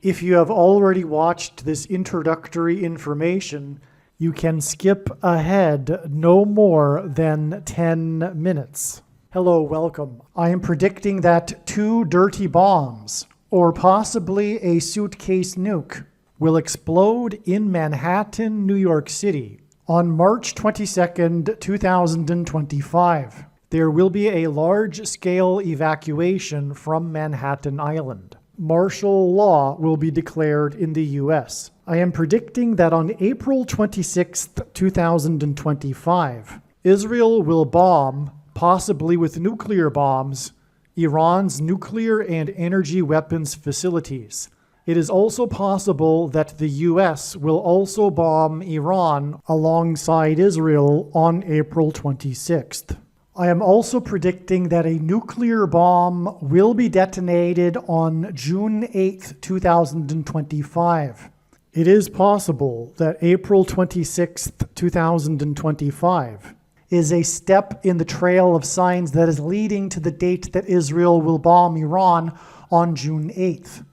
If you have already watched this introductory information, you can skip ahead no more than 10 minutes. Hello, welcome. I am predicting that 2 dirty bombs, or possibly a suitcase nuke, will explode in Manhattan, New York City on March 22nd, 2025. There will be a large-scale evacuation from Manhattan Island. Martial law will be declared in the U.S. I am predicting that on April 26, 2025, Israel will bomb, possibly with nuclear bombs, Iran's nuclear and energy weapons facilities. It is also possible that the U.S. will also bomb Iran alongside Israel on April 26th. I am also predicting that a nuclear bomb will be detonated on June 8, 2025. It is possible that April 26, 2025 is a step in the trail of signs that is leading to the date that Israel will bomb Iran on June 8th.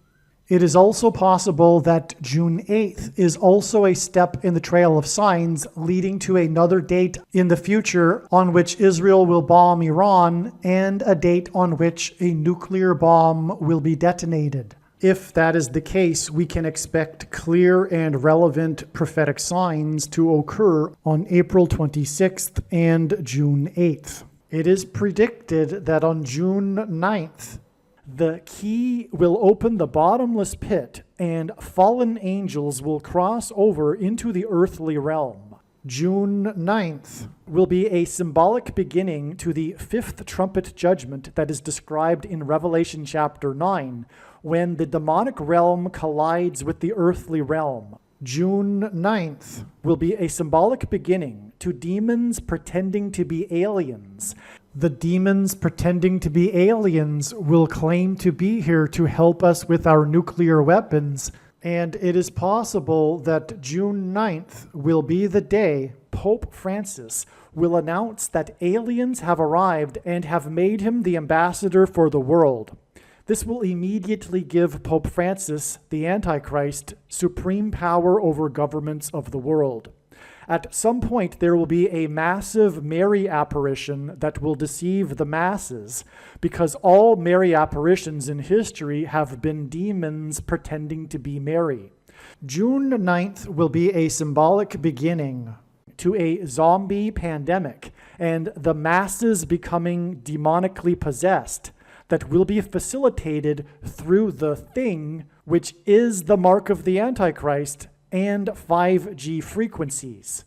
It is also possible that June 8th is also a step in the trail of signs leading to another date in the future on which Israel will bomb Iran and a date on which a nuclear bomb will be detonated. If that is the case, we can expect clear and relevant prophetic signs to occur on April 26th and June 8th. It is predicted that on June 9th, the key will open the bottomless pit and fallen angels will cross over into the earthly realm. June 9th will be a symbolic beginning to the 5th trumpet judgment that is described in Revelation chapter 9, when the demonic realm collides with the earthly realm. June 9th will be a symbolic beginning to demons pretending to be aliens. The demons pretending to be aliens will claim to be here to help us with our nuclear weapons, and it is possible that June 9th will be the day Pope Francis will announce that aliens have arrived and have made him the ambassador for the world. This will immediately give Pope Francis, the Antichrist, supreme power over governments of the world. At some point, there will be a massive Mary apparition that will deceive the masses, because all Mary apparitions in history have been demons pretending to be Mary. June 9th will be a symbolic beginning to a zombie pandemic and the masses becoming demonically possessed that will be facilitated through the thing, which is the mark of the Antichrist, and 5G frequencies.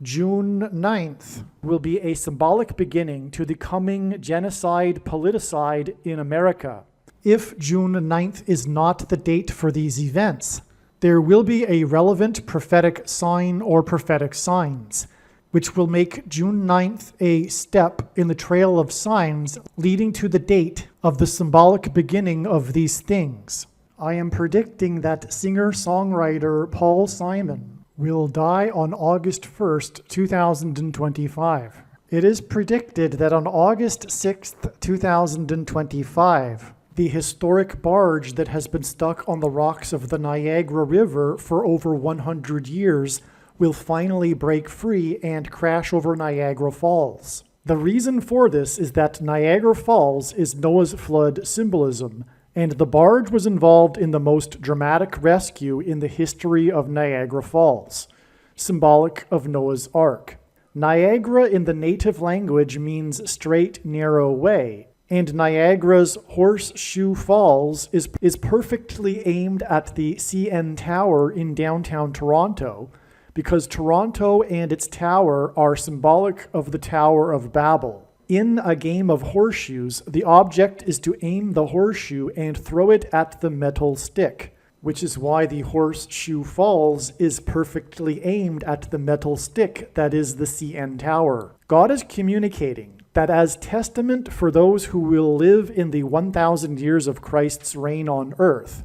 June 9th will be a symbolic beginning to the coming genocide politicide in America. If June 9th is not the date for these events, there will be a relevant prophetic sign or prophetic signs, which will make June 9th a step in the trail of signs leading to the date of the symbolic beginning of these things. I am predicting that singer-songwriter Paul Simon will die on August 1st, 2025. It is predicted that on August 6th, 2025, the historic barge that has been stuck on the rocks of the Niagara River for over 100 years will finally break free and crash over Niagara Falls. The reason for this is that Niagara Falls is Noah's flood symbolism, and the barge was involved in the most dramatic rescue in the history of Niagara Falls, symbolic of Noah's Ark. Niagara in the native language means straight, narrow way, and Niagara's Horseshoe Falls is perfectly aimed at the CN Tower in downtown Toronto, because Toronto and its tower are symbolic of the Tower of Babel. In a game of horseshoes, the object is to aim the horseshoe and throw it at the metal stick, which is why the Horseshoe Falls is perfectly aimed at the metal stick that is the CN Tower. God is communicating that as testament for those who will live in the 1,000 years of Christ's reign on earth,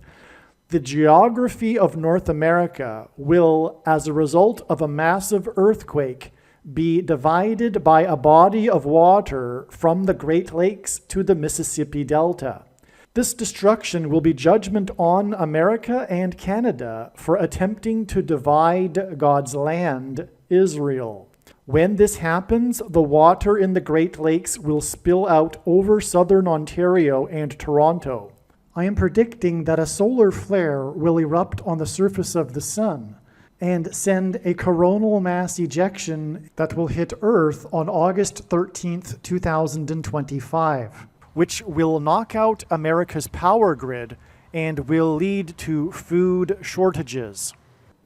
the geography of North America will, as a result of a massive earthquake, be divided by a body of water from the Great Lakes to the Mississippi Delta. This destruction will be judgment on America and Canada for attempting to divide God's land, Israel. When this happens, the water in the Great Lakes will spill out over southern Ontario and Toronto. I am predicting that a solar flare will erupt on the surface of the sun and send a coronal mass ejection that will hit Earth on August 13th, 2025. Which will knock out America's power grid and will lead to food shortages.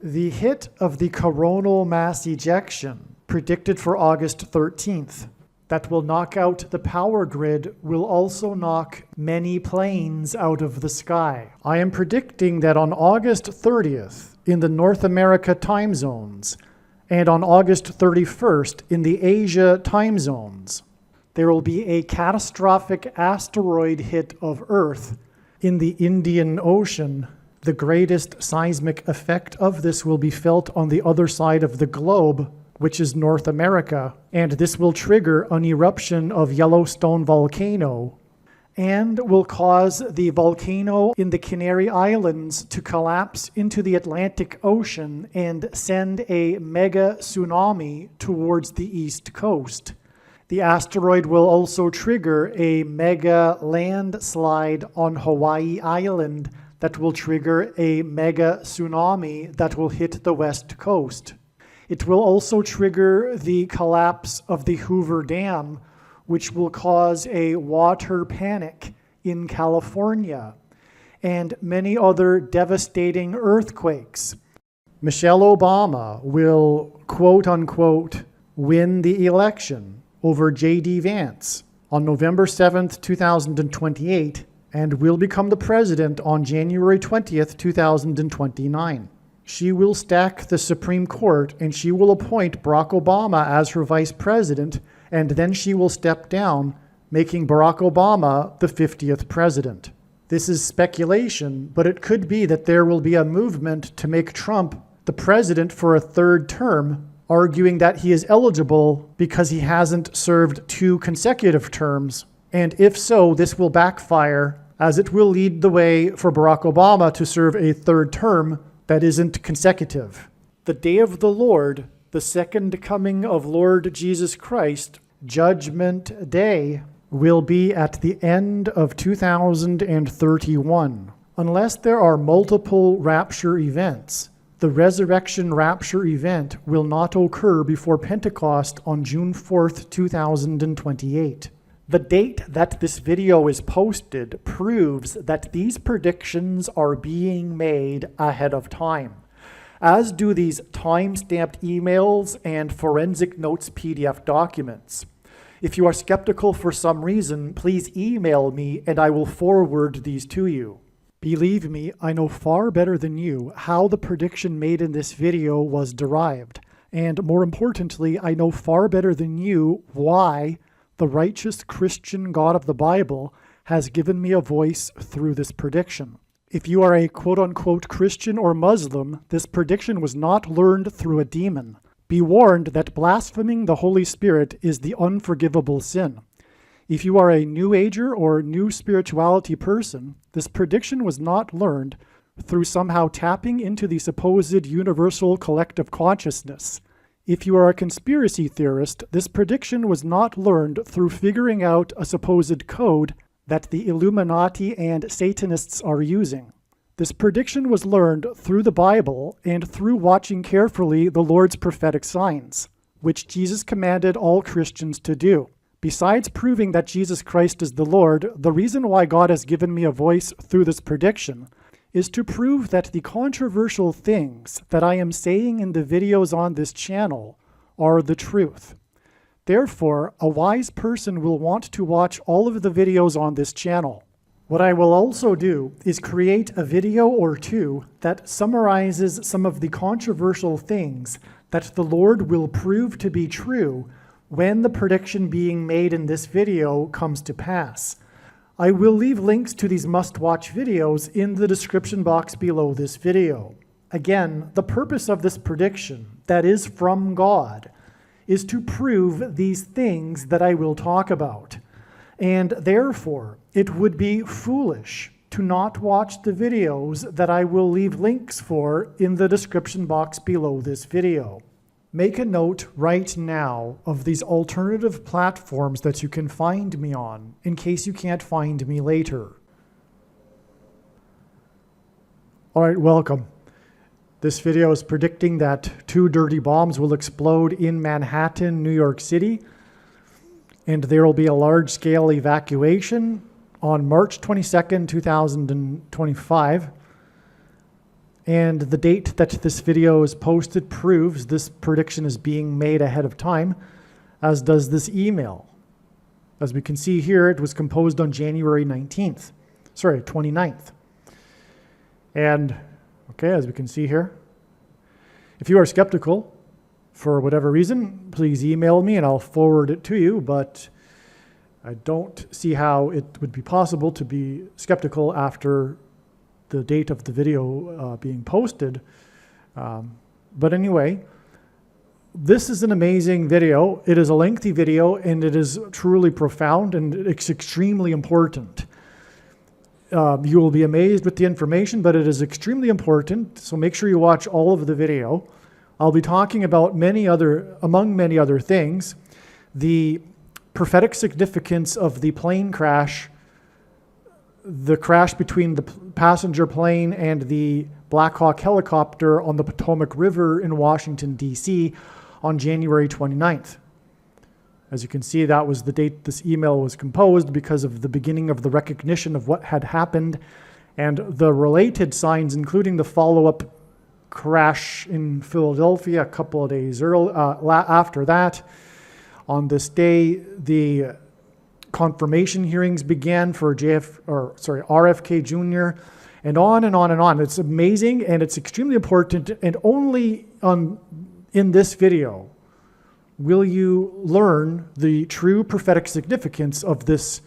The hit of the coronal mass ejection, predicted for August 13th, that will knock out the power grid will also knock many planes out of the sky. I am predicting that on August 30th in the North America time zones and on August 31st in the Asia time zones, there will be a catastrophic asteroid hit of Earth in the Indian Ocean. The greatest seismic effect of this will be felt on the other side of the globe, which is North America, and this will trigger an eruption of Yellowstone volcano and will cause the volcano in the Canary Islands to collapse into the Atlantic Ocean and send a mega tsunami towards the East Coast. The asteroid will also trigger a mega landslide on Hawaii Island that will trigger a mega tsunami that will hit the West Coast. It will also trigger the collapse of the Hoover Dam, which will cause a water panic in California, and many other devastating earthquakes. Michelle Obama will, quote unquote, win the election over J.D. Vance on November 7th, 2028, and will become the president on January 20th, 2029. She will stack the Supreme Court, and she will appoint Barack Obama as her vice president, and then she will step down, making Barack Obama the 50th president. This is speculation, but it could be that there will be a movement to make Trump the president for a third term, arguing that he is eligible because he hasn't served 2 consecutive terms. And if so, this will backfire, as it will lead the way for Barack Obama to serve a third term that isn't consecutive. The day of the Lord, the second coming of Lord Jesus Christ, Judgment Day, will be at the end of 2031. Unless there are multiple rapture events, the resurrection rapture event will not occur before Pentecost on June 4th, 2028. The date that this video is posted proves that these predictions are being made ahead of time, as do these time-stamped emails and forensic notes PDF documents. If you are skeptical for some reason, please email me and I will forward these to you. Believe me, I know far better than you how the prediction made in this video was derived, and more importantly, I know far better than you why the righteous Christian God of the Bible has given me a voice through this prediction. If you are a quote-unquote Christian or Muslim, this prediction was not learned through a demon. Be warned that blaspheming the Holy Spirit is the unforgivable sin. If you are a New Ager or New Spirituality person, this prediction was not learned through somehow tapping into the supposed universal collective consciousness. If you are a conspiracy theorist, this prediction was not learned through figuring out a supposed code that the Illuminati and Satanists are using. This prediction was learned through the Bible and through watching carefully the Lord's prophetic signs, which Jesus commanded all Christians to do. Besides proving that Jesus Christ is the Lord, the reason why God has given me a voice through this prediction is to prove that the controversial things that I am saying in the videos on this channel are the truth. Therefore, a wise person will want to watch all of the videos on this channel. What I will also do is create a video or two that summarizes some of the controversial things that the Lord will prove to be true when the prediction being made in this video comes to pass. I will leave links to these must-watch videos in the description box below this video. Again, the purpose of this prediction, that is from God, is to prove these things that I will talk about. And therefore, it would be foolish to not watch the videos that I will leave links for in the description box below this video. Make a note right now of these alternative platforms that you can find me on, in case you can't find me later. All right, welcome. This video is predicting that 2 dirty bombs will explode in Manhattan, New York City, and there will be a large-scale evacuation on March 22nd, 2025. And the date that this video is posted proves this prediction is being made ahead of time, as does this email. As we can see here, it was composed on January 29th. And, okay, as we can see here, if you are skeptical for whatever reason, please email me and I'll forward it to you, but I don't see how it would be possible to be skeptical after the date of the video being posted. But anyway, this is an amazing video. It is a lengthy video and it is truly profound and it's extremely important. You will be amazed with the information, but it is extremely important, so make sure you watch all of the video. I'll be talking about among many other things, the prophetic significance of the plane crash, the crash between the passenger plane and the Black Hawk helicopter on the Potomac River in Washington, D.C. on January 29th. As you can see, that was the date this email was composed because of the beginning of the recognition of what had happened and the related signs, including the follow-up crash in Philadelphia a couple of days after that. On this day, the confirmation hearings began for RFK Jr. and on and on and on. It's amazing and it's extremely important, and only in this video will you learn the true prophetic significance of this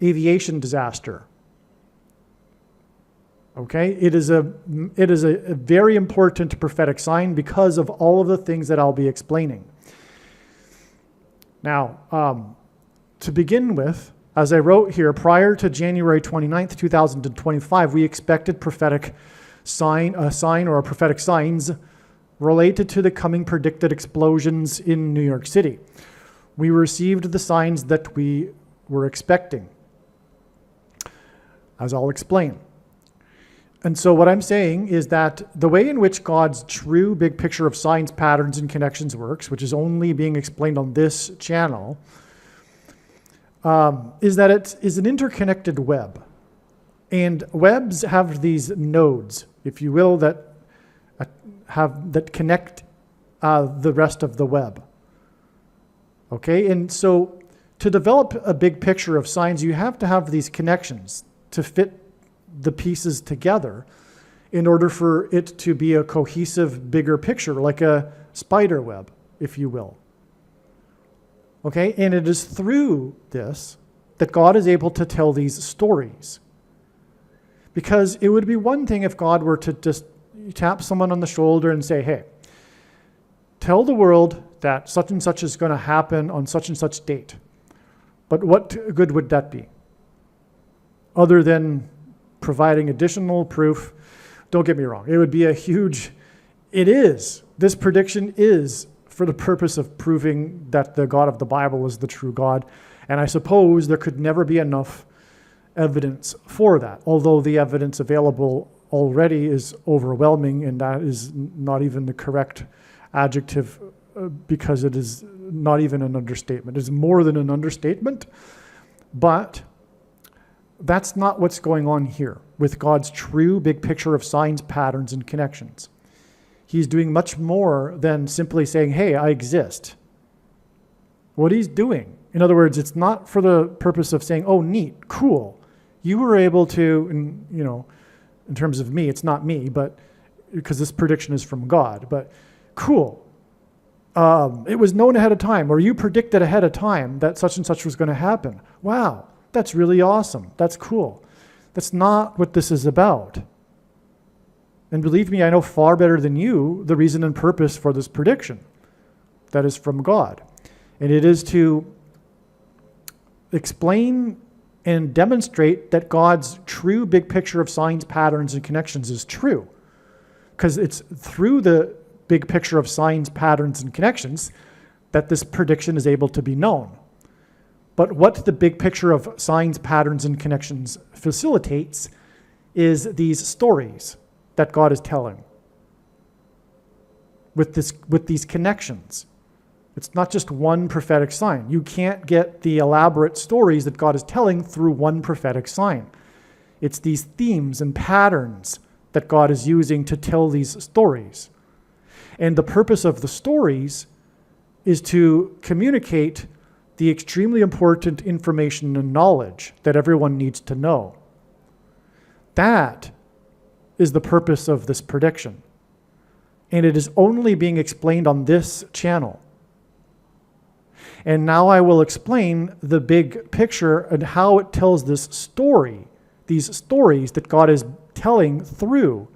aviation disaster. Okay, it is a very important prophetic sign because of all of the things that I'll be explaining. Now, to begin with, as I wrote here, prior to January 29th, 2025, we expected prophetic prophetic signs related to the coming predicted explosions in New York City. We received the signs that we were expecting, as I'll explain. And so what I'm saying is that the way in which God's true big picture of signs, patterns, and connections works, which is only being explained on this channel, is that it is an interconnected web. And webs have these nodes, if you will, that connect the rest of the web. Okay, and so to develop a big picture of signs, you have to have these connections to fit the pieces together in order for it to be a cohesive, bigger picture, like a spider web, if you will. Okay, and it is through this that God is able to tell these stories. Because it would be one thing if God were to just tap someone on the shoulder and say, hey, tell the world that such and such is going to happen on such and such date. But what good would that be? Other than providing additional proof. Don't get me wrong. It would be this prediction is for the purpose of proving that the God of the Bible is the true God. And I suppose there could never be enough evidence for that, although the evidence available already is overwhelming, and that is not even the correct adjective because it is not even an understatement. It's more than an understatement, but that's not what's going on here with God's true big picture of signs, patterns, and connections. He's doing much more than simply saying, hey, I exist. What he's doing, in other words, it's not for the purpose of saying, oh, neat, cool. You were able to, in terms of me, it's not me, but because this prediction is from God, but cool. It was known ahead of time, or you predicted ahead of time that such and such was going to happen. Wow, that's really awesome. That's cool. That's not what this is about. And believe me, I know far better than you the reason and purpose for this prediction. That is from God. And it is to explain and demonstrate that God's true big picture of signs, patterns, and connections is true. Because it's through the big picture of signs, patterns, and connections that this prediction is able to be known. But what the big picture of signs, patterns, and connections facilitates is these stories that God is telling with these connections. It's not just one prophetic sign. You can't get the elaborate stories that God is telling through one prophetic sign. It's these themes and patterns that God is using to tell these stories. And the purpose of the stories is to communicate the extremely important information and knowledge that everyone needs to know. That is the purpose of this prediction. And it is only being explained on this channel. And now I will explain the big picture and how it tells this story, these stories that God is telling through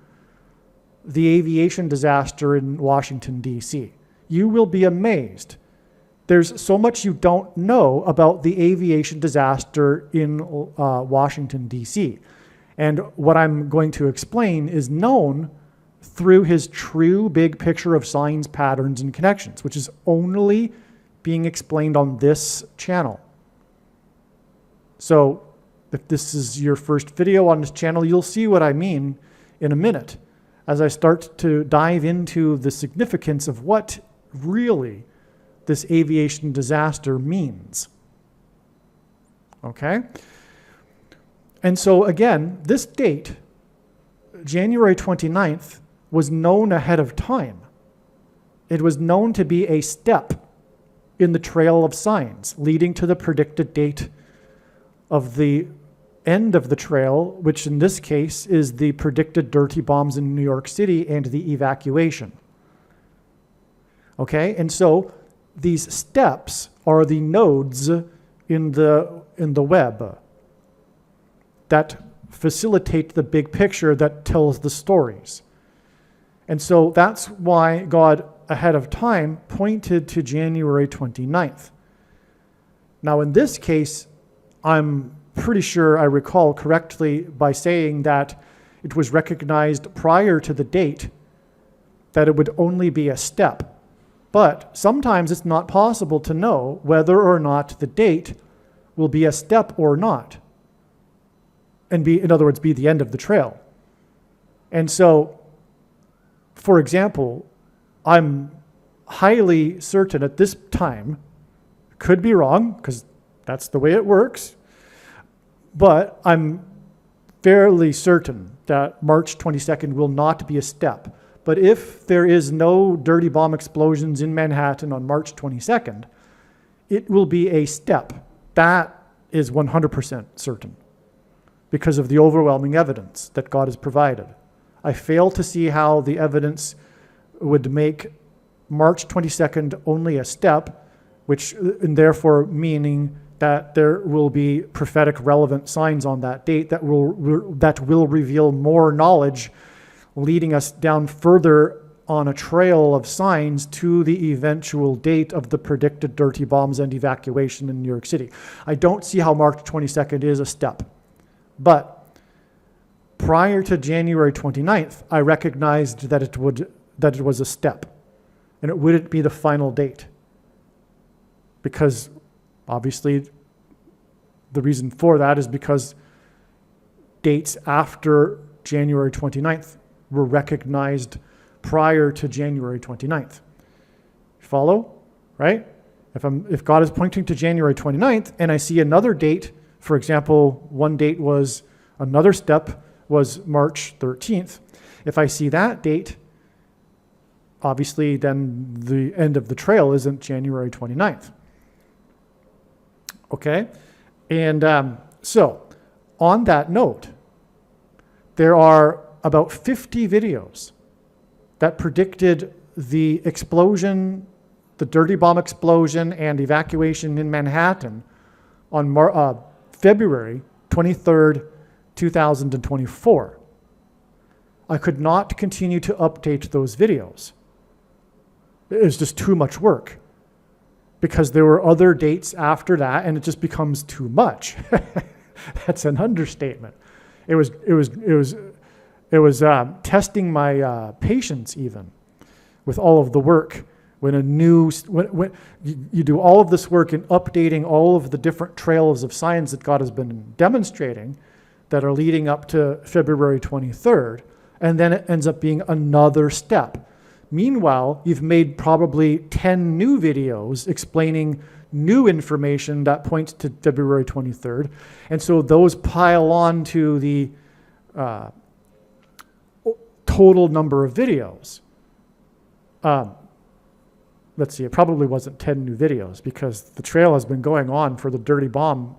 the aviation disaster in Washington, D.C. You will be amazed. There's so much you don't know about the aviation disaster in Washington, D.C. And what I'm going to explain is known through his true big picture of signs, patterns, and connections, which is only being explained on this channel. So if this is your first video on this channel, you'll see what I mean in a minute as I start to dive into the significance of what really this aviation disaster means. Okay? And so again, this date, January 29th, was known ahead of time. It was known to be a step in the trail of signs leading to the predicted date of the end of the trail, which in this case is the predicted dirty bombs in New York City and the evacuation. Okay, and so these steps are the nodes in the web that facilitate the big picture that tells the stories. And so that's why God, ahead of time, pointed to January 29th. Now, in this case, I'm pretty sure I recall correctly by saying that it was recognized prior to the date that it would only be a step. But sometimes it's not possible to know whether or not the date will be a step or not. And be, in other words, be the end of the trail. And so, for example, I'm highly certain at this time, could be wrong, because that's the way it works, but I'm fairly certain that March 22nd will not be a step. But if there is no dirty bomb explosions in Manhattan on March 22nd, it will be a step. That is 100% certain because of the overwhelming evidence that God has provided. I fail to see how the evidence would make March 22nd only a step, which, and therefore meaning that there will be prophetic relevant signs on that date that will reveal more knowledge, leading us down further on a trail of signs to the eventual date of the predicted dirty bombs and evacuation in New York City. I don't see how March 22nd is a step. But prior to January 29th, I recognized that it was a step, and it wouldn't be the final date. Because obviously the reason for that is because dates after January 29th were recognized prior to January 29th. Follow? Right? If God is pointing to January 29th and I see another date, for example, one date was, another step was March 13th. If I see that date, obviously then the end of the trail isn't January 29th. Okay? And so, on that note, there are about 50 videos that predicted the explosion, the dirty bomb explosion and evacuation in Manhattan on February 23rd, 2024. I could not continue to update those videos. It was just too much work because there were other dates after that, and it just becomes too much. That's an understatement. It was testing my patience even with all of the work. When you do all of this work in updating all of the different trails of signs that God has been demonstrating that are leading up to February 23rd, and then it ends up being another step. Meanwhile, you've made probably 10 new videos explaining new information that points to February 23rd. And so those pile on to the total number of videos. Let's see, it probably wasn't 10 new videos because the trail has been going on for the dirty bomb.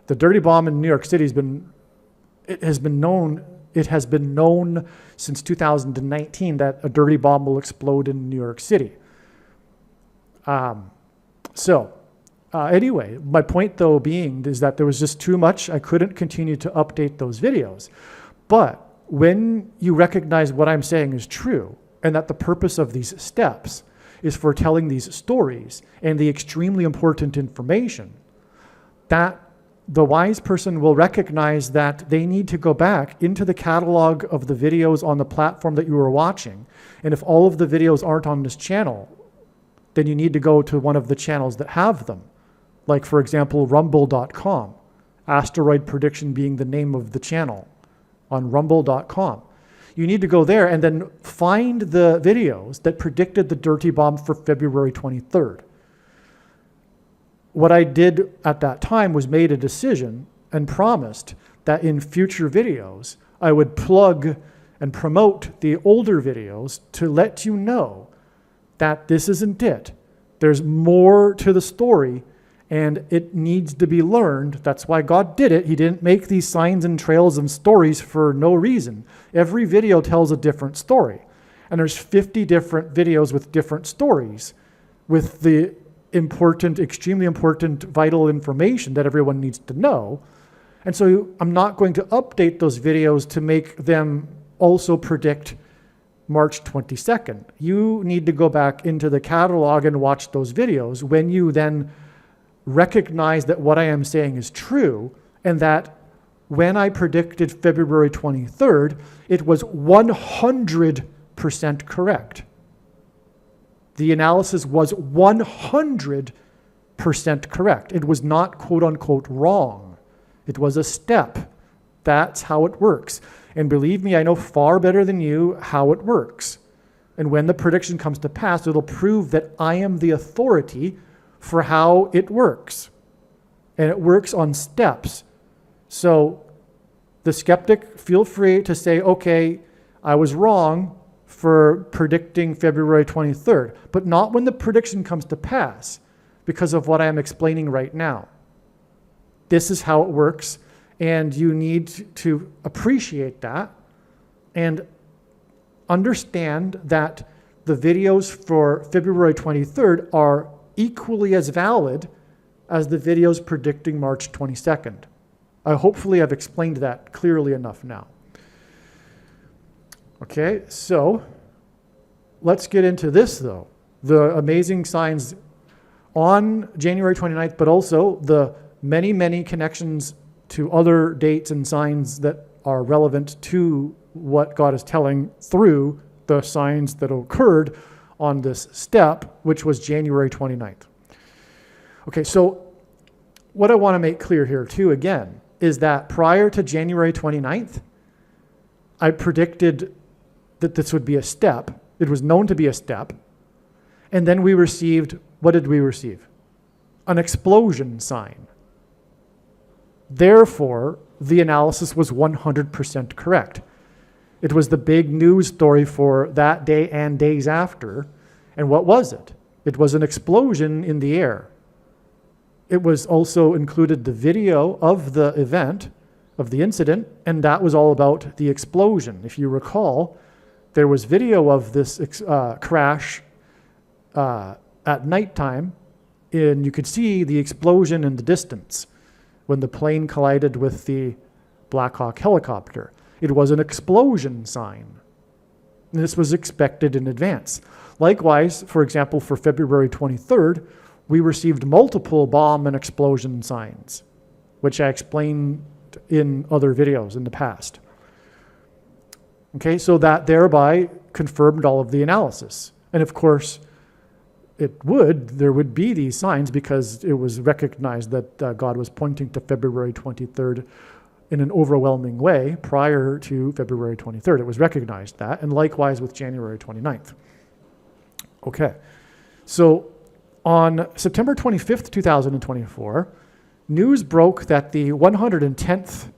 The dirty bomb in New York City has been known since 2019 that a dirty bomb will explode in New York City. Anyway, my point though being is that there was just too much. I couldn't continue to update those videos. But when you recognize what I'm saying is true and that the purpose of these steps is for telling these stories and the extremely important information, that the wise person will recognize that they need to go back into the catalog of the videos on the platform that you were watching. And if all of the videos aren't on this channel, then you need to go to one of the channels that have them. Like, for example, rumble.com, asteroid prediction being the name of the channel on rumble.com. You need to go there and then find the videos that predicted the dirty bomb for February 23rd. What I did at that time was made a decision and promised that in future videos, I would plug and promote the older videos to let you know that this isn't it. There's more to the story and it needs to be learned. That's why God did it. He didn't make these signs and trails and stories for no reason. Every video tells a different story. And there's 50 different videos with different stories with the important, extremely important, vital information that everyone needs to know. And so I'm not going to update those videos to make them also predict March 22nd. You need to go back into the catalog and watch those videos when you then recognize that what I am saying is true and that when I predicted February 23rd, it was 100% correct. The analysis was 100% correct. It was not quote unquote wrong. It was a step. That's how it works. And believe me, I know far better than you how it works. And when the prediction comes to pass, it'll prove that I am the authority for how it works. And it works on steps. So the skeptic, feel free to say, okay, I was wrong for predicting February 23rd, but not when the prediction comes to pass because of what I am explaining right now. This is how it works, and you need to appreciate that and understand that the videos for February 23rd are equally as valid as the videos predicting March 22nd. Hopefully I've explained that clearly enough now. Okay, so let's get into this though. The amazing signs on January 29th, but also the many, many connections to other dates and signs that are relevant to what God is telling through the signs that occurred on this step, which was January 29th. Okay, so what I want to make clear here too, again, is that prior to January 29th, I predicted that this would be a step. It was known to be a step. And then we received, what did we receive? An explosion sign. Therefore, the analysis was 100% correct. It was the big news story for that day and days after. And what was it? It was an explosion in the air. It was also included the video of the event, of the incident, and that was all about the explosion. If you recall, there was video of this crash at nighttime, and you could see the explosion in the distance when the plane collided with the Black Hawk helicopter. It was an explosion sign. And this was expected in advance. Likewise, for example, for February 23rd, we received multiple bomb and explosion signs, which I explained in other videos in the past. Okay, so that thereby confirmed all of the analysis. And of course, there would be these signs because it was recognized that God was pointing to February 23rd in an overwhelming way prior to February 23rd. It was recognized that, and likewise with January 29th. Okay, so on September 25th, 2024, news broke that the 110th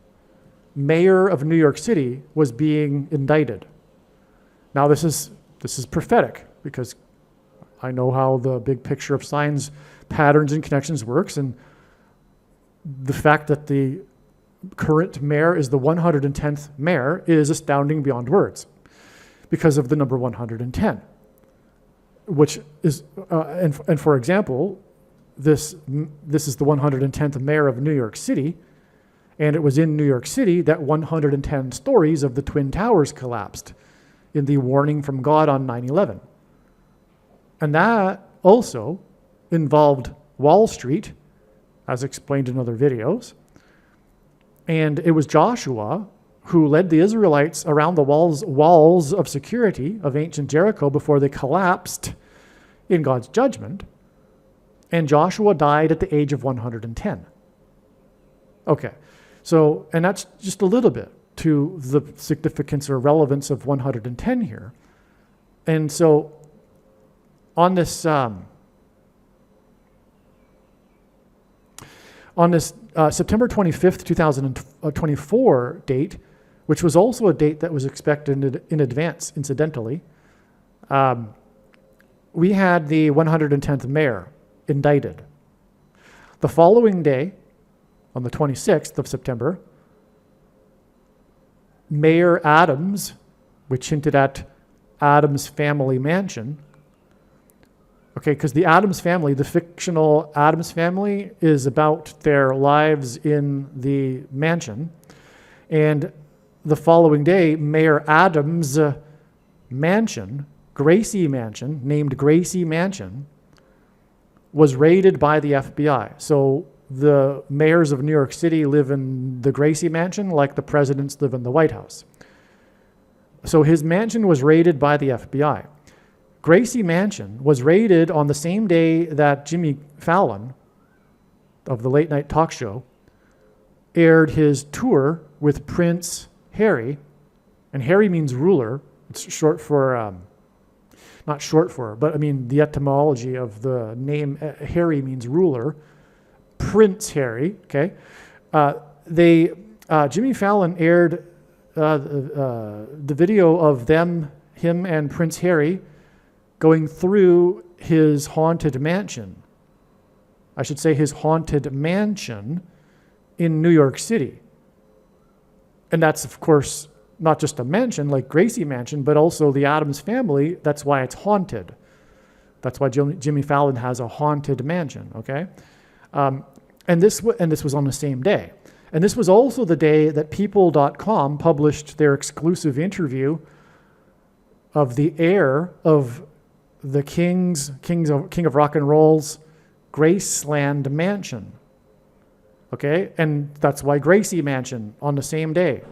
mayor of New York City was being indicted. Now this is prophetic because I know how the big picture of signs, patterns, and connections works, and the fact that the current mayor is the 110th mayor is astounding beyond words because of the number 110, which is, and for example, this is the 110th mayor of New York City, and it was in New York City that 110 stories of the Twin Towers collapsed in the warning from God on 9/11. And that also involved Wall Street, as explained in other videos. And it was Joshua who led the Israelites around the walls of security of ancient Jericho before they collapsed in God's judgment. And Joshua died at the age of 110. Okay, so, and that's just a little bit to the significance or relevance of 110 here. And so on this September 25th, 2024 date, which was also a date that was expected in advance, incidentally, we had the 110th mayor indicted. The following day, on the 26th of September, Mayor Adams, which hinted at Adams family mansion, okay, because the Adams family, the fictional Adams family, is about their lives in the mansion. And the following day, Mayor Adams' mansion, Gracie Mansion, named Gracie Mansion, was raided by the FBI. So the mayors of New York City live in the Gracie Mansion like the presidents live in the White House. So his mansion was raided by the FBI. Gracie Mansion was raided on the same day that Jimmy Fallon of the late night talk show aired his tour with Prince Harry, and Harry means ruler. It's short for, not short for, but I mean the etymology of the name Harry means ruler. Prince Harry, okay? Jimmy Fallon aired the video of him and Prince Harry going through his haunted mansion. I should say his haunted mansion in New York City. And that's, of course, not just a mansion like Gracie Mansion, but also the Addams family. That's why it's haunted. That's why Jimmy Fallon has a haunted mansion, okay? And this was on the same day. And this was also the day that People.com published their exclusive interview of the heir of the King of Rock and Roll's Graceland Mansion. Okay, and that's why Gracie Mansion on the same day,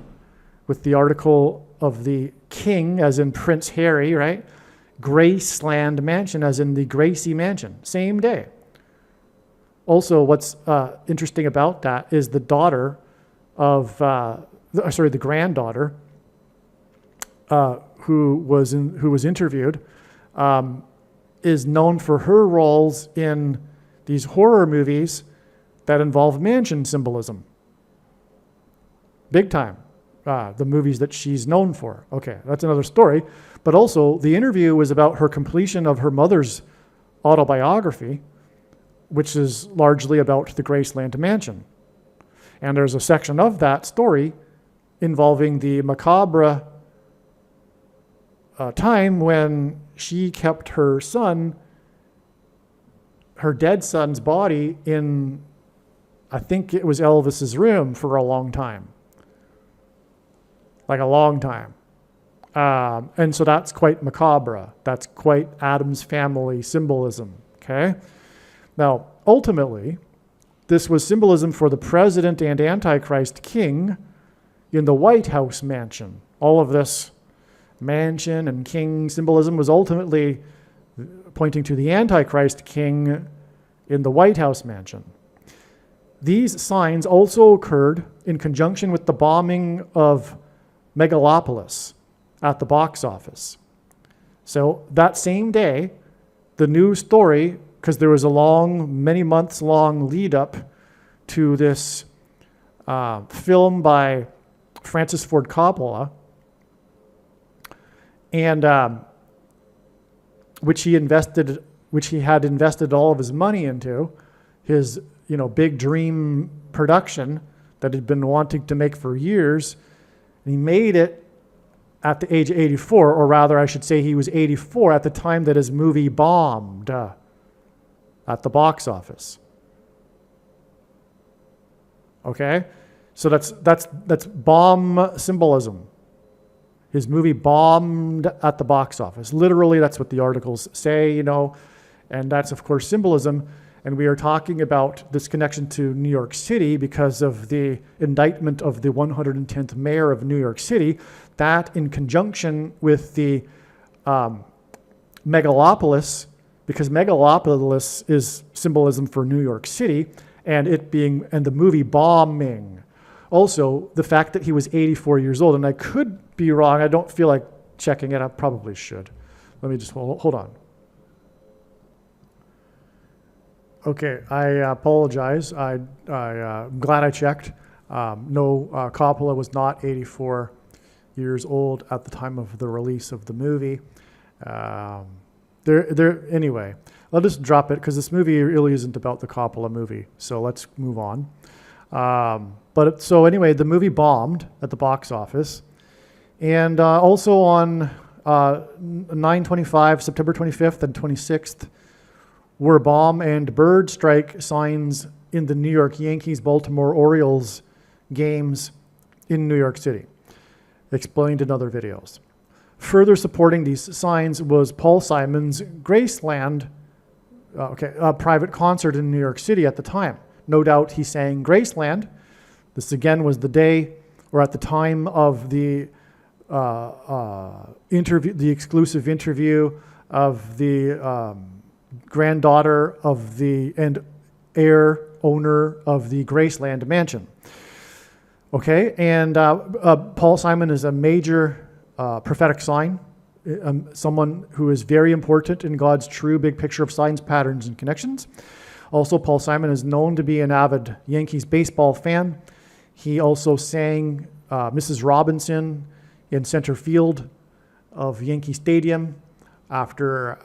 with the article of the king, as in Prince Harry, right? Graceland Mansion, as in the Gracie Mansion, same day. Also, what's interesting about that is the daughter of, the granddaughter who was interviewed, is known for her roles in these horror movies that involve mansion symbolism. Big time. The movies that she's known for. Okay, that's another story. But also, the interview was about her completion of her mother's autobiography, which is largely about the Graceland Mansion. And there's a section of that story involving the macabre time when she kept her dead son's body in, I think it was Elvis's room for a long time. Like a long time. And so that's quite macabre. That's quite Addams family symbolism, okay? Now, ultimately, this was symbolism for the president and Antichrist king in the White House mansion. All of this mansion and king symbolism was ultimately pointing to the Antichrist king in the White House mansion. These signs also occurred in conjunction with the bombing of Megalopolis at the box office. So that same day, the news story, because there was a long, many months long lead up to this film by Francis Ford Coppola, and which he had invested all of his money into, his big dream production that he'd been wanting to make for years. And he made it at the age of 84, or rather, I should say he was 84 at the time that his movie bombed at the box office. Okay? So that's bomb symbolism. His movie bombed at the box office. Literally, that's what the articles say, and that's, of course, symbolism. And we are talking about this connection to New York City because of the indictment of the 110th mayor of New York City. That, in conjunction with the megalopolis, because megalopolis is symbolism for New York City, and the movie bombing. Also, the fact that he was 84 years old, and I could be wrong. I don't feel like checking it. I probably should. Let me just hold on. Okay, I apologize. I'm glad I checked. No, Coppola was not 84 years old at the time of the release of the movie. Anyway, I'll just drop it because this movie really isn't about the Coppola movie. So let's move on. So anyway, the movie bombed at the box office, and also on 9/25, September 25th and 26th. Were bomb and bird strike signs in the New York Yankees-Baltimore Orioles games in New York City, explained in other videos. Further supporting these signs was Paul Simon's Graceland, a private concert in New York City at the time. No doubt he sang Graceland. This again was the day, or at the time of the interview, the exclusive interview of the granddaughter of and heir owner of the Graceland mansion. Okay, and Paul Simon is a major prophetic sign, someone who is very important in God's true big picture of signs, patterns, and connections. Also, Paul Simon is known to be an avid Yankees baseball fan. He also sang Mrs. Robinson in center field of Yankee Stadium after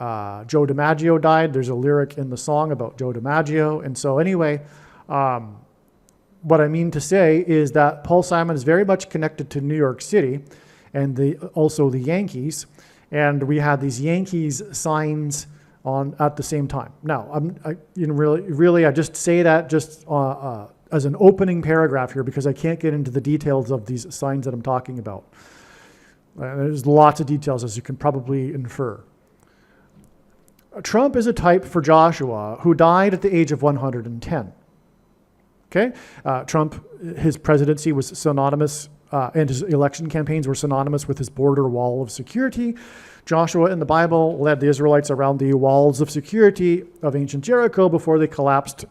Joe DiMaggio died. There's a lyric in the song about Joe DiMaggio. And so anyway, what I mean to say is that Paul Simon is very much connected to New York City and also the Yankees. And we had these Yankees signs on at the same time. Now, I just say that just as an opening paragraph here because I can't get into the details of these signs that I'm talking about. There's lots of details, as you can probably infer. Trump is a type for Joshua, who died at the age of 110. Okay? Trump, his presidency was synonymous, and his election campaigns were synonymous with his border wall of security. Joshua in the Bible led the Israelites around the walls of security of ancient Jericho before they collapsed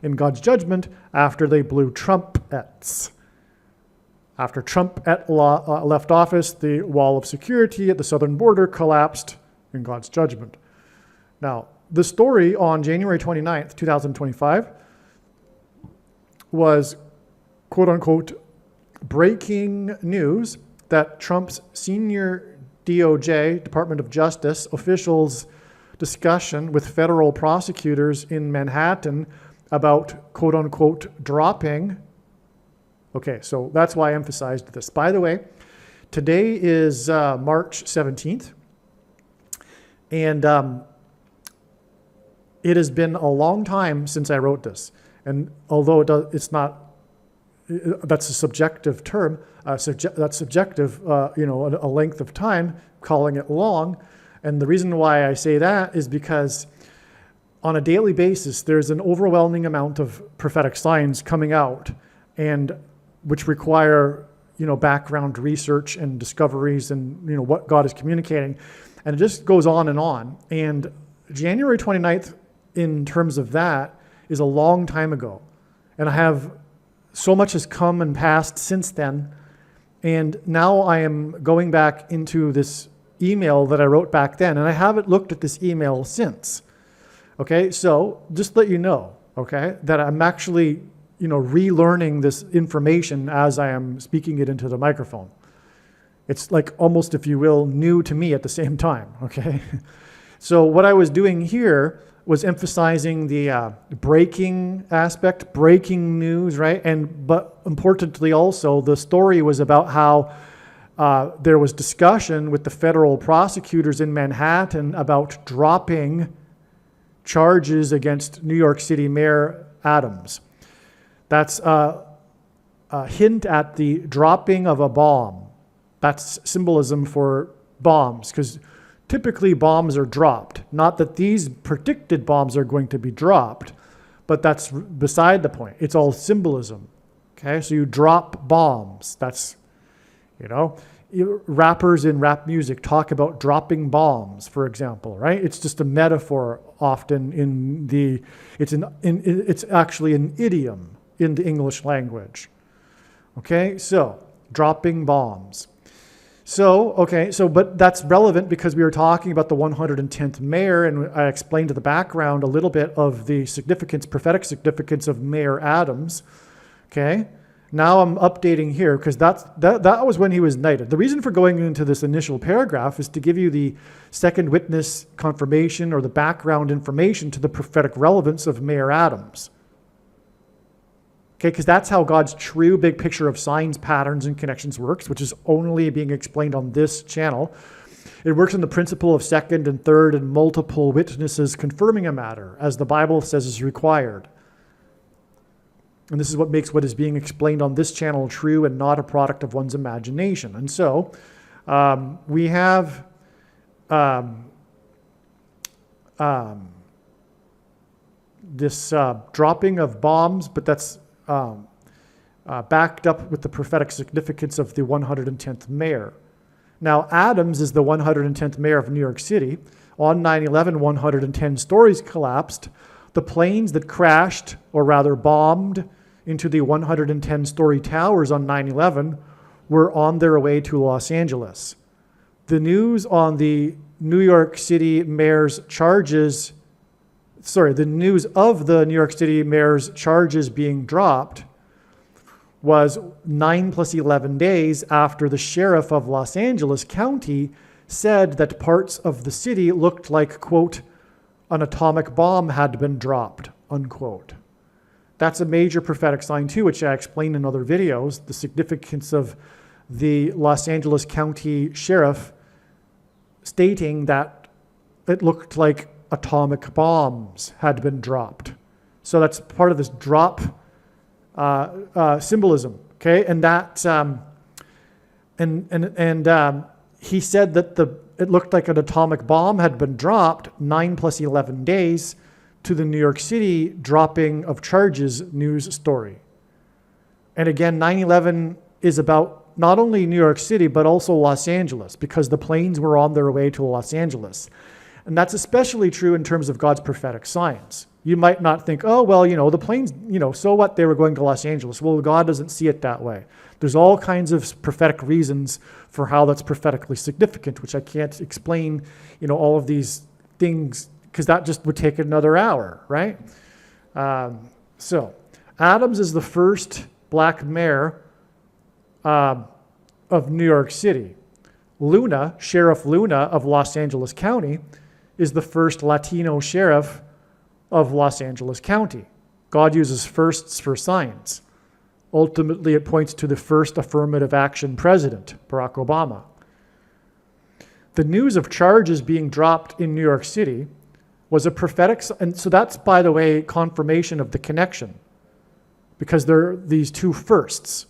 in God's judgment after they blew trumpets. After Trump left office, the wall of security at the southern border collapsed in God's judgment. Now, the story on January 29th, 2025 was, quote unquote, breaking news that Trump's senior DOJ, Department of Justice, officials' discussion with federal prosecutors in Manhattan about, quote unquote, dropping. Okay, so that's why I emphasized this. By the way, today is March 17th, and it has been a long time since I wrote this. And although it's not, that's a subjective term, that's subjective, a length of time, calling it long. And the reason why I say that is because on a daily basis, there's an overwhelming amount of prophetic signs coming out, and which require, background research and discoveries and, what God is communicating. And it just goes on. And January 29th, in terms of that, is a long time ago. And so much has come and passed since then. And now I am going back into this email that I wrote back then, and I haven't looked at this email since. Okay, so just let you know, okay, that I'm actually, relearning this information as I am speaking it into the microphone. It's like almost, if you will, new to me at the same time, okay? So what I was doing here was emphasizing the breaking aspect, breaking news, right? But importantly also, the story was about how there was discussion with the federal prosecutors in Manhattan about dropping charges against New York City Mayor Adams. That's a hint at the dropping of a bomb. That's symbolism for bombs, because typically bombs are dropped. Not that these predicted bombs are going to be dropped, but that's beside the point. It's all symbolism. Okay, so you drop bombs. That's, rappers in rap music talk about dropping bombs, for example, right? It's just a metaphor often it's actually an idiom in the English language. Okay, so dropping bombs. But that's relevant because we were talking about the 110th mayor, and I explained the background a little bit of the significance, prophetic significance of Mayor Adams. Okay, now I'm updating here because that was when he was knighted. The reason for going into this initial paragraph is to give you the second witness confirmation or the background information to the prophetic relevance of Mayor Adams. Okay, because that's how God's true big picture of signs, patterns, and connections works, which is only being explained on this channel. It works on the principle of second and third and multiple witnesses confirming a matter, as the Bible says is required. And this is what makes what is being explained on this channel true and not a product of one's imagination. And so we have this dropping of bombs, but that's backed up with the prophetic significance of the 110th mayor. Now, Adams is the 110th mayor of New York City. On 9/11, 110 stories collapsed. The planes that crashed, or rather bombed, into the 110-story towers on 9/11 were on their way to Los Angeles. The news on the New York City mayor's charges, the news of the New York City mayor's charges being dropped was 9 plus 11 days after the sheriff of Los Angeles County said that parts of the city looked like, quote, an atomic bomb had been dropped, unquote. That's a major prophetic sign too, which I explained in other videos, the significance of the Los Angeles County sheriff stating that it looked like atomic bombs had been dropped. So that's part of this drop symbolism, okay? And that, he said that it looked like an atomic bomb had been dropped 9 plus 11 days to the New York City dropping of charges news story. And again, 9/11 is about not only New York City, but also Los Angeles, because the planes were on their way to Los Angeles. And that's especially true in terms of God's prophetic signs. You might not think, oh, well, the planes, so what, they were going to Los Angeles. Well, God doesn't see it that way. There's all kinds of prophetic reasons for how that's prophetically significant, which I can't explain, all of these things, because that just would take another hour, right? So Adams is the first black mayor of New York City. Luna, Sheriff Luna of Los Angeles County, is the first Latino sheriff of Los Angeles County. God uses firsts for signs. Ultimately, it points to the first affirmative action president, Barack Obama. The news of charges being dropped in New York City was a prophetic, and so that's, by the way, confirmation of the connection, because there are these two firsts.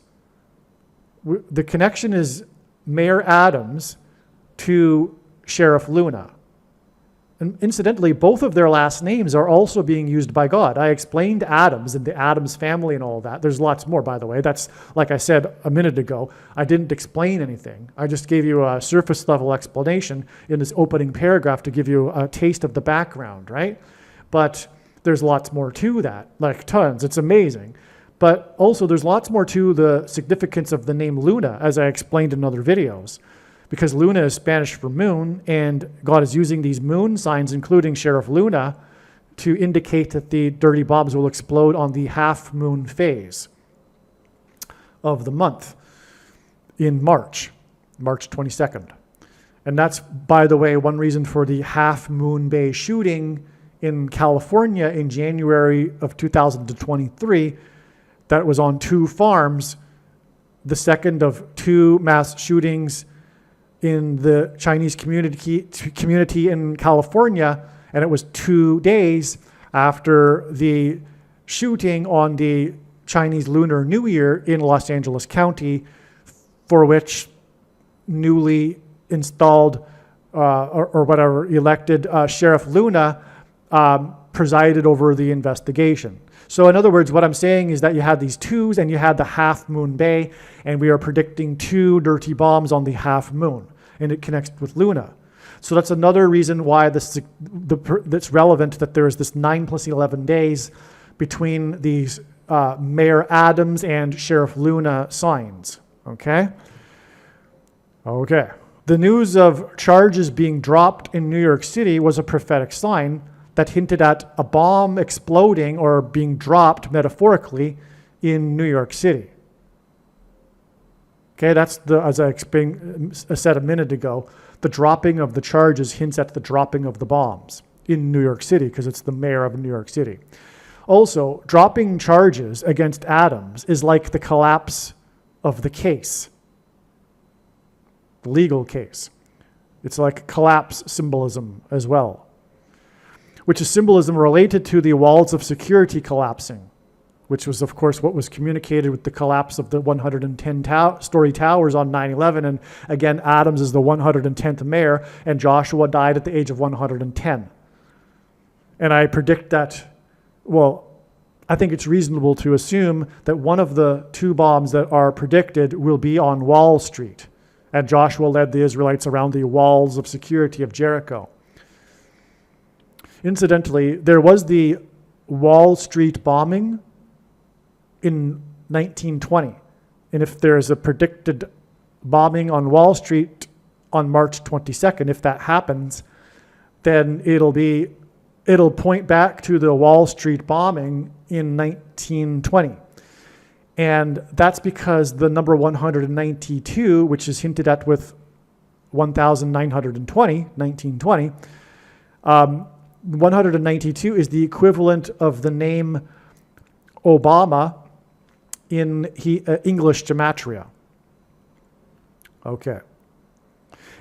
The connection is Mayor Adams to Sheriff Luna. And incidentally, both of their last names are also being used by God. I explained Adams and the Adams family and all that. There's lots more, by the way. That's, like I said a minute ago, I didn't explain anything. I just gave you a surface level explanation in this opening paragraph to give you a taste of the background, right? But there's lots more to that, like tons. It's amazing. But also there's lots more to the significance of the name Luna, as I explained in other videos. Because Luna is Spanish for moon, and God is using these moon signs, including Sheriff Luna, to indicate that the dirty bombs will explode on the half moon phase of the month in March 22nd. And that's, by the way, one reason for the Half Moon Bay shooting in California in January of 2023, that was on 2 farms, the second of 2 mass shootings in the Chinese community in California, and it was 2 days after the shooting on the Chinese Lunar New Year in Los Angeles County, for which newly installed or whatever elected Sheriff Luna presided over the investigation. So in other words, what I'm saying is that you had these 2s and you had the Half Moon Bay, and we are predicting 2 dirty bombs on the half moon, and it connects with Luna. So that's another reason why that's relevant, that there is this 9 + 11 days between these Mayor Adams and Sheriff Luna signs, okay? Okay. The news of charges being dropped in New York City was a prophetic sign that hinted at a bomb exploding or being dropped metaphorically in New York City. Okay, that's as I said a minute ago, the dropping of the charges hints at the dropping of the bombs in New York City, because it's the mayor of New York City. Also, dropping charges against Adams is like the collapse of the case, the legal case. It's like collapse symbolism as well, which is symbolism related to the walls of security collapsing, which was, of course, what was communicated with the collapse of the 110-story towers on 9/11. And again, Adams is the 110th mayor, and Joshua died at the age of 110. And I predict that, well, I think it's reasonable to assume that one of the 2 bombs that are predicted will be on Wall Street. And Joshua led the Israelites around the walls of security of Jericho. Incidentally, there was the Wall Street bombing in 1920. And if there's a predicted bombing on Wall Street on March 22nd, if that happens, then it'll point back to the Wall Street bombing in 1920. And that's because the number 192, which is hinted at with 1920, 192 is the equivalent of the name Obama in English gematria. Okay.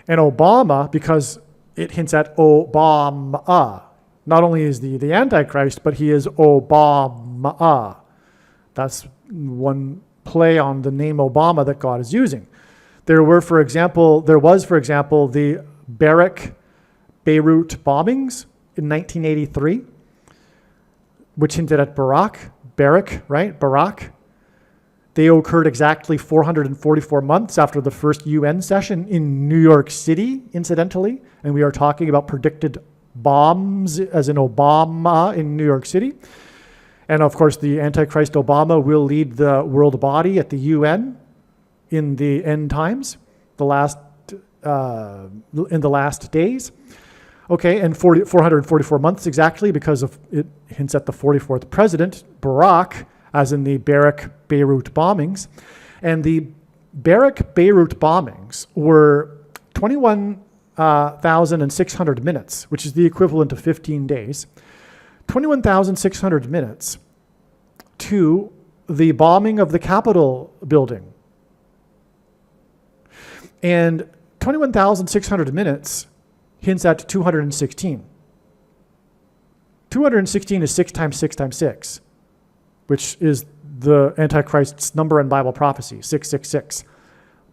And Obama, because it hints at Obama, not only is the Antichrist, but he is Obama. That's one play on the name Obama that God is using. There was, for example, the Beirut bombings in 1983, which hinted at Barak. They occurred exactly 444 months after the first UN session in New York City, incidentally. And we are talking about predicted bombs, as in Obama in New York City. And of course, the Antichrist Obama will lead the world body at the UN in the end times, in the last days. Okay, and 444 months exactly, because of it hints at the 44th president, Barak, as in the Beirut bombings. And the Beirut bombings were 21,600 minutes, which is the equivalent of 15 days. 21,600 minutes to the bombing of the Capitol building. And 21,600 minutes hints at 216. 216 is 6 times 6 times 6, which is the Antichrist's number in Bible prophecy, 666.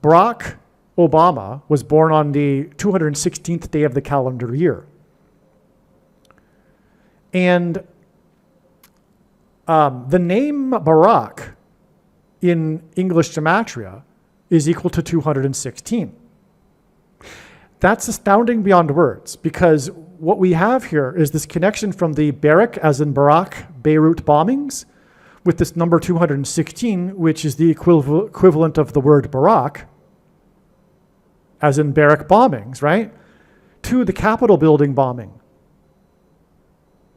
Barack Obama was born on the 216th day of the calendar year. And the name Barack in English gematria is equal to 216. That's astounding beyond words, because what we have here is this connection from the Barak, as in Barak, Beirut bombings, with this number 216, which is the equivalent of the word Barak, as in Barak bombings, right? To the Capitol building bombing,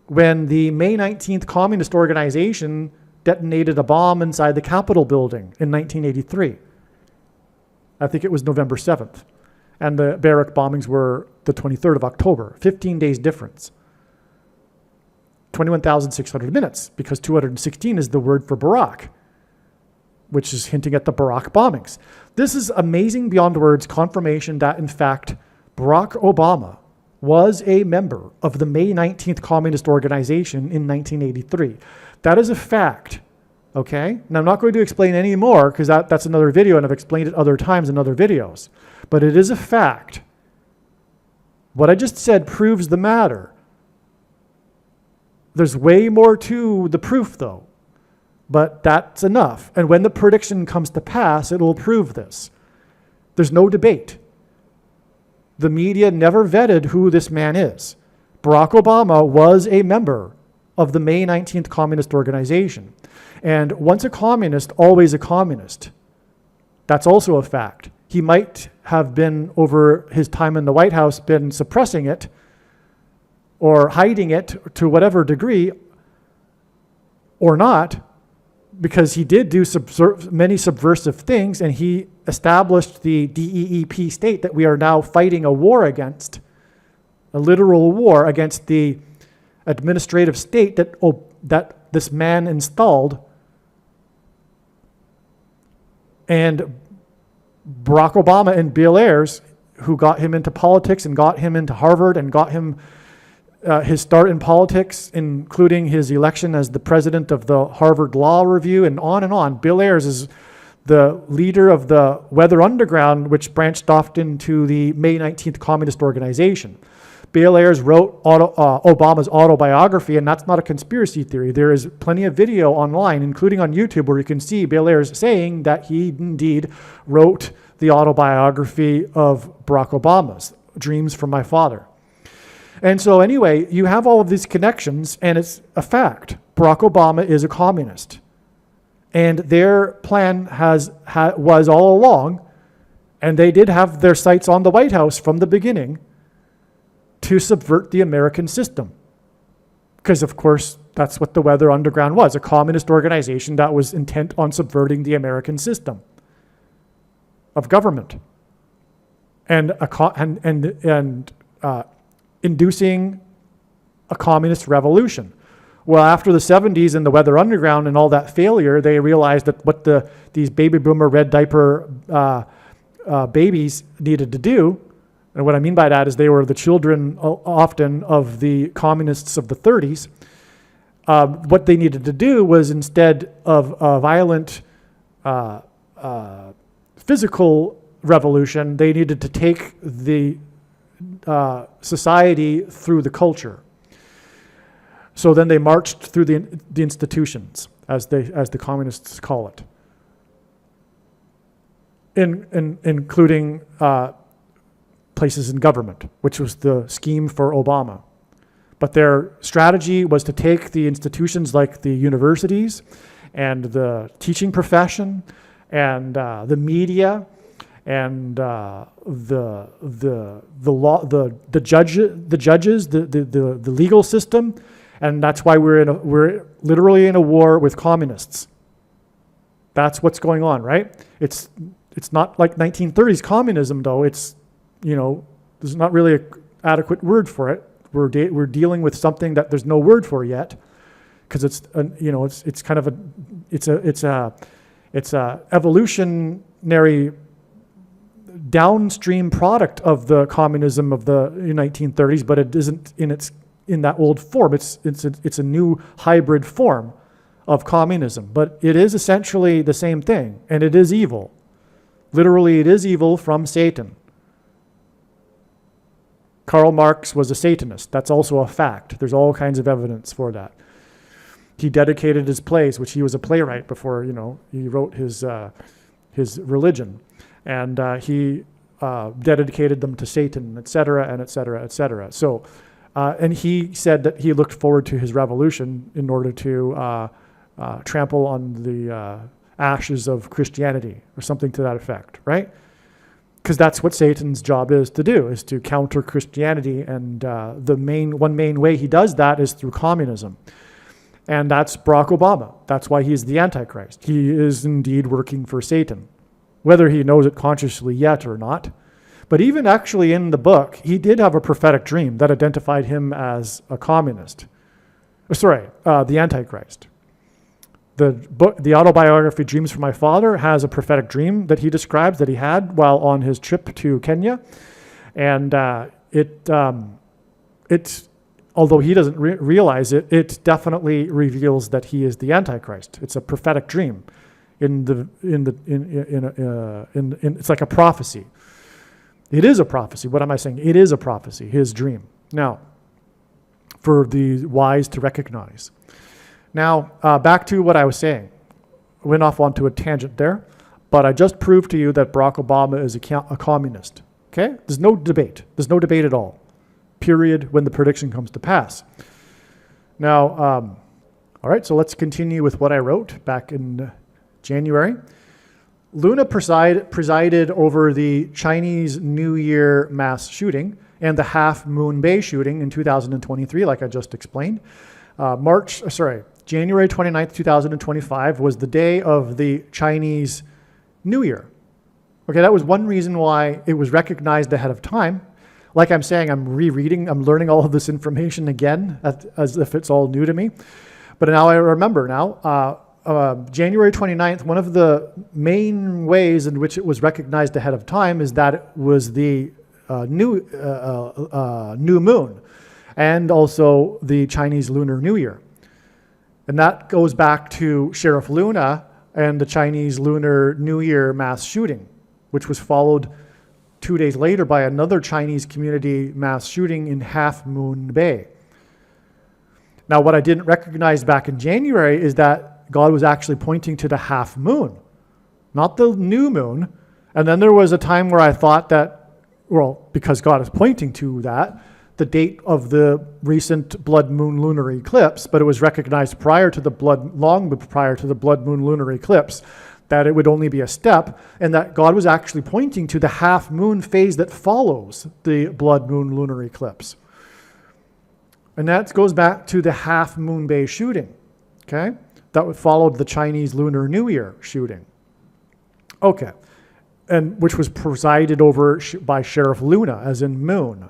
when the May 19th Communist Organization detonated a bomb inside the Capitol building in 1983. I think it was November 7th. And the Barak bombings were the 23rd of October, 15 days difference. 21,600 minutes, because 216 is the word for Barack, which is hinting at the Barack bombings. This is amazing beyond words confirmation that, in fact, Barack Obama was a member of the May 19th Communist Organization in 1983. That is a fact, okay? And I'm not going to explain any more because that's another video, and I've explained it other times in other videos. But it is a fact. What I just said proves the matter. There's way more to the proof, though. But that's enough. And when the prediction comes to pass, it will prove this. There's no debate. The media never vetted who this man is. Barack Obama was a member of the May 19th Communist Organization. And once a communist, always a communist. That's also a fact. He might have been, over his time in the White House, been suppressing it or hiding it to whatever degree or not, because he did do many subversive things, and he established the DEEP state that we are now fighting a war against, a literal war against the administrative state that this man installed. And Barack Obama and Bill Ayers, who got him into politics and got him into Harvard and got him his start in politics, including his election as the president of the Harvard Law Review, and on and on. Bill Ayers is the leader of the Weather Underground, which branched off into the May 19th Communist Organization. Bill Ayers wrote Obama's autobiography, and that's not a conspiracy theory. There is plenty of video online, including on YouTube, where you can see Bill Ayers saying that he indeed wrote the autobiography of Barack Obama's, Dreams from My Father. And so anyway, you have all of these connections, and it's a fact. Barack Obama is a communist. And their plan was all along, and they did have their sights on the White House from the beginning, to subvert the American system. Because, of course, that's what the Weather Underground was, a communist organization that was intent on subverting the American system of government and inducing a communist revolution. Well, after the 70s and the Weather Underground and all that failure, they realized that what these baby boomer red diaper babies needed to do, and what I mean by that is they were the children often of the communists of the 30s. What they needed to do was, instead of a violent physical revolution, they needed to take the society through the culture. So then they marched through the institutions, as the communists call it, including places in government, which was the scheme for Obama. But their strategy was to take the institutions like the universities and the teaching profession and the media and the law, the judges, the legal system, and that's why we're literally in a war with communists. That's what's going on, right? It's not like 1930s communism, though. It's, there's not really an adequate word for it. We're dealing with something that there's no word for yet, because it's a evolutionary downstream product of the communism of the 1930s, but it isn't in that old form. It's a new hybrid form of communism, but it is essentially the same thing, and it is evil. Literally, it is evil from Satan. Karl Marx was a Satanist. That's also a fact. There's all kinds of evidence for that. He dedicated his plays, which he was a playwright before, he wrote his religion. And he dedicated them to Satan, et cetera, and et cetera, et cetera. So, and he said that he looked forward to his revolution in order to trample on the ashes of Christianity, or something to that effect, right? Because that's what Satan's job is to do, is to counter Christianity. And one main way he does that is through communism. And that's Barack Obama. That's why he's the Antichrist. He is indeed working for Satan, whether he knows it consciously yet or not. But even actually in the book, he did have a prophetic dream that identified him as a communist. The Antichrist. The book, the autobiography Dreams from My Father, has a prophetic dream that he describes that he had while on his trip to Kenya. And it's although he doesn't realize it, it definitely reveals that he is the Antichrist. It's a prophetic dream. It's like a prophecy. It is a prophecy. What am I saying? It is a prophecy, his dream. Now, for the wise to recognize. Now, back to what I was saying. I went off onto a tangent there, but I just proved to you that Barack Obama is a communist. Okay? There's no debate. There's no debate at all. Period, when the prediction comes to pass. Now, all right, so let's continue with what I wrote back in January. Luna presided over the Chinese New Year mass shooting and the Half Moon Bay shooting in 2023, like I just explained. January 29th, 2025 was the day of the Chinese New Year. Okay, that was one reason why it was recognized ahead of time. Like I'm saying, I'm learning all of this information again as if it's all new to me. But now I remember January 29th, one of the main ways in which it was recognized ahead of time is that it was the new moon and also the Chinese Lunar New Year. And that goes back to Sheriff Luna and the Chinese Lunar New Year mass shooting, which was followed 2 days later by another Chinese community mass shooting in Half Moon Bay. Now, what I didn't recognize back in January is that God was actually pointing to the half moon, not the new moon. And then there was a time where I thought that, because God is pointing to that, the date of the recent blood moon lunar eclipse, but it was recognized long prior to the blood moon lunar eclipse, that it would only be a step, and that God was actually pointing to the half moon phase that follows the blood moon lunar eclipse. And that goes back to the Half Moon Bay shooting, okay? That followed the Chinese Lunar New Year shooting. Okay, and which was presided over by Sheriff Luna, as in moon.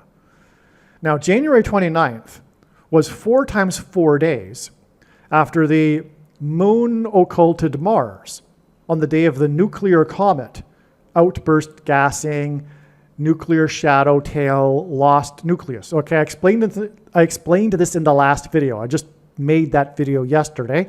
Now, January 29th was 4 times 4 days after the moon occulted Mars on the day of the nuclear comet, outburst gassing, nuclear shadow tail, lost nucleus. Okay, I explained this in the last video. I just made that video yesterday.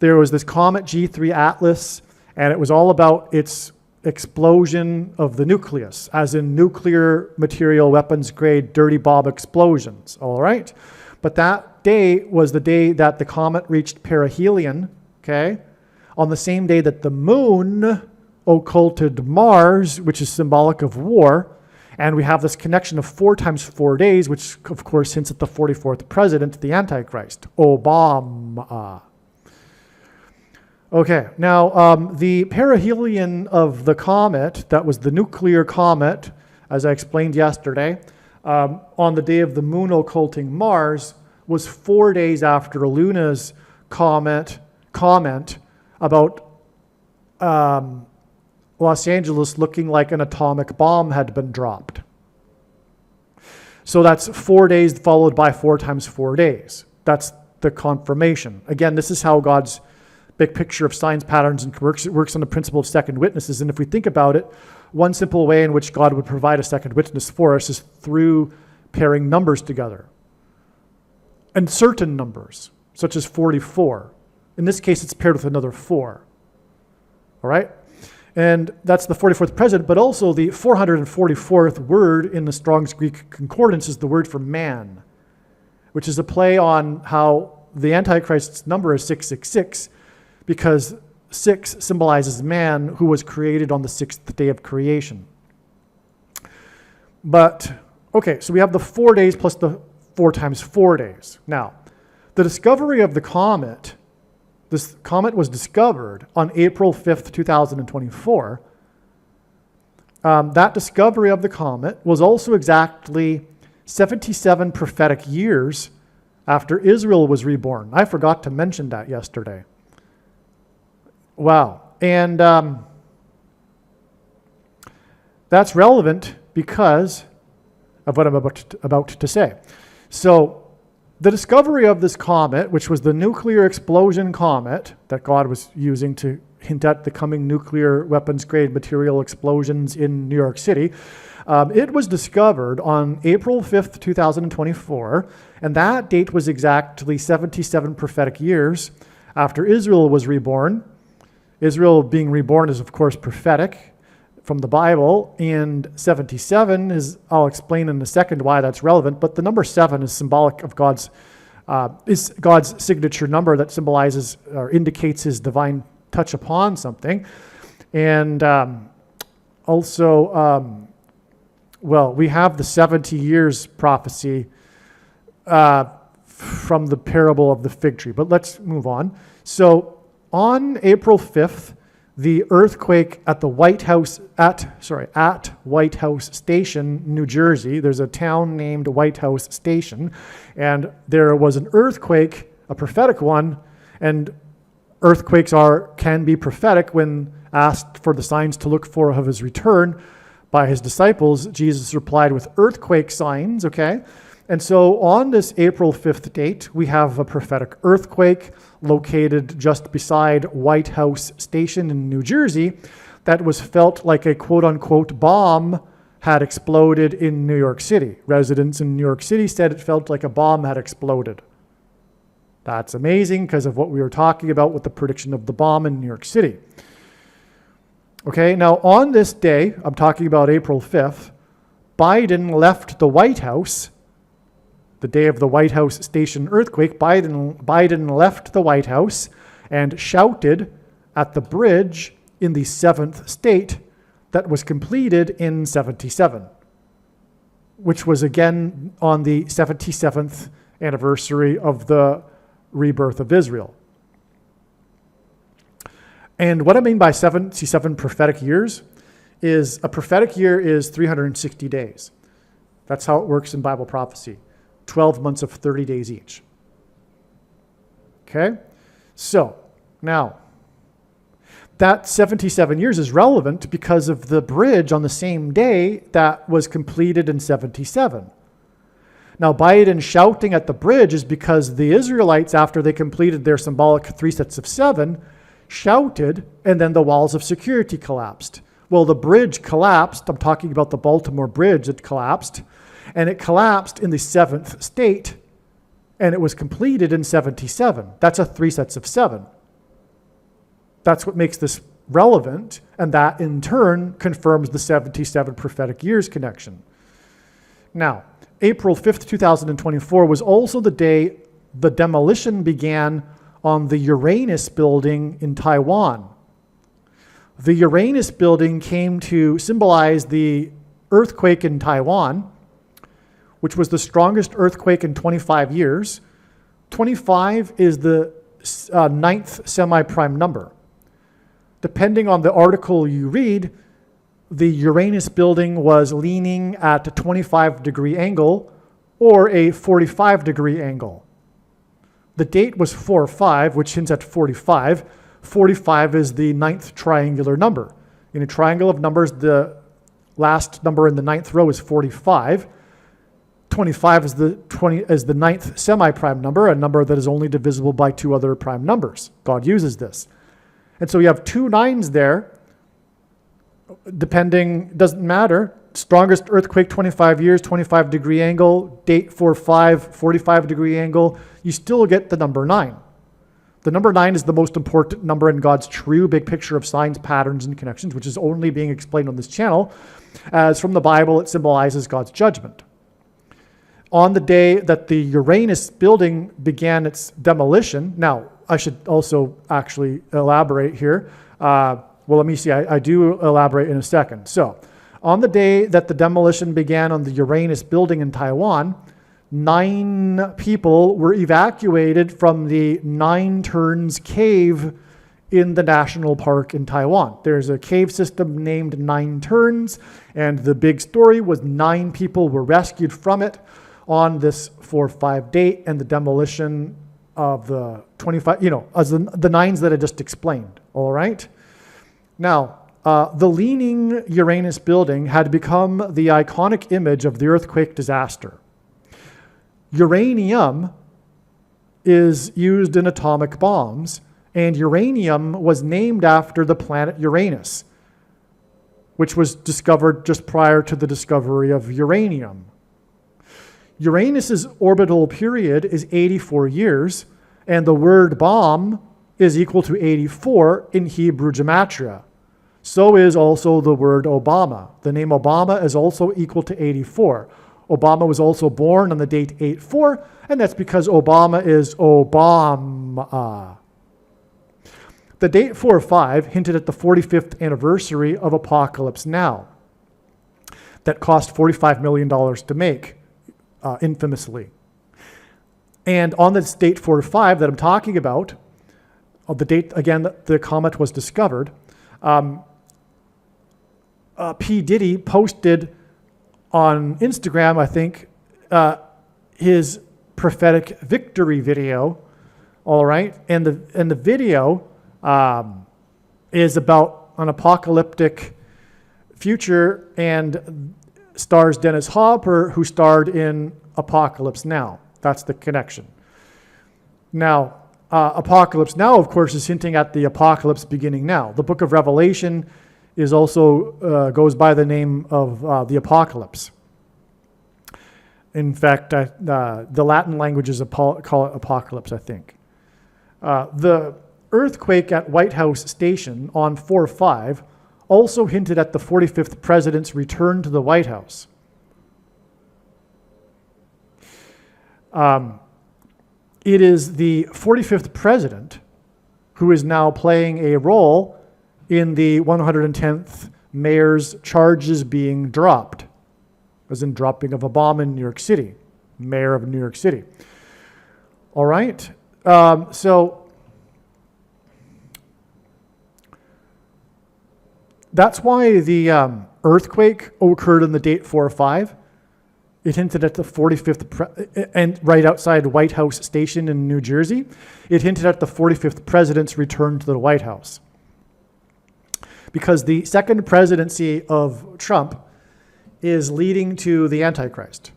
There was this comet G3 Atlas, and it was all about its explosion of the nucleus, as in nuclear material weapons grade dirty bomb explosions, all right? But that day was the day that the comet reached perihelion, okay? On the same day that the moon occulted Mars, which is symbolic of war, and we have this connection of 4 times 4 days, which of course hints at the 44th president, the Antichrist, Obama. Okay, now the perihelion of the comet, that was the nuclear comet, as I explained yesterday, on the day of the moon occulting Mars, was 4 days after Luna's comment about Los Angeles looking like an atomic bomb had been dropped. So that's 4 days followed by 4 times 4 days. That's the confirmation. Again, this is how God's big picture of signs, patterns, and works on the principle of second witnesses. And if we think about it, one simple way in which God would provide a second witness for us is through pairing numbers together. And certain numbers, such as 44. In this case, it's paired with another 4. All right? And that's the 44th president, but also the 444th word in the Strong's Greek Concordance is the word for man, which is a play on how the Antichrist's number is 666, because 6 symbolizes man who was created on the 6th day of creation. But, okay, so we have the 4 days plus the 4 times 4 days. Now, the discovery of the comet, this comet was discovered on April 5th, 2024. That discovery of the comet was also exactly 77 prophetic years after Israel was reborn. I forgot to mention that yesterday. Wow. And that's relevant because of what I'm about to say. So, the discovery of this comet, which was the nuclear explosion comet that God was using to hint at the coming nuclear weapons-grade material explosions in New York City, it was discovered on April 5th, 2024, and that date was exactly 77 prophetic years after Israel was reborn. Israel being reborn is, of course, prophetic from the Bible, and 77 is, I'll explain in a second why that's relevant, but the number 7 is symbolic of God's signature number that symbolizes or indicates his divine touch upon something. And also, we have the 70 years prophecy from the parable of the fig tree, but let's move on. So on April 5th, the earthquake at the White House, at White House Station, New Jersey. There's a town named White House Station, and there was an earthquake, a prophetic one, and earthquakes can be prophetic. When asked for the signs to look for of his return by his disciples, Jesus replied with earthquake signs, okay? And so on this April 5th date, we have a prophetic earthquake located just beside White House Station in New Jersey that was felt like a quote-unquote bomb had exploded in New York City. Residents in New York City said it felt like a bomb had exploded. That's amazing because of what we were talking about with the prediction of the bomb in New York City. Okay, now on this day, I'm talking about April 5th, Biden left the White House. The day of the White House Station earthquake, Biden left the White House and shouted at the bridge in the 7th state that was completed in 77, which was again on the 77th anniversary of the rebirth of Israel. And what I mean by 77 prophetic years is a prophetic year is 360 days. That's how it works in Bible prophecy. 12 months of 30 days each. Okay? So, now, that 77 years is relevant because of the bridge on the same day that was completed in 77. Now, Biden shouting at the bridge is because the Israelites, after they completed their symbolic 3 sets of 7, shouted, and then the walls of security collapsed. Well, the bridge collapsed. I'm talking about the Baltimore Bridge. It collapsed. And it collapsed in the 7th state, and it was completed in 77. That's a 3 sets of 7. That's what makes this relevant, and that in turn confirms the 77 prophetic years connection. Now, April 5th, 2024 was also the day the demolition began on the Uranus building in Taiwan. The Uranus building came to symbolize the earthquake in Taiwan, which was the strongest earthquake in 25 years. 25 is the 9th semi-prime number. Depending on the article you read, the Uranus building was leaning at a 25-degree angle or a 45-degree angle. The date was 4-5, which hints at 45. 45 is the 9th triangular number. In a triangle of numbers, the last number in the 9th row is 45. 25 is the 9th semi-prime number, a number that is only divisible by 2 other prime numbers. God uses this. And so you have 2 9s there, depending, doesn't matter. Strongest earthquake, 25 years, 25-degree angle, date 4-5, 45-degree angle. You still get the number 9. The number 9 is the most important number in God's true big picture of signs, patterns, and connections, which is only being explained on this channel. As from the Bible, it symbolizes God's judgment. On the day that the Uranus building began its demolition, now I should also actually elaborate here. Well, let me see, I do elaborate in a second. So, on the day that the demolition began on the Uranus building in Taiwan, 9 people were evacuated from the Nine Turns Cave in the national park in Taiwan. There's a cave system named Nine Turns, and the big story was 9 people were rescued from it on this 4/5 date, and the demolition of the 25, as the 9s that I just explained, all right? Now, the leaning Uranus building had become the iconic image of the earthquake disaster. Uranium is used in atomic bombs, and uranium was named after the planet Uranus, which was discovered just prior to the discovery of uranium. Uranus's orbital period is 84 years, and the word bomb is equal to 84 in Hebrew gematria. So is also the word Obama. The name Obama is also equal to 84. Obama was also born on the date 8/4, and that's because Obama is Obama. The date 4/5 hinted at the 45th anniversary of Apocalypse Now that cost $45 million to make, infamously. And on this date 4/5 that I'm talking about, the date, again, that the comet was discovered, P. Diddy posted on Instagram, I think, his prophetic victory video, all right? And the video is about an apocalyptic future and stars Dennis Hopper, who starred in Apocalypse Now. That's the connection. Now, Apocalypse Now, of course, is hinting at the apocalypse beginning now. The book of Revelation is also goes by the name of the apocalypse. In fact, the Latin languages call it apocalypse, I think. The earthquake at White House Station on 4/5 also hinted at the 45th president's return to the White House. It is the 45th president who is now playing a role in the 110th mayor's charges being dropped, as in dropping of a bomb in New York City, mayor of New York City. All right, so that's why the earthquake occurred on the date 4/5. It hinted at the 45th, and right outside White House Station in New Jersey, it hinted at the 45th president's return to the White House. Because the second presidency of Trump is leading to the Antichrist.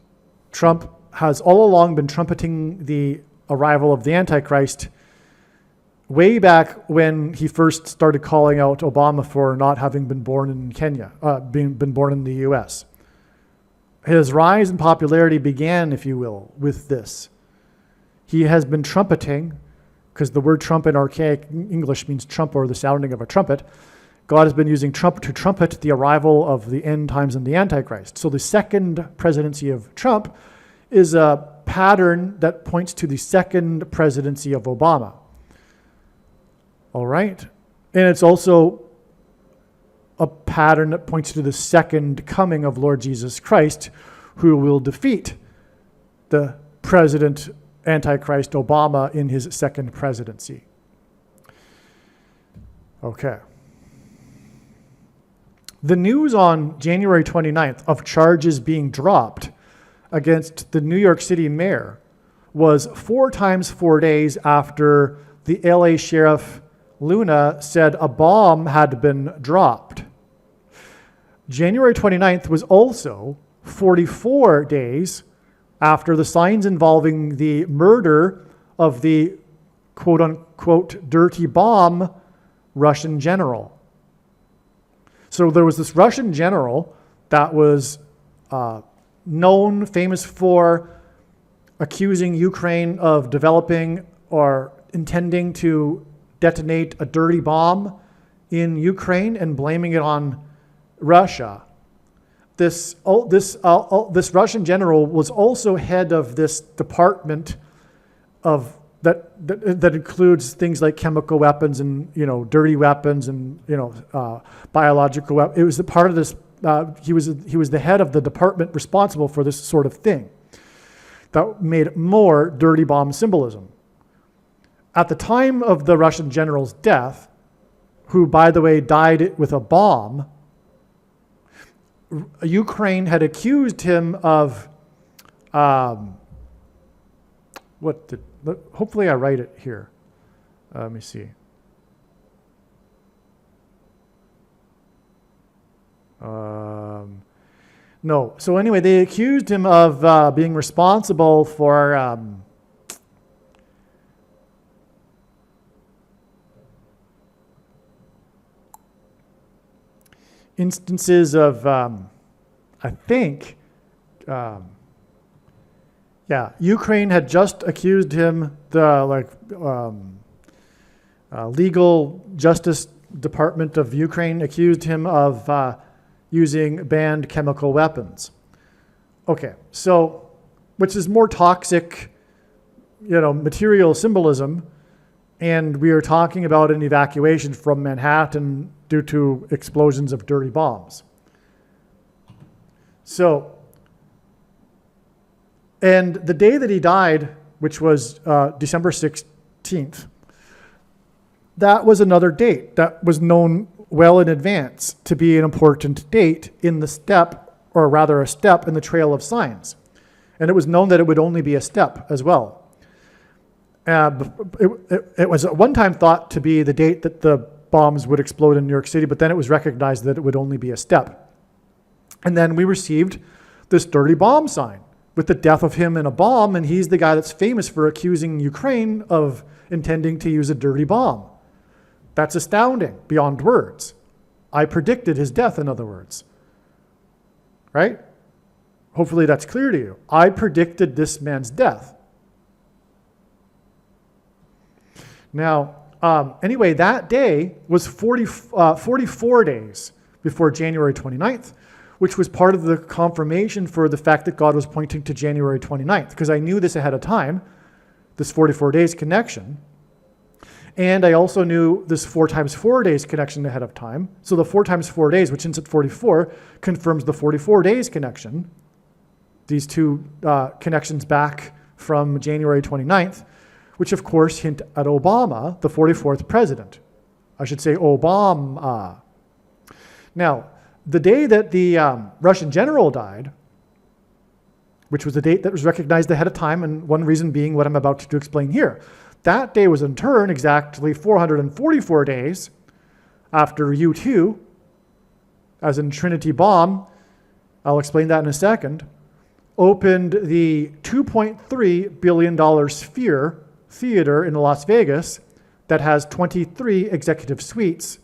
Trump has all along been trumpeting the arrival of the Antichrist way back when he first started calling out Obama for not having been born in Kenya, been born in the US. His rise in popularity began, if you will, with this. He has been trumpeting, because the word trump in archaic English means trump or the sounding of a trumpet. God has been using Trump to trumpet the arrival of the end times and the Antichrist. So the second presidency of Trump is a pattern that points to the second presidency of Obama. All right? And it's also a pattern that points to the second coming of Lord Jesus Christ, who will defeat the President Antichrist Obama in his second presidency. Okay. The news on January 29th of charges being dropped against the New York City mayor was 4 times 4 days after the LA Sheriff Luna said a bomb had been dropped. January 29th was also 44 days after the signs involving the murder of the quote-unquote dirty bomb Russian general. So there was this Russian general that was famous for accusing Ukraine of developing or intending to detonate a dirty bomb in Ukraine and blaming it on Russia. This Russian general was also head of this department of that includes things like chemical weapons and dirty weapons and biological weapons. It was a part of this. He was the head of the department responsible for this sort of thing. That made more dirty bomb symbolism. At the time of the Russian general's death, who by the way died with a bomb, Ukraine had accused him of hopefully I write it here. Let me see. No. So anyway, they accused him of being responsible for instances of, I think, Ukraine had just accused him, the legal justice department of Ukraine accused him of using banned chemical weapons. Okay, so, which is more toxic, material symbolism, and we are talking about an evacuation from Manhattan due to explosions of dirty bombs. So, and the day that he died, which was December 16th, that was another date that was known well in advance to be an important date in the step, or rather a step in the trail of signs. And it was known that it would only be a step as well. It was at one time thought to be the date that the bombs would explode in New York City, but then it was recognized that it would only be a step. And then we received this dirty bomb sign with the death of him in a bomb, and he's the guy that's famous for accusing Ukraine of intending to use a dirty bomb. That's astounding, beyond words. I predicted his death, in other words. Right? Hopefully that's clear to you. I predicted this man's death. Now, anyway, that day was 44 days before January 29th, which was part of the confirmation for the fact that God was pointing to January 29th, because I knew this ahead of time, this 44 days connection. And I also knew this 4 times 4 days connection ahead of time. So the 4 times 4 days, which ends at 44, confirms the 44 days connection. These two connections back from January 29th, which of course hint at Obama, the 44th president. I should say Obama. Now, the day that the Russian general died, which was a date that was recognized ahead of time, and one reason being what I'm about to explain here. That day was in turn exactly 444 days after U2, as in Trinity bomb, I'll explain that in a second, opened the $2.3 billion Sphere Theater in Las Vegas that has 23 executive suites.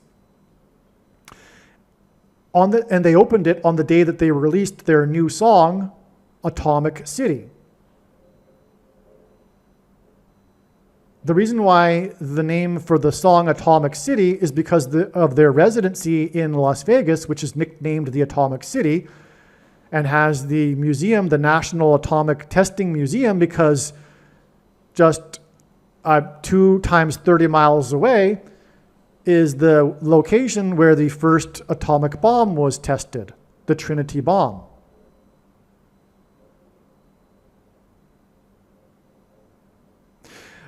And they opened it on the day that they released their new song, Atomic City. The reason why the name for the song Atomic City is because of their residency in Las Vegas, which is nicknamed the Atomic City, and has the museum, the National Atomic Testing Museum, because just 2 times 30 miles away is the location where the first atomic bomb was tested, the Trinity bomb.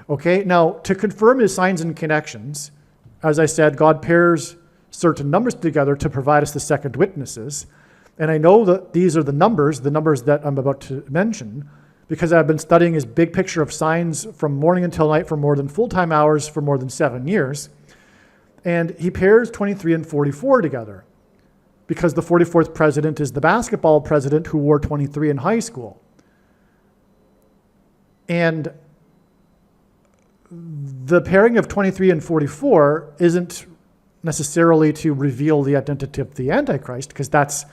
Okay, now to confirm his signs and connections, as I said, God pairs certain numbers together to provide us the second witnesses. And I know that these are the numbers that I'm about to mention, because I've been studying his big picture of signs from morning until night for more than full-time hours for more than 7 years. And he pairs 23 and 44 together, because the 44th president is the basketball president who wore 23 in high school. And the pairing of 23 and 44 isn't necessarily to reveal the identity of the Antichrist, because that's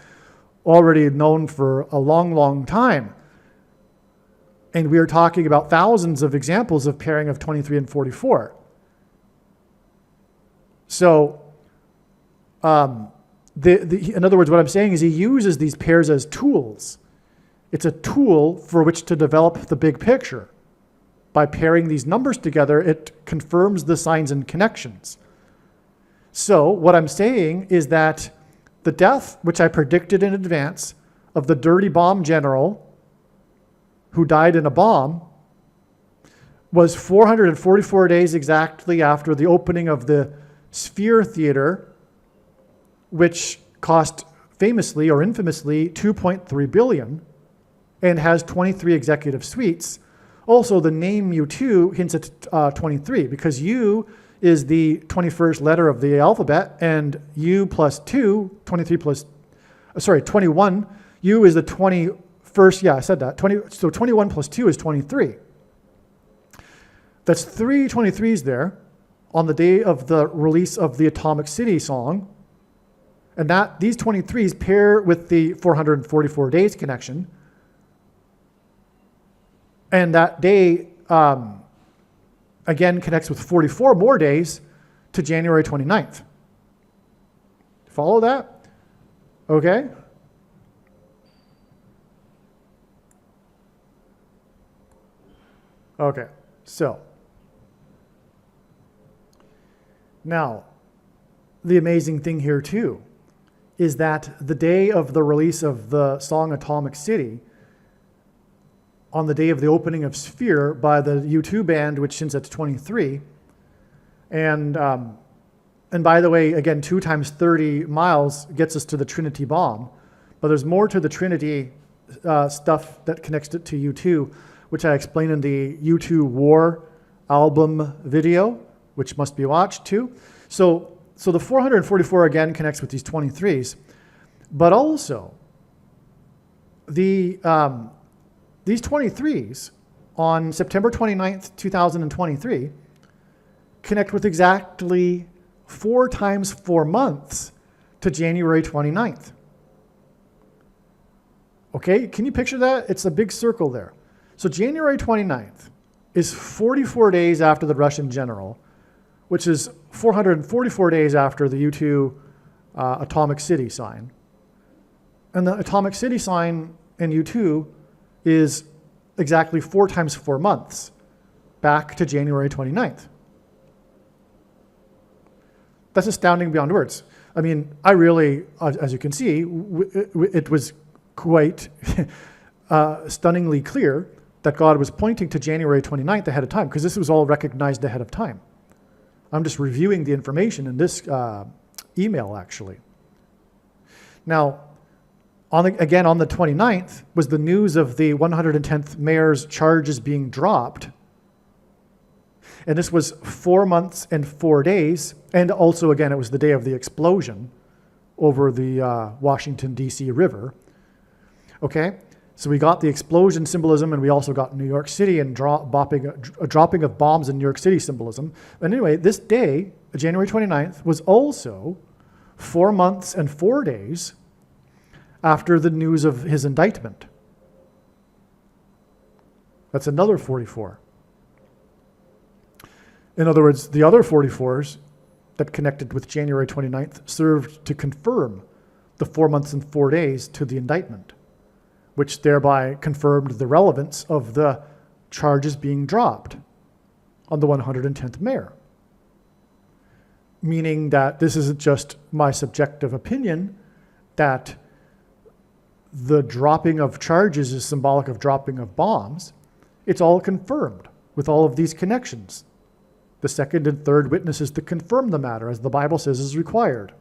already known for a long, long time. And we are talking about thousands of examples of pairing of 23 and 44. So, in other words, what I'm saying is he uses these pairs as tools. It's a tool for which to develop the big picture. By pairing these numbers together, it confirms the signs and connections. So what I'm saying is that the death, which I predicted in advance, of the dirty bomb general who died in a bomb, was 444 days exactly after the opening of the Sphere Theater, which cost famously or infamously $2.3 billion and has 23 executive suites. Also, the name U2 hints at 23 because U is the 21st letter of the alphabet, and U plus 2, 21, U is the 21st, yeah, I said that. So 21 plus 2 is 23. That's 3 23s there on the day of the release of the Atomic City song. And that these 23s pair with the 444 days connection. And that day, again, connects with 44 more days to January 29th. Follow that? Okay? Okay, so. Now, the amazing thing here, too, is that the day of the release of the song Atomic City, on the day of the opening of Sphere by the U2 band, which since it's 23, and by the way, again, 2 times 30 miles gets us to the Trinity bomb, but there's more to the Trinity stuff that connects it to U2, which I explain in the U2 War album video, which must be watched too. So the 444 again connects with these 23s, but also these 23s on September 29th, 2023 connect with exactly 4 times 4 months to January 29th. Okay, can you picture that? It's a big circle there. So January 29th is 44 days after the Russian general, which is 444 days after the U2 Atomic City sign. And the Atomic City sign in U2 is exactly 4 times 4 months, back to January 29th. That's astounding beyond words. I mean, I really, as you can see, it was quite stunningly clear that God was pointing to January 29th ahead of time, because this was all recognized ahead of time. I'm just reviewing the information in this email, actually. Now, again, on the 29th was the news of the 110th mayor's charges being dropped. And this was 4 months and 4 days. And also, again, it was the day of the explosion over the Washington, D.C. River. Okay? So we got the explosion symbolism, and we also got New York City and a dropping of bombs in New York City symbolism. And anyway, this day, January 29th, was also 4 months and 4 days after the news of his indictment. That's another 44. In other words, the other 44s that connected with January 29th served to confirm the 4 months and 4 days to the indictment, which thereby confirmed the relevance of the charges being dropped on the 110th mayor. Meaning that this isn't just my subjective opinion, that the dropping of charges is symbolic of dropping of bombs. It's all confirmed with all of these connections. The second and third witnesses to confirm the matter, as the Bible says is required,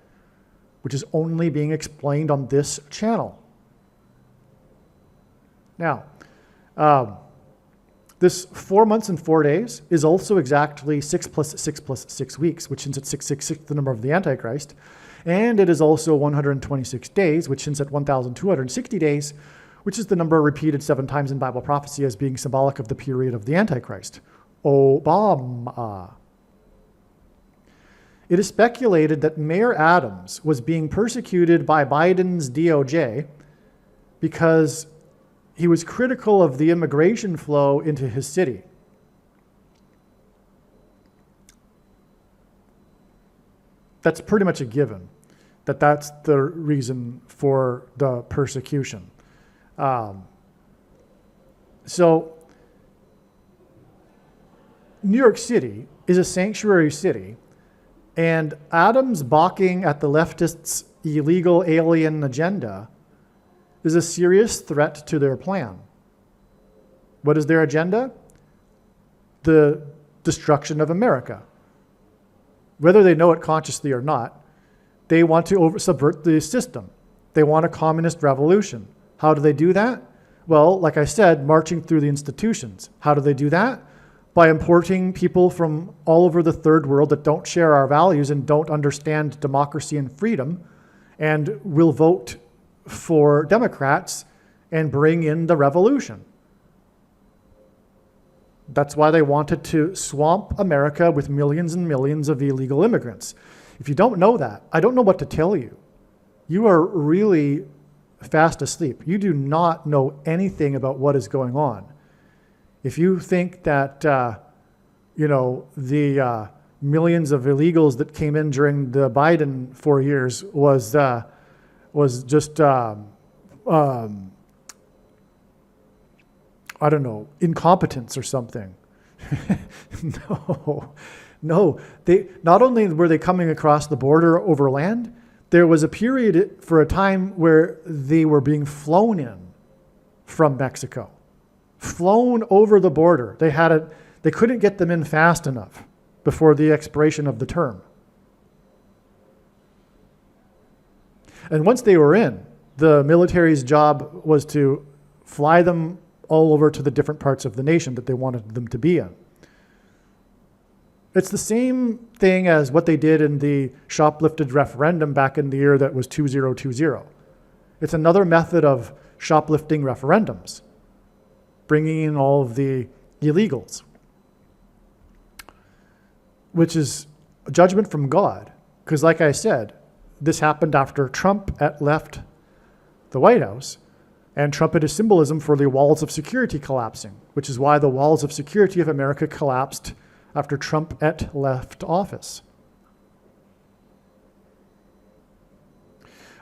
which is only being explained on this channel. Now, this 4 months and 4 days is also exactly 6 plus 6 plus 6 weeks, which hints at 666, the number of the Antichrist. And it is also 126 days, which hints at 1,260 days, which is the number repeated 7 times in Bible prophecy as being symbolic of the period of the Antichrist. Obama. It is speculated that Mayor Adams was being persecuted by Biden's DOJ because he was critical of the immigration flow into his city. That's pretty much a given, that that's the reason for the persecution. So New York City is a sanctuary city, and Adams balking at the leftists' illegal alien agenda is a serious threat to their plan. What is their agenda? The destruction of America. Whether they know it consciously or not, they want to subvert the system. They want a communist revolution. How do they do that? Well, like I said, marching through the institutions. How do they do that? By importing people from all over the third world that don't share our values and don't understand democracy and freedom, and will vote for Democrats and bring in the revolution. That's why they wanted to swamp America with millions and millions of illegal immigrants. If you don't know that, I don't know what to tell you. You are really fast asleep. You do not know anything about what is going on. If you think that, the millions of illegals that came in during the Biden 4 years was just, incompetence or something. No. They not only were they coming across the border over land, there was a period for a time where they were being flown in from Mexico, flown over the border. They couldn't get them in fast enough before the expiration of the term. And once they were in, the military's job was to fly them all over to the different parts of the nation that they wanted them to be in. It's the same thing as what they did in the shoplifted referendum back in the year that was 2020. It's another method of shoplifting referendums, bringing in all of the illegals, which is a judgment from God. Because like I said, this happened after Trump had left the White House, and Trump had a symbolism for the walls of security collapsing, which is why the walls of security of America collapsed after Trump had left office.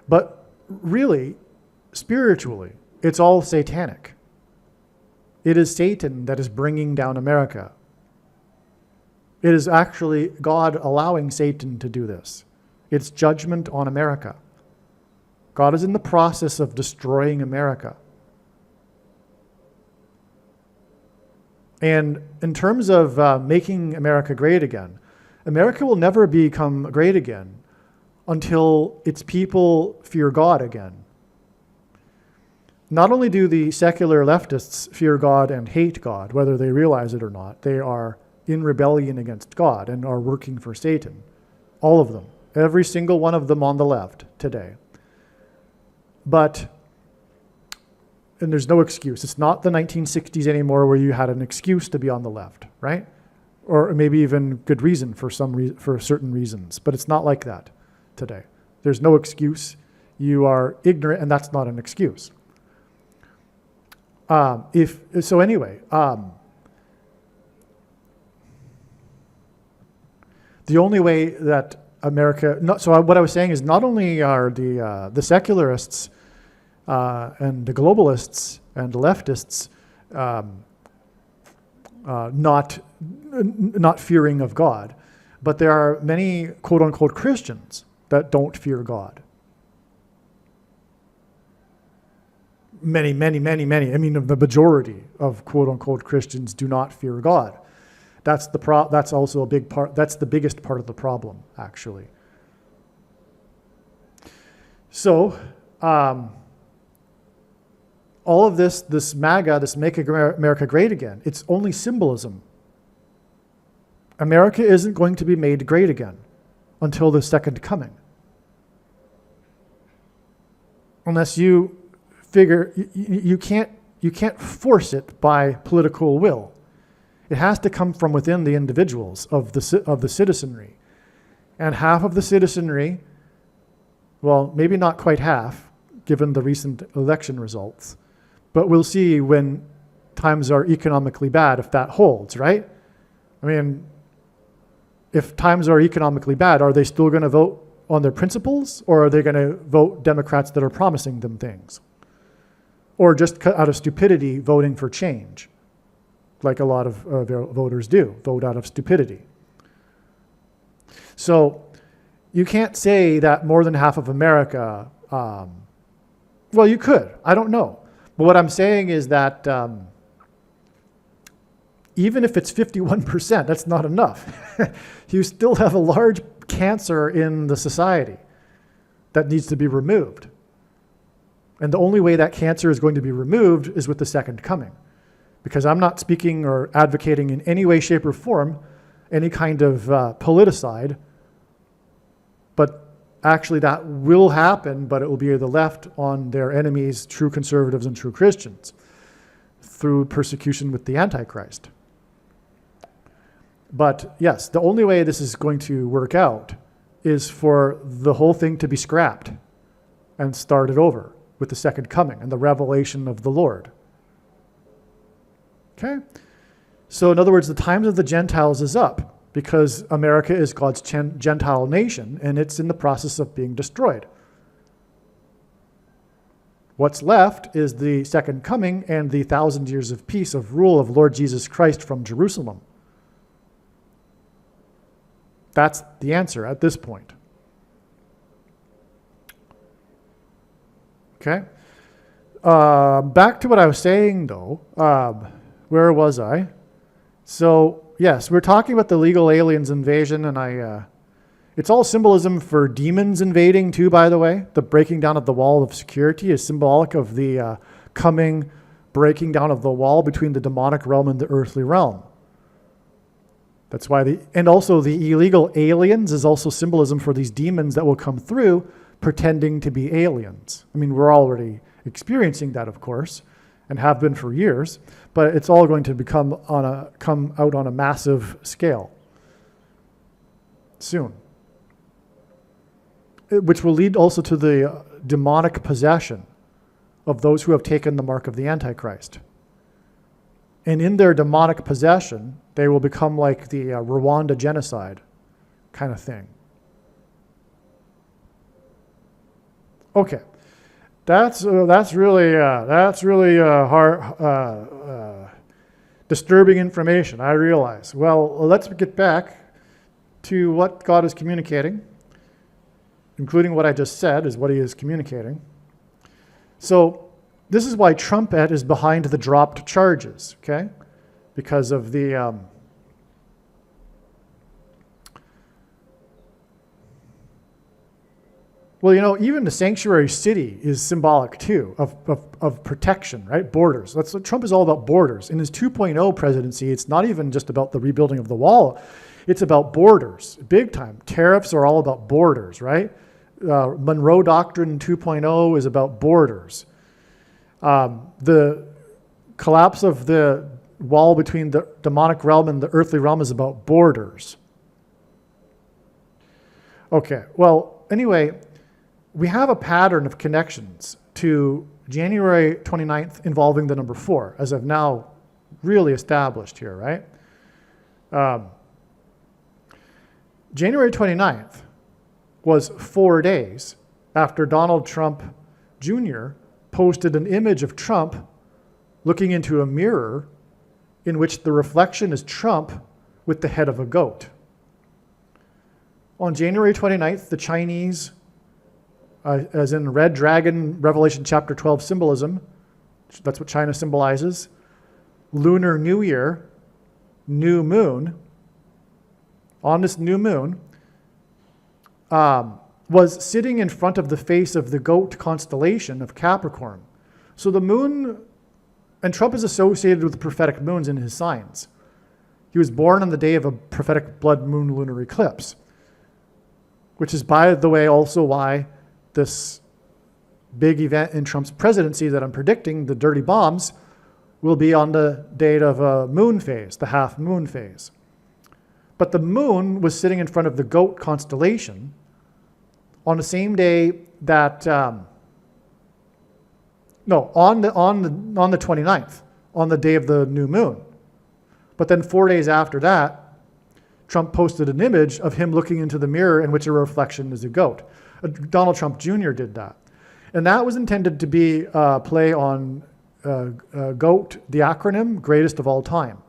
But really, spiritually, it's all satanic. It is Satan that is bringing down America. It is actually God allowing Satan to do this. It's judgment on America. God is in the process of destroying America. And in terms of making America great again, America will never become great again until its people fear God again. Not only do the secular leftists fear God and hate God, whether they realize it or not, they are in rebellion against God and are working for Satan. All of them. Every single one of them on the left today. And there's no excuse. It's not the 1960s anymore where you had an excuse to be on the left, right? Or maybe even good reason for certain reasons. But it's not the that today. There's no excuse. You are ignorant, and that's not an excuse. The only way that what I was saying is not only are the secularists and the globalists and the leftists not fearing of God, but there are many quote-unquote Christians that don't fear God. Many. I mean, the majority of quote-unquote Christians do not fear God. That's also a big part. That's the biggest part of the problem, actually. So, all of this MAGA, this Make America Great Again, it's only symbolism. America isn't going to be made great again until the second coming. Unless you figure, you can't force it by political will. It has to come from within the individuals of the citizenry. And half of the citizenry, well, maybe not quite half, given the recent election results, But we'll see when times are economically bad if that holds, right? I mean, if times are economically bad, are they still going to vote on their principles, or are they going to vote Democrats that are promising them things? Or just out of stupidity, voting for change, like a lot of their voters do, vote out of stupidity. So you can't say that more than half of America, well, you could, I don't know. But what I'm saying is that even if it's 51%, that's not enough. You still have a large cancer in the society that needs to be removed. And the only way that cancer is going to be removed is with the second coming. Because I'm not speaking or advocating in any way, shape, or form any kind of politicide, but actually that will happen, but it will be the left on their enemies, true conservatives and true Christians, through persecution with the Antichrist. But yes, the only way this is going to work out is for the whole thing to be scrapped and started over with the second coming and the revelation of the Lord. Okay? So in other words, the times of the Gentiles is up because America is God's Gentile nation and it's in the process of being destroyed. What's left is the second coming and the 1,000 years of peace of rule of Lord Jesus Christ from Jerusalem. That's the answer at this point. Okay? Back to what I was saying, though. Where was I? So, yes, we're talking about the legal aliens invasion, and it's all symbolism for demons invading, too, by the way. The breaking down of the wall of security is symbolic of the coming breaking down of the wall between the demonic realm and the earthly realm. That's why and also the illegal aliens is also symbolism for these demons that will come through pretending to be aliens. I mean, we're already experiencing that, of course, and have been for years, but it's all going to come out on a massive scale soon, which will lead also to the demonic possession of those who have taken the mark of the Antichrist. And in their demonic possession, they will become like the Rwanda genocide kind of thing. Okay, that's really hard, disturbing information, I realize. Well, let's get back to what God is communicating, including what I just said is what he is communicating. So this is why Trump is behind the dropped charges, okay? Because of the well, you know, even the sanctuary city is symbolic too of protection, right? Borders. That's what Trump is all about, borders. In his 2.0 presidency, it's not even just about the rebuilding of the wall. It's about borders, big time. Tariffs are all about borders, right? Monroe Doctrine 2.0 is about borders. The collapse of the wall between the demonic realm and the earthly realm is about borders. Okay, well, anyway, we have a pattern of connections to January 29th involving the number 4, as I've now really established here, right? January 29th was 4 days after Donald Trump Jr. posted an image of Trump looking into a mirror in which the reflection is Trump with the head of a goat. On January 29th, the Chinese, as in red dragon, Revelation chapter 12 symbolism, that's what China symbolizes, Lunar New Year, new moon, on this new moon, was sitting in front of the face of the goat constellation of Capricorn. So the moon, and Trump is associated with prophetic moons in his signs. He was born on the day of a prophetic blood moon lunar eclipse, which is, by the way, also why this big event in Trump's presidency that I'm predicting, the dirty bombs, will be on the date of a moon phase, the half moon phase. But the moon was sitting in front of the goat constellation on the same day that No, on the 29th, on the day of the new moon. But then 4 days after that, Trump posted an image of him looking into the mirror in which a reflection is a goat. Donald Trump Jr. did that. And that was intended to be a play on GOAT, the acronym, greatest of all time.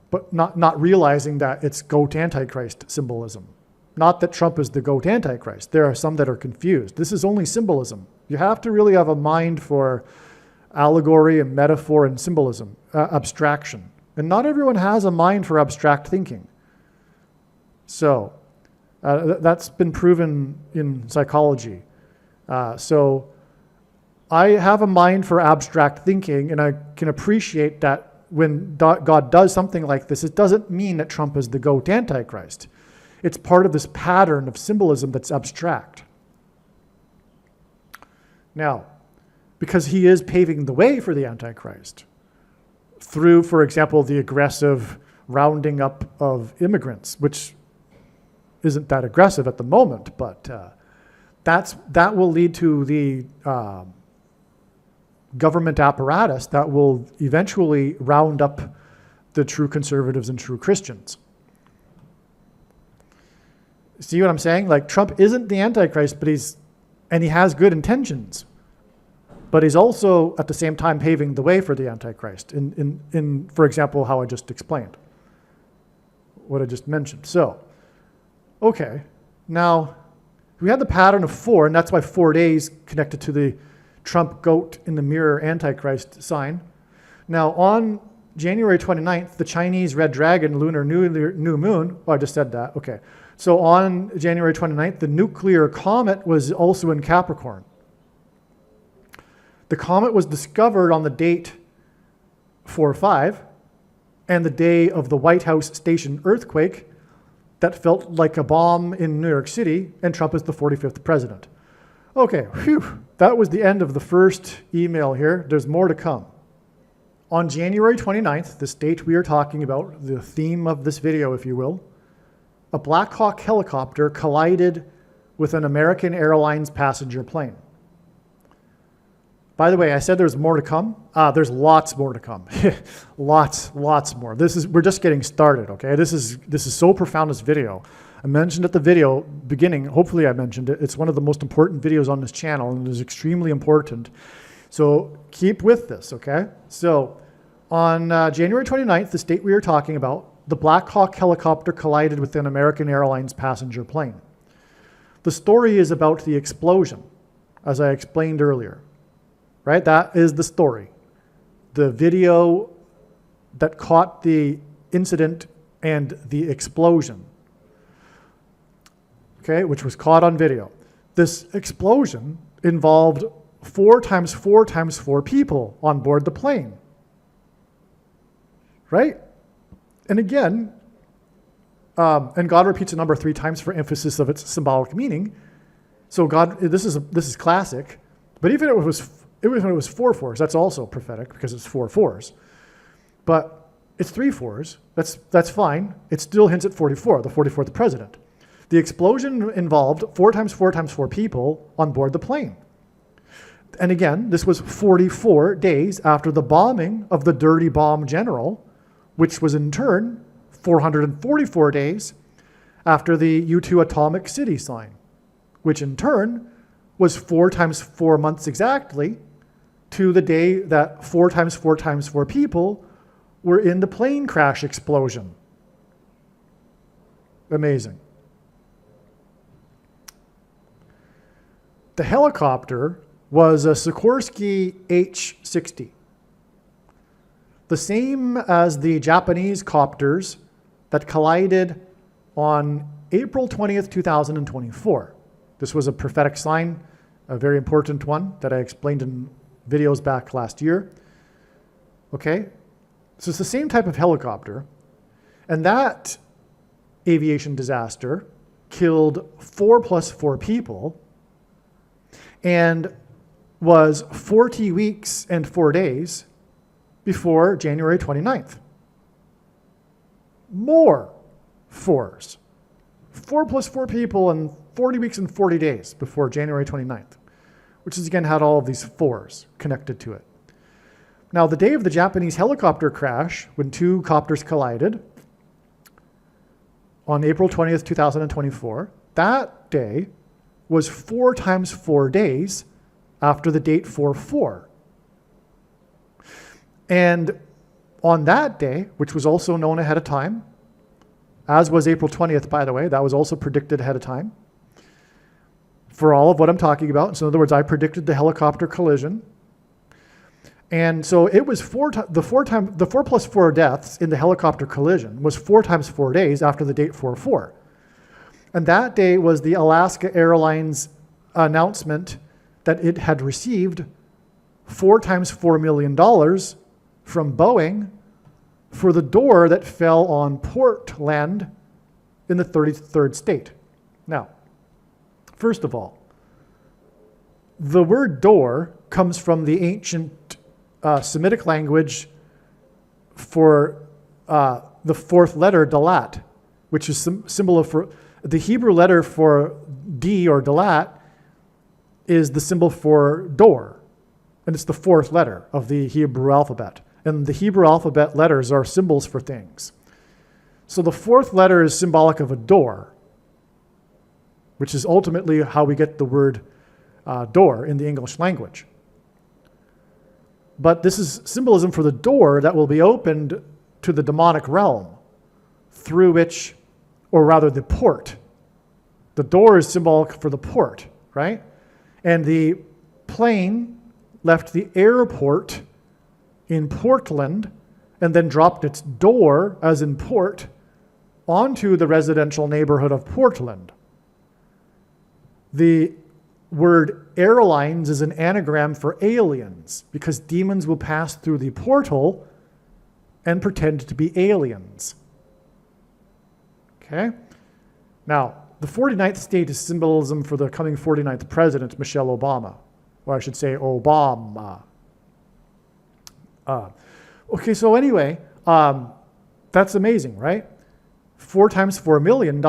But not realizing that it's GOAT Antichrist symbolism. Not that Trump is the GOAT Antichrist. There are some that are confused. This is only symbolism. You have to really have a mind for allegory and metaphor and symbolism, abstraction. And not everyone has a mind for abstract thinking. So that's been proven in psychology. So I have a mind for abstract thinking, and I can appreciate that when God does something like this, it doesn't mean that Trump is the GOAT Antichrist. It's part of this pattern of symbolism that's abstract. Now, because he is paving the way for the Antichrist through, for example, the aggressive rounding up of immigrants, which isn't that aggressive at the moment, but that will lead to the government apparatus that will eventually round up the true conservatives and true Christians. See what I'm saying? Like, Trump isn't the Antichrist, but he has good intentions. But he's also, at the same time, paving the way for the Antichrist in for example, how I just explained, what I just mentioned. So, okay, now we had the pattern of 4, and that's why 4 days connected to the Trump goat in the mirror Antichrist sign. Now, on January 29th, the Chinese red dragon lunar new moon, I just said that, okay. So on January 29th, the nuclear comet was also in Capricorn. The comet was discovered on the date 4/5 and the day of the White House station earthquake that felt like a bomb in New York City, and Trump is the 45th president. Okay, whew, that was the end of the first email here. There's more to come. On January 29th, this date we are talking about, the theme of this video, if you will, a Black Hawk helicopter collided with an American Airlines passenger plane. By the way, I said there's more to come. There's lots more to come. lots more. We're just getting started, okay? This is so profound, this video. I mentioned at the video beginning, hopefully I mentioned it, it's one of the most important videos on this channel, and it is extremely important. So keep with this, okay? So on January 29th, the date we are talking about, the Black Hawk helicopter collided with an American Airlines passenger plane. The story is about the explosion, as I explained earlier, right? That is the story. The video that caught the incident and the explosion, okay, which was caught on video. This explosion involved 4 times 4 times 4 people on board the plane, right? And again, and God repeats a number 3 times for emphasis of its symbolic meaning. So God, this is classic. But even if it was 4 fours, that's also prophetic because it's 4 fours. But it's 3 fours. That's fine. It still hints at 44, the 44th president. The explosion involved 4 times 4 times 4 people on board the plane. And again, this was 44 days after the bombing of the Dirty Bomb General, which was in turn 444 days after the U2 Atomic City sign, which in turn was 4 times 4 months exactly to the day that 4 times 4 times 4 people were in the plane crash explosion. Amazing. The helicopter was a Sikorsky H-60. The same as the Japanese copters that collided on April 20th, 2024. This was a prophetic sign, a very important one that I explained in videos back last year. Okay, so it's the same type of helicopter, and that aviation disaster killed 4 plus 4 people and was 40 weeks and 4 days before January 29th. More 4s. 4 plus 4 people and 40 weeks and 40 days before January 29th. which is again had all of these 4s connected to it. Now, the day of the Japanese helicopter crash, when 2 copters collided on April 20th, 2024, that day was 4 times 4 days after the date 4/4. And on that day, which was also known ahead of time, as was April 20th, by the way, that was also predicted ahead of time for all of what I'm talking about. So in other words, I predicted the helicopter collision. And so it was the 4 plus 4 deaths in the helicopter collision was 4 times 4 days after the date 4/4. And that day was the Alaska Airlines announcement that it had received 4 times $4 million from Boeing for the door that fell on Portland in the 33rd state. Now, first of all, the word door comes from the ancient Semitic language for the 4th letter, dalat, which is symbol of the Hebrew letter for D or dalat is the symbol for door, and it's the 4th letter of the Hebrew alphabet. And the Hebrew alphabet letters are symbols for things. So the 4th letter is symbolic of a door, which is ultimately how we get the word door in the English language. But this is symbolism for the door that will be opened to the demonic realm, through which, or rather the port. The door is symbolic for the port, right? And the plane left the airport in Portland and then dropped its door, as in port, onto the residential neighborhood of Portland. The word airlines is an anagram for aliens, because demons will pass through the portal and pretend to be aliens. Okay? Now, the 49th state is symbolism for the coming 49th president, Michelle Obama. Or I should say Obama. Okay, so anyway, that's amazing, right? 4 times $4 million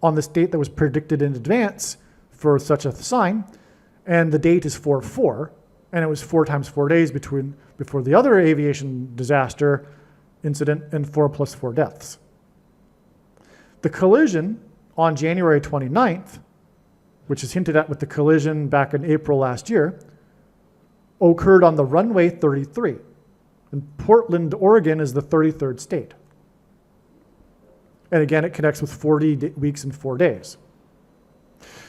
on this date that was predicted in advance for such a sign, and the date is 4/4, and it was 4 times 4 days before the other aviation disaster incident and 4 plus 4 deaths. The collision on January 29th, which is hinted at with the collision back in April last year, occurred on the runway 33. And Portland, Oregon is the 33rd state. And again, it connects with 40 weeks and 4 days.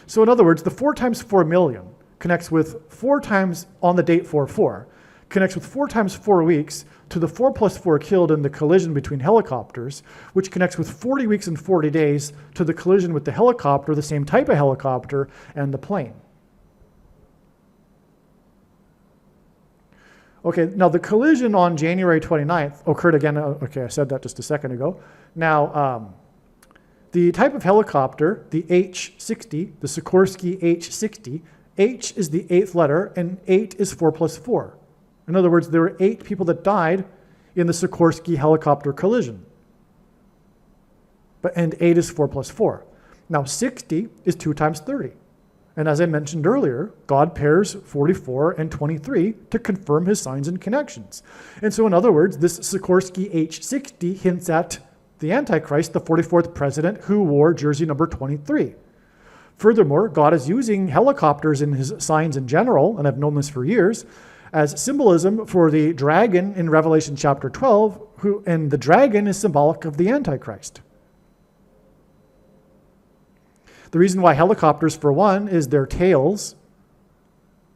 So in other words, the 4 times 4 million connects with 4 times on the date 4/4, connects with 4 times 4 weeks to the 4 plus 4 killed in the collision between helicopters, which connects with 40 weeks and 40 days to the collision with the helicopter, the same type of helicopter, and the plane. Okay, now the collision on January 29th occurred again. Okay, I said that just a second ago. Now, the type of helicopter, the H-60, the Sikorsky H-60, H is the 8th letter, and 8 is 4 plus 4. In other words, there were 8 people that died in the Sikorsky helicopter collision. And 8 is 4 plus 4. Now, 60 is 2 times 30. And as I mentioned earlier, God pairs 44 and 23 to confirm his signs and connections. And so in other words, this Sikorsky H-60 hints at the Antichrist, the 44th president, who wore jersey number 23. Furthermore, God is using helicopters in his signs in general, and I've known this for years, as symbolism for the dragon in Revelation chapter 12, and the dragon is symbolic of the Antichrist. The reason why helicopters, for one, is their tails.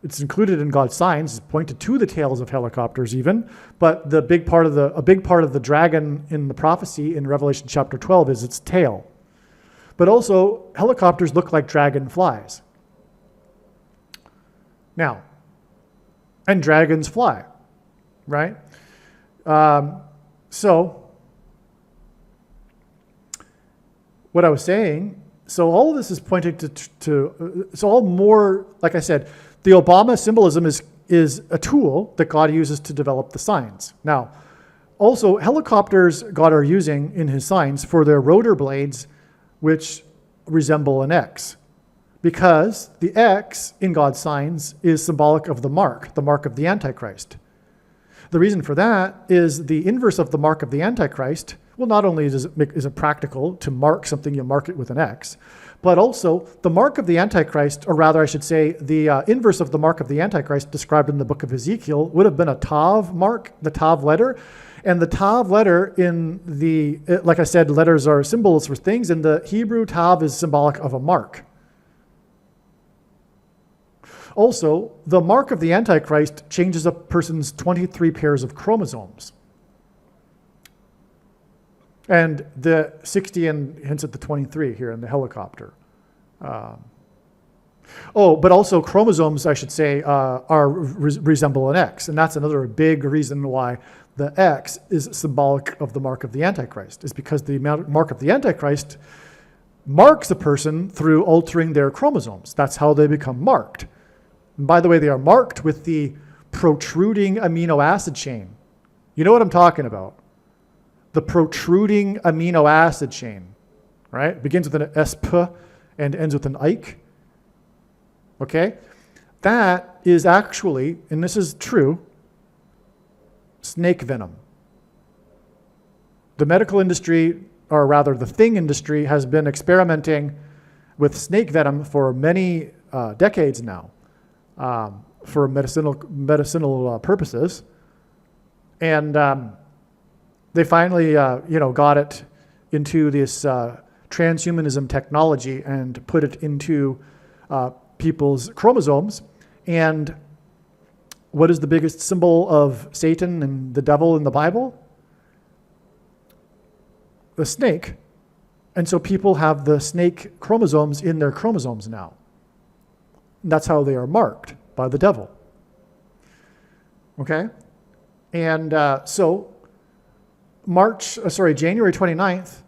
It's included in God's signs, it's pointed to the tails of helicopters even, but a big part of the dragon in the prophecy in Revelation chapter 12 is its tail. But also, helicopters look like dragonflies. Now, and dragons fly, right? So, what I was saying, so all of this is pointing to it's all more, like I said, the Obama symbolism is a tool that God uses to develop the signs. Now, also, helicopters God are using in his signs for their rotor blades, which resemble an X. because the X in God's signs is symbolic of the mark of the Antichrist. The reason for that is the inverse of the mark of the Antichrist. Well, not only is it practical to mark something, you mark it with an X, but also the mark of the Antichrist, or rather I should say the inverse of the mark of the Antichrist described in the book of Ezekiel would have been a Tav mark, the Tav letter. And the Tav letter like I said, letters are symbols for things, and the Hebrew Tav is symbolic of a mark. Also, the mark of the Antichrist changes a person's 23 pairs of chromosomes. And the 60 and hints at the 23 here in the helicopter. But also chromosomes, I should say, resemble an X. And that's another big reason why the X is symbolic of the mark of the Antichrist, is because the mark of the Antichrist marks a person through altering their chromosomes. That's how they become marked. And by the way, they are marked with the protruding amino acid chain. You know what I'm talking about? The protruding amino acid chain, right? Begins with an SP and ends with an Ike. Okay? That is actually, and this is true, snake venom. The medical industry, or rather the thing industry, has been experimenting with snake venom for many decades now. For medicinal purposes, and they finally, got it into this transhumanism technology and put it into people's chromosomes. And what is the biggest symbol of Satan and the devil in the Bible? The snake. And so people have the snake chromosomes in their chromosomes now. That's how they are marked by the devil. Okay? And so January 29th,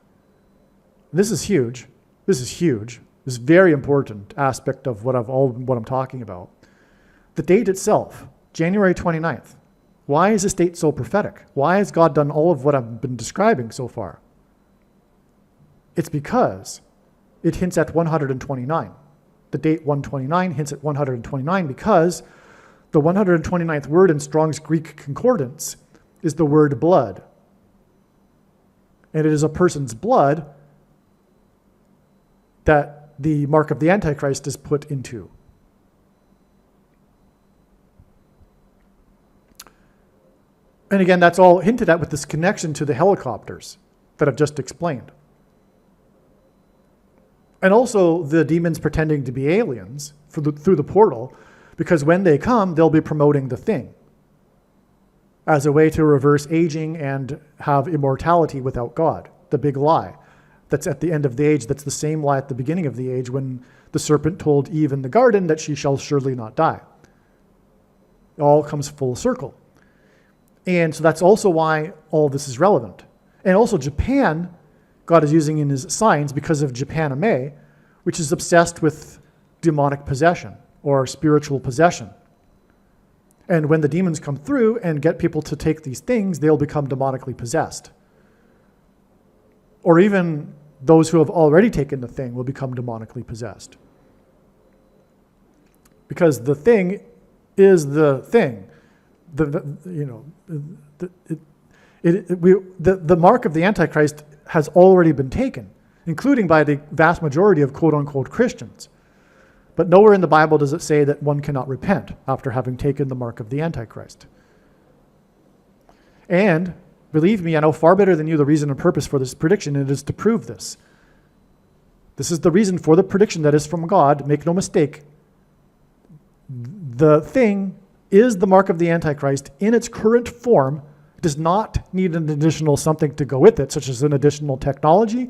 this is huge. This is huge. This is a very important aspect of what I'm talking about. The date itself, January 29th. Why is this date so prophetic? Why has God done all of what I've been describing so far? It's because it hints at 129. The date 129 hints at 129 because the 129th word in Strong's Greek Concordance is the word blood. And it is a person's blood that the mark of the Antichrist is put into. And again, that's all hinted at with this connection to the helicopters that I've just explained. And also the demons pretending to be aliens through the portal, because when they come, they'll be promoting the thing as a way to reverse aging and have immortality without God, the big lie that's at the end of the age. That's the same lie at the beginning of the age when the serpent told Eve in the garden that she shall surely not die. It all comes full circle. And so that's also why all this is relevant. And also Japan, God is using in his signs because of Japanime, which is obsessed with demonic possession or spiritual possession. And when the demons come through and get people to take these things, they'll become demonically possessed. Or even those who have already taken the thing will become demonically possessed. Because the thing is the thing. The mark of the Antichrist has already been taken, including by the vast majority of quote-unquote Christians. But nowhere in the Bible does it say that one cannot repent after having taken the mark of the Antichrist. And, believe me, I know far better than you the reason and purpose for this prediction, and it is to prove this. This is the reason for the prediction that is from God. Make no mistake. The thing is the mark of the Antichrist in its current form. It does not need an additional something to go with it, such as an additional technology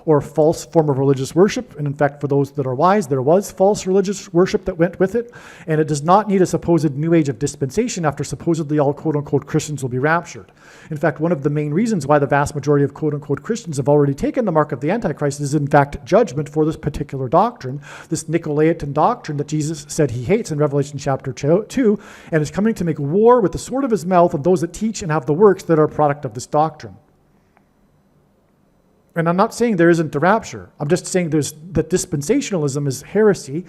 or a false form of religious worship. And in fact, for those that are wise, there was false religious worship that went with it. And it does not need a supposed new age of dispensation after supposedly all quote-unquote Christians will be raptured. In fact, one of the main reasons why the vast majority of quote-unquote Christians have already taken the mark of the Antichrist is in fact judgment for this particular doctrine, this Nicolaitan doctrine that Jesus said he hates in Revelation chapter 2, and is coming to make war with the sword of his mouth of those that teach and have the works that are a product of this doctrine. And I'm not saying there isn't the rapture. I'm just saying that dispensationalism is heresy,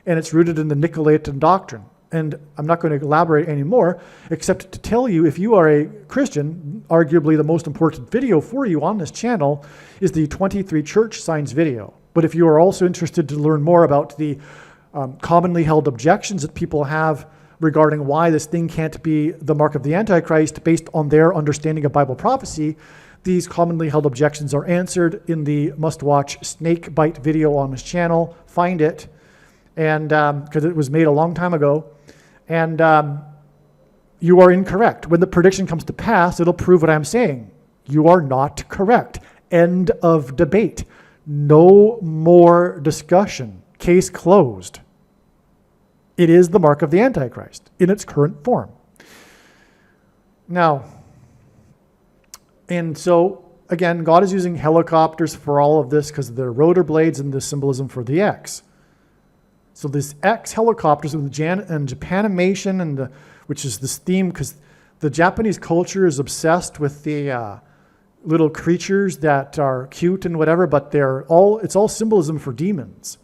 and it's rooted in the Nicolaitan doctrine. And I'm not going to elaborate anymore, except to tell you, if you are a Christian, arguably the most important video for you on this channel is the 23 church signs video. But if you are also interested to learn more about the commonly held objections that people have regarding why this thing can't be the mark of the Antichrist based on their understanding of Bible prophecy, these commonly held objections are answered in the must-watch snake bite video on his channel. Find it, and because it was made a long time ago. And you are incorrect. When the prediction comes to pass, it'll prove what I'm saying. You are not correct. End of debate. No more discussion. Case closed. It is the mark of the Antichrist in its current form. Now, and so, again, God is using helicopters for all of this because they're rotor blades and the symbolism for the X. So this X helicopters and Japanimation, which is this theme, because the Japanese culture is obsessed with the little creatures that are cute and whatever, but it's all symbolism for demons.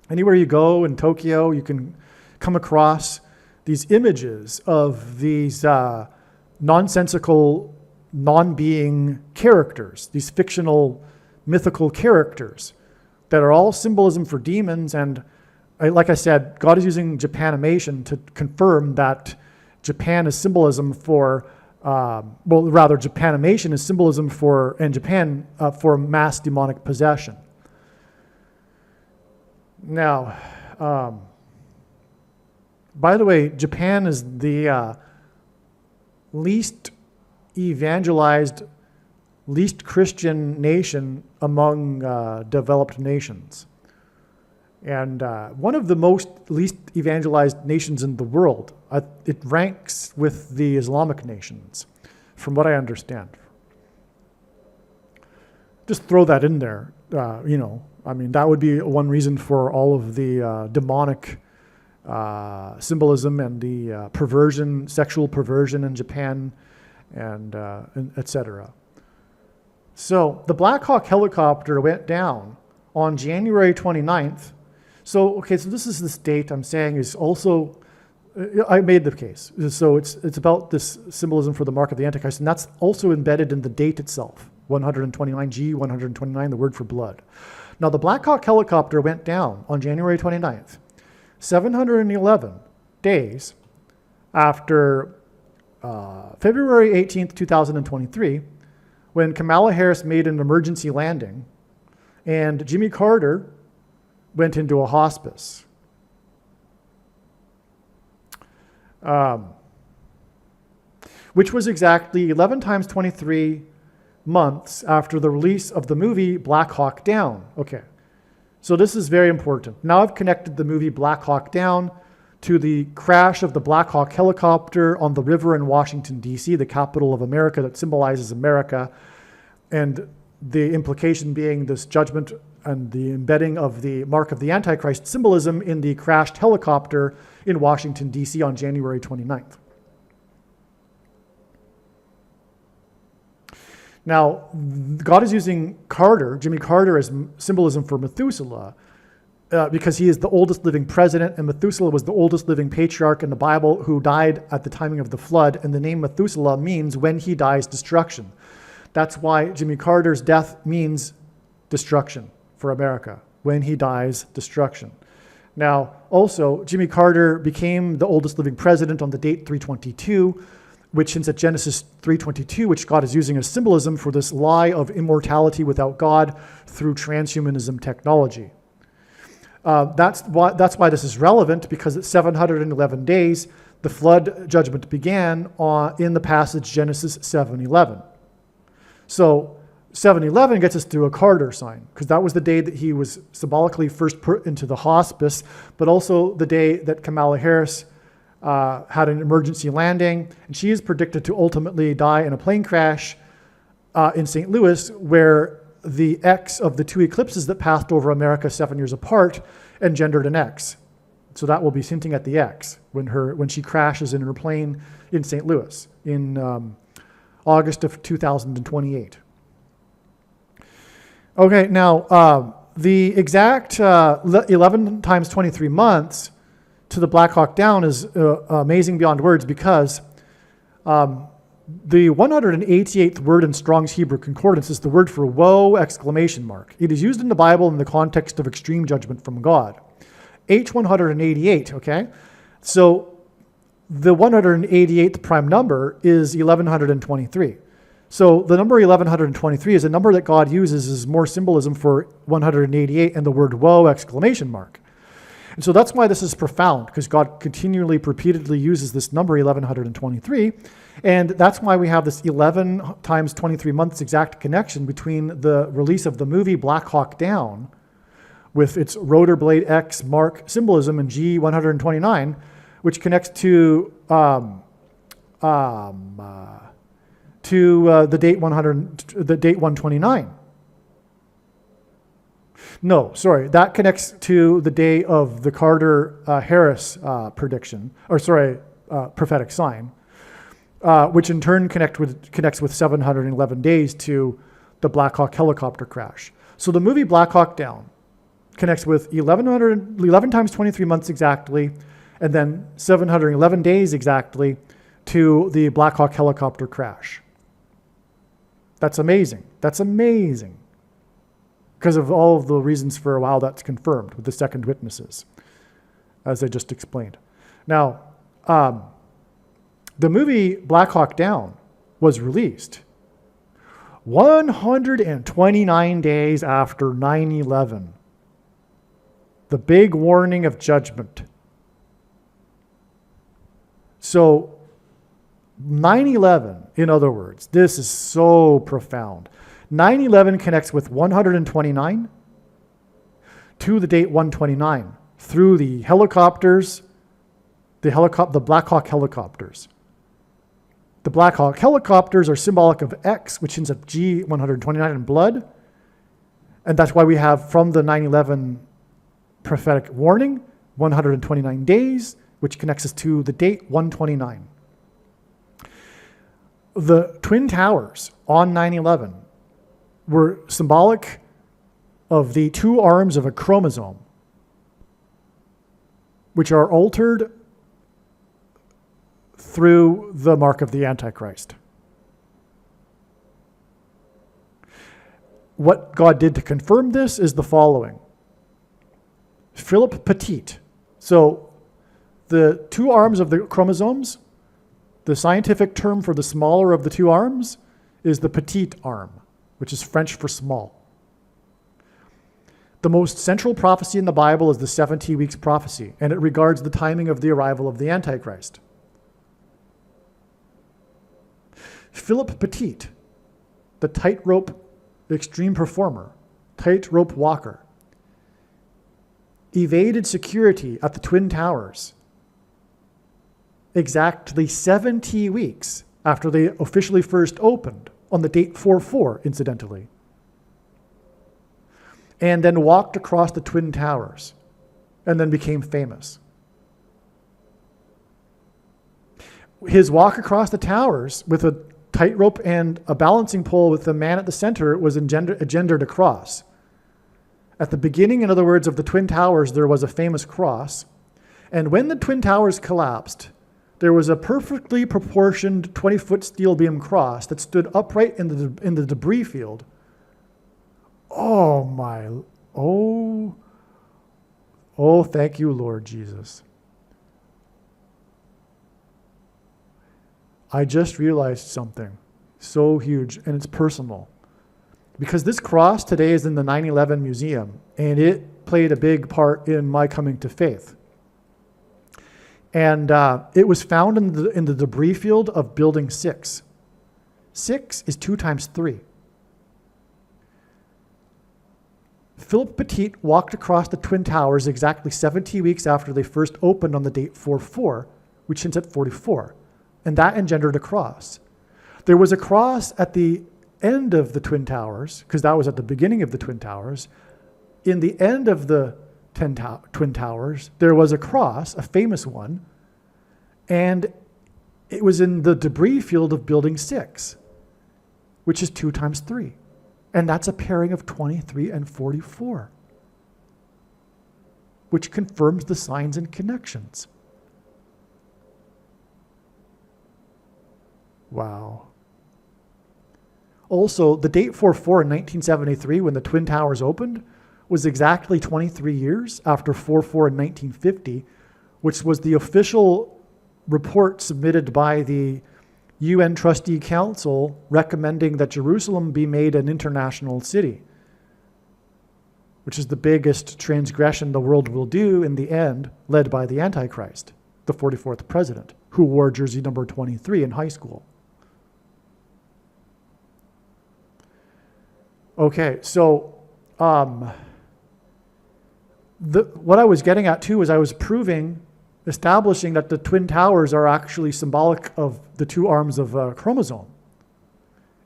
Anywhere you go in Tokyo, you can come across these images of these nonsensical, non-being characters, these fictional, mythical characters that are all symbolism for demons. And like I said, God is using Japanimation to confirm that Japan is symbolism for, Japanimation is symbolism for, and Japan for mass demonic possession. Now, by the way, Japan is the least evangelized, least Christian nation among developed nations. And one of the least evangelized nations in the world. It ranks with the Islamic nations, from what I understand. Just throw that in there, that would be one reason for all of the demonic symbolism and the perversion, sexual perversion in Japan, and etc. So the Black Hawk helicopter went down on January 29th. So this is this date I'm saying is also, I made the case. So it's about this symbolism for the mark of the Antichrist, and that's also embedded in the date itself, 129G, 129, the word for blood. Now the Black Hawk helicopter went down on January 29th, 711 days after February 18th, 2023, when Kamala Harris made an emergency landing and Jimmy Carter went into a hospice. Which was exactly 11 times 23 months after the release of the movie Black Hawk Down. Okay, so this is very important. Now I've connected the movie Black Hawk Down to the crash of the Black Hawk helicopter on the river in Washington, D.C., the capital of America that symbolizes America, and the implication being this judgment and the embedding of the mark of the Antichrist symbolism in the crashed helicopter in Washington, D.C. on January 29th. Now, God is using Jimmy Carter, as symbolism for Methuselah, because he is the oldest living president, and Methuselah was the oldest living patriarch in the Bible who died at the timing of the flood, and the name Methuselah means when he dies, destruction. That's why Jimmy Carter's death means destruction for America. When he dies, destruction. Now, also, Jimmy Carter became the oldest living president on the date 322, which hints at Genesis 3:22, which God is using as symbolism for this lie of immortality without God through transhumanism technology. That's why this is relevant, because at 711 days, the flood judgment began in the passage Genesis 7:11. So 7:11 gets us to a Carter sign, because that was the day that he was symbolically first put into the hospice, but also the day that Kamala Harris had an emergency landing, and she is predicted to ultimately die in a plane crash in St. Louis, where the X of the two eclipses that passed over America 7 years apart engendered an X. So that will be hinting at the X when she crashes in her plane in St. Louis in August of 2028. Okay, now the exact 11 times 23 months to the Black Hawk Down is amazing beyond words, because the 188th word in Strong's Hebrew Concordance is the word for woe, exclamation mark. It is used in the Bible in the context of extreme judgment from God. H188, okay? So the 188th prime number is 1123. So the number 1123 is a number that God uses as more symbolism for 188 and the word woe, exclamation mark. And so that's why this is profound, because God continually, repeatedly uses this number 1123. And that's why we have this 11 times 23 months exact connection between the release of the movie Black Hawk Down with its rotor blade X mark symbolism in G129, which connects to the date 129. No, sorry, that connects to the day of the Carter-Harris prophetic sign, which in turn connects with 711 days to the Black Hawk helicopter crash. So the movie Black Hawk Down connects with 11 times 23 months exactly, and then 711 days exactly to the Black Hawk helicopter crash. That's amazing. That's amazing. Because of all of the reasons for how that's confirmed with the second witnesses, as I just explained. Now, the movie Black Hawk Down was released 129 days after 9/11, the big warning of judgment. So 9/11, in other words, this is so profound. 9/11 connects with 129 to the date 129 through the helicopters, the Black Hawk helicopters. The Black Hawk helicopters are symbolic of X, which ends up G129 in blood. And that's why we have from the 9/11 prophetic warning, 129 days, which connects us to the date 129. The Twin Towers on 9/11 were symbolic of the two arms of a chromosome, which are altered through the mark of the Antichrist. What God did to confirm this is the following. Philip Petit. So the two arms of the chromosomes, the scientific term for the smaller of the two arms is the petite arm, which is French for small. The most central prophecy in the Bible is the 70 weeks prophecy, and it regards the timing of the arrival of the Antichrist. Philip Petit, the tightrope extreme performer, tightrope walker, evaded security at the Twin Towers exactly 70 weeks after they officially first opened, on the date 4/4, incidentally, and then walked across the Twin Towers and then became famous. His walk across the towers with a tightrope and a balancing pole with the man at the center was engendered a cross. At the beginning, in other words, of the Twin Towers, there was a famous cross. And when the Twin Towers collapsed, there was a perfectly proportioned 20-foot steel beam cross that stood upright in the debris field. Oh, thank you, Lord Jesus. I just realized something so huge, and it's personal. Because this cross today is in the 9/11 museum, and it played a big part in my coming to faith. And it was found in the debris field of Building 6. 6 is 2 times 3. Philip Petit walked across the Twin Towers exactly 70 weeks after they first opened on the date 4/4, which hints at 44. And that engendered a cross. There was a cross at the end of the Twin Towers, because that was at the beginning of the Twin Towers. In the end of the Twin Towers, there was a cross, a famous one, and it was in the debris field of Building 6, which is 2 times 3. And that's a pairing of 23 and 44, which confirms the signs and connections. Wow. Also, the date 44 in 1973, when the Twin Towers opened, was exactly 23 years after 44 in 1950, which was the official report submitted by the UN Trustee Council recommending that Jerusalem be made an international city, which is the biggest transgression the world will do in the end, led by the Antichrist, the 44th president, who wore jersey number 23 in high school. Okay, so what I was getting at too is I was establishing that the Twin Towers are actually symbolic of the two arms of a chromosome.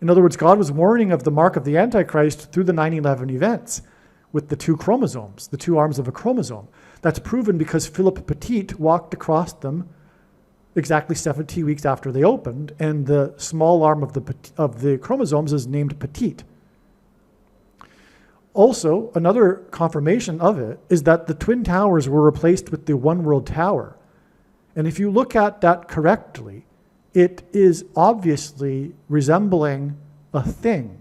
In other words, God was warning of the mark of the Antichrist through the 9/11 events with the two chromosomes, the two arms of a chromosome. That's proven because Philip Petit walked across them exactly 70 weeks after they opened, and the small arm of the chromosomes is named Petite. Also, another confirmation of it is that the Twin Towers were replaced with the One World Tower. And if you look at that correctly, it is obviously resembling a thing.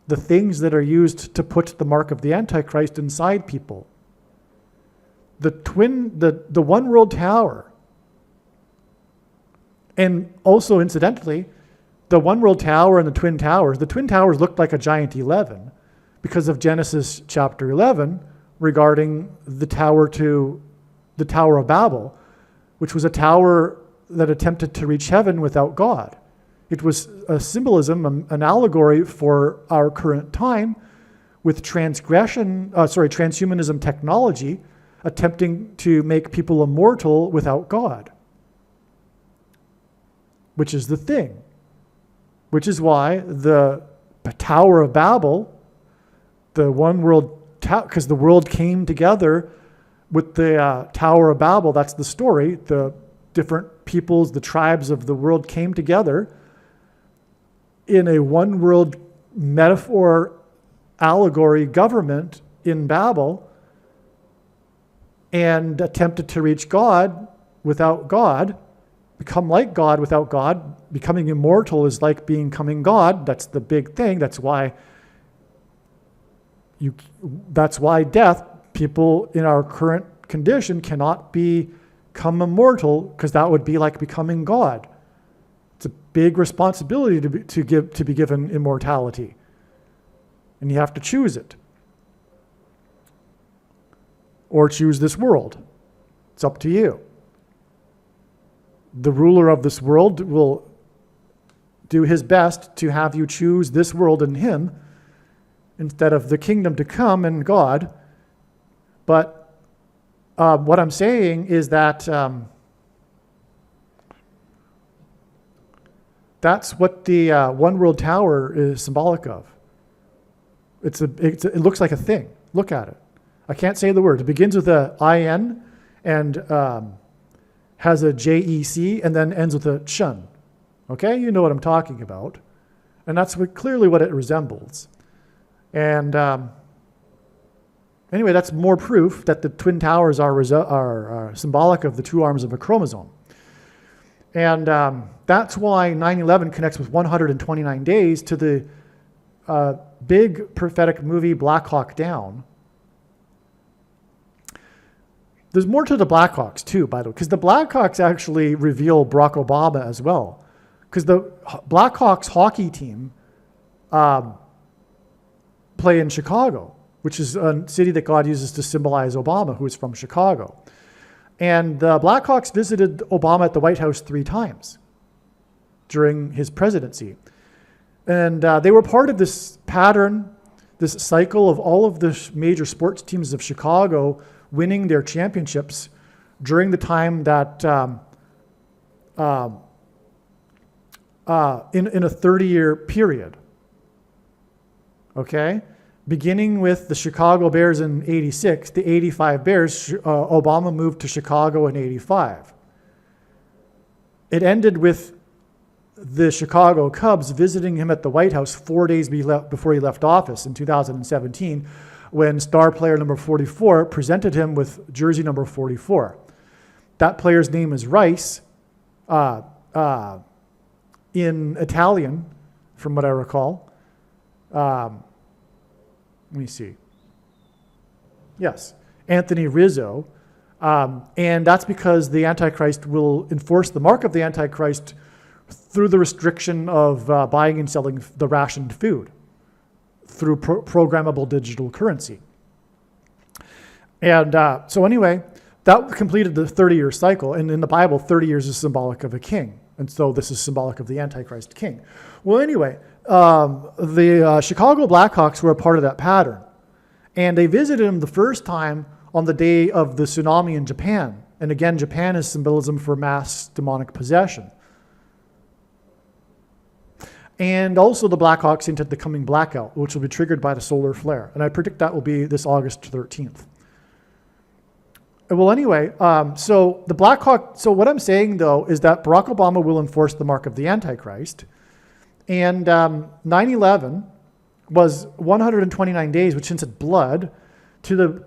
The things that are used to put the mark of the Antichrist inside people. The One World Tower, and also incidentally, the One World Tower and the Twin Towers looked like a giant 11. Because of Genesis chapter 11 regarding the Tower of Babel, which was a tower that attempted to reach heaven without God. It was a symbolism, an allegory for our current time with transhumanism technology attempting to make people immortal without God, which is the thing, which is why the Tower of Babel, the one world, because the world came together with the Tower of Babel. That's the story. The different peoples, the tribes of the world came together in a one world metaphor, allegory government in Babel, and attempted to reach God without God, become like God without God. Becoming immortal is like becoming God. That's the big thing. That's why death, people in our current condition cannot become immortal, because that would be like becoming God. It's a big responsibility to be given immortality, and you have to choose it, or choose this world. It's up to you. The ruler of this world will do his best to have you choose this world and him, instead of the kingdom to come and God. But what I'm saying is that that's what the One World Tower is symbolic of. It looks like a thing. Look at it. I can't say the word. It begins with a I-N and has a J-E-C and then ends with a chun. Okay? You know what I'm talking about. And that's clearly what it resembles. And anyway, that's more proof that the Twin Towers are symbolic of the two arms of a chromosome. And that's why 9/11 connects with 129 days to the big prophetic movie Black Hawk Down. There's more to the Blackhawks too, by the way, because the Blackhawks actually reveal Barack Obama as well. Because the Blackhawks hockey team play in Chicago, which is a city that God uses to symbolize Obama, who is from Chicago. And the Blackhawks visited Obama at the White House 3 times during his presidency. And they were part of this pattern, this cycle of all of the major sports teams of Chicago winning their championships during the time that in a 30-year period. Okay? Beginning with the Chicago Bears in 86, the 85 Bears, Obama moved to Chicago in 85. It ended with the Chicago Cubs visiting him at the White House 4 days before he left office in 2017, when star player number 44 presented him with jersey number 44. That player's name is Rice, in Italian, from what I recall. Let me see. Yes, Anthony Rizzo. And that's because the Antichrist will enforce the mark of the Antichrist through the restriction of buying and selling the rationed food through programmable digital currency. And so anyway, that completed the 30-year cycle. And in the Bible, 30 years is symbolic of a king. And so this is symbolic of the Antichrist king. Well, anyway, the Chicago Blackhawks were a part of that pattern. And they visited him the first time on the day of the tsunami in Japan. And again, Japan is symbolism for mass demonic possession. And also the Blackhawks hinted the coming blackout, which will be triggered by the solar flare. And I predict that will be this August 13th. Well, anyway, so what I'm saying, though, is that Barack Obama will enforce the mark of the Antichrist. And 9/11 was 129 days, which hints at blood, to the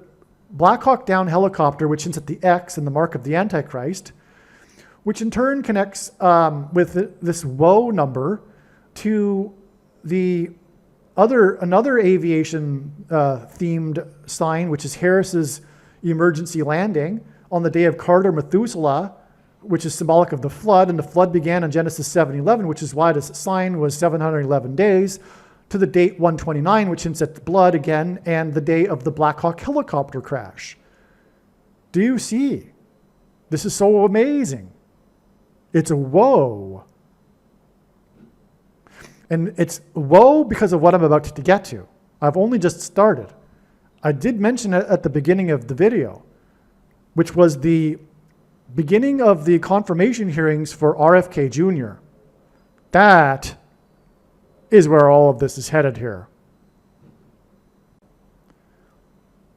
Black Hawk Down helicopter, which hints at the X and the mark of the Antichrist, which in turn connects with this woe number to another aviation themed sign, which is Harris's emergency landing on the day of Carter Methuselah, which is symbolic of the flood. And the flood began on Genesis 7:11, which is why the sign was 711 days, to the date 129, which hints at the blood again, and the day of the Black Hawk helicopter crash. Do you see? This is so amazing. It's a woe. And it's woe because of what I'm about to get to. I've only just started. I did mention it at the beginning of the video, which was the beginning of the confirmation hearings for RFK Jr. That is where all of this is headed here.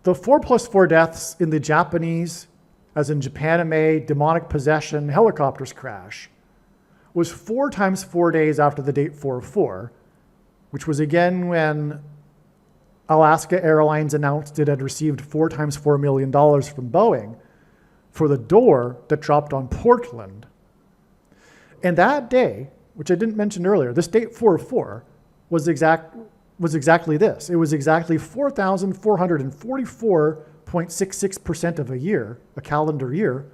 The 4+4 deaths in the Japanese, as in Japanime, demonic possession, helicopters crash, was 4 times 4 days after the date 4/4, which was again when Alaska Airlines announced it had received 4 times $4 million from Boeing for the door that dropped on Portland. And that day, which I didn't mention earlier, this date 4/4 was exactly this. It was exactly 4,444.66% of a year, a calendar year,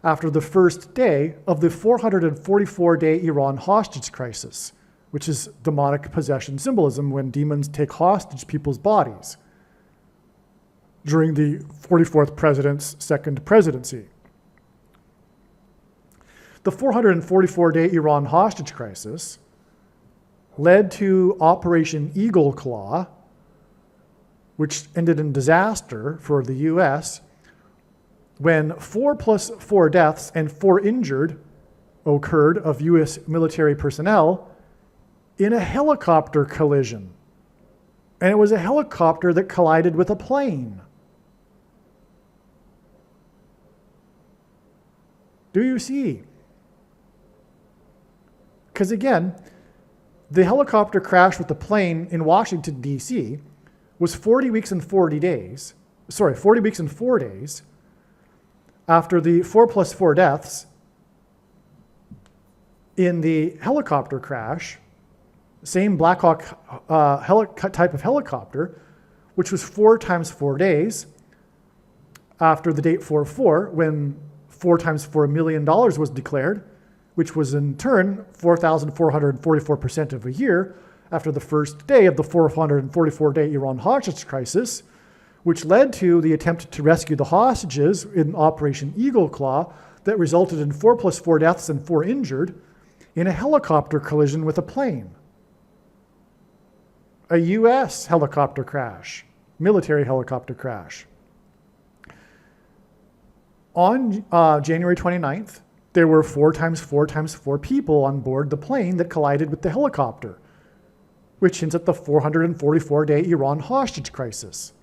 after the first day of the 444-day Iran hostage crisis, which is demonic possession symbolism when demons take hostage people's bodies during the 44th president's second presidency. The 444-day Iran hostage crisis led to Operation Eagle Claw, which ended in disaster for the U.S., when 4+4 deaths and 4 injured occurred of U.S. military personnel in a helicopter collision. And it was a helicopter that collided with a plane. Do you see? Because again, the helicopter crash with the plane in Washington, D.C. was 40 weeks and 4 days after the 4+4 deaths in the helicopter crash, same Black Hawk type of helicopter, which was 4 times 4 days after the date 4/4, when 4 times $4 million was declared, which was in turn 4,444% of a year after the first day of the 444-day Iran hostage crisis, which led to the attempt to rescue the hostages in Operation Eagle Claw that resulted in 4+4 deaths and 4 injured in a helicopter collision with a plane. A U.S. helicopter crash, military helicopter crash. On January 29th, there were 4 times 4 times 4 people on board the plane that collided with the helicopter, which hints at the 444-day Iran hostage crisis,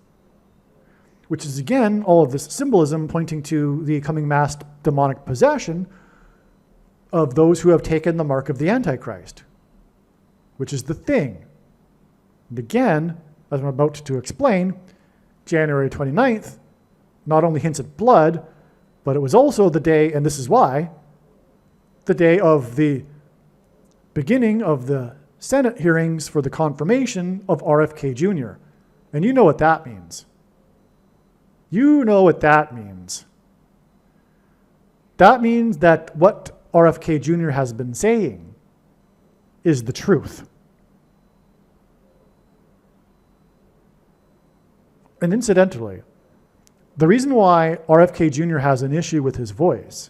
which is again all of this symbolism pointing to the coming mass demonic possession, of those who have taken the mark of the Antichrist, which is the thing. And again, as I'm about to explain, January 29th not only hints at blood, but it was also the day, and this is why, the day of the beginning of the Senate hearings for the confirmation of RFK Jr. And you know what that means. You know what that means. That means that what RFK Jr. has been saying is the truth. And incidentally, the reason why RFK Jr. has an issue with his voice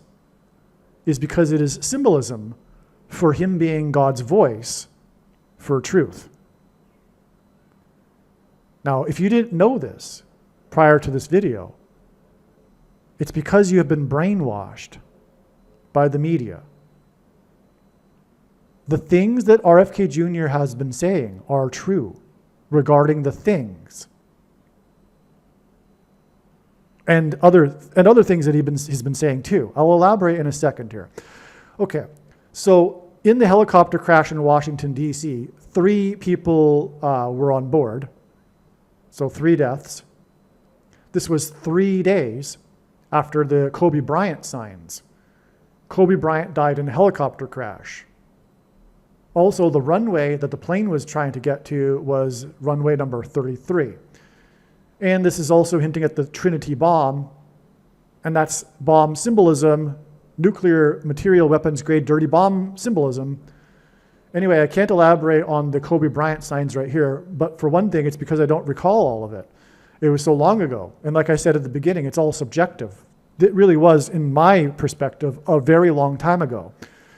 is because it is symbolism for him being God's voice for truth. Now, if you didn't know this prior to this video, it's because you have been brainwashed by the media. The things that RFK Jr. has been saying are true regarding the things. And other things that he's been saying too. I'll elaborate in a second here. Okay, so in the helicopter crash in Washington, D.C., 3 people were on board, so 3 deaths. This was 3 days after the Kobe Bryant signs. Kobe Bryant died in a helicopter crash. Also, the runway that the plane was trying to get to was runway number 33. And this is also hinting at the Trinity bomb, and that's bomb symbolism, nuclear material weapons grade dirty bomb symbolism. Anyway, I can't elaborate on the Kobe Bryant signs right here, but for one thing, it's because I don't recall all of it. It was so long ago. And like I said at the beginning, it's all subjective. It really was, in my perspective, a very long time ago,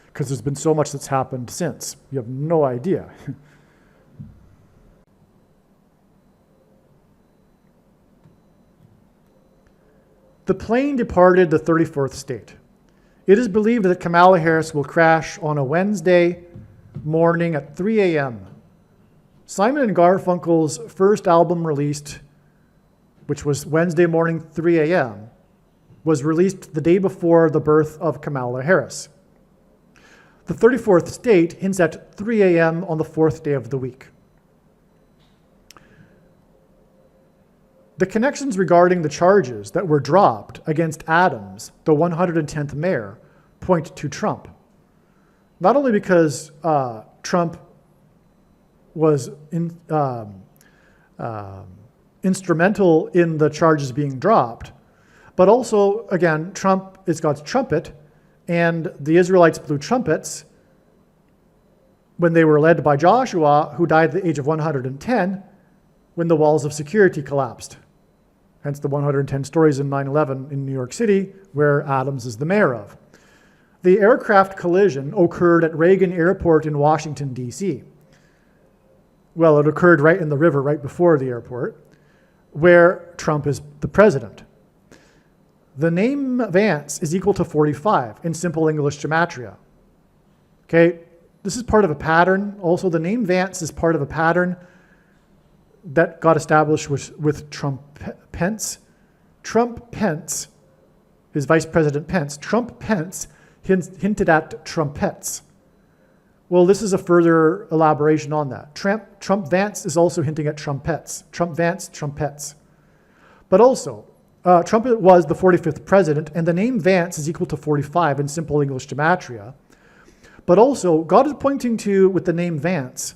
because there's been so much that's happened since. You have no idea. The plane departed the 34th state. It is believed that Kamala Harris will crash on a Wednesday morning at 3 a.m. Simon & Garfunkel's first album released, which was Wednesday morning, 3 a.m., was released the day before the birth of Kamala Harris. The 34th state hints at 3 a.m. on the 4th day of the week. The connections regarding the charges that were dropped against Adams, the 110th mayor, point to Trump. Not only because Trump was instrumental in the charges being dropped, but also, again, Trump is God's trumpet, and the Israelites blew trumpets when they were led by Joshua, who died at the age of 110, when the walls of security collapsed. Hence the 110 stories in 9/11 in New York City, where Adams is the mayor of. The aircraft collision occurred at Reagan Airport in Washington, D.C. Well, it occurred right in the river, right before the airport, where Trump is the president. The name Vance is equal to 45 in simple English gematria. Okay, this is part of a pattern. Also, the name Vance is part of a pattern that got established with Trump Pence. Trump Pence is Vice President Pence. Trump Pence hinted at trumpets. Well, this is a further elaboration on that. Trump Vance is also hinting at trumpets. Trump Vance, trumpets. But also, Trump was the 45th president, and the name Vance is equal to 45 in simple English gematria. But also, God is pointing to, with the name Vance,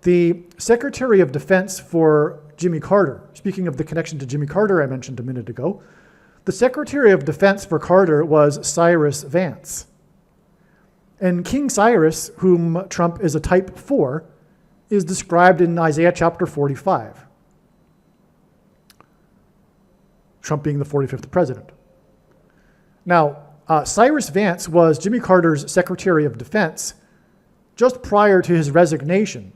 the Secretary of Defense for Jimmy Carter. Speaking of the connection to Jimmy Carter I mentioned a minute ago, the Secretary of Defense for Carter was Cyrus Vance. And King Cyrus, whom Trump is a type for, is described in Isaiah chapter 45. Trump being the 45th president. Now, Cyrus Vance was Jimmy Carter's Secretary of Defense just prior to his resignation.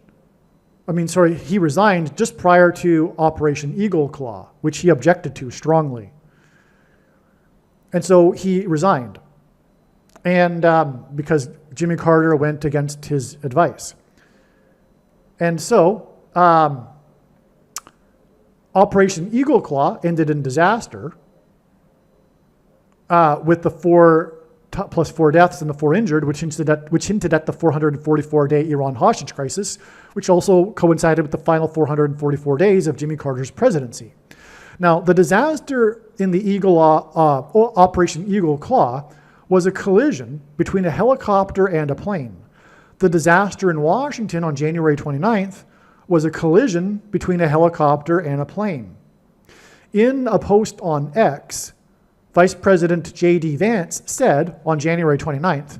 He resigned just prior to Operation Eagle Claw, which he objected to strongly. And so he resigned. And because Jimmy Carter went against his advice. And so Operation Eagle Claw ended in disaster with the 4 plus 4 deaths and the 4 injured, which hinted at the 444-day Iran hostage crisis, which also coincided with the final 444 days of Jimmy Carter's presidency. Now, the disaster in the Operation Eagle Claw was a collision between a helicopter and a plane. The disaster in Washington on January 29th was a collision between a helicopter and a plane. In a post on X, Vice President J.D. Vance said on January 29th,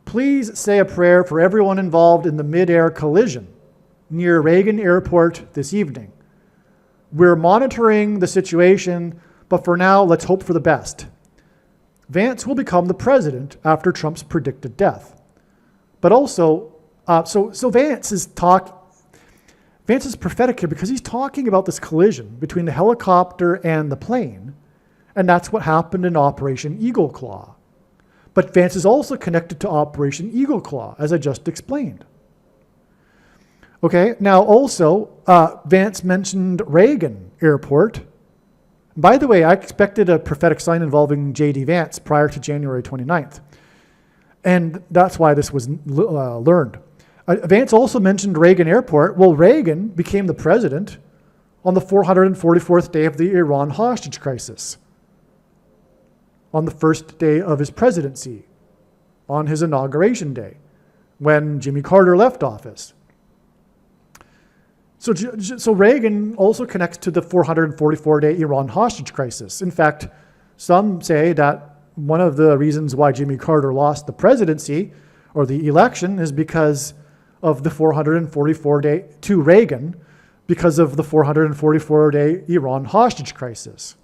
"Please say a prayer for everyone involved in the mid-air collision near Reagan Airport this evening. We're monitoring the situation, but for now, let's hope for the best. Vance will become the president after Trump's predicted death." But also, Vance is prophetic here because he's talking about this collision between the helicopter and the plane, and that's what happened in Operation Eagle Claw. But Vance is also connected to Operation Eagle Claw, as I just explained. Okay, now also, Vance mentioned Reagan Airport. By the way, I expected a prophetic sign involving J.D. Vance prior to January 29th. And that's why this was learned. Vance also mentioned Reagan Airport. Well, Reagan became the president on the 444th day of the Iran hostage crisis, on the first day of his presidency, on his inauguration day, when Jimmy Carter left office. So Reagan also connects to the 444-day Iran hostage crisis. In fact, some say that one of the reasons why Jimmy Carter lost the presidency or the election is because of the 444-day to Reagan, because of the 444-day Iran hostage crisis.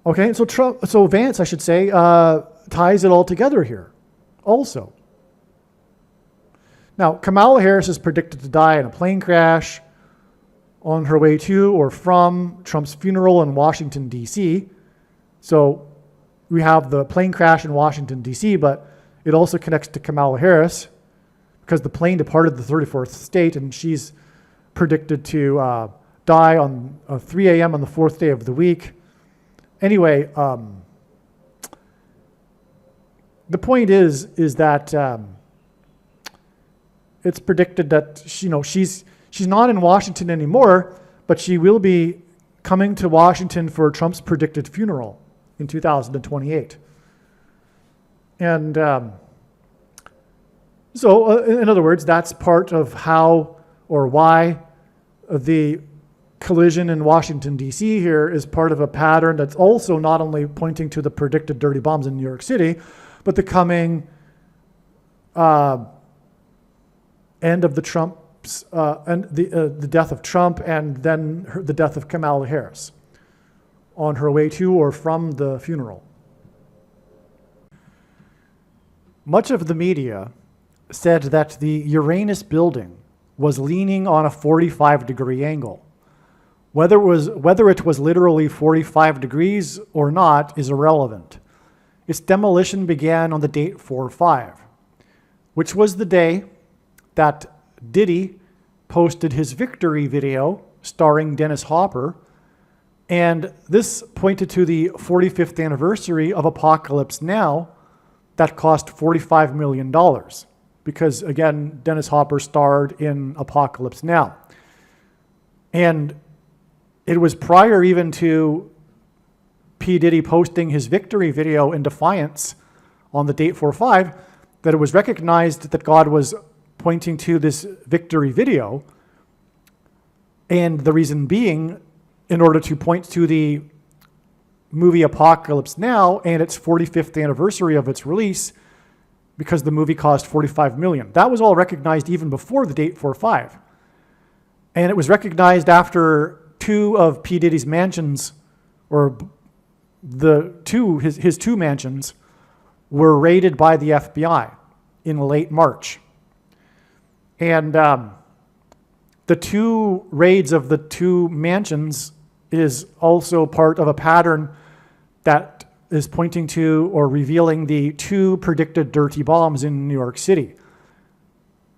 Okay, so Vance, I should say, ties it all together here also. Now, Kamala Harris is predicted to die in a plane crash on her way to or from Trump's funeral in Washington, D.C. So we have the plane crash in Washington, D.C., but it also connects to Kamala Harris because the plane departed the 34th state, and she's predicted to die on 3 a.m. on the 4th day of the week. Anyway, the point is that it's predicted that she's not in Washington anymore, but she will be coming to Washington for Trump's predicted funeral in 2028. And so, in other words, that's part of how or why the collision in Washington, D.C. here is part of a pattern that's also not only pointing to the predicted dirty bombs in New York City, but the coming end of the Trump's and the death of Trump, and then the death of Kamala Harris on her way to or from the funeral. Much of the media said that the Uranus building was leaning on a 45-degree angle. Whether it was literally 45 degrees or not is irrelevant. Its demolition began on the date 4/5, which was the day that Diddy posted his victory video starring Dennis Hopper, and this pointed to the 45th anniversary of Apocalypse Now that cost $45 million because, again, Dennis Hopper starred in Apocalypse Now. And it was prior even to P. Diddy posting his victory video in defiance on the date 4/5 that it was recognized that God was pointing to this victory video, and the reason being in order to point to the movie Apocalypse Now and its 45th anniversary of its release, because the movie cost $45 million. That was all recognized even before the date 4/5. And it was recognized after two of P. Diddy's mansions, or his two mansions, were raided by the FBI in late March. And the two raids of the two mansions is also part of a pattern that is pointing to or revealing the two predicted dirty bombs in New York City,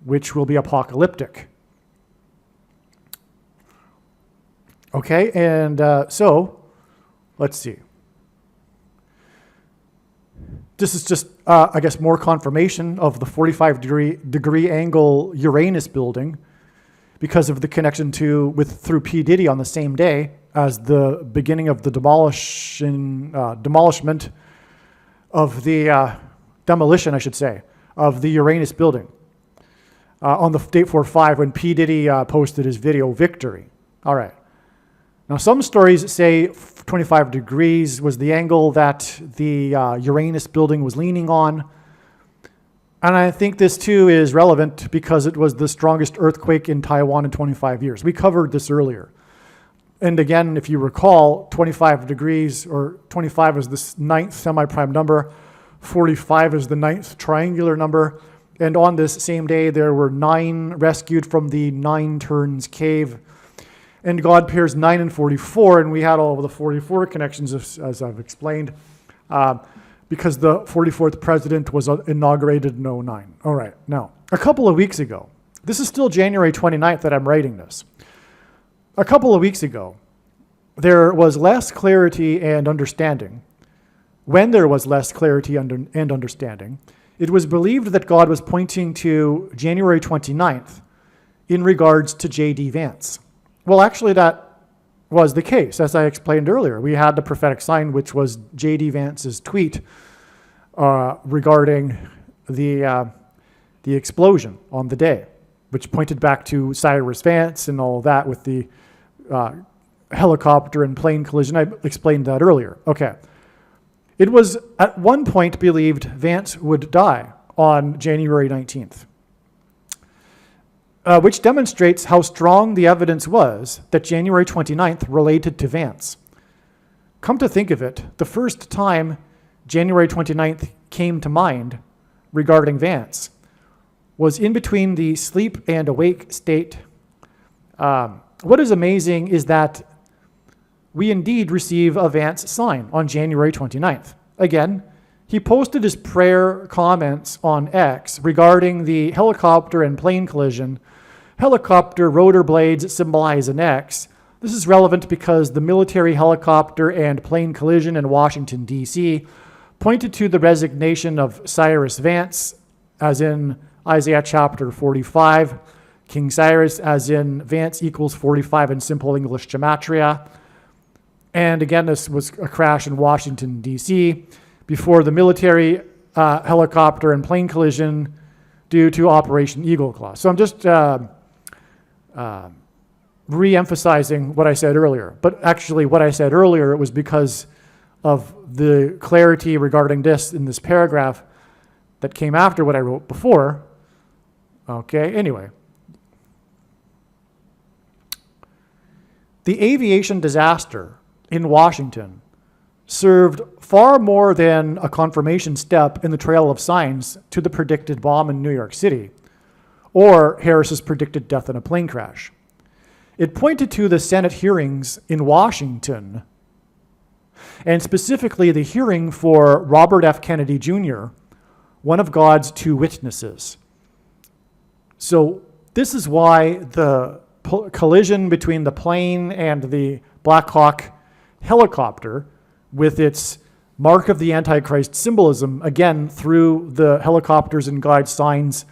which will be apocalyptic. Okay, and so let's see. this is just, I guess, more confirmation of the 45-degree angle Uranus building because of the connection through P. Diddy on the same day as the beginning of the demolition of the demolition, I should say, of the Uranus building on the date 4/5 when P. Diddy posted his video Victory. All right. Now, some stories say 25 degrees was the angle that the Uranus building was leaning on. And I think this too is relevant because it was the strongest earthquake in Taiwan in 25 years. We covered this earlier. And again, if you recall, 25 degrees, or 25 is the ninth semi-prime number, 45 is the ninth triangular number. And on this same day, there were 9 rescued from the 9 Turns cave. And God pairs 9 and 44, and we had all of the 44 connections, as I've explained, because the 44th president was inaugurated in 09. All right, now, a couple of weeks ago, this is still January 29th that I'm writing this. A couple of weeks ago, there was less clarity and understanding. When there was less clarity and understanding, it was believed that God was pointing to January 29th in regards to J.D. Vance. Well, actually, that was the case, as I explained earlier. We had the prophetic sign, which was J.D. Vance's tweet regarding the explosion on the day, which pointed back to Cyrus Vance and all of that with the helicopter and plane collision. I explained that earlier. Okay. It was at one point believed Vance would die on January 19th. Which demonstrates how strong the evidence was that January 29th related to Vance. Come to think of it, the first time January 29th came to mind regarding Vance was in between the sleep and awake state. What is amazing is that we indeed receive a Vance sign on January 29th. Again, he posted his prayer comments on X regarding the helicopter and plane collision. Helicopter rotor blades symbolize an X. This is relevant because the military helicopter and plane collision in Washington, D.C. pointed to the resignation of Cyrus Vance, as in Isaiah chapter 45, King Cyrus, as in Vance equals 45 in simple English gematria. And again, this was a crash in Washington, D.C. before the military helicopter and plane collision due to Operation Eagle Claw. So I'm just re-emphasizing what I said earlier. But actually what I said earlier, it was because of the clarity regarding this in this paragraph that came after what I wrote before. Okay, anyway. The aviation disaster in Washington served far more than a confirmation step in the trail of signs to the predicted bomb in New York City, or Harris's predicted death in a plane crash. It pointed to the Senate hearings in Washington, and specifically the hearing for Robert F. Kennedy Jr., one of God's 2 witnesses. So this is why the collision between the plane and the Black Hawk helicopter, with its mark of the Antichrist symbolism, again, through the helicopters and guide signs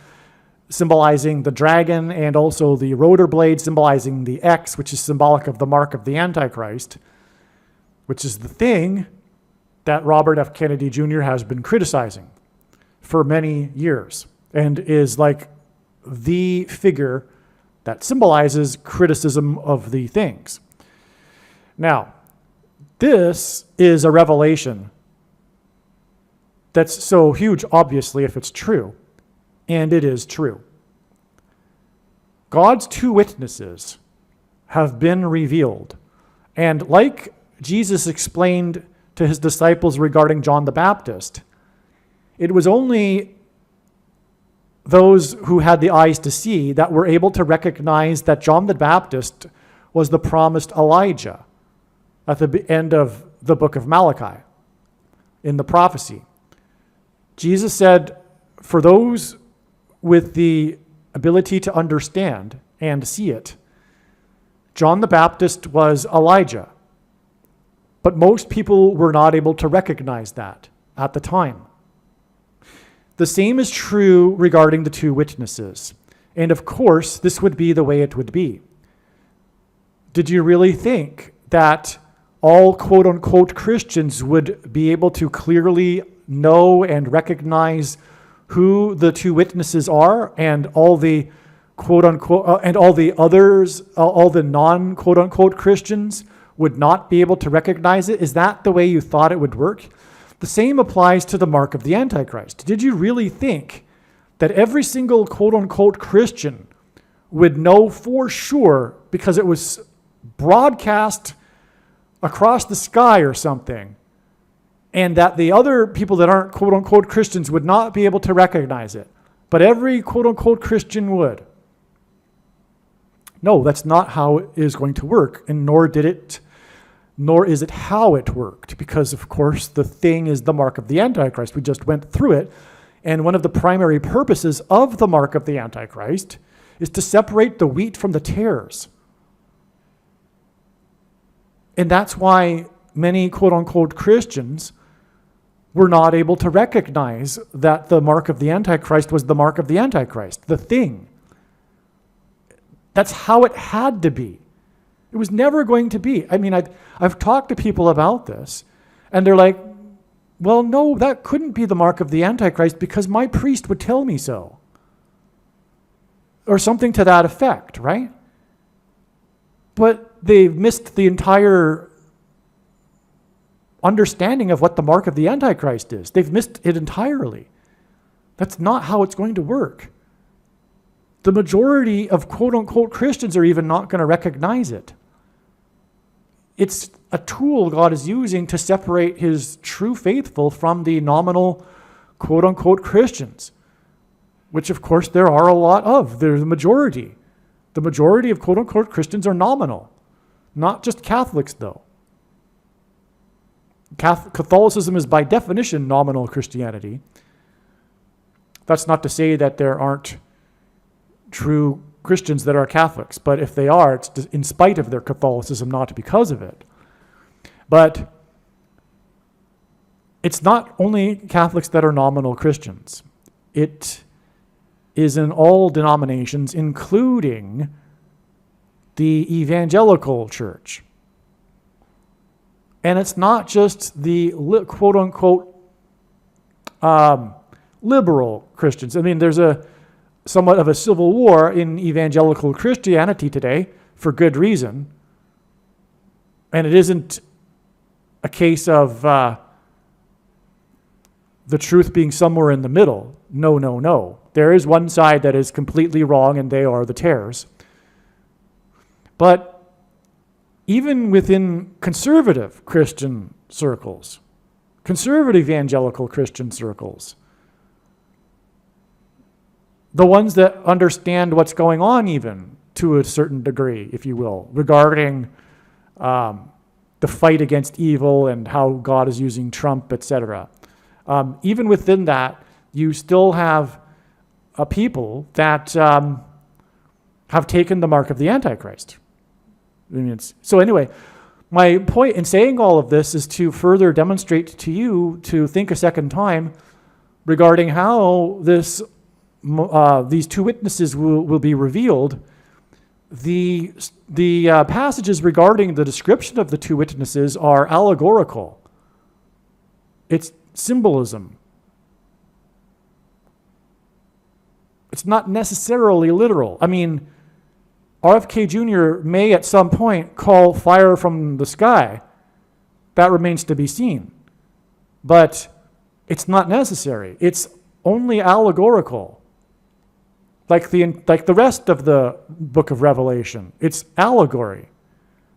symbolizing the dragon, and also the rotor blade symbolizing the X, which is symbolic of the mark of the Antichrist, which is the thing that Robert F. Kennedy Jr. has been criticizing for many years, and is like the figure that symbolizes criticism of the things. Now, this is a revelation that's so huge, obviously, if it's true. And it is true. God's 2 witnesses have been revealed. And like Jesus explained to his disciples regarding John the Baptist, it was only those who had the eyes to see that were able to recognize that John the Baptist was the promised Elijah at the end of the book of Malachi in the prophecy. Jesus said, for those with the ability to understand and see it, John the Baptist was Elijah. But most people were not able to recognize that at the time. The same is true regarding the two witnesses. And of course, this would be the way it would be. Did you really think that all quote-unquote Christians would be able to clearly know and recognize who the two witnesses are, and all the quote-unquote, and all the others, all the non-quote-unquote Christians would not be able to recognize it? Is that the way you thought it would work? The same applies to the mark of the Antichrist. Did you really think that every single quote-unquote Christian would know for sure because it was broadcast across the sky or something, and that the other people that aren't quote-unquote Christians would not be able to recognize it, but every quote-unquote Christian would? No, that's not how it is going to work, and nor is it how it worked, because of course the thing is the mark of the Antichrist. We just went through it, and one of the primary purposes of the mark of the Antichrist is to separate the wheat from the tares. And that's why many quote-unquote Christians were not able to recognize that the mark of the Antichrist was the mark of the Antichrist, the thing. That's how it had to be. It was never going to be. I mean, I've talked to people about this, and they're like, well, no, that couldn't be the mark of the Antichrist because my priest would tell me so. Or something to that effect, right? But they've missed the entire understanding of what the mark of the Antichrist is. They've missed it entirely. That's not how it's going to work. The majority of quote-unquote Christians are even not going to recognize it. It's a tool God is using to separate his true faithful from the nominal quote-unquote Christians, which of course there are a lot of. They're the majority. The majority of quote-unquote Christians are nominal, not just Catholics though. Catholicism is by definition nominal Christianity. That's not to say that there aren't true Christians that are Catholics, but if they are, it's in spite of their Catholicism, not because of it. But it's not only Catholics that are nominal Christians. It is in all denominations, including the evangelical church. And it's not just the quote-unquote liberal Christians. I mean, there's somewhat of a civil war in evangelical Christianity today for good reason. And it isn't a case of the truth being somewhere in the middle. No, no, no. There is one side that is completely wrong, and they are the tares. But even within conservative Christian circles, conservative evangelical Christian circles, the ones that understand what's going on even to a certain degree, if you will, regarding the fight against evil and how God is using Trump, etc. Even within that, you still have people that have taken the mark of the Antichrist. I mean, so anyway, my point in saying all of this is to further demonstrate to you to think a second time regarding how these two witnesses will be revealed. The passages regarding the description of the two witnesses are allegorical. It's symbolism. It's not necessarily literal. I mean, RFK Jr. may at some point call fire from the sky. That remains to be seen. But it's not necessary. It's only allegorical. Like the rest of the book of Revelation. It's allegory.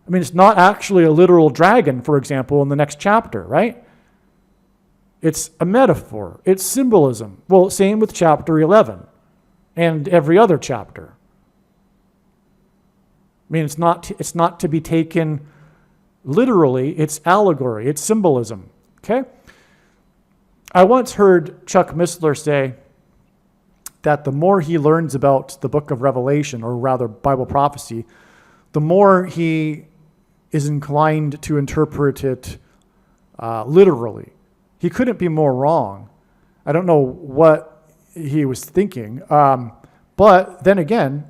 I mean, it's not actually a literal dragon, for example, in the next chapter, right? It's a metaphor. It's symbolism. Well, same with chapter 11 and every other chapter. I mean, it's not to be taken literally. It's allegory. It's symbolism. Okay? I once heard Chuck Missler say that the more he learns about the book of Revelation, or rather Bible prophecy, the more he is inclined to interpret it literally. He couldn't be more wrong. I don't know what he was thinking. But then again,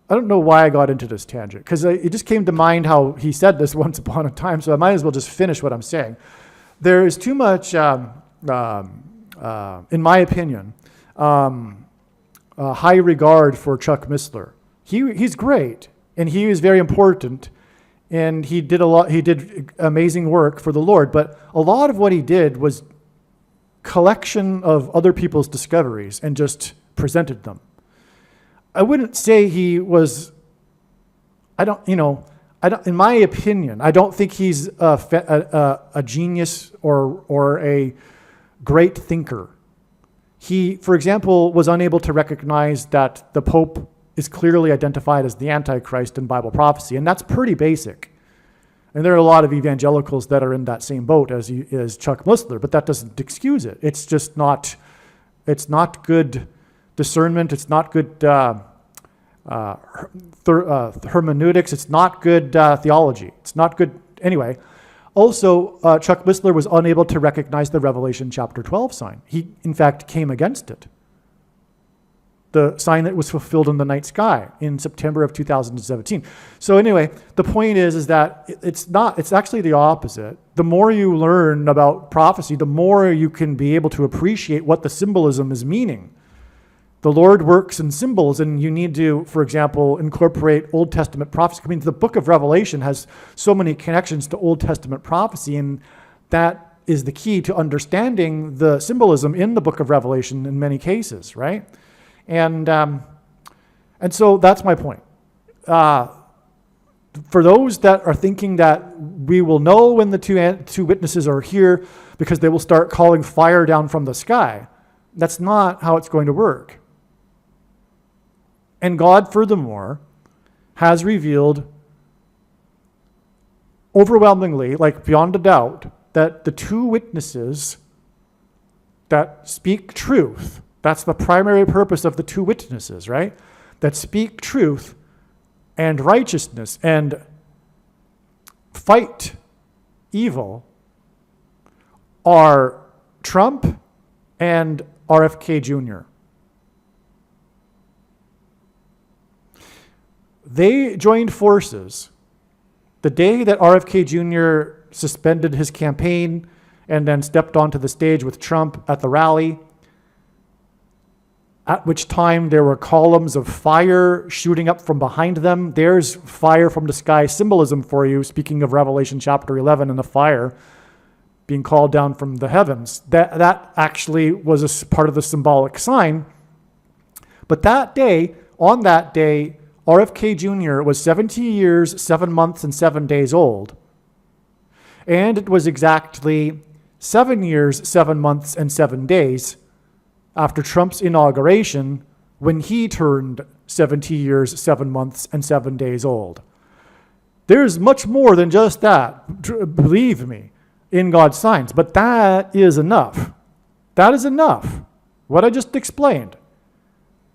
I don't know why I got into this tangent, because it just came to mind how he said this once upon a time, so I might as well just finish what I'm saying. There is too much, in my opinion, high regard for Chuck Missler. He's great, and he is very important, and he did amazing work for the Lord, but a lot of what he did was collection of other people's discoveries and just presented them. I wouldn't say he was, in my opinion, I don't think he's a genius or a great thinker. He, for example, was unable to recognize that the Pope is clearly identified as the Antichrist in Bible prophecy, and that's pretty basic. And there are a lot of evangelicals that are in that same boat as Chuck Missler, but that doesn't excuse it. It's just not, it's not good discernment. It's not good hermeneutics. It's not good theology. It's not good. Anyway, also, Chuck Missler was unable to recognize the Revelation chapter 12 sign. He, in fact, came against it. The sign that was fulfilled in the night sky in September of 2017. So anyway, the point is that it's actually the opposite. The more you learn about prophecy, the more you can be able to appreciate what the symbolism is meaning. The Lord works in symbols, and you need to, for example, incorporate Old Testament prophecy. I mean, the book of Revelation has so many connections to Old Testament prophecy, and that is the key to understanding the symbolism in the book of Revelation in many cases, right? And so that's my point. For those that are thinking that we will know when the two witnesses are here because they will start calling fire down from the sky, that's not how it's going to work. And God, furthermore, has revealed overwhelmingly, like beyond a doubt, that the two witnesses that speak truth, that's the primary purpose of the two witnesses, right? That speak truth and righteousness and fight evil are Trump and RFK Jr. They joined forces the day that RFK Jr. suspended his campaign and then stepped onto the stage with Trump at the rally, at which time there were columns of fire shooting up from behind them. There's fire from the sky symbolism for you, speaking of Revelation chapter 11 and the fire being called down from the heavens. That actually was a part of the symbolic sign. But that day, on that day, RFK Jr. was 70 years, 7 months, and 7 days old. And it was exactly 7 years, 7 months, and 7 days after Trump's inauguration when he turned 70 years, 7 months, and 7 days old. There's much more than just that, believe me, in God's signs. But that is enough. That is enough. What I just explained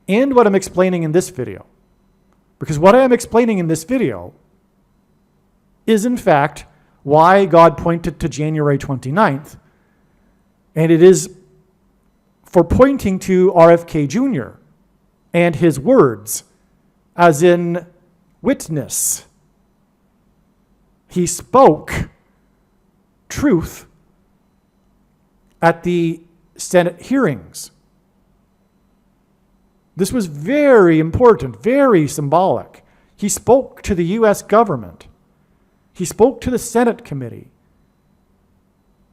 and what I'm explaining in this video. Because what I am explaining in this video is, in fact, why God pointed to January 29th. And it is for pointing to RFK Jr. and his words, as in witness. He spoke truth at the Senate hearings. This was very important, very symbolic. He spoke to the U.S. government. He spoke to the Senate committee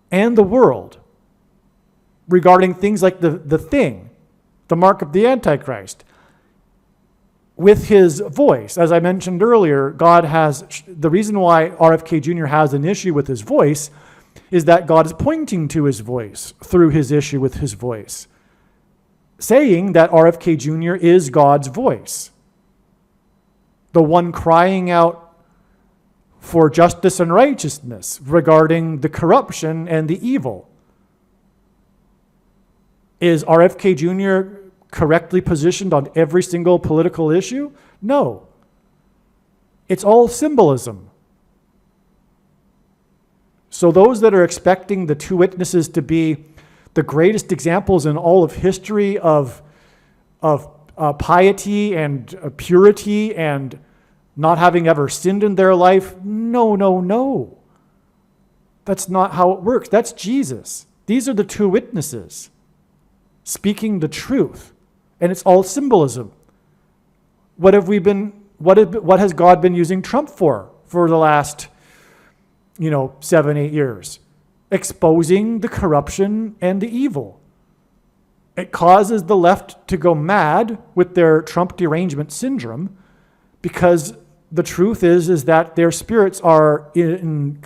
and the world regarding things like the thing, the mark of the Antichrist. With his voice, as I mentioned earlier, God has, the reason why RFK Jr. has an issue with his voice is that God is pointing to his voice through his issue with his voice, saying that RFK Jr. is God's voice, the one crying out for justice and righteousness regarding the corruption and the evil. Is RFK Jr. correctly positioned on every single political issue? No. It's all symbolism. So those that are expecting the two witnesses to be the greatest examples in all of history of piety and purity and not having ever sinned in their life? No, no, no. That's not how it works. That's Jesus. These are the two witnesses speaking the truth. And it's all symbolism. What has God been using Trump for the last, 7-8 years? Exposing the corruption and the evil. It causes the left to go mad with their Trump derangement syndrome, because the truth is that their spirits are in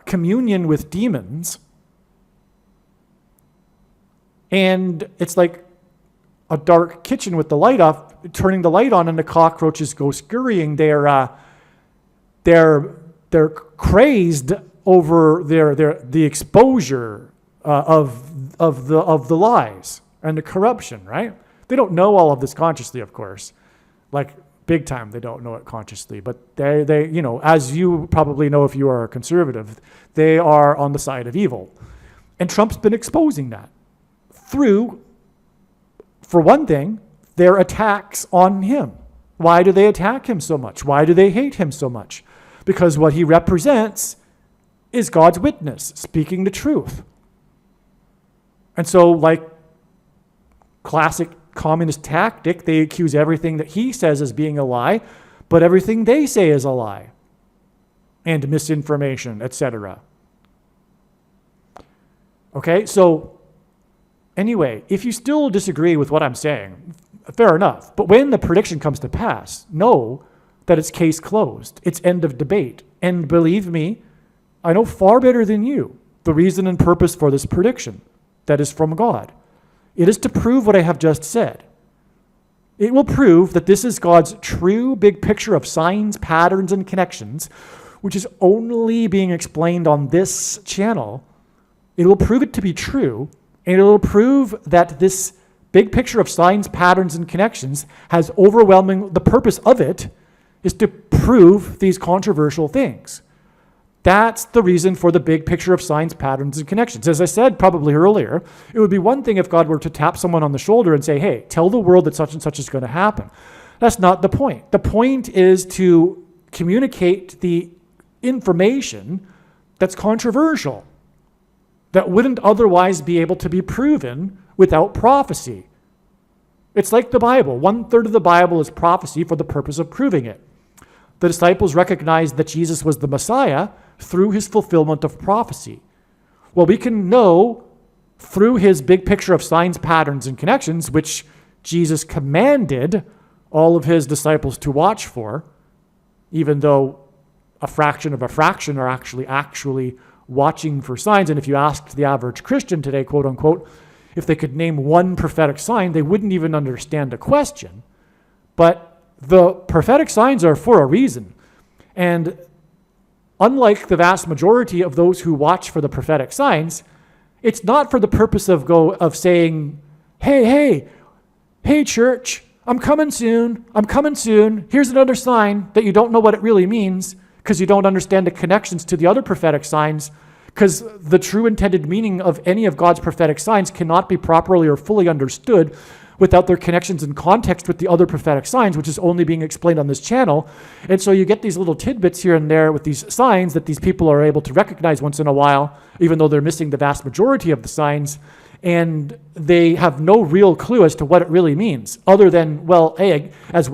communion with demons. And it's like a dark kitchen with the light off, turning the light on, and the cockroaches go scurrying. They're crazed over the exposure of the lies and the corruption, right? They don't know all of this consciously, of course. Like big time, they don't know it consciously. But they as you probably know if you are a conservative, they are on the side of evil. And Trump's been exposing that through, for one thing, their attacks on him. Why do they attack him so much? Why do they hate him so much? Because what he represents is God's witness, speaking the truth. And so, like classic communist tactic, they accuse everything that he says as being a lie, but everything they say is a lie and misinformation, etc. Okay, so anyway, if you still disagree with what I'm saying, fair enough. But when the prediction comes to pass, know that it's case closed. It's end of debate. And believe me, I know far better than you the reason and purpose for this prediction that is from God. It is to prove what I have just said. It will prove that this is God's true big picture of signs, patterns, and connections, which is only being explained on this channel. It will prove it to be true, and it will prove that this big picture of signs, patterns, and connections has the purpose of it is to prove these controversial things. That's the reason for the big picture of signs, patterns, and connections. As I said probably earlier, it would be one thing if God were to tap someone on the shoulder and say, hey, tell the world that such and such is going to happen. That's not the point. The point is to communicate the information that's controversial, that wouldn't otherwise be able to be proven without prophecy. It's like the Bible. 1/3 of the Bible is prophecy for the purpose of proving it. The disciples recognized that Jesus was the Messiah through his fulfillment of prophecy. Well, we can know through his big picture of signs, patterns, and connections, which Jesus commanded all of his disciples to watch for, even though a fraction of a fraction are actually watching for signs. And if you asked the average Christian today, quote unquote, if they could name one prophetic sign, they wouldn't even understand the question. But the prophetic signs are for a reason. And unlike the vast majority of those who watch for the prophetic signs, it's not for the purpose of saying, hey, church, I'm coming soon. Here's another sign that you don't know what it really means because you don't understand the connections to the other prophetic signs, because the true intended meaning of any of God's prophetic signs cannot be properly or fully understood without their connections and context with the other prophetic signs, which is only being explained on this channel. And so you get these little tidbits here and there with these signs that these people are able to recognize once in a while, even though they're missing the vast majority of the signs, and they have no real clue as to what it really means, other than, well, hey, as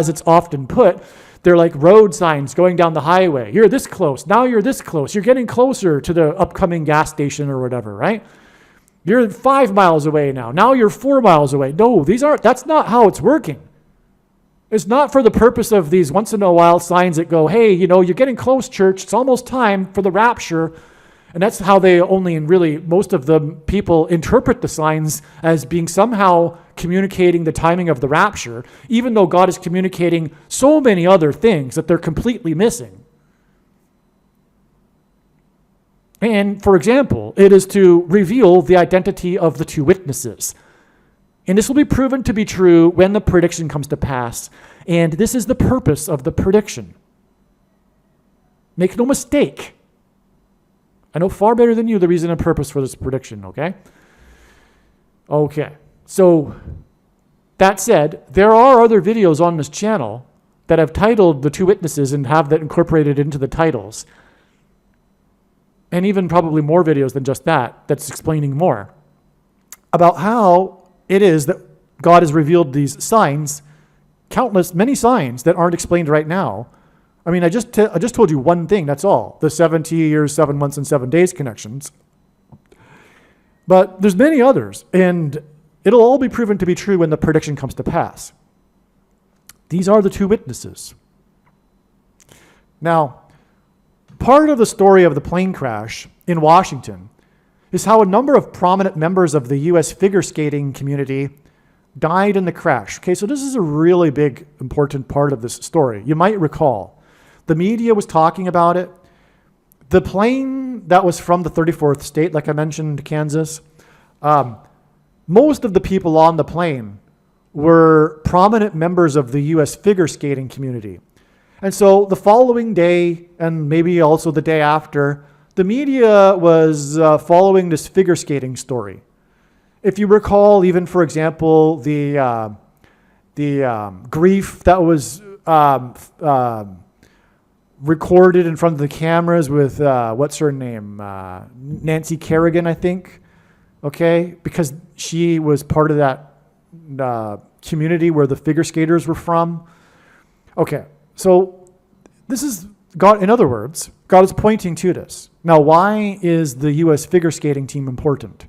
it's often put, they're like road signs going down the highway. You're this close. Now you're this close. You're getting closer to the upcoming gas station or whatever, right? You're 5 miles away now. Now you're 4 miles away. No, that's not how it's working. It's not for the purpose of these once in a while signs that go, hey, you're getting close, church. It's almost time for the rapture. And that's how they only, and really most of the people interpret the signs as being somehow communicating the timing of the rapture, even though God is communicating so many other things that they're completely missing. And, for example, it is to reveal the identity of the two witnesses. And this will be proven to be true when the prediction comes to pass. And this is the purpose of the prediction. Make no mistake, I know far better than you the reason and purpose for this prediction, okay? Okay, so that said, there are other videos on this channel that have titled The Two Witnesses and have that incorporated into the titles. And even probably more videos than just that, that's explaining more about how it is that God has revealed these signs, many signs that aren't explained right now. I mean, I just told you one thing, that's all. The 70 years, 7 months, and 7 days connections. But there's many others, and it'll all be proven to be true when the prediction comes to pass. These are the two witnesses. Now, part of the story of the plane crash in Washington is how a number of prominent members of the U.S. figure skating community died in the crash. Okay, so this is a really big, important part of this story. You might recall, the media was talking about it. The plane that was from the 34th state, like I mentioned, Kansas, most of the people on the plane were prominent members of the U.S. figure skating community. And so the following day, and maybe also the day after, the media was following this figure skating story. If you recall, even for example, the grief that was recorded in front of the cameras with, what's her name? Nancy Kerrigan, I think. Okay, because she was part of that community where the figure skaters were from. Okay, so this is God. In other words, God is pointing to this. Now, why is the U.S. figure skating team important?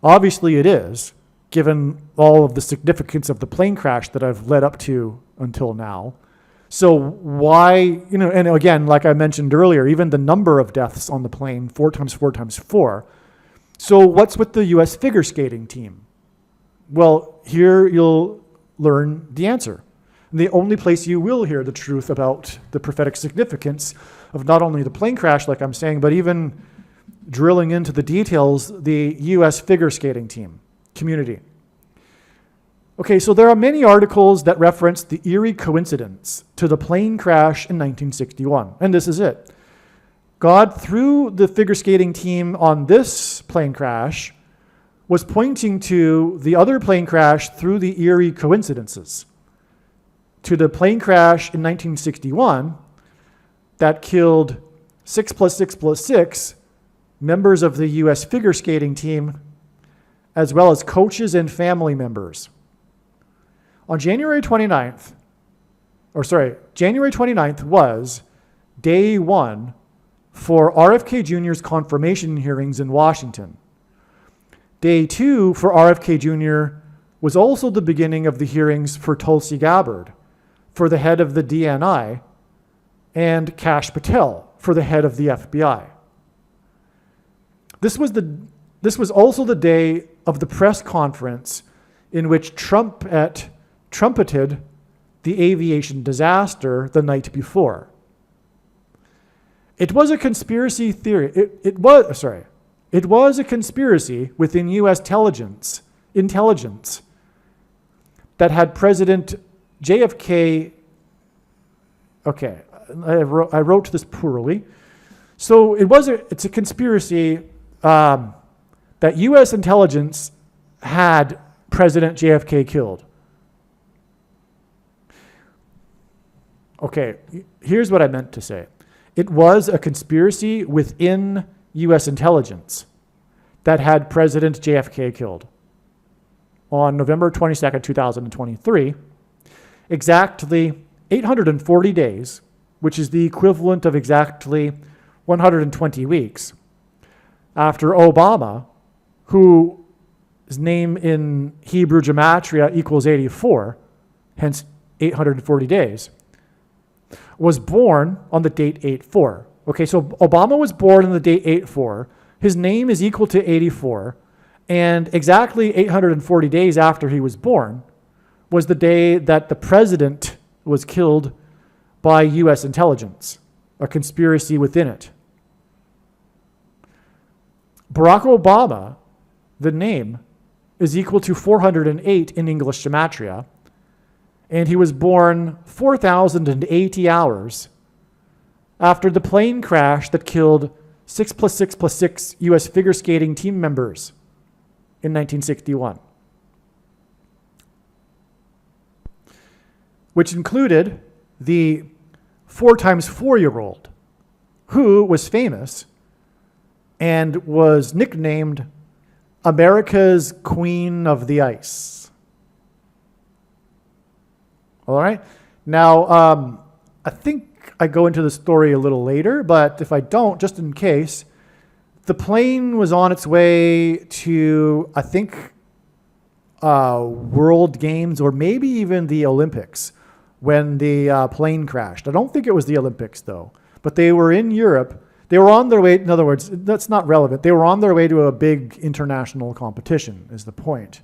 Obviously, it is, given all of the significance of the plane crash that I've led up to until now. So why, and again, like I mentioned earlier, even the number of deaths on the plane, 4 times 4 times 4. So what's with the U.S. figure skating team? Well, here you'll learn the answer. And the only place you will hear the truth about the prophetic significance of not only the plane crash, like I'm saying, but even drilling into the details, the U.S. figure skating team community. Okay, so there are many articles that reference the eerie coincidence to the plane crash in 1961. And this is it. God, through the figure skating team on this plane crash, was pointing to the other plane crash through the eerie coincidences. To the plane crash in 1961 that killed 6 plus 6 plus 6 members of the U.S. figure skating team, as well as coaches and family members. On January 29th was day 1 for RFK Jr.'s confirmation hearings in Washington. Day 2 for RFK Jr. was also the beginning of the hearings for Tulsi Gabbard, for the head of the DNI, and Kash Patel, for the head of the FBI. This was also the day of the press conference in which trumpeted the aviation disaster the night before. It was a conspiracy theory. It was a conspiracy within U.S. intelligence that had President JFK. Okay, I wrote this poorly. So it's a conspiracy that U.S. intelligence had President JFK killed. Okay, here's what I meant to say. It was a conspiracy within U.S. intelligence that had President JFK killed. On November 22nd, 2023, exactly 840 days, which is the equivalent of exactly 120 weeks, after Obama, whose name in Hebrew gematria equals 84, hence 840 days, was born on the date 8-4. Okay, so Obama was born on the date 8-4. His name is equal to 84. And exactly 840 days after he was born was the day that the president was killed by U.S. intelligence, a conspiracy within it. Barack Obama, the name, is equal to 408 in English gematria, and he was born 4,080 hours after the plane crash that killed 6 plus 6 plus 6 U.S. figure skating team members in 1961, which included the 4 times 4-year-old who was famous and was nicknamed America's Queen of the Ice. All right. Now, I think I go into the story a little later, but if I don't, just in case, the plane was on its way to, I think, World Games or maybe even the Olympics when the plane crashed. I don't think it was the Olympics, though, but they were in Europe. They were on their way, in other words, that's not relevant. They were on their way to a big international competition, is the point.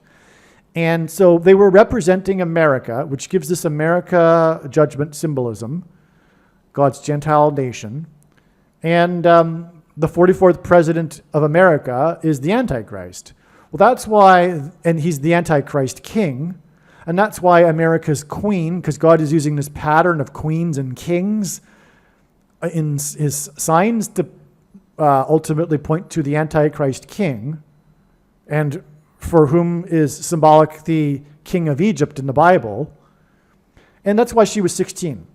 And so they were representing America, which gives this America judgment symbolism, God's Gentile nation. And the 44th president of America is the Antichrist. Well, that's why, and he's the Antichrist king, and that's why America's queen, because God is using this pattern of queens and kings in his signs to ultimately point to the Antichrist king, and for whom is symbolic the king of Egypt in the Bible. And that's why she was 16,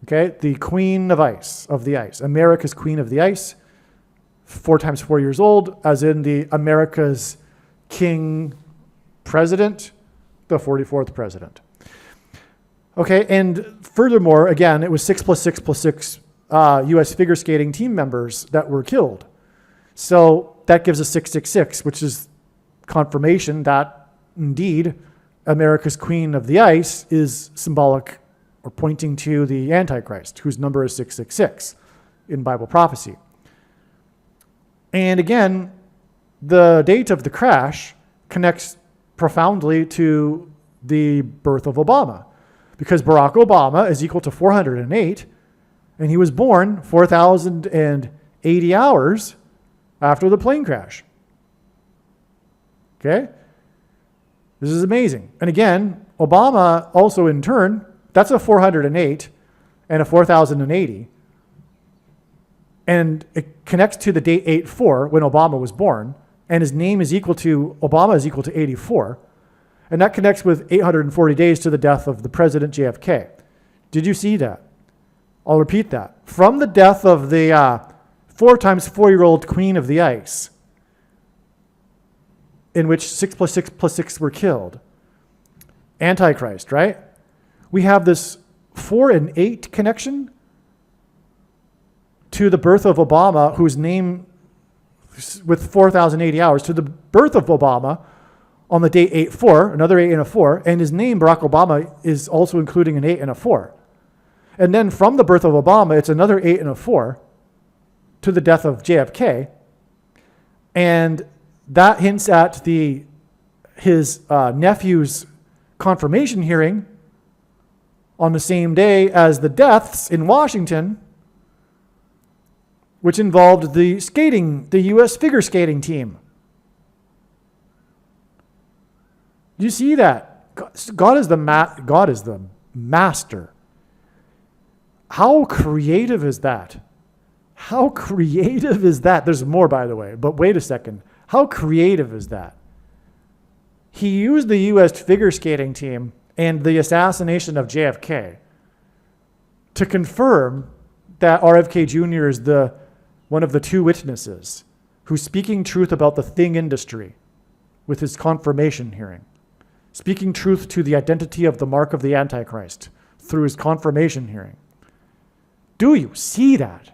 okay? The queen of ice, of the ice. America's queen of the ice, 4 times 4 years old, as in the America's king president, the 44th president. Okay, and furthermore, again, it was 6 plus 6 plus 6 U.S. figure skating team members that were killed. So that gives us 666, which is confirmation that indeed America's Queen of the Ice is symbolic or pointing to the Antichrist, whose number is 666 in Bible prophecy. And again, the date of the crash connects profoundly to the birth of Obama, because Barack Obama is equal to 408, and he was born 4,080 hours after the plane crash. Okay? This is amazing. And again, Obama also in turn, that's a 408 and a 4,080. And it connects to the date 8-4 when Obama was born, and his name is equal to, Obama is equal to 84. And that connects with 840 days to the death of the President JFK. Did you see that? I'll repeat that. From the death of the 4 times 4-year-old Queen of the Ice, in which 6 plus 6 plus 6 were killed. Antichrist, right? We have this 4 and 8 connection to the birth of Obama, whose name, with 4,080 hours, to the birth of Obama on the date 8-4, another 8 and a 4, and his name, Barack Obama, is also including an 8 and a 4. And then from the birth of Obama, it's another 8 and a 4 to the death of JFK. And that hints at his nephew's confirmation hearing on the same day as the deaths in Washington, which involved the U.S. figure skating team. Do you see that? God is the master. How creative is that? How creative is that? There's more, by the way, but wait a second. How creative is that? He used the U.S. figure skating team and the assassination of JFK to confirm that RFK Jr. is one of the 2 witnesses who's speaking truth about the thing industry with his confirmation hearing, speaking truth to the identity of the mark of the Antichrist through his confirmation hearing. Do you see that?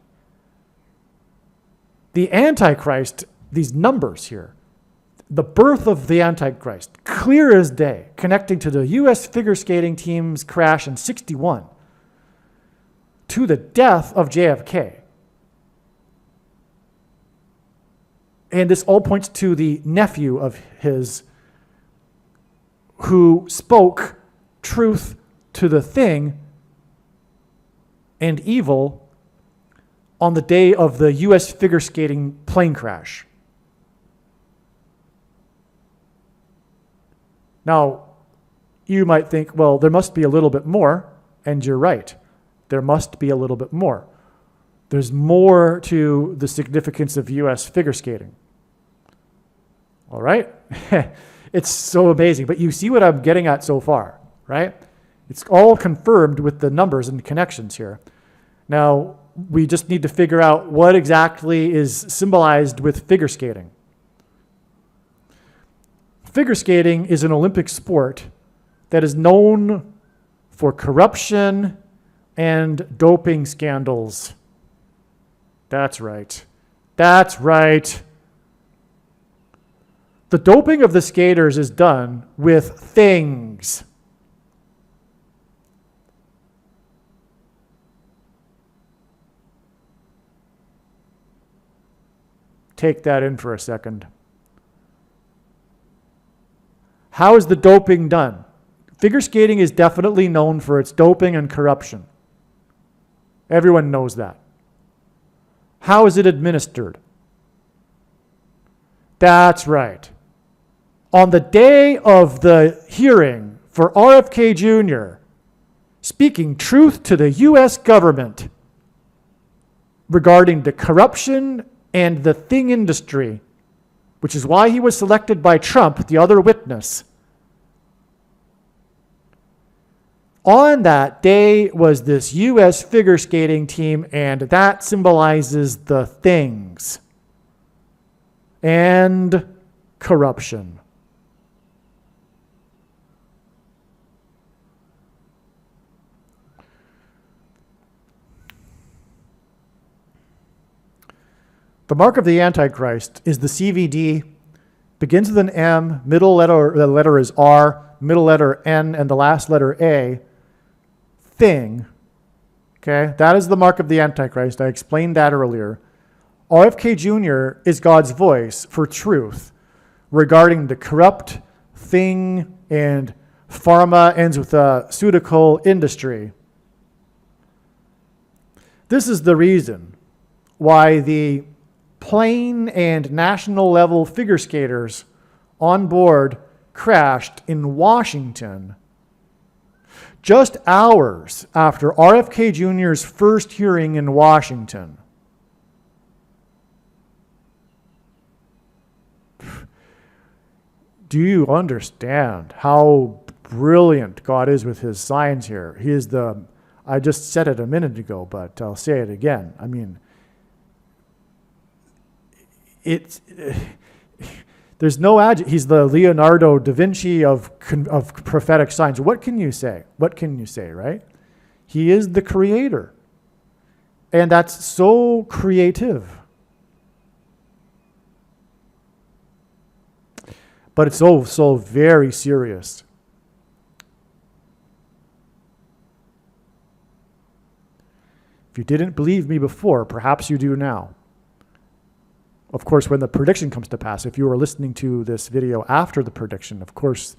The Antichrist, these numbers here, the birth of the Antichrist, clear as day, connecting to the U.S. figure skating team's crash in 61, to the death of JFK. And this all points to the nephew of his who spoke truth to the thing and evil on the day of the U.S. figure skating plane crash. Now, you might think, well, there must be a little bit more, and you're right. There must be a little bit more. There's more to the significance of U.S. figure skating. All right? It's so amazing. But you see what I'm getting at so far, right? It's all confirmed with the numbers and connections here. Now, we just need to figure out what exactly is symbolized with figure skating. Figure skating is an Olympic sport that is known for corruption and doping scandals. That's right. That's right. The doping of the skaters is done with things. Take that in for a second. How is the doping done? Figure skating is definitely known for its doping and corruption. Everyone knows that. How is it administered? That's right. On the day of the hearing for RFK Jr., speaking truth to the U.S. government regarding the corruption and the thing industry, which is why he was selected by Trump, the other witness. On that day was this U.S. figure skating team, and that symbolizes the things and corruption. The mark of the Antichrist is the CVD, begins with an M, middle letter, the letter is R, middle letter N, and the last letter A, thing. Okay, that is the mark of the Antichrist. I explained that earlier. RFK Jr. is God's voice for truth regarding the corrupt thing and pharma, ends with a pharmaceutical industry. This is the reason why the plane and national level figure skaters on board crashed in Washington just hours after RFK Jr.'s first hearing in Washington. Do you understand how brilliant God is with his signs here? He is I just said it a minute ago, but I'll say it again. I mean, there's no he's the Leonardo da Vinci of prophetic signs. What can you say? What can you say, right? He is the creator. And that's so creative. But it's so very serious. If you didn't believe me before, perhaps you do now. Of course, when the prediction comes to pass, if you are listening to this video after the prediction, of course,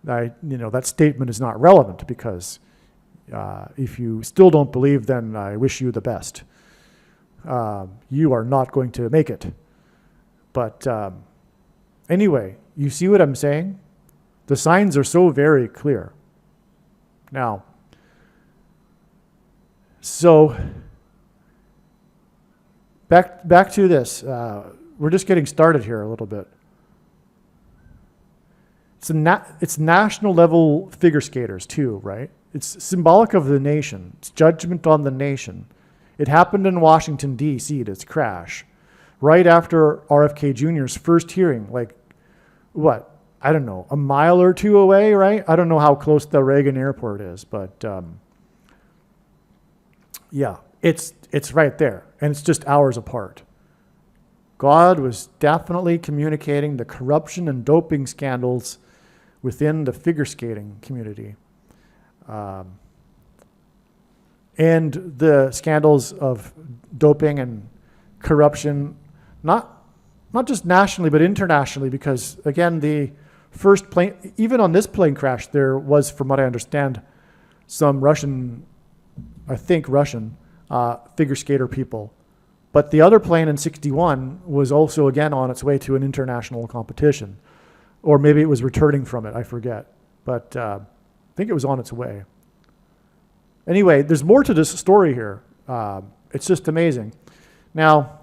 that statement is not relevant, because if you still don't believe, then I wish you the best. You are not going to make it. But anyway, you see what I'm saying? The signs are so very clear. Now, so back to this. We're just getting started here a little bit. It's national level figure skaters too, right? It's symbolic of the nation. It's judgment on the nation. It happened in Washington, D.C., this crash, right after RFK Jr.'s first hearing, like, what? I don't know, a mile or two away, right? I don't know how close the Reagan airport is, but yeah, it's right there, and it's just hours apart. God was definitely communicating the corruption and doping scandals within the figure skating community. And the scandals of doping and corruption, not just nationally, but internationally, because, again, the first plane, even on this plane crash, there was, from what I understand, some Russian figure skater people. But the other plane in 61 was also, again, on its way to an international competition. Or maybe it was returning from it, I forget. But I think it was on its way. Anyway, there's more to this story here. It's just amazing. Now,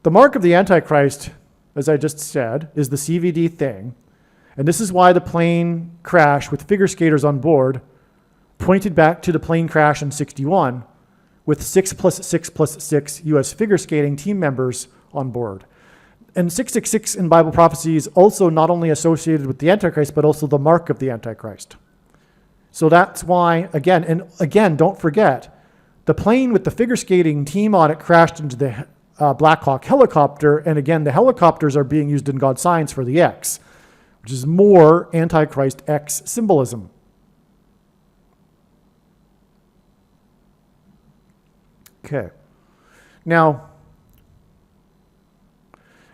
the mark of the Antichrist, as I just said, is the CVD thing. And this is why the plane crash with figure skaters on board pointed back to the plane crash in 61 with 6 plus 6 plus 6 U.S. figure skating team members on board. And 666 in Bible prophecy is also not only associated with the Antichrist, but also the mark of the Antichrist. So that's why, again, don't forget, the plane with the figure skating team on it crashed into the Black Hawk helicopter, and again, the helicopters are being used in God's signs for the X, which is more Antichrist X symbolism. Okay. Now,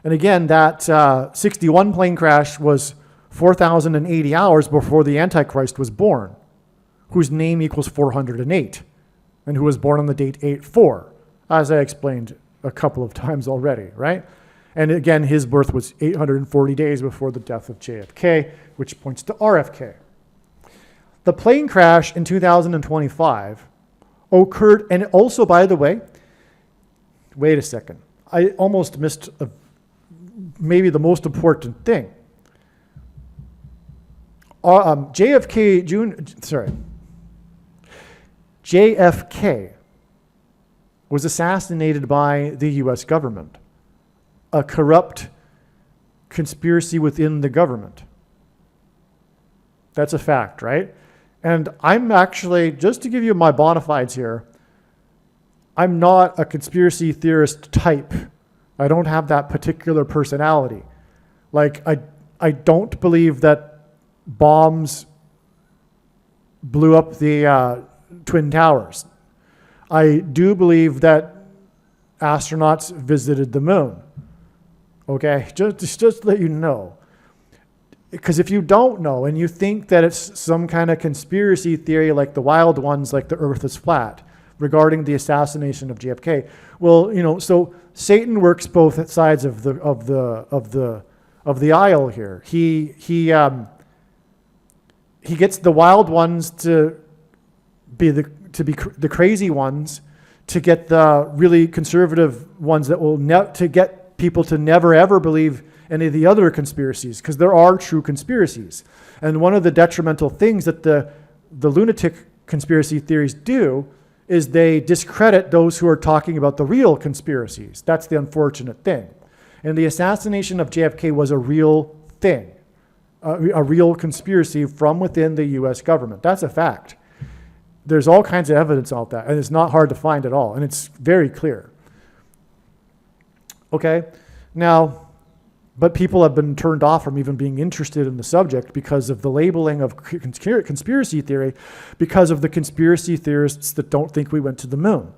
and again, that 61 plane crash was 4,080 hours before the Antichrist was born, whose name equals 408, and who was born on the date 8/4, as I explained a couple of times already, right? And again, his birth was 840 days before the death of JFK, which points to RFK. The plane crash in 2025 occurred, and also, by the way, wait a second, I almost missed maybe the most important thing. JFK was assassinated by the U.S. government, a corrupt conspiracy within the government. That's a fact, right? And I'm actually, just to give you my bona fides here, I'm not a conspiracy theorist type. I don't have that particular personality. Like, I don't believe that bombs blew up the Twin Towers. I do believe that astronauts visited the moon. Okay, just to let you know. Because if you don't know and you think that it's some kind of conspiracy theory like the wild ones, like the Earth is flat, regarding the assassination of JFK, well, so Satan works both sides of the aisle here. He gets the wild ones to be the crazy ones, to get the really conservative ones that will to get people to never ever believe any of the other conspiracies, because there are true conspiracies. And one of the detrimental things that the lunatic conspiracy theories do is they discredit those who are talking about the real conspiracies. That's the unfortunate thing. And the assassination of JFK was a real thing, a real conspiracy from within the U.S. government. That's a fact. There's all kinds of evidence about that, and it's not hard to find at all, and it's very clear. Okay, now, but people have been turned off from even being interested in the subject because of the labeling of conspiracy theory, because of the conspiracy theorists that don't think we went to the moon.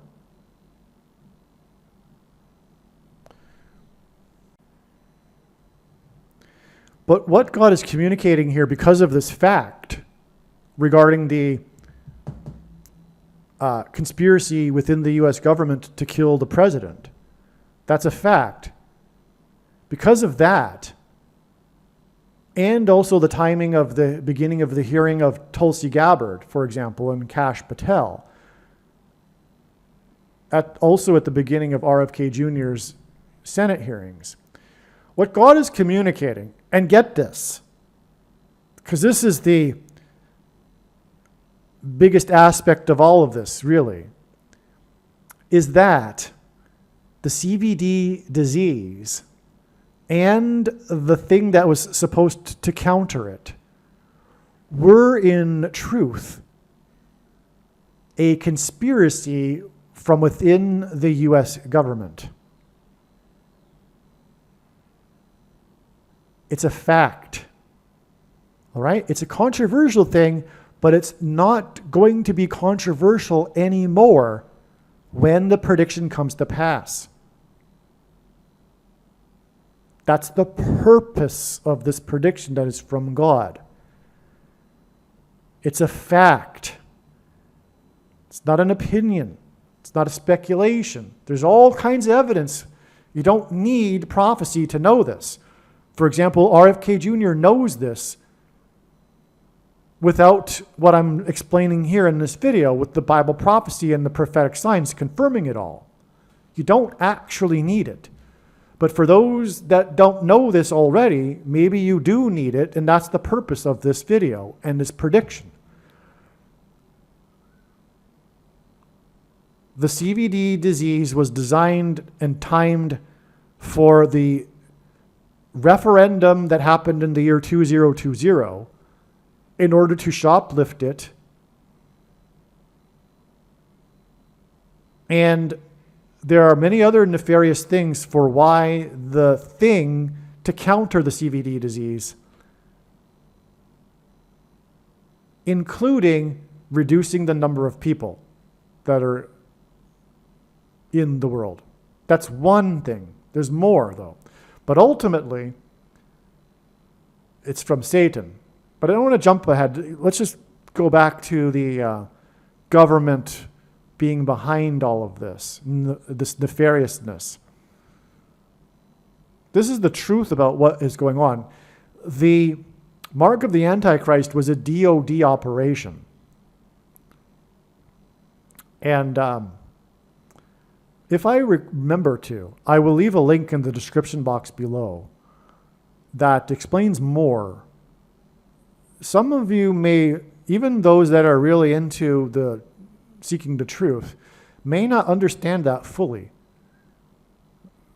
But what God is communicating here, because of this fact regarding the conspiracy within the U.S. government to kill the president, that's a fact. Because of that, and also the timing of the beginning of the hearing of Tulsi Gabbard, for example, and Kash Patel, also at the beginning of RFK Jr.'s Senate hearings, what God is communicating, and get this, because this is the biggest aspect of all of this, really, is that the CVD disease and the thing that was supposed to counter it were in truth a conspiracy from within the U.S. government. It's a fact. All right? It's a controversial thing, but it's not going to be controversial anymore when the prediction comes to pass. That's the purpose of this prediction that is from God. It's a fact. It's not an opinion. It's not a speculation. There's all kinds of evidence. You don't need prophecy to know this. For example, RFK Jr. knows this without what I'm explaining here in this video, with the Bible prophecy and the prophetic signs confirming it all. You don't actually need it. But for those that don't know this already, maybe you do need it, and that's the purpose of this video and this prediction. The CVD disease was designed and timed for the referendum that happened in the year 2020 in order to shoplift it. And there are many other nefarious things for why the thing to counter the CVD disease, including reducing the number of people that are in the world. That's one thing. There's more, though. But ultimately, it's from Satan. But I don't want to jump ahead. Let's just go back to the government being behind all of this nefariousness. This is the truth about what is going on. The mark of the Antichrist was a DOD operation. And if I remember to, I will leave a link in the description box below that explains more. Some of you may, even those that are really into the seeking the truth, may not understand that fully.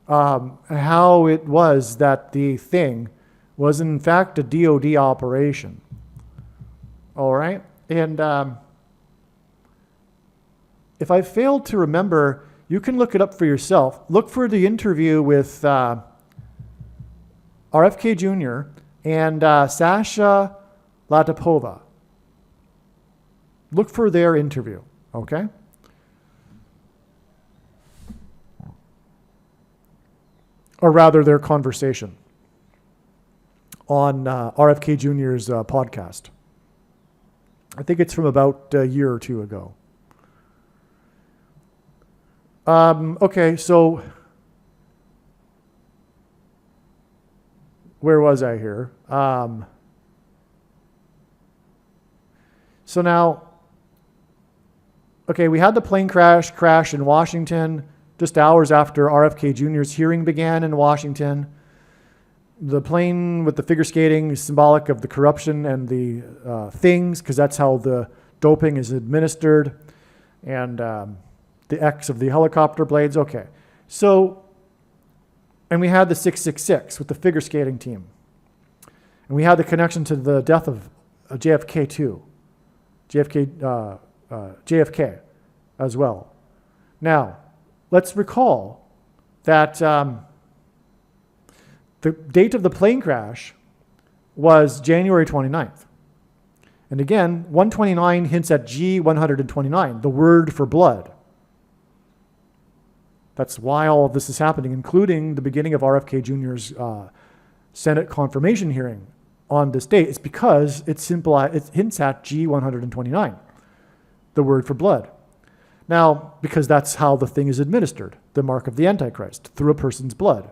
How it was that the thing was in fact a DOD operation. All right? And if I failed to remember, you can look it up for yourself. Look for the interview with RFK Jr. and Sasha Latapova. Look for their interview, okay? Or rather, their conversation on RFK Jr.'s podcast. I think it's from about a year or two ago. Okay, so where was I here? So now, okay, we had the plane crash in Washington just hours after RFK Jr.'s hearing began in Washington. The plane with the figure skating is symbolic of the corruption and the things, because that's how the doping is administered. And the X of the helicopter blades. Okay. So, and we had the 666 with the figure skating team. And we had the connection to the death of JFK too. JFK as well. Now, let's recall that the date of the plane crash was January 29th. And again, 129 hints at G129, the word for blood. That's why all of this is happening, including the beginning of RFK Jr.'s Senate confirmation hearing on this date. It's because it hints at G129, the word for blood. Now, because that's how the thing is administered, the mark of the Antichrist, through a person's blood.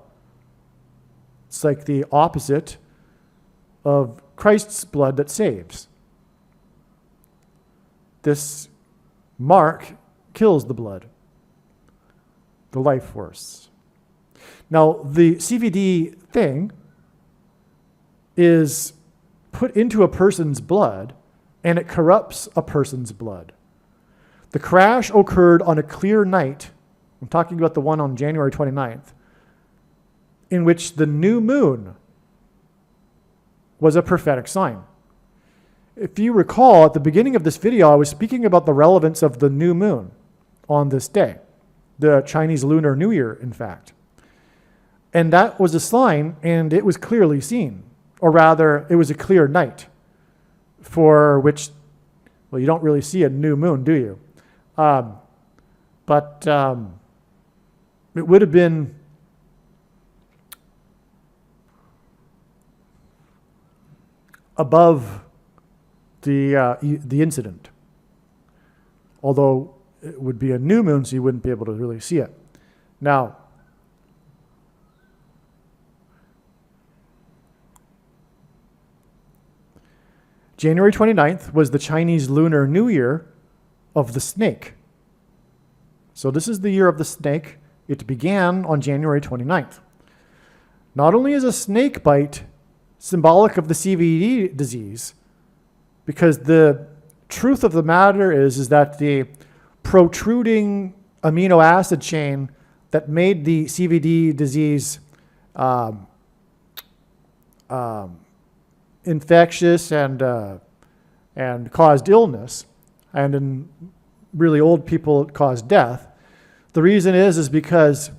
It's like the opposite of Christ's blood that saves. This mark kills the blood, the life force. Now, the CVD thing is put into a person's blood, and it corrupts a person's blood. The crash occurred on a clear night. I'm talking about the one on January 29th, in which the new moon was a prophetic sign. If you recall, at the beginning of this video, I was speaking about the relevance of the new moon on this day, the Chinese Lunar New Year, in fact. And that was a sign, and it was clearly seen. Or rather, it was a clear night, for which, well, you don't really see a new moon, do you? But it would have been above the incident. Although it would be a new moon, so you wouldn't be able to really see it. Now, January 29th was the Chinese Lunar New Year of the snake. So this is the year of the snake, It began on January 29th. Not only is a snake bite symbolic of the CVD disease, because the truth of the matter is that the protruding amino acid chain that made the CVD disease infectious and caused illness, and in really old people it caused death. The reason is because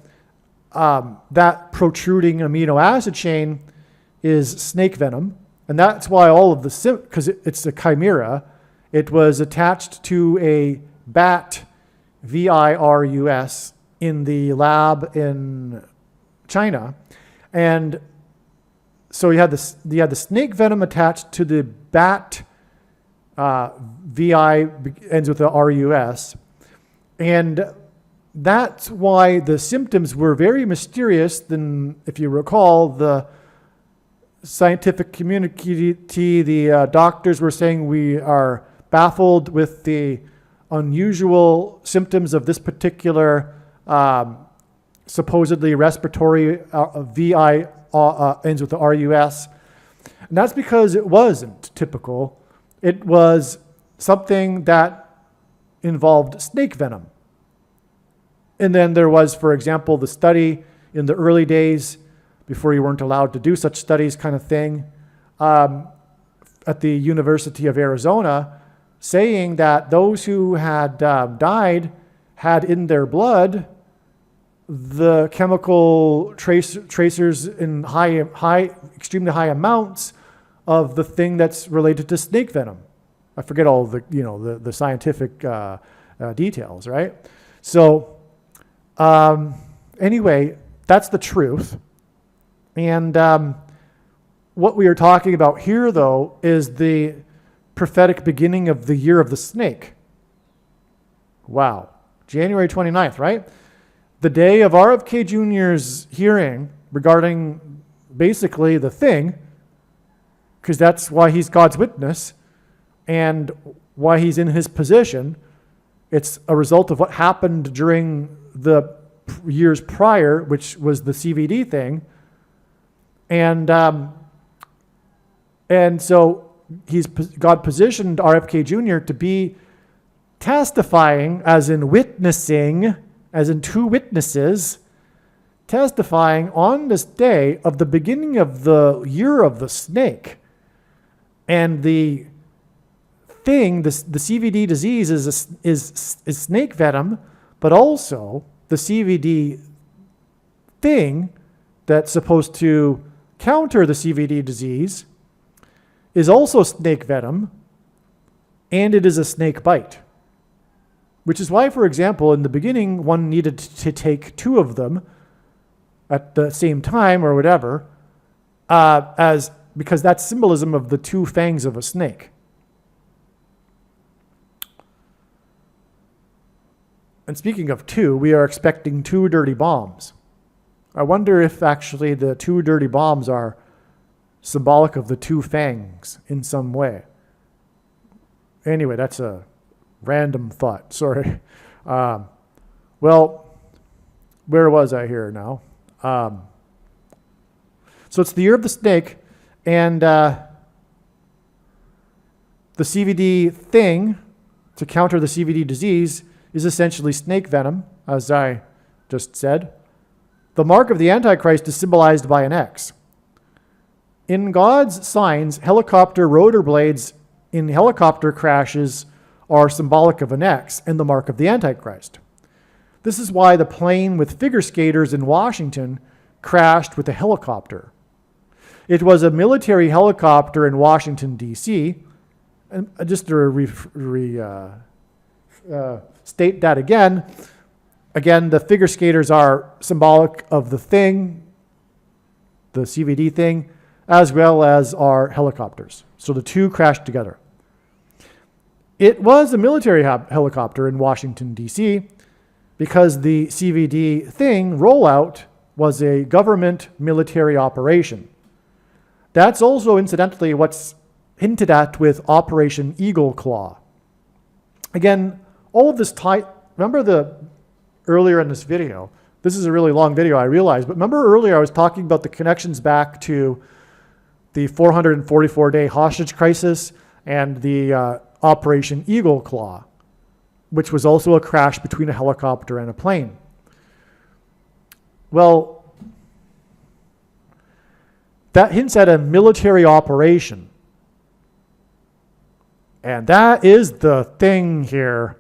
that protruding amino acid chain is snake venom, and that's why all of the, because it's a chimera, it was attached to a bat, virus, in the lab in China, and so you had the snake venom attached to the bat, VI ends with a RUS, and that's why the symptoms were very mysterious. Then, if you recall, the scientific community, the doctors were saying we are baffled with the unusual symptoms of this particular supposedly respiratory VI ends with the RUS. And that's because it wasn't typical. It was something that involved snake venom. And then there was, for example, the study in the early days, before you weren't allowed to do such studies kind of thing, at the University of Arizona, saying that those who had died had in their blood the chemical tracers in extremely high amounts of the thing that's related to snake venom. I forget all the scientific details, right? So anyway, that's the truth. And what we are talking about here, though, is the prophetic beginning of the year of the snake. Wow. January 29th, right? The day of RFK Jr.'s hearing regarding basically the thing, because that's why he's God's witness and why he's in his position. It's a result of what happened during the years prior, which was the CVD thing. And so God positioned RFK Jr. to be testifying, as in witnessing, as in two witnesses, testifying on this day of the beginning of the year of the snake. And the thing, the CVD disease is snake venom, but also the CVD thing that's supposed to counter the CVD disease is also snake venom, and it is a snake bite. Which is why, for example, in the beginning, one needed to take two of them at the same time or whatever, because that's symbolism of the two fangs of a snake. And speaking of two, we are expecting two dirty bombs. I wonder if actually the two dirty bombs are symbolic of the two fangs in some way. Anyway, that's a random thought. Sorry. Well, where was I here now? So it's the year of the snake, and the CVD thing to counter the CVD disease is essentially snake venom, as I just said. The mark of the Antichrist is symbolized by an X. In God's signs, helicopter rotor blades in helicopter crashes are symbolic of an X and the mark of the Antichrist. This is why the plane with figure skaters in Washington crashed with a helicopter. It was a military helicopter in Washington, D.C. And just to state that again, the figure skaters are symbolic of the thing, the CVD thing, as well as our helicopters. So the two crashed together. It was a military helicopter in Washington, D.C., because the CVD thing rollout was a government military operation. That's also, incidentally, what's hinted at with Operation Eagle Claw. Again, all of this remember earlier in this video, This is a really long video, I realize, but remember earlier I was talking about the connections back to the 444-day hostage crisis and the Operation Eagle Claw, which was also a crash between a helicopter and a plane. Well, that hints at a military operation. And that is the thing here.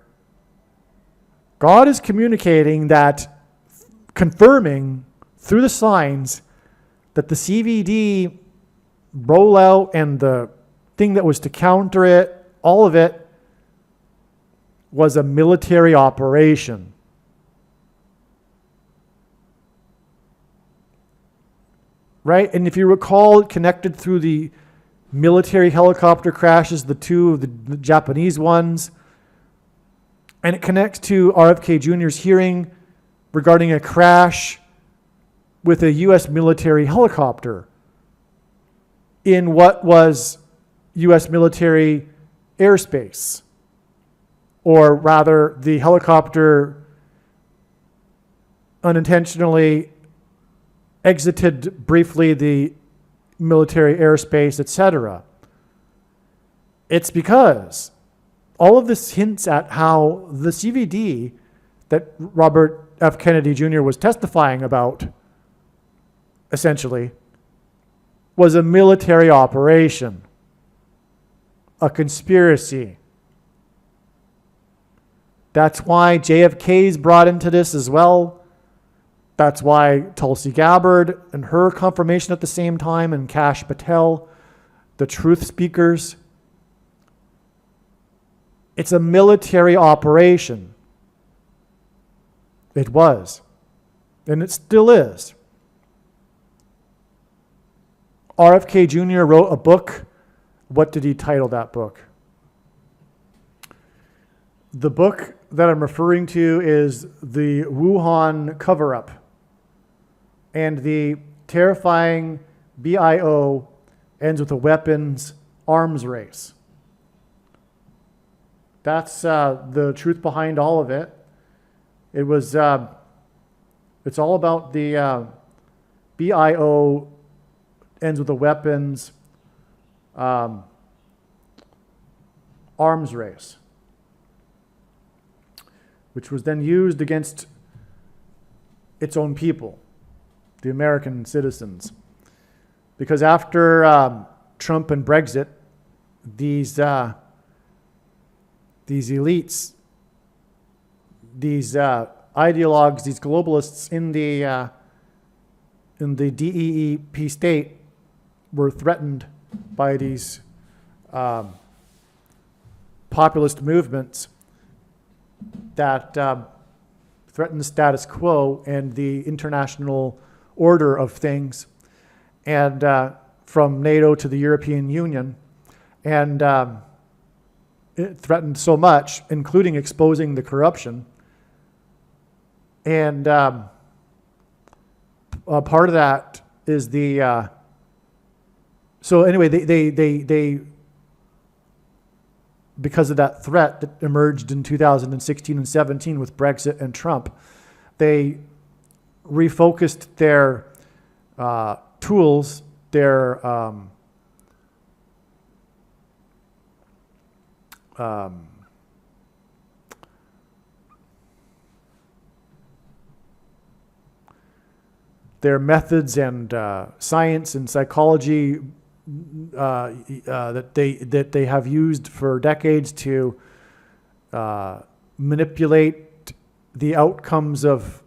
God is communicating that, confirming through the signs that the CVD rollout and the thing that was to counter it, all of it, was a military operation. Right? And if you recall, it connected through the military helicopter crashes, the two of the Japanese ones, and it connects to RFK Jr.'s hearing regarding a crash with a U.S. military helicopter in what was U.S. military airspace. Or rather, the helicopter unintentionally exited briefly the military airspace, etc. It's because all of this hints at how the CVD that Robert F. Kennedy Jr. was testifying about, essentially, was a military operation, a conspiracy. That's why JFK is brought into this as well. That's why Tulsi Gabbard and her confirmation at the same time, and Kash Patel, the truth speakers. It's a military operation. It was. And it still is. RFK Jr. wrote a book. What did he title that book? The book that I'm referring to is The Wuhan Cover-Up and the terrifying BIO ends with a weapons arms race. That's the truth behind all of it. It was, it's all about the BIO ends with a weapons arms race, which was then used against its own people, the American citizens. Because after Trump and Brexit, these elites, these ideologues, these globalists in the DEEP state were threatened by these populist movements that threaten the status quo and the international order of things, and from NATO to the European Union. And it threatened so much, including exposing the corruption. And part of that is the... so anyway, they because of that threat that emerged in 2016 and 17 with Brexit and Trump, they refocused their tools, their methods and science and psychology that they have used for decades to manipulate the outcomes of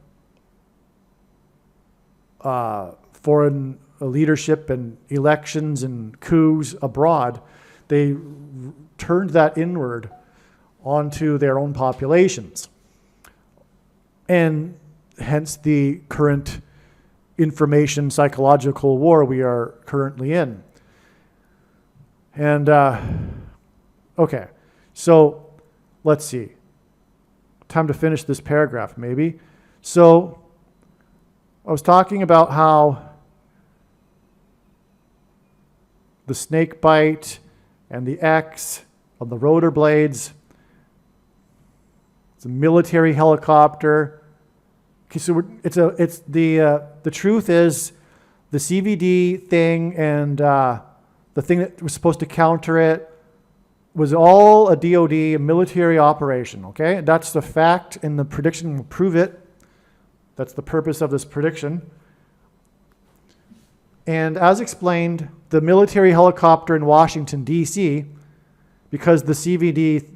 foreign leadership and elections and coups abroad. They turned that inward onto their own populations. And hence the current information psychological war we are currently in. And, okay, so let's see. Time to finish this paragraph, maybe. So I was talking about how the snake bite and the X on the rotor blades, it's a military helicopter Okay, so the truth is the CVD thing and the thing that was supposed to counter it was all a DOD, a military operation, okay? That's the fact, and the prediction will prove it. That's the purpose of this prediction. And as explained, the military helicopter in Washington, D.C., because the CVD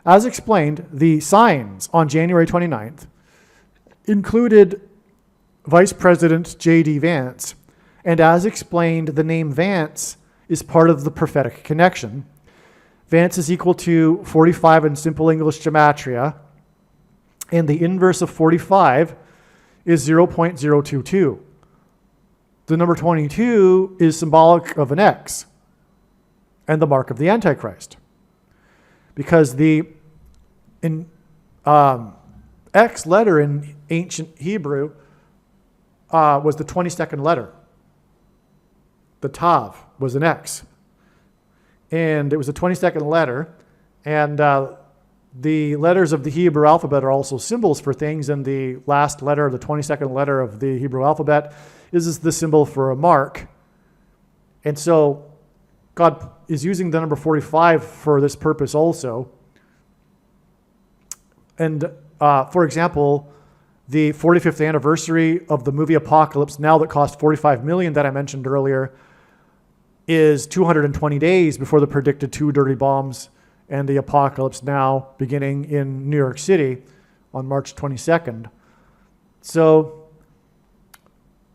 as explained, the signs on January 29th included Vice President J.D. Vance. And as explained, the name Vance is part of the prophetic connection. Vance is equal to 45 in simple English gematria, and the inverse of 45 is 0.022. The number 22 is symbolic of an X and the mark of the Antichrist. Because the X letter in ancient Hebrew was the 22nd letter. The Tav was an X. And it was the 22nd letter. And the letters of the Hebrew alphabet are also symbols for things. And the last letter, the 22nd letter of the Hebrew alphabet, is the symbol for a mark. And so God is using the number 45 for this purpose also. And for example, the 45th anniversary of the movie Apocalypse Now that cost $45 million that I mentioned earlier is 220 days before the predicted 2 dirty bombs and the Apocalypse Now beginning in New York City on March 22nd. So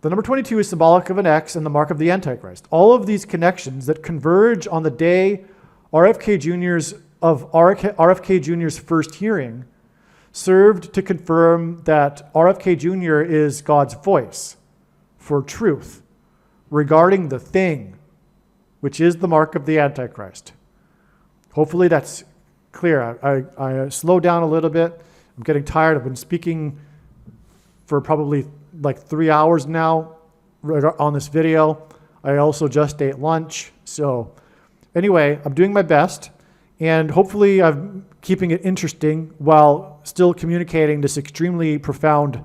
the number 22 is symbolic of an X and the mark of the Antichrist. All of these connections that converge on the day RFK Jr.'s first hearing served to confirm that RFK Jr. is God's voice for truth regarding the thing, which is the mark of the Antichrist. Hopefully that's clear. I slowed down a little bit. I'm getting tired. I've been speaking for probably like 3 hours now on this video. I also just ate lunch. So anyway, I'm doing my best, and hopefully I'm keeping it interesting while still communicating this extremely profound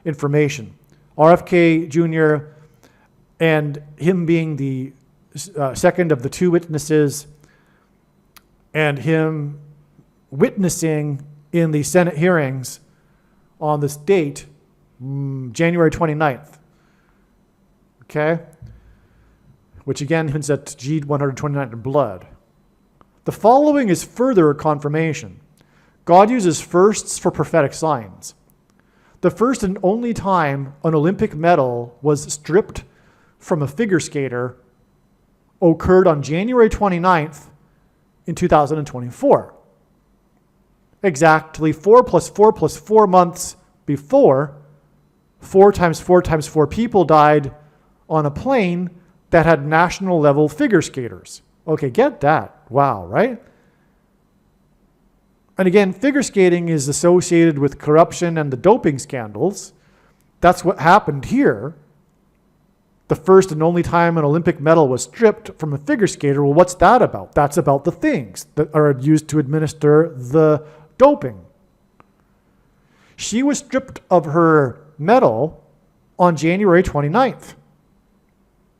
information. RFK Jr. and him being the second of the 2 witnesses, and him witnessing in the Senate hearings on this date, January 29th. Okay? Which again hints at G129 in blood. The following is further confirmation. God uses firsts for prophetic signs. The first and only time an Olympic medal was stripped from a figure skater occurred on January 29th in 2024. Exactly 4 plus 4 plus 4 months before, 4 times 4 times 4 people died on a plane that had national level figure skaters. Okay, get that. Wow, right? And again, figure skating is associated with corruption and the doping scandals. That's what happened here. The first and only time an Olympic medal was stripped from a figure skater. Well, what's that about? That's about the things that are used to administer the doping. She was stripped of her medal on January 29th.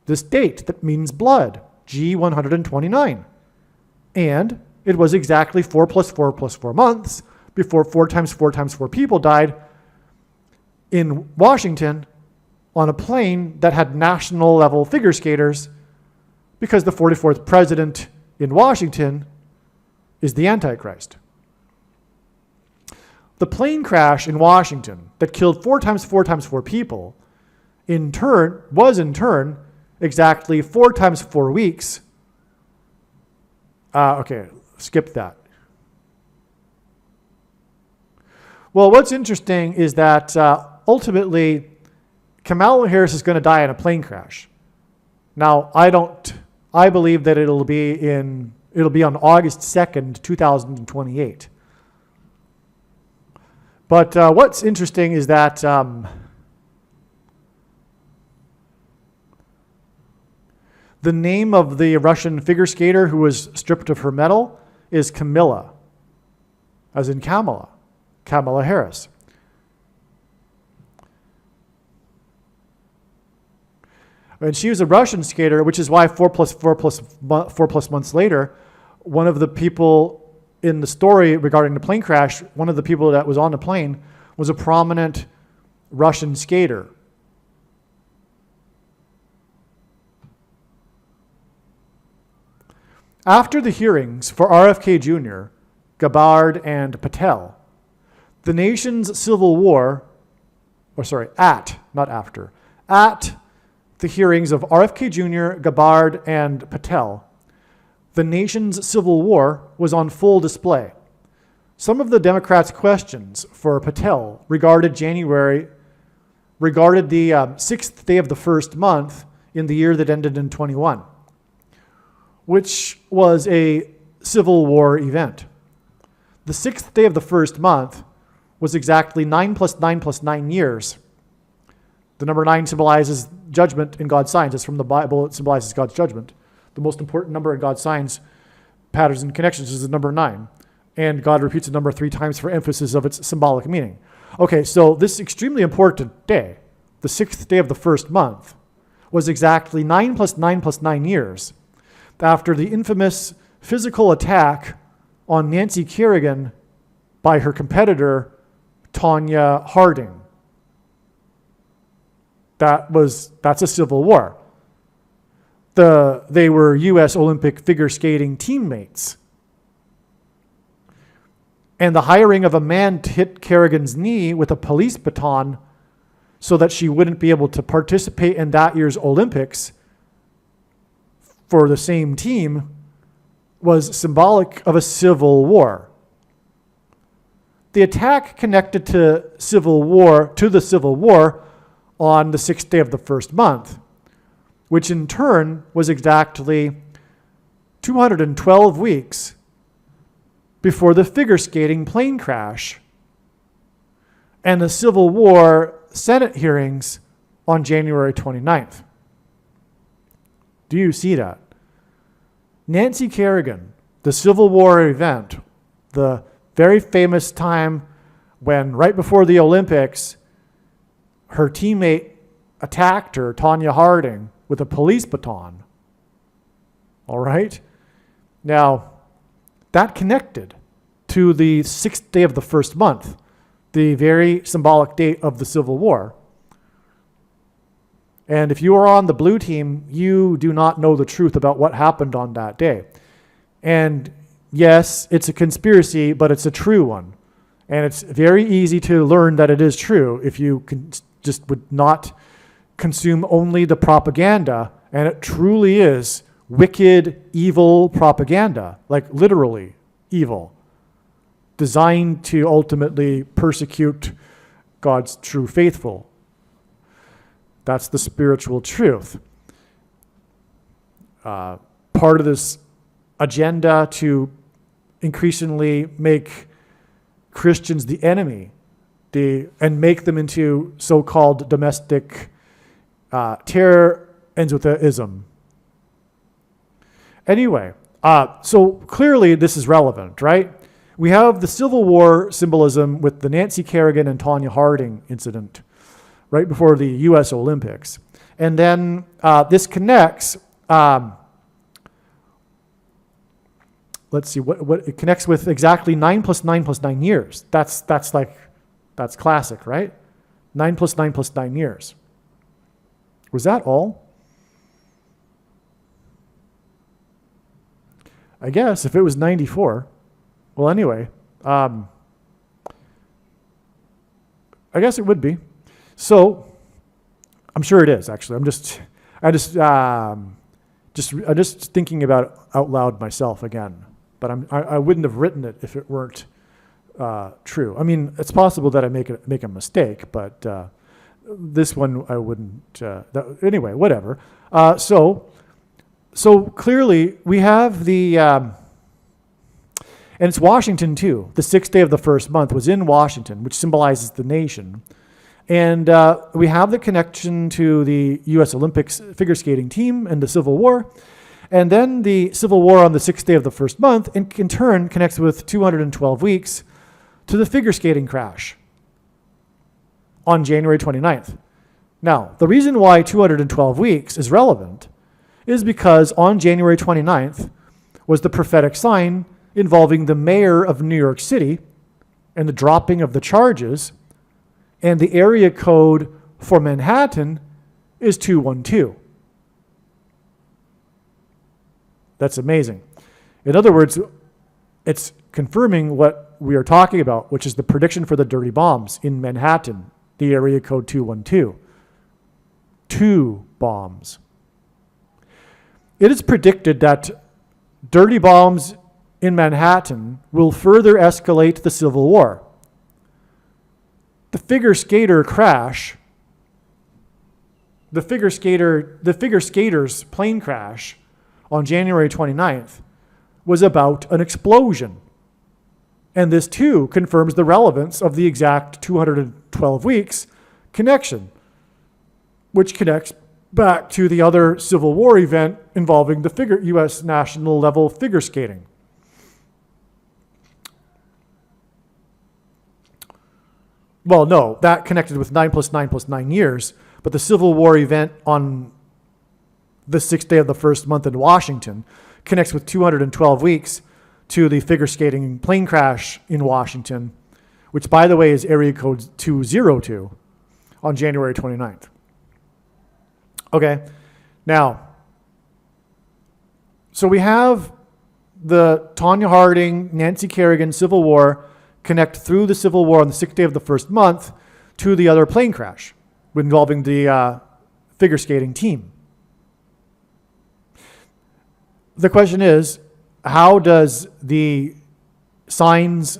This date that means blood, G129. And it was exactly 4 plus 4 plus 4 months before 4 times 4 times 4 people died in Washington on a plane that had national level figure skaters, because the 44th president in Washington is the Antichrist. The plane crash in Washington that killed 4 times 4 times 4 people was in turn exactly 4 times 4 weeks. Okay, skip that. Well, what's interesting is that ultimately Kamala Harris is going to die in a plane crash. Now, I believe that it'll be on August 2nd, 2028. But what's interesting is that the name of the Russian figure skater who was stripped of her medal is Camilla, as in Kamala. Kamala Harris. And she was a Russian skater, which is why 4+ months later, one of the people in the story regarding the plane crash, one of the people that was on the plane was a prominent Russian skater. After the hearings for RFK Jr., Gabbard, and Patel, the nation's civil war, at the hearings of RFK Jr., Gabbard, and Patel, the nation's civil war was on full display. Some of the Democrats' questions for Patel regarded the sixth day of the first month in the year that ended in 21, which was a civil war event. The sixth day of the first month was exactly 9 + 9 + 9 years. The number 9 symbolizes judgment in God's signs. It's from the Bible. It symbolizes God's judgment. The most important number in God's signs, patterns, and connections is the number 9. And God repeats the number 3 times for emphasis of its symbolic meaning. Okay, so this extremely important day, the sixth day of the first month, was exactly 9 + 9 + 9 years after the infamous physical attack on Nancy Kerrigan by her competitor, Tonya Harding. That's a civil war. They were U.S. Olympic figure skating teammates. And the hiring of a man to hit Kerrigan's knee with a police baton so that she wouldn't be able to participate in that year's Olympics for the same team was symbolic of a civil war. The attack connected to the Civil War on the sixth day of the first month, which in turn was exactly 212 weeks before the figure skating plane crash and the Civil War Senate hearings on January 29th. Do you see that? Nancy Kerrigan, the Civil War event, the very famous time when right before the Olympics, her teammate attacked her, Tonya Harding, with a police baton. All right? Now, that connected to the sixth day of the first month, the very symbolic date of the Civil War. And if you are on the blue team, you do not know the truth about what happened on that day. And yes, it's a conspiracy, but it's a true one. And it's very easy to learn that it is true if you just would not consume only the propaganda. And it truly is wicked, evil propaganda, like literally evil, designed to ultimately persecute God's true faithful. That's the spiritual truth. Part of this agenda to increasingly make Christians the enemy and make them into so-called domestic terror ends with an ism. Anyway, so clearly this is relevant, right? We have the Civil War symbolism with the Nancy Kerrigan and Tonya Harding incident right before the U.S. Olympics. And then this connects, let's see, what it connects with exactly 9 + 9 + 9 years. That's classic, right? 9 + 9 + 9 years. Was that all? I guess if it was 94. Well, anyway, I guess it would be. So, I'm sure it is actually. I'm just thinking about it out loud myself again. But I wouldn't have written it if it weren't true. I mean, it's possible that I make a mistake, but this one I wouldn't. Anyway, whatever. So clearly we have the, and it's Washington too. The sixth day of the first month was in Washington, which symbolizes the nation. And we have the connection to the U.S. Olympics figure skating team and the Civil War. And then the Civil War on the sixth day of the first month, in turn, connects with 212 weeks to the figure skating crash on January 29th. Now, the reason why 212 weeks is relevant is because on January 29th was the prophetic sign involving the mayor of New York City and the dropping of the charges, and the area code for Manhattan is 212. That's amazing. In other words, it's confirming what we are talking about, which is the prediction for the dirty bombs in Manhattan, the area code 212. 2 bombs. It is predicted that dirty bombs in Manhattan will further escalate the Civil War. The figure skaters plane crash on January 29th was about an explosion. And this too confirms the relevance of the exact 212 weeks connection, which connects back to the other Civil War event involving the U.S. national level figure skating. Well, no, that connected with 9 plus 9 plus 9 years, but the Civil War event on the 6th day of the first month in Washington connects with 212 weeks to the figure skating plane crash in Washington, which, by the way, is area code 202 on January 29th. Okay, now, so we have the Tonya Harding, Nancy Kerrigan Civil War connect through the Civil War on the 6th day of the first month to the other plane crash involving the figure skating team. The question is, how does the signs,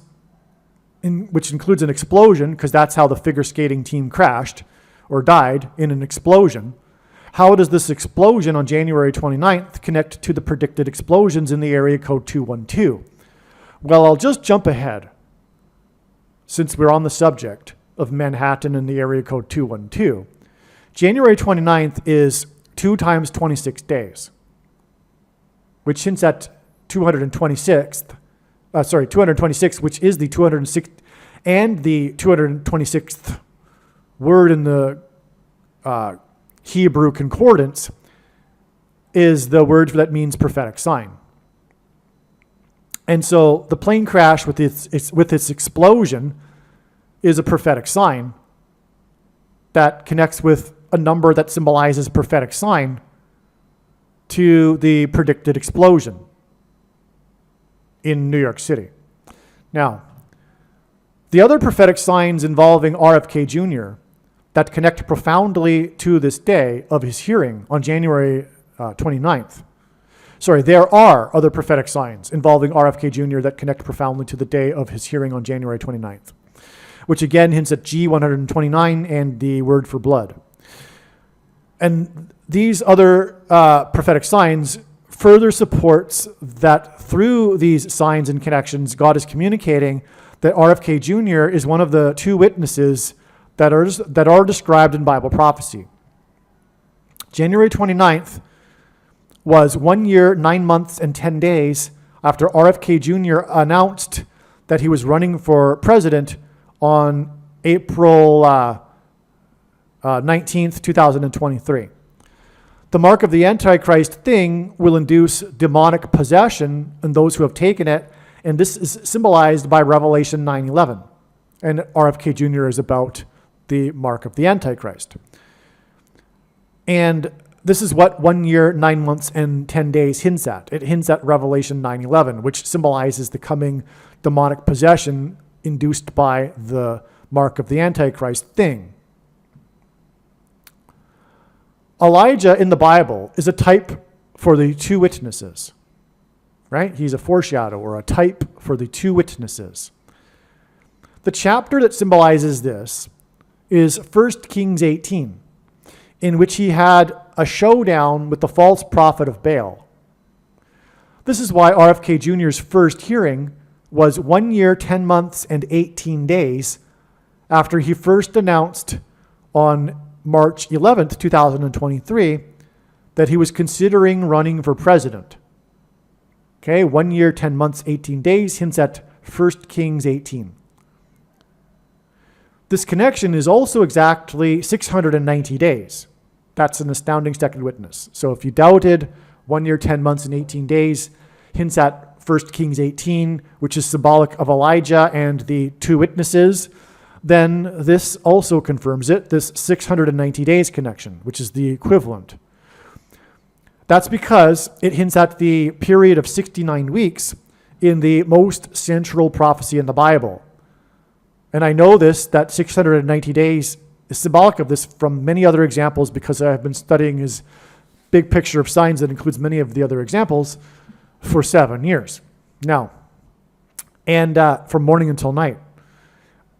which includes an explosion, because that's how the figure skating team crashed or died in an explosion, how does this explosion on January 29th connect to the predicted explosions in the area code 212? Well, I'll just jump ahead, since we're on the subject of Manhattan and the area code 212. January 29th is 2 times 26 days, which hints at 226, which is the 206th and the 226th word in the Hebrew concordance is the word that means prophetic sign. And so the plane crash with its explosion is a prophetic sign that connects with a number that symbolizes prophetic sign to the predicted explosion in New York City. Now, the other prophetic signs involving RFK Jr. that connect profoundly to this day of his hearing on January 29th. There are other prophetic signs involving RFK Jr. that connect profoundly to the day of his hearing on January 29th, which again hints at G129 and the word for blood. And these other prophetic signs further supports that through these signs and connections, God is communicating that RFK Jr. is one of the 2 witnesses that are described in Bible prophecy. January 29th was 1 year, 9 months, and 10 days after RFK Jr. announced that he was running for president on April 19th, 2023. The mark of the Antichrist thing will induce demonic possession in those who have taken it, and this is symbolized by Revelation 9:11. And RFK Jr. is about the mark of the Antichrist. And this is what 1 year, 9 months, and 10 days hints at. It hints at Revelation 9:11, which symbolizes the coming demonic possession induced by the mark of the Antichrist thing. Elijah in the Bible is a type for the 2 witnesses, right? He's a foreshadow or a type for the 2 witnesses. The chapter that symbolizes this is 1 Kings 18, in which he had a showdown with the false prophet of Baal. This is why RFK Jr.'s first hearing was 1 year, 10 months, and 18 days after he first announced on March 11th, 2023, that he was considering running for president. Okay, 1 year, 10 months, 18 days hints at 1 Kings 18. This connection is also exactly 690 days. That's an astounding second witness. So if you doubted 1 year, 10 months, and 18 days, hints at 1 Kings 18, which is symbolic of Elijah and the two witnesses, then this also confirms it, this 690 days connection, which is the equivalent. That's because it hints at the period of 69 weeks in the most central prophecy in the Bible. And I know this, that 690 days is symbolic of this from many other examples because I've been studying his big picture of signs that includes many of the other examples for 7 years now, and from morning until night.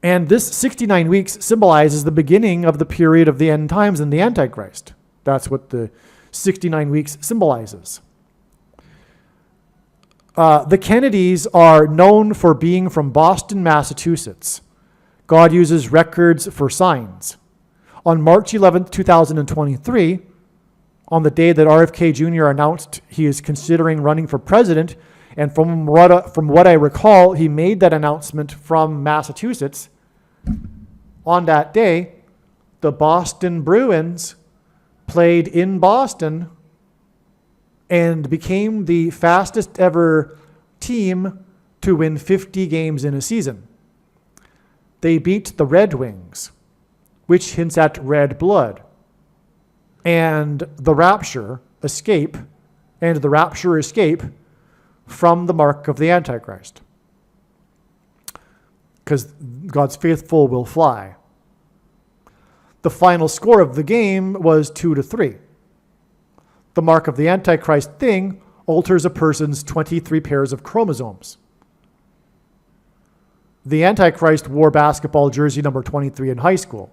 And this 69 weeks symbolizes the beginning of the period of the end times and the Antichrist. That's what the 69 weeks symbolizes. The Kennedys are known for being from Boston, Massachusetts. God uses records for signs. On March 11th, 2023, on the day that RFK Jr. announced he is considering running for president, and from what I recall, he made that announcement from Massachusetts. On that day, the Boston Bruins played in Boston and became the fastest ever team to win 50 games in a season. They beat the Red Wings, which hints at red blood, and the rapture escape from the mark of the Antichrist, because God's faithful will fly. The final score of the game was 2-3. The mark of the Antichrist thing alters a person's 23 pairs of chromosomes. The Antichrist wore basketball jersey number 23 in high school.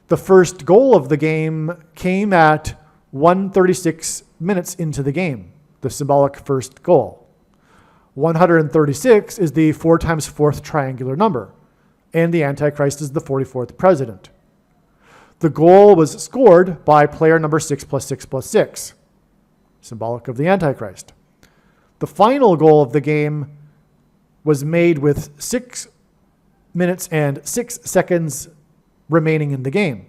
The first goal of the game came at 1:36 minutes into the game, the symbolic first goal. 136 is the 4 times 4th triangular number, and the Antichrist is the 44th president. The goal was scored by player number 6+6+6, symbolic of the Antichrist. The final goal of the game was made with 6 minutes and 6 seconds remaining in the game,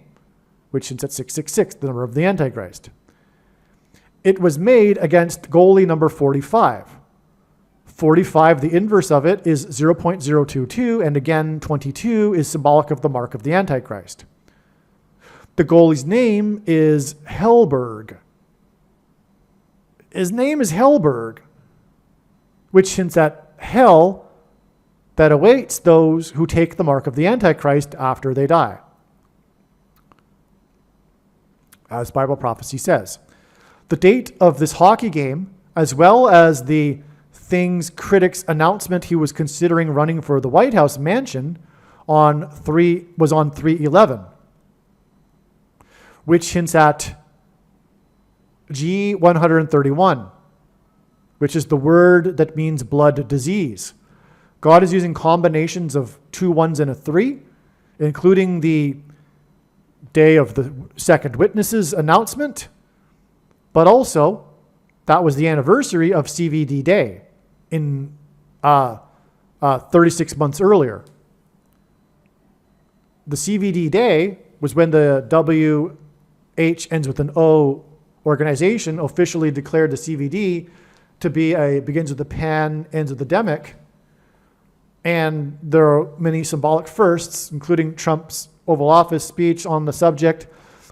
which hints at 666, the number of the Antichrist. It was made against goalie number 45. 45, the inverse of it, is 0.022, and again, 22 is symbolic of the mark of the Antichrist. The goalie's name is Hellberg. His name is Hellberg, which hints at hell that awaits those who take the mark of the Antichrist after they die, as Bible prophecy says. The date of this hockey game, as well as the Things critics' announcement he was considering running for the White House mansion was on 3/11, which hints at G131, which is the word that means blood disease. God is using combinations of 2 1s and a 3, including the day of the second witness's announcement, but also that was the anniversary of CVD Day in 36 months earlier. The CVD Day was when the WH ends with an O organization officially declared the CVD to be begins with the pan, ends with the demic. And there are many symbolic firsts, including Trump's Oval Office speech on the subject.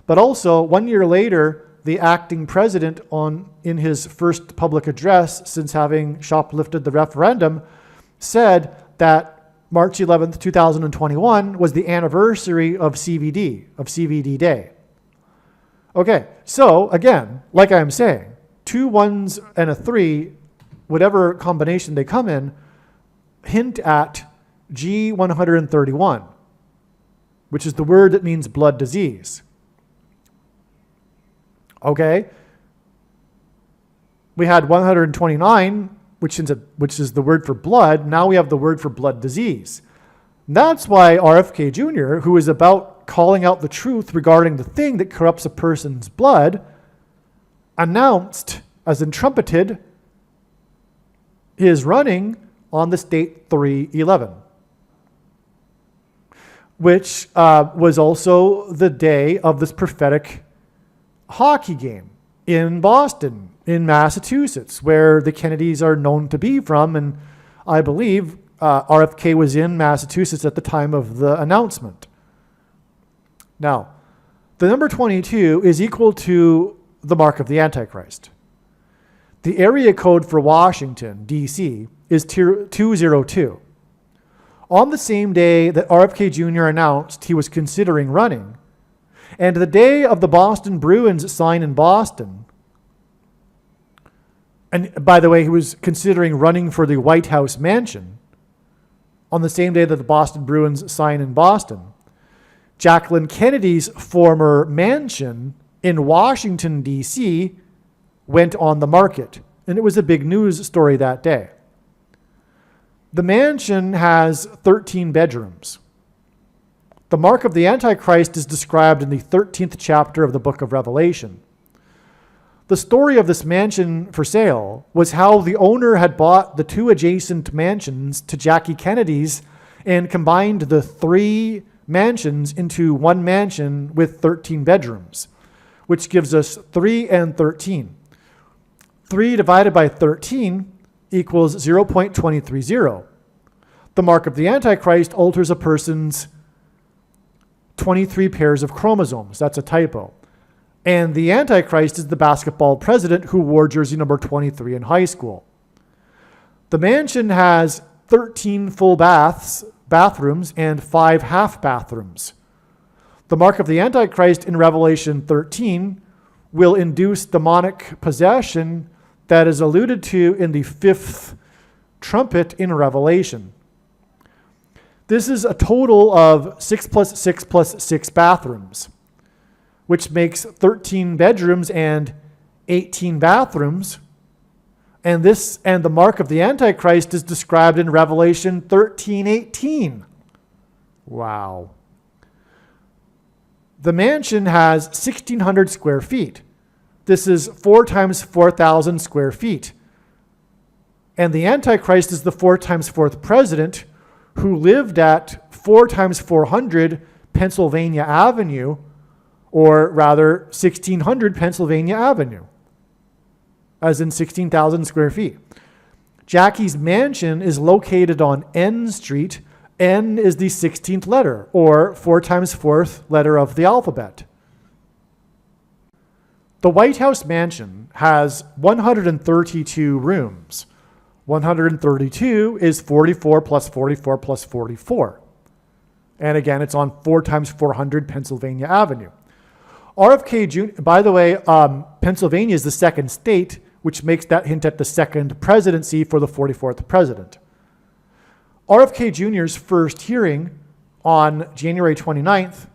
But also, 1 year later, the acting president, in his first public address since having shoplifted the referendum, said that March 11th, 2021 was the anniversary of CVD Day. Okay, so again, like I'm saying, 2 1s and a 3, whatever combination they come in, hint at G131, which is the word that means blood disease. Okay? We had 129, which is the word for blood. Now we have the word for blood disease. And that's why RFK Jr., who is about calling out the truth regarding the thing that corrupts a person's blood, announced, as in trumpeted, his running on this date 3/11. which was also the day of this prophetic hockey game in Boston, in Massachusetts, where the Kennedys are known to be from. And I believe RFK was in Massachusetts at the time of the announcement. Now, the number 22 is equal to the mark of the Antichrist. The area code for Washington, D.C., is 202. On the same day that RFK Jr. announced he was considering running, and the day of the Boston Bruins sign in Boston, and by the way, he was considering running for the White House mansion, on the same day that the Boston Bruins sign in Boston, Jacqueline Kennedy's former mansion in Washington, D.C., went on the market. And it was a big news story that day. The mansion has 13 bedrooms. The mark of the Antichrist is described in the 13th chapter of the book of Revelation. The story of this mansion for sale was how the owner had bought the two adjacent mansions to Jackie Kennedy's and combined the three mansions into one mansion with 13 bedrooms, which gives us 3 and 13. 3 divided by 13 equals 0.230. The mark of the Antichrist alters a person's 23 pairs of chromosomes. That's a typo. And the Antichrist is the basketball president who wore jersey number 23 in high school. The mansion has 13 full bathrooms, and 5 half bathrooms. The mark of the Antichrist in Revelation 13 will induce demonic possession that is alluded to in the 5th trumpet in Revelation. This is a total of 6 plus 6 plus 6 bathrooms, which makes 13 bedrooms and 18 bathrooms. And the mark of the Antichrist is described in Revelation 13:18. Wow. The mansion has 1,600 square feet. This is 4 times 4,000 square feet. And the Antichrist is the 4 times 4th president who lived at 4 times 400 Pennsylvania Avenue, or rather 1,600 Pennsylvania Avenue, as in 16,000 square feet. Jackie's mansion is located on N Street. N is the 16th letter, or 4 times 4th letter of the alphabet. The White House mansion has 132 rooms. 132 is 44 plus 44 plus 44. And again, it's on 4 times 400 Pennsylvania Avenue. RFK Jr., by the way, Pennsylvania is the second state, which makes that hint at the second presidency for the 44th president. RFK Jr.'s first hearing on January 29th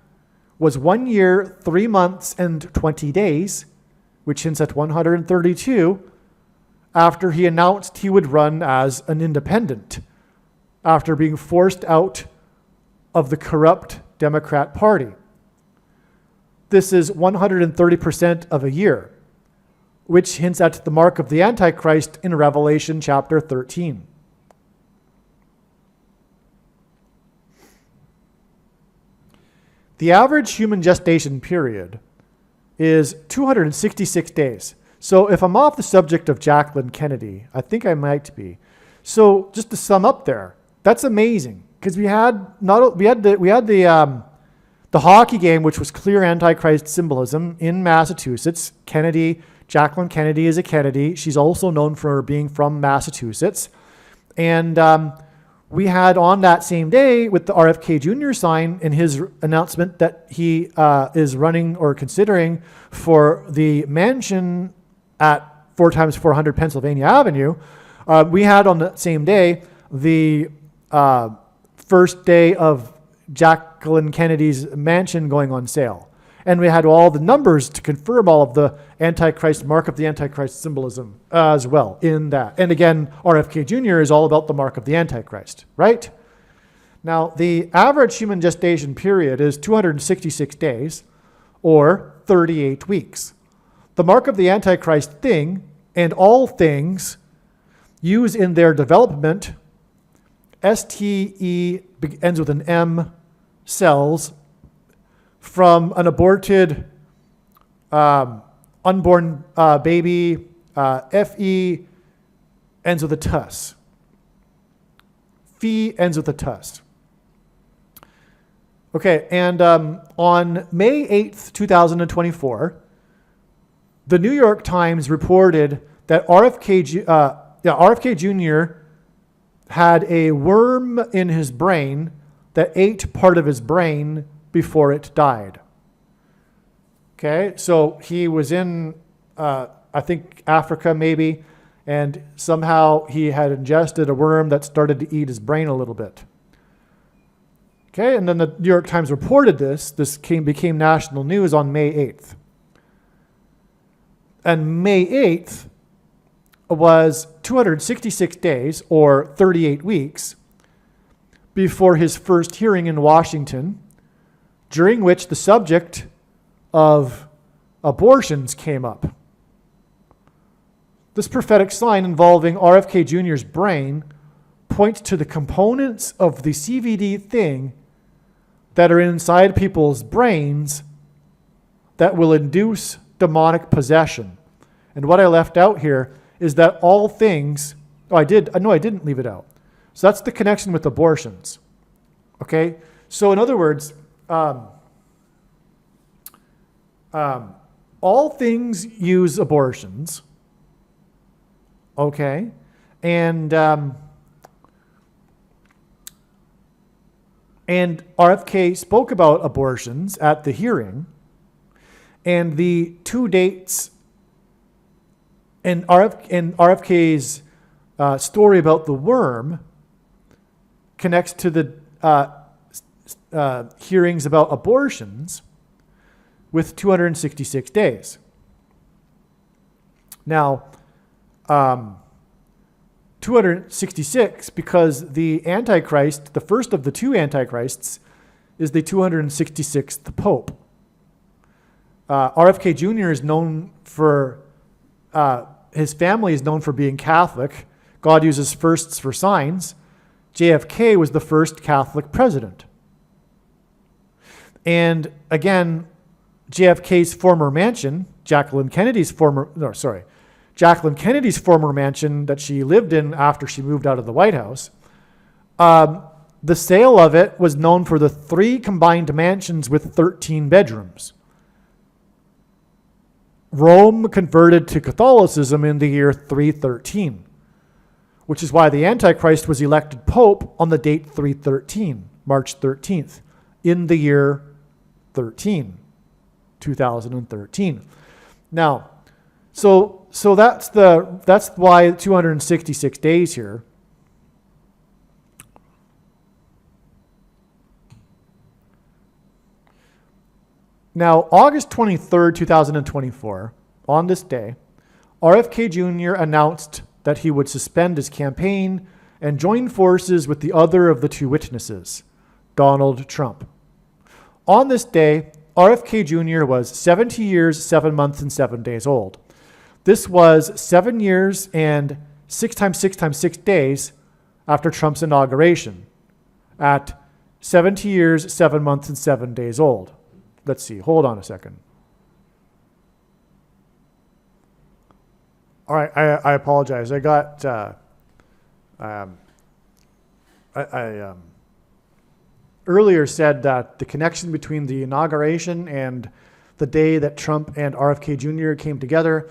was 1 year, 3 months, and 20 days, which hints at 132, after he announced he would run as an independent, after being forced out of the corrupt Democrat Party. This is 130% of a year, which hints at the mark of the Antichrist in Revelation chapter 13. The average human gestation period is 266 days. So if I'm off the subject of Jacqueline Kennedy, I think I might be. So just to sum up there, that's amazing, because we had the hockey game, which was clear Antichrist symbolism in Massachusetts. Jacqueline Kennedy is a Kennedy. She's also known for being from Massachusetts. And we had on that same day with the RFK Jr. sign in his announcement that he is running or considering for the mansion at 4 times 400 Pennsylvania Avenue. We had on that same day the first day of Jacqueline Kennedy's mansion going on sale. And we had all the numbers to confirm all of the Antichrist, mark of the Antichrist symbolism as well in that. And again, RFK Jr. is all about the mark of the Antichrist, right? Now, the average human gestation period is 266 days or 38 weeks. The mark of the Antichrist thing and all things use in their development, STE ends with an M, cells from an aborted unborn baby. Fe ends with a tus. Phi ends with a tus. Okay, and on May 8th, 2024, the New York Times reported that RFK Jr. had a worm in his brain that ate part of his brain before it died. Okay, so he was in, I think, Africa maybe, and somehow he had ingested a worm that started to eat his brain a little bit. Okay, and then the New York Times reported this. This became national news on May 8th. And May 8th was 266 days, or 38 weeks, before his first hearing in Washington, during which the subject of abortions came up. This prophetic sign involving RFK Jr.'s brain points to the components of the CVD thing that are inside people's brains that will induce demonic possession. And what I left out here is that all things, I didn't leave it out. So that's the connection with abortions. Okay? So in other words, all things use abortions. Okay? And RFK spoke about abortions at the hearing, and the two dates in RFK's story about the worm connects to the hearings about abortions with 266 days. Now, 266, because the Antichrist, the first of the two Antichrists, is the 266th Pope. RFK Jr. is known for, his family is known for being Catholic. God uses firsts for signs. JFK was the first Catholic president. And again, JFK's former mansion, Jacqueline Kennedy's former mansion that she lived in after she moved out of the White House, the sale of it was known for the 3 combined mansions with 13 bedrooms. Rome converted to Catholicism in the year 313, which is why the Antichrist was elected Pope on the date 313, March 13th, in the year 2013. Now, so that's why 266 days here. Now, August 23rd, 2024, on this day, RFK Jr. announced that he would suspend his campaign and join forces with the other of the 2 witnesses, Donald Trump. On this day, RFK Jr. was 70 years, 7 months, and 7 days old. This was 7 years and 6 times 6 times 6 days after Trump's inauguration, at 70 years, 7 months, and 7 days old. Let's see. Hold on a second. All right. I apologize. I got. I earlier said that the connection between the inauguration and the day that Trump and RFK Jr. came together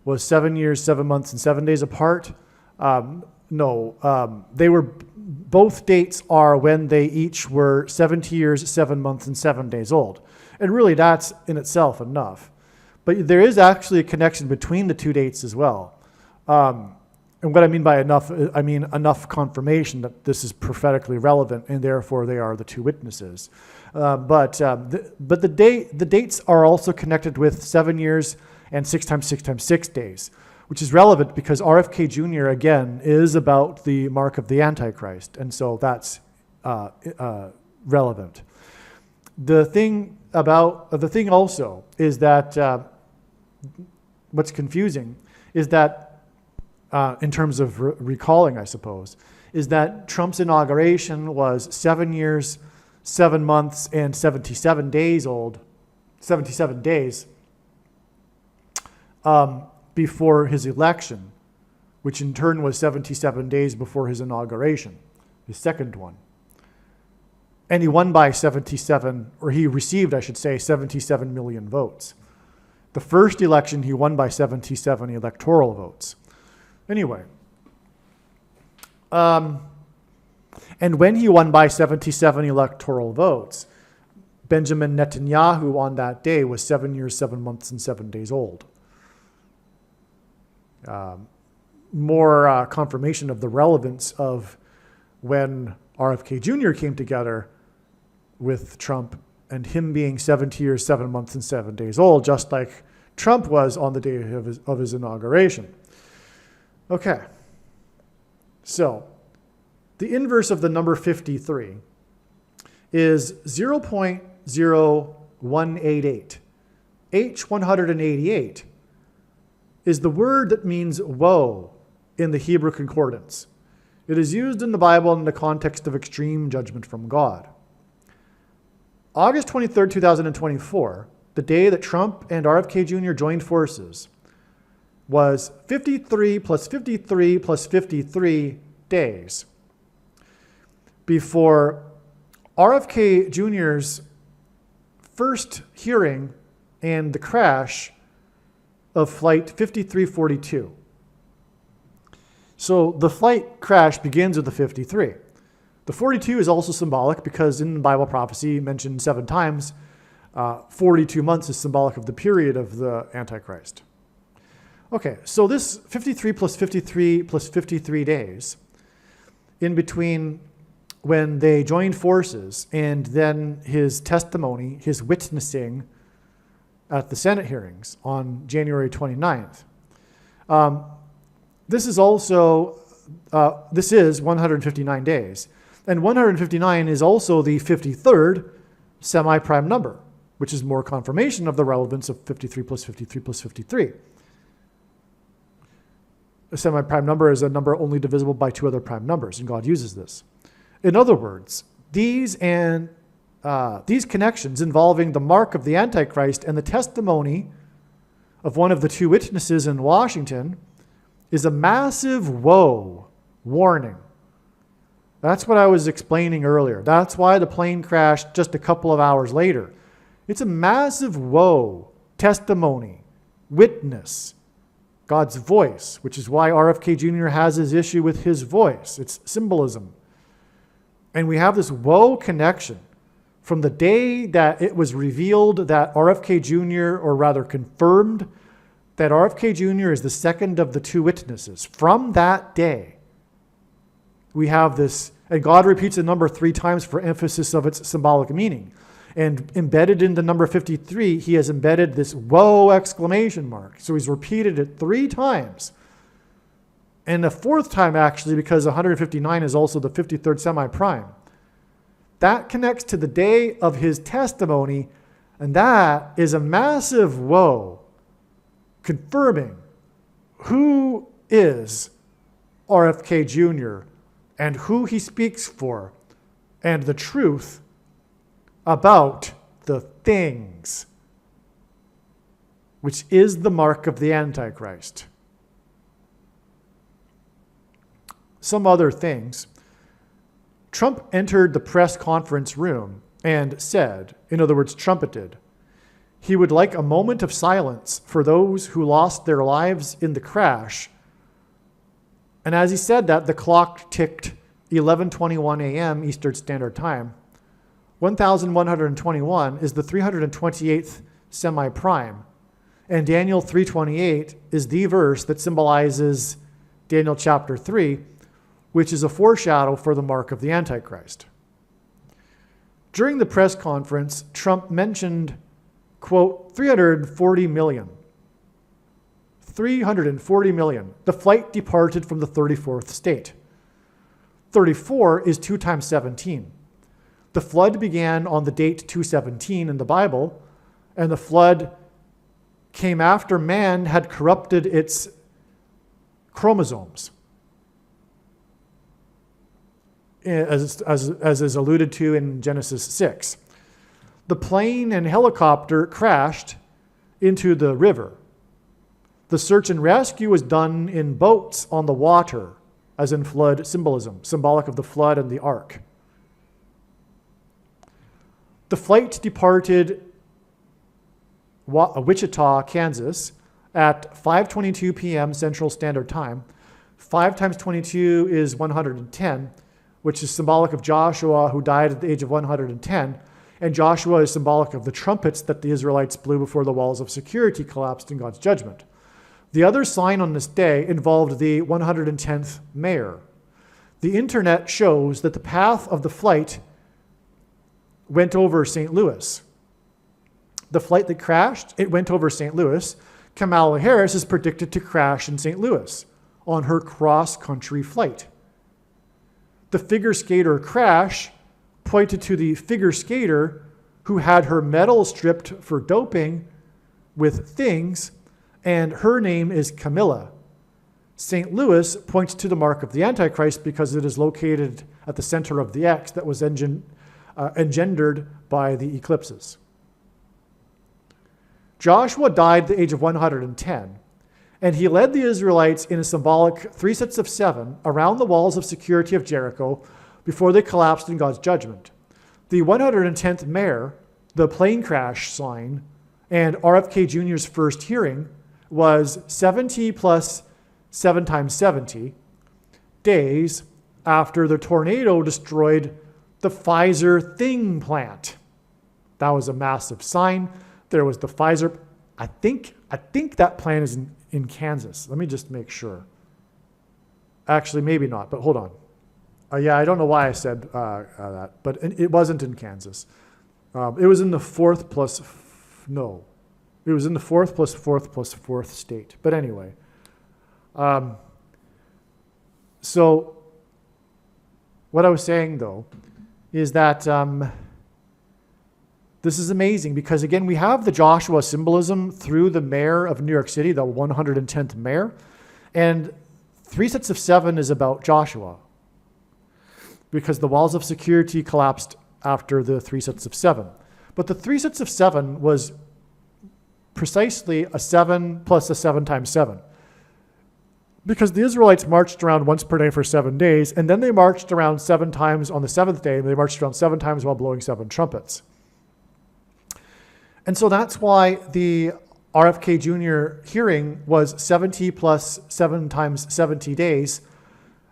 was 7 years, 7 months, and 7 days apart. No, they were. Both dates are when they each were 70 years, 7 months, and 7 days old. And really, that's in itself enough. But there is actually a connection between the 2 dates as well. And what I mean by enough, I mean enough confirmation that this is prophetically relevant, and therefore they are the 2 witnesses. But the dates are also connected with 7 years and 6 times 6 times 6 days, which is relevant because RFK Jr. again is about the mark of the Antichrist, and so that's relevant. The thing also is that what's confusing is that in terms of recalling, I suppose, is that Trump's inauguration was 7 years, 7 months and 77 days old, 77 days before his election, which in turn was 77 days before his inauguration, his second one. And he won by 77, or he received, I should say, 77 million votes. The first election, he won by 77 electoral votes. Anyway, and when he won by 77 electoral votes, Benjamin Netanyahu on that day was 7 years, 7 months, and 7 days old. More confirmation of the relevance of when RFK Jr. came together with Trump and him being 70 years, 7 months, and 7 days old, just like Trump was on the day of his inauguration. Okay. So, the inverse of the number 53 is 0.0188. H188 is the word that means woe in the Hebrew concordance. It is used in the Bible in the context of extreme judgment from God. August 23rd, 2024, the day that Trump and RFK Jr. joined forces, was 53 plus 53 plus 53 days before RFK Jr.'s first hearing and the crash of Flight 5342. So the flight crash begins with the 53. The 42 is also symbolic because in Bible prophecy mentioned 7 times, 42 months is symbolic of the period of the Antichrist. Okay, so this 53 plus 53 plus 53 days in between when they joined forces and then his testimony, his witnessing at the Senate hearings on January 29th. This is 159 days. And 159 is also the 53rd semi-prime number, which is more confirmation of the relevance of 53 plus 53 plus 53. A semi-prime number is a number only divisible by 2 other prime numbers, and God uses this. In other words, these connections involving the mark of the Antichrist and the testimony of one of the 2 witnesses in Washington is a massive woe warning. That's what I was explaining earlier. That's why the plane crashed just a couple of hours later. It's a massive woe, testimony, witness, God's voice, which is why RFK Jr. has his issue with his voice. It's symbolism. And we have this woe connection from the day that it was revealed that RFK Jr., or rather confirmed that RFK Jr. is the second of the 2 witnesses. From that day, we have this, and God repeats the number 3 times for emphasis of its symbolic meaning. And embedded in the number 53, he has embedded this woe exclamation mark. So he's repeated it 3 times. And the 4th time, actually, because 159 is also the 53rd semi-prime. That connects to the day of his testimony, and that is a massive woe, confirming who is RFK Jr. and who he speaks for, and the truth about the things, which is the mark of the Antichrist. Some other things. Trump entered the press conference room and said, in other words, trumpeted, he would like a moment of silence for those who lost their lives in the crash. And as he said that, the clock ticked 11:21 a.m. Eastern Standard Time. 1121 is the 328th semi-prime, and Daniel 3:28 is the verse that symbolizes Daniel chapter 3, which is a foreshadow for the mark of the Antichrist. During the press conference, Trump mentioned, quote, 340 million. 340 million. The flight departed from the 34th state. 34 is 2 times 17. The flood began on the date 217 in the Bible, and the flood came after man had corrupted its chromosomes. as is alluded to in Genesis 6. The plane and helicopter crashed into the river. The search and rescue was done in boats on the water, as in flood symbolism, symbolic of the flood and the ark. The flight departed Wichita, Kansas at 5:22 p.m. Central Standard Time. 5 times 22 is 110, which is symbolic of Joshua, who died at the age of 110. And Joshua is symbolic of the trumpets that the Israelites blew before the walls of security collapsed in God's judgment. The other sign on this day involved the 110th mayor. The internet shows that the path of the flight went over St. Louis. The flight that crashed, it went over St. Louis. Kamala Harris is predicted to crash in St. Louis on her cross-country flight. The figure skater crash pointed to the figure skater who had her medal stripped for doping with things, and her name is Camilla. St. Louis points to the mark of the Antichrist because it is located at the center of the X that was engendered by the eclipses. Joshua died at the age of 110, and he led the Israelites in a symbolic 3 sets of 7 around the walls of security of Jericho before they collapsed in God's judgment. The 110th mayor, the plane crash sign, and RFK Jr.'s first hearing was 70 plus 7 times 70 days after the tornado destroyed the Pfizer Thing plant. That was a massive sign. There was the Pfizer. I think that plant is in Kansas. Let me just make sure. Actually, maybe not, but hold on. Yeah, I don't know why I said that, but it wasn't in Kansas. It was in the fourth plus fourth state. But anyway, so what I was saying though is that this is amazing because again, we have the Joshua symbolism through the mayor of New York City, the 110th mayor, and 3 sets of 7 is about Joshua because the walls of security collapsed after the 3 sets of 7. But the 3 sets of 7 was precisely a 7 plus a 7 times 7. Because the Israelites marched around once per day for 7 days, and then they marched around 7 times on the 7th day, and they marched around 7 times while blowing 7 trumpets. And so that's why the RFK Jr. hearing was 70 plus 7 times 70 days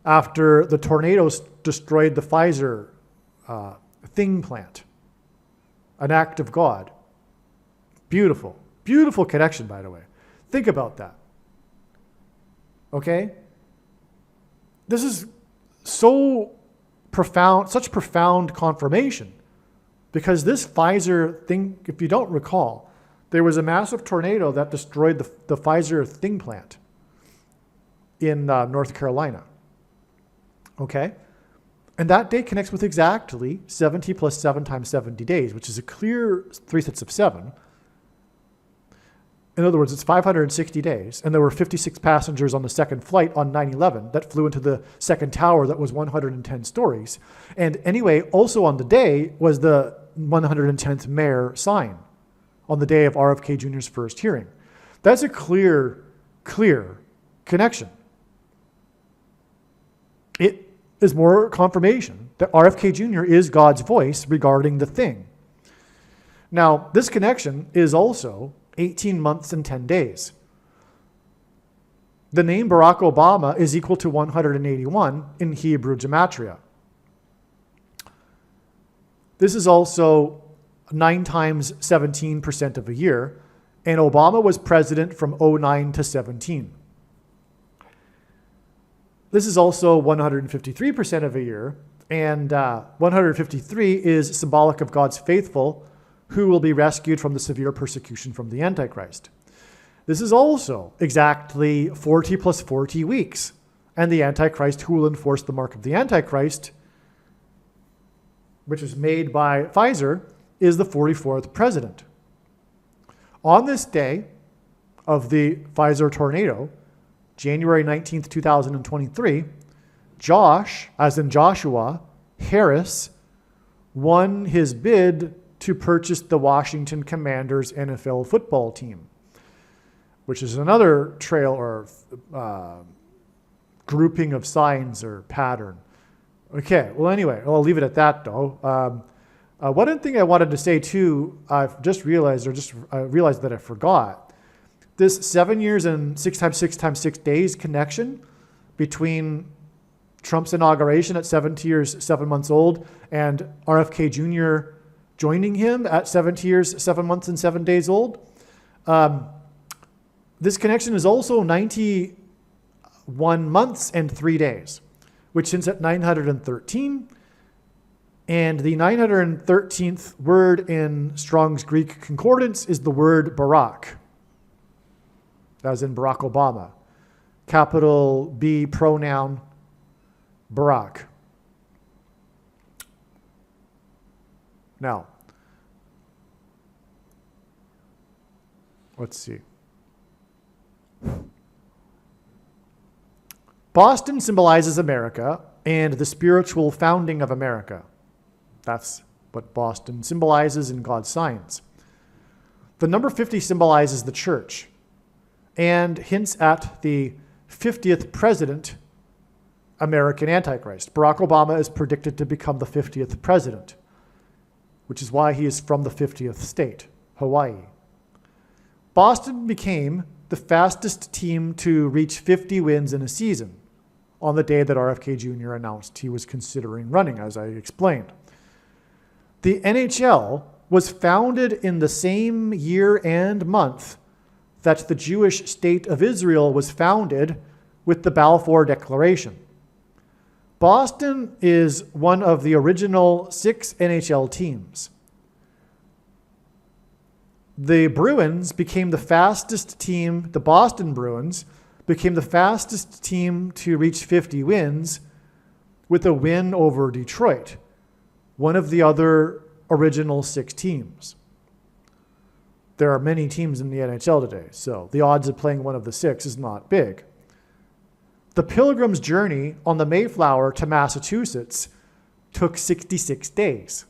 after the tornadoes destroyed the Pfizer Thing plant. An act of God. Beautiful. Beautiful connection, by the way. Think about that. Okay? This is so profound, such profound confirmation. Because this Pfizer thing, if you don't recall, there was a massive tornado that destroyed the Pfizer Thing plant in North Carolina. Okay? And that day connects with exactly 70 plus 7 times 70 days, which is a clear 3 sets of 7. In other words, it's 560 days, and there were 56 passengers on the second flight on 9/11 that flew into the second tower that was 110 stories. And anyway, also on the day was the 110th mayor sign on the day of RFK Jr.'s first hearing. That's a clear connection. It is more confirmation that RFK Jr. is God's voice regarding the thing. Now, this connection is also 18 months and 10 days. The name Barack Obama is equal to 181 in Hebrew gematria. This is also 9 times 17% of a year, and Obama was president from 09 to 17. This is also 153% of a year, and 153 is symbolic of God's faithful who will be rescued from the severe persecution from the Antichrist. This is also exactly 40 plus 40 weeks, and the Antichrist who will enforce the mark of the Antichrist, which is made by Pfizer, is the 44th president. On this day of the Pfizer tornado, January 19th, 2023, Josh, as in Joshua, Harris won his bid to purchase the Washington Commanders NFL football team, which is another trail or grouping of signs or pattern. Okay, well, anyway, I'll leave it at that, though. One thing I wanted to say, too, I've just realized, I realized that I forgot. This 7 years and 6 times 6 times 6 days connection between Trump's inauguration at 70 years, 7 months old, and RFK Jr. joining him at 70 years, 7 months, and 7 days old. This connection is also 91 months and 3 days, which ends at 913. And the 913th word in Strong's Greek Concordance is the word Barack, as in Barack Obama. Capital B pronoun, Barack. Now, let's see. Boston symbolizes America and the spiritual founding of America. That's what Boston symbolizes in God's signs. The number 50 symbolizes the church and hints at the 50th president, American Antichrist. Barack Obama is predicted to become the 50th president, which is why he is from the 50th state, Hawaii. Boston became the fastest team to reach 50 wins in a season on the day that RFK Jr. announced he was considering running, as I explained. The NHL was founded in the same year and month that the Jewish state of Israel was founded with the Balfour Declaration. Boston is one of the original 6 NHL teams. The Bruins became the fastest team, the Boston Bruins became the fastest team to reach 50 wins with a win over Detroit, one of the other original 6 teams. There are many teams in the NHL today, so the odds of playing one of the 6 is not big. The Pilgrim's journey on the Mayflower to Massachusetts took 66 days.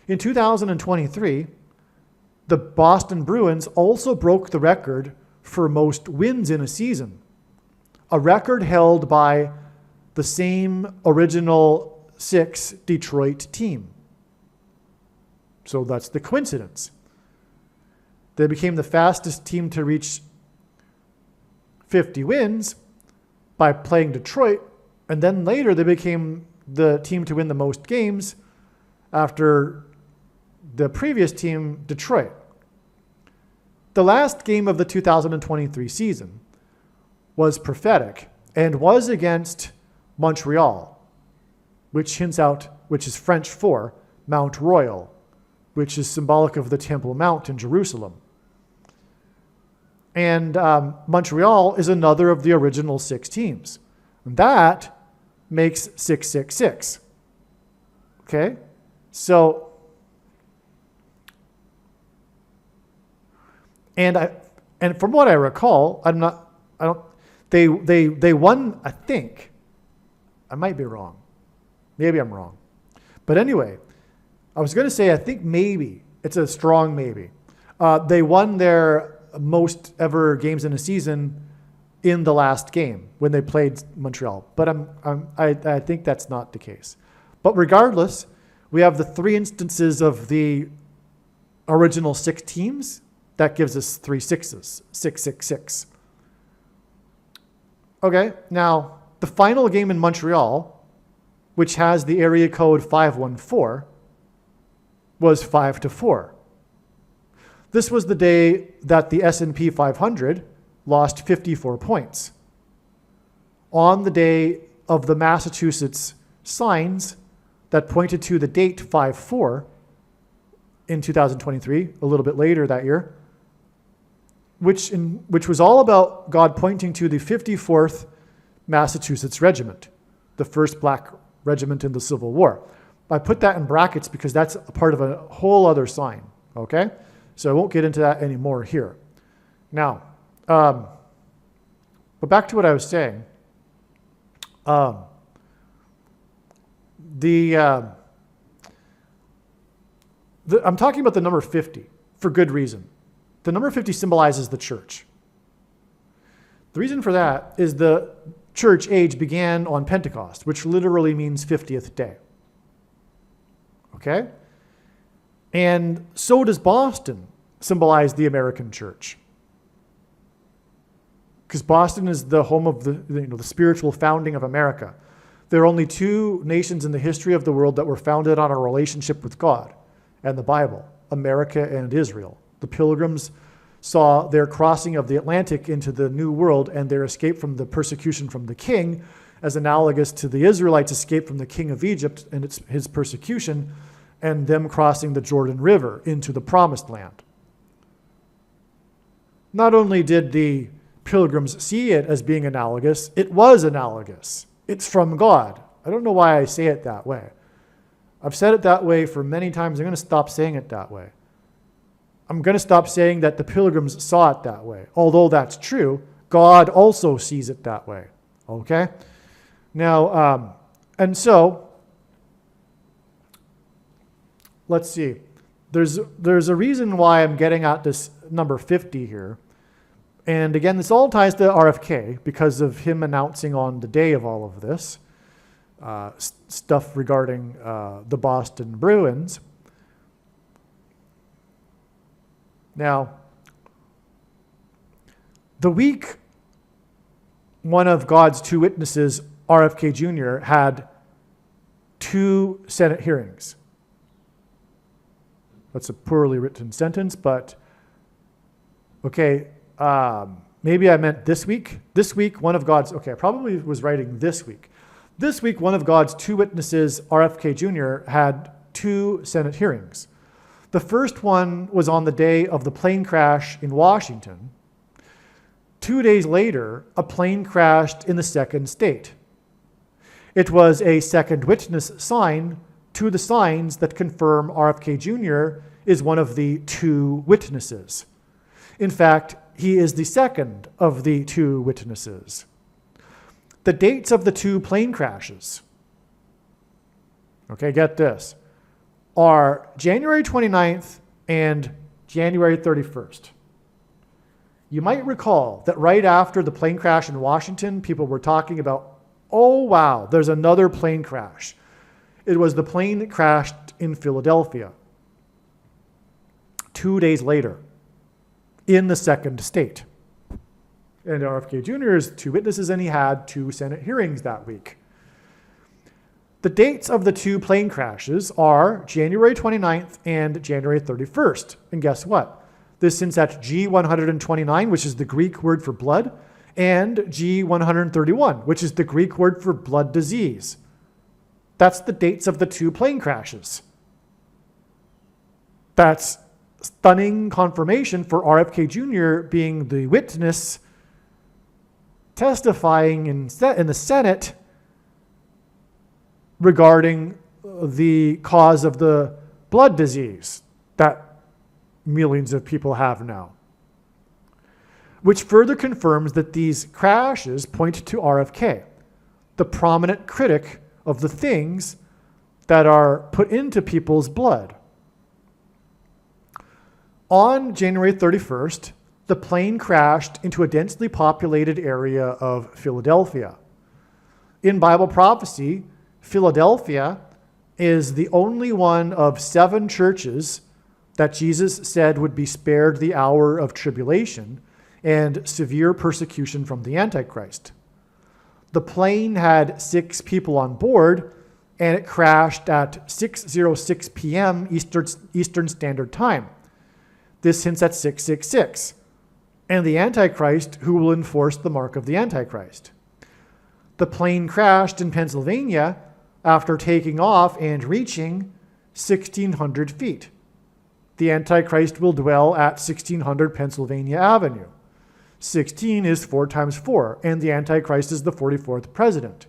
In 2023, the Boston Bruins also broke the record for most wins in a season, a record held by the same original 6 Detroit team. So that's the coincidence. They became the fastest team to reach 50 wins by playing Detroit, and then later they became the team to win the most games after the previous team, Detroit. The last game of the 2023 season was prophetic and was against Montreal, which is French for Mount Royal, which is symbolic of the Temple Mount in Jerusalem. And Montreal is another of the original 6 teams. And that makes 666. Okay? So, and from what I recall, they won, I think. I might be wrong. Maybe I'm wrong. But anyway, I was going to say, I think maybe, it's a strong maybe. They won their most ever games in a season in the last game when they played Montreal. But I think that's not the case. But regardless, we have the 3 instances of the original 6 teams. That gives us 3 6s, 666. Okay, now the final game in Montreal, which has the area code 514, was 5-4. This was the day that the S&P 500 lost 54 points. On the day of the Massachusetts signs that pointed to the date 5-4 in 2023, a little bit later that year, which was all about God pointing to the 54th Massachusetts Regiment, the first black regiment in the Civil War. I put that in brackets because that's a part of a whole other sign, okay? So I won't get into that anymore here. Now, but back to what I was saying. I'm talking about the number 50 for good reason. The number 50 symbolizes the church. The reason for that is the church age began on Pentecost, which literally means 50th day. Okay? And so does Boston symbolize the American church. Because Boston is the home of the spiritual founding of America. There are only two nations in the history of the world that were founded on a relationship with God and the Bible, America and Israel. The Pilgrims saw their crossing of the Atlantic into the New World and their escape from the persecution from the king as analogous to the Israelites' escape from the king of Egypt and his persecution, and them crossing the Jordan River into the Promised Land. Not only did the Pilgrims see it as being analogous, it was analogous. It's from God. I don't know why I say it that way. I've said it that way for many times. I'm going to stop saying it that way. I'm going to stop saying that the Pilgrims saw it that way. Although that's true, God also sees it that way. Okay? Now, and so, let's see. There's a reason why I'm getting at this number 50 here. And again, this all ties to RFK because of him announcing on the day of all of this stuff regarding the Boston Bruins. Now, the week one of God's two witnesses, RFK Jr., had 2 Senate hearings. That's a poorly written sentence, but okay. Maybe I meant this week. This week, one of God's, okay, I probably was writing this week. This week, one of God's two witnesses, RFK Jr., had 2 Senate hearings. The first one was on the day of the plane crash in Washington. 2 days later, a plane crashed in the second state. It was a second witness sign to the signs that confirm RFK Jr. is one of the 2 witnesses. In fact, he is the second of the 2 witnesses. The dates of the 2 plane crashes, okay, get this, are January 29th and January 31st. You might recall that right after the plane crash in Washington, people were talking about, oh wow, there's another plane crash. It was the plane that crashed in Philadelphia 2 days later, in the second state. And RFK Jr. is 2 witnesses, and he had 2 Senate hearings that week. The dates of the 2 plane crashes are January 29th and January 31st. And guess what? This hints at G129, which is the Greek word for blood, and G131, which is the Greek word for blood disease. That's the dates of the 2 plane crashes. That's stunning confirmation for RFK Jr. being the witness testifying in the Senate regarding the cause of the blood disease that millions of people have now, which further confirms that these crashes point to RFK, the prominent critic of the things that are put into people's blood. On January 31st, the plane crashed into a densely populated area of Philadelphia. In Bible prophecy, Philadelphia is the only one of 7 churches that Jesus said would be spared the hour of tribulation and severe persecution from the Antichrist. The plane had 6 people on board, and it crashed at 6:06 p.m. Eastern Standard Time. This hints at 666, and the Antichrist who will enforce the mark of the Antichrist. The plane crashed in Pennsylvania after taking off and reaching 1,600 feet. The Antichrist will dwell at 1600 Pennsylvania Avenue. 16 is 4 times 4, and the Antichrist is the 44th president.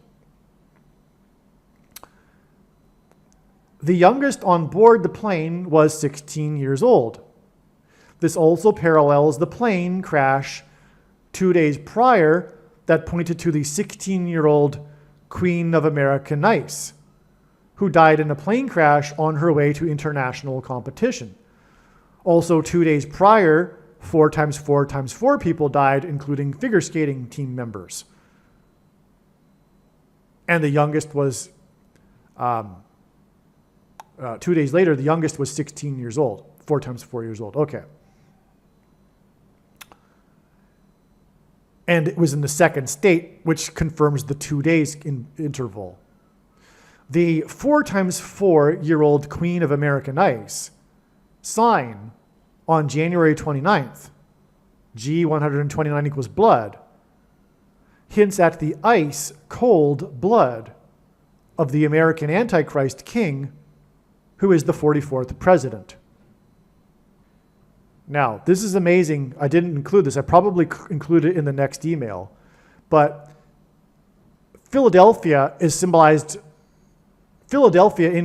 The youngest on board the plane was 16 years old. This also parallels the plane crash 2 days prior that pointed to the 16-year-old Queen of American Ice, who died in a plane crash on her way to international competition. Also, 2 days prior, 4x4x4 people died, including figure skating team members. And the youngest was, 2 days later, the youngest was 16 years old, 4x4 years old. Okay. And it was in the second state, which confirms the 2 days interval. The 4x4-year-old Queen of American Ice sign on January 29th, G129 equals blood, hints at the ice cold blood of the American Antichrist king, who is the 44th president. Now, this is amazing. I didn't include this. I probably include it in the next email. But Philadelphia in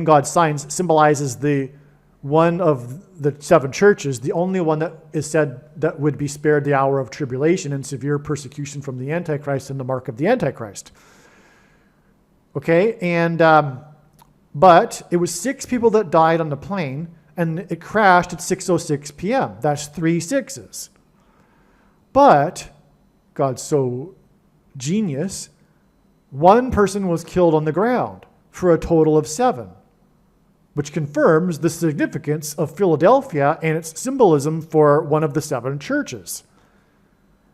God's signs symbolizes the one of the seven churches, the only one that is said that would be spared the hour of tribulation and severe persecution from the Antichrist and the mark of the Antichrist. Okay, and but it was 6 people that died on the plane, and it crashed at 6:06 p.m. That's 3 sixes. But God's so genius, one person was killed on the ground for a total of 7, which confirms the significance of Philadelphia and its symbolism for one of the 7 churches.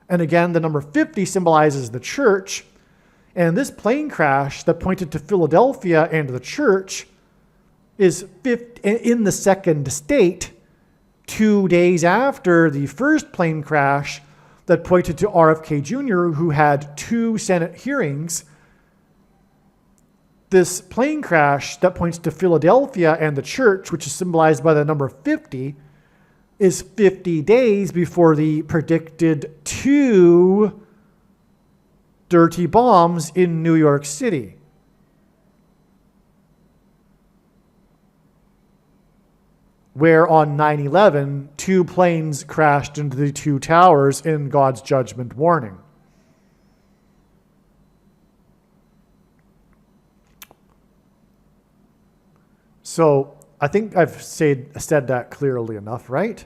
And again, the number 50 symbolizes the church. And this plane crash that pointed to Philadelphia and the church is in the second state, 2 days after the first plane crash that pointed to RFK Jr., who had 2 Senate hearings. This plane crash that points to Philadelphia and the church, which is symbolized by the number 50, is 50 days before the predicted 2 dirty bombs in New York City. Where on 9/11, 2 planes crashed into the 2 towers in God's judgment warning. So I think I've said that clearly enough, right?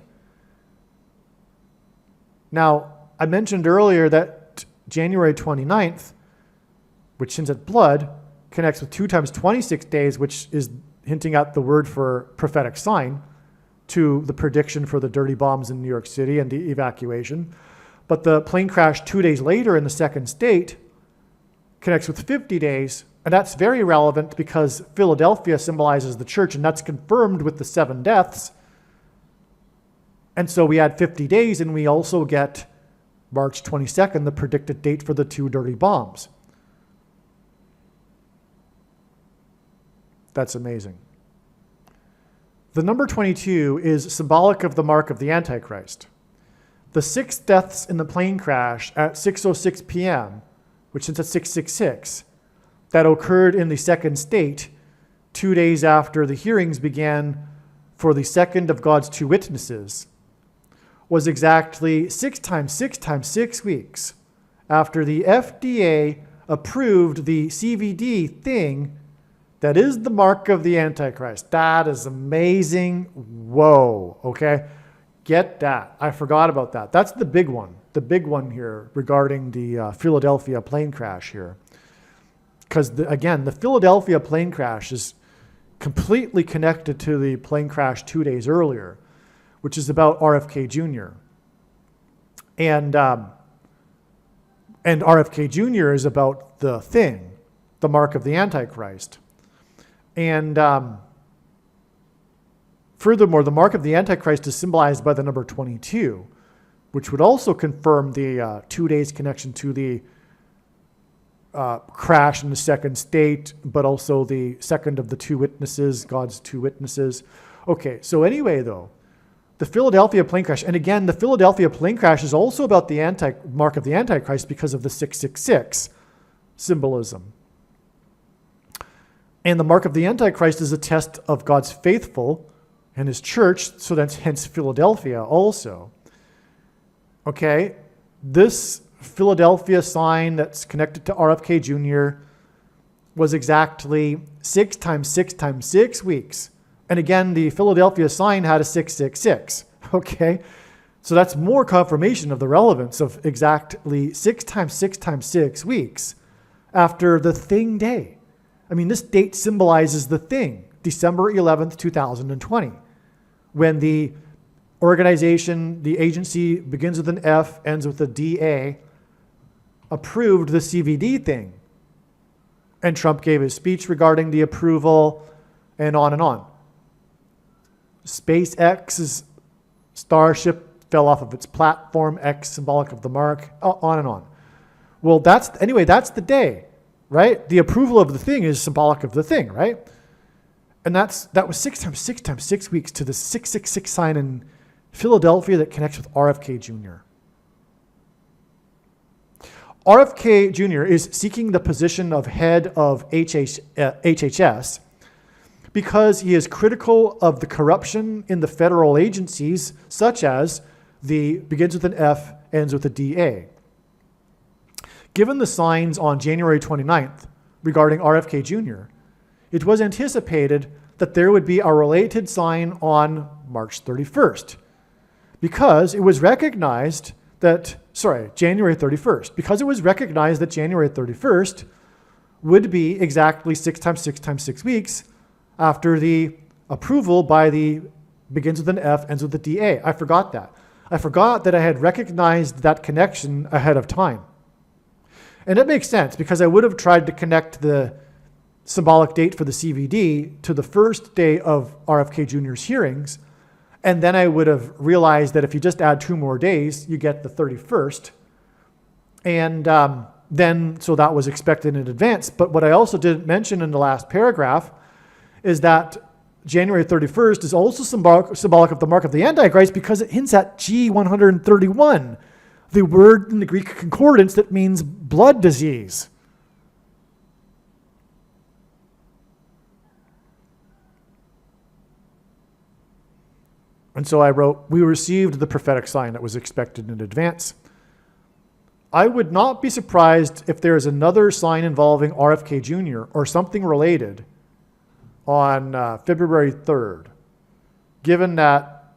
Now, I mentioned earlier that January 29th, which hints at blood, connects with 2 times 26 days, which is hinting at the word for prophetic sign, to the prediction for the dirty bombs in New York City and the evacuation. But the plane crash 2 days later in the second state connects with 50 days, and that's very relevant because Philadelphia symbolizes the church, and that's confirmed with the 7 deaths. And so we add 50 days, and we also get March 22nd, the predicted date for the 2 dirty bombs. That's amazing. The number 22 is symbolic of the mark of the Antichrist. The 6 deaths in the plane crash at 6:06 p.m., which is at 666, that occurred in the second state 2 days after the hearings began for the second of God's 2 witnesses, was exactly 6 times 6 times 6 weeks after the FDA approved the CVD thing that is the mark of the Antichrist. That is amazing. Whoa, okay? Get that. I forgot about that. That's the big one here regarding the Philadelphia plane crash here. Because, again, the Philadelphia plane crash is completely connected to the plane crash 2 days earlier, which is about RFK Jr. And RFK Jr. is about the thing, the mark of the Antichrist. And furthermore, the mark of the Antichrist is symbolized by the number 22, which would also confirm the 2 days connection to the crash in the second state, but also the second of the 2 witnesses, God's 2 witnesses. Okay, so anyway, though, the Philadelphia plane crash, and again, the Philadelphia plane crash is also about the mark of the Antichrist because of the 666 symbolism. And the mark of the Antichrist is a test of God's faithful and his church, so that's hence Philadelphia also. Okay, this Philadelphia sign that's connected to RFK Jr., was exactly 6 times 6 times 6 weeks. And again, the Philadelphia sign had a 666. Okay? So that's more confirmation of the relevance of exactly 6 times 6 times 6 weeks after the thing day. I mean, this date symbolizes the thing, December 11th, 2020, when the organization, the agency begins with an F, ends with a DA, approved the CVD thing. And Trump gave his speech regarding the approval and on and on. SpaceX's Starship fell off of its platform, X symbolic of the mark, on and on. Well, that's the day, right? The approval of the thing is symbolic of the thing, right? And that was 6 times 6 times 6 weeks to the 666 sign in Philadelphia that connects with RFK Jr. RFK Jr. is seeking the position of head of HHS because he is critical of the corruption in the federal agencies, such as the begins with an F, ends with a DA. Given the signs on January 29th regarding RFK Jr., it was anticipated that there would be a related sign on March 31st because it was recognized that, January 31st, because it was recognized that January 31st would be exactly 6 times 6 times 6 weeks after the approval by the begins with an F, ends with a DA. I forgot that. I forgot that I had recognized that connection ahead of time. And it makes sense because I would have tried to connect the symbolic date for the CVD to the first day of RFK Jr.'s hearings. And then I would have realized that if you just add 2 more days, you get the 31st. And so that was expected in advance. But what I also didn't mention in the last paragraph is that January 31st is also symbolic of the mark of the Antichrist because it hints at G131, the word in the Greek concordance that means blood disease. And so I wrote, we received the prophetic sign that was expected in advance. I would not be surprised if there is another sign involving RFK Jr. or something related on February 3rd, given that,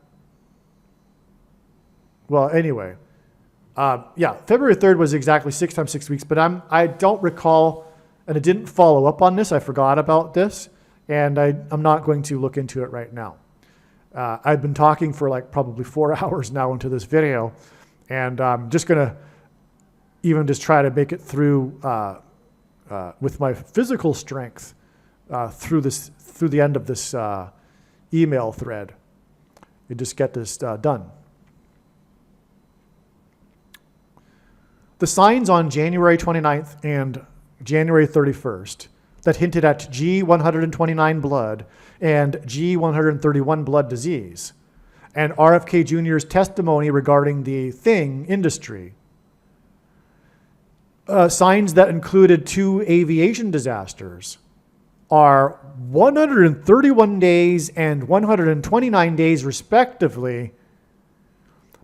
February 3rd was exactly 6 times 6 weeks, but I don't recall, and I didn't follow up on this. I forgot about this, and I'm not going to look into it right now. I've been talking for probably 4 hours now into this video, and I'm just going to even just try to make it through with my physical strength through the end of this email thread and just get this done. The signs on January 29th and January 31st that hinted at G129 blood and G131 blood disease, and RFK Jr.'s testimony regarding the thing industry. Signs that included 2 aviation disasters are 131 days and 129 days respectively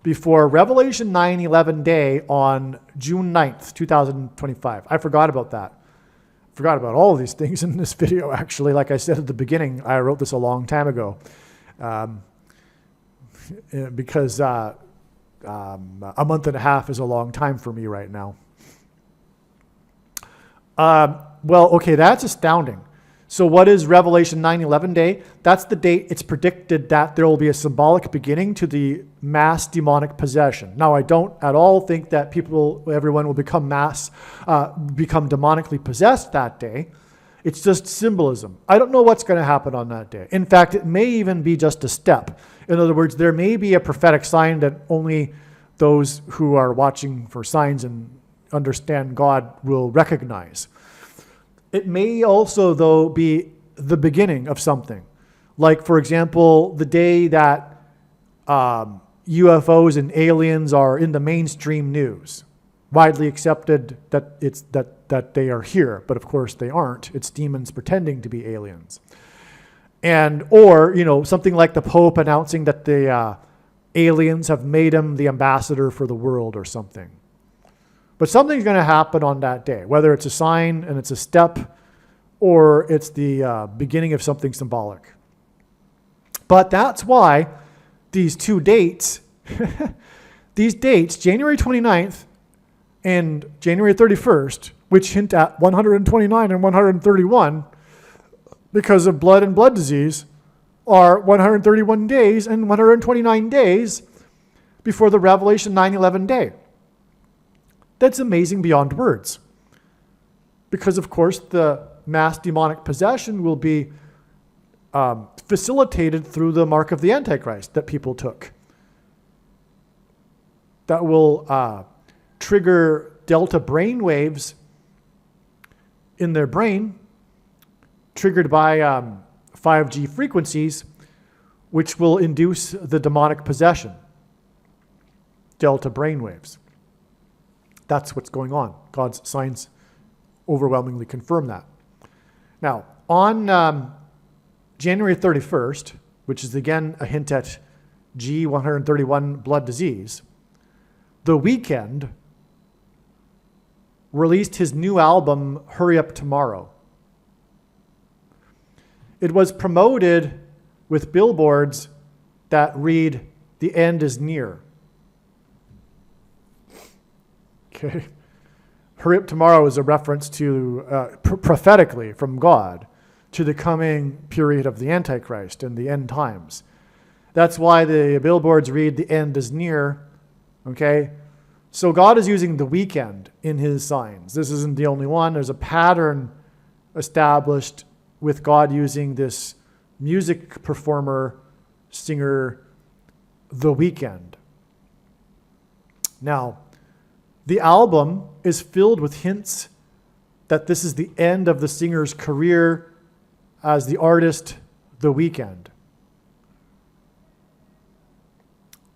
before Revelation 9/11 day on June 9th, 2025. I forgot about that. Forgot about all of these things in this video, actually. Like I said at the beginning, I wrote this a long time ago because a month and a half is a long time for me right now. That's astounding. So what is Revelation 9/11 day? That's the date it's predicted that there will be a symbolic beginning to the mass demonic possession. Now, I don't at all think that everyone will become demonically possessed that day. It's just symbolism. I don't know what's going to happen on that day. In fact, it may even be just a step. In other words, there may be a prophetic sign that only those who are watching for signs and understand God will recognize. It may also, though, be the beginning of something. Like, for example, the day that UFOs and aliens are in the mainstream news. Widely accepted that they are here, but of course they aren't. It's demons pretending to be aliens. Or something like the Pope announcing that the aliens have made him the ambassador for the world or something. But something's going to happen on that day, whether it's a sign and it's a step or it's the beginning of something symbolic. But that's why these two dates, these dates, January 29th and January 31st, which hint at 129 and 131, because of blood and blood disease, are 131 days and 129 days before the Revelation 9/11 day. That's amazing beyond words. Because, of course, the mass demonic possession will be facilitated through the mark of the Antichrist that people took. That will trigger delta brain waves in their brain, triggered by 5G frequencies, which will induce the demonic possession. Delta brain waves. That's what's going on. God's signs overwhelmingly confirm that. Now, on January 31st, which is again a hint at G131 blood disease, The Weeknd released his new album, Hurry Up Tomorrow. It was promoted with billboards that read, "The end is near." Okay. Hurry Up Tomorrow is a reference to, prophetically from God, to the coming period of the Antichrist and the end times. That's why the billboards read, "The end is near." Okay? So God is using The Weeknd in his signs. This isn't the only one. There's a pattern established with God using this music performer, singer, The Weeknd. Now, the album is filled with hints that this is the end of the singer's career as the artist, The Weeknd.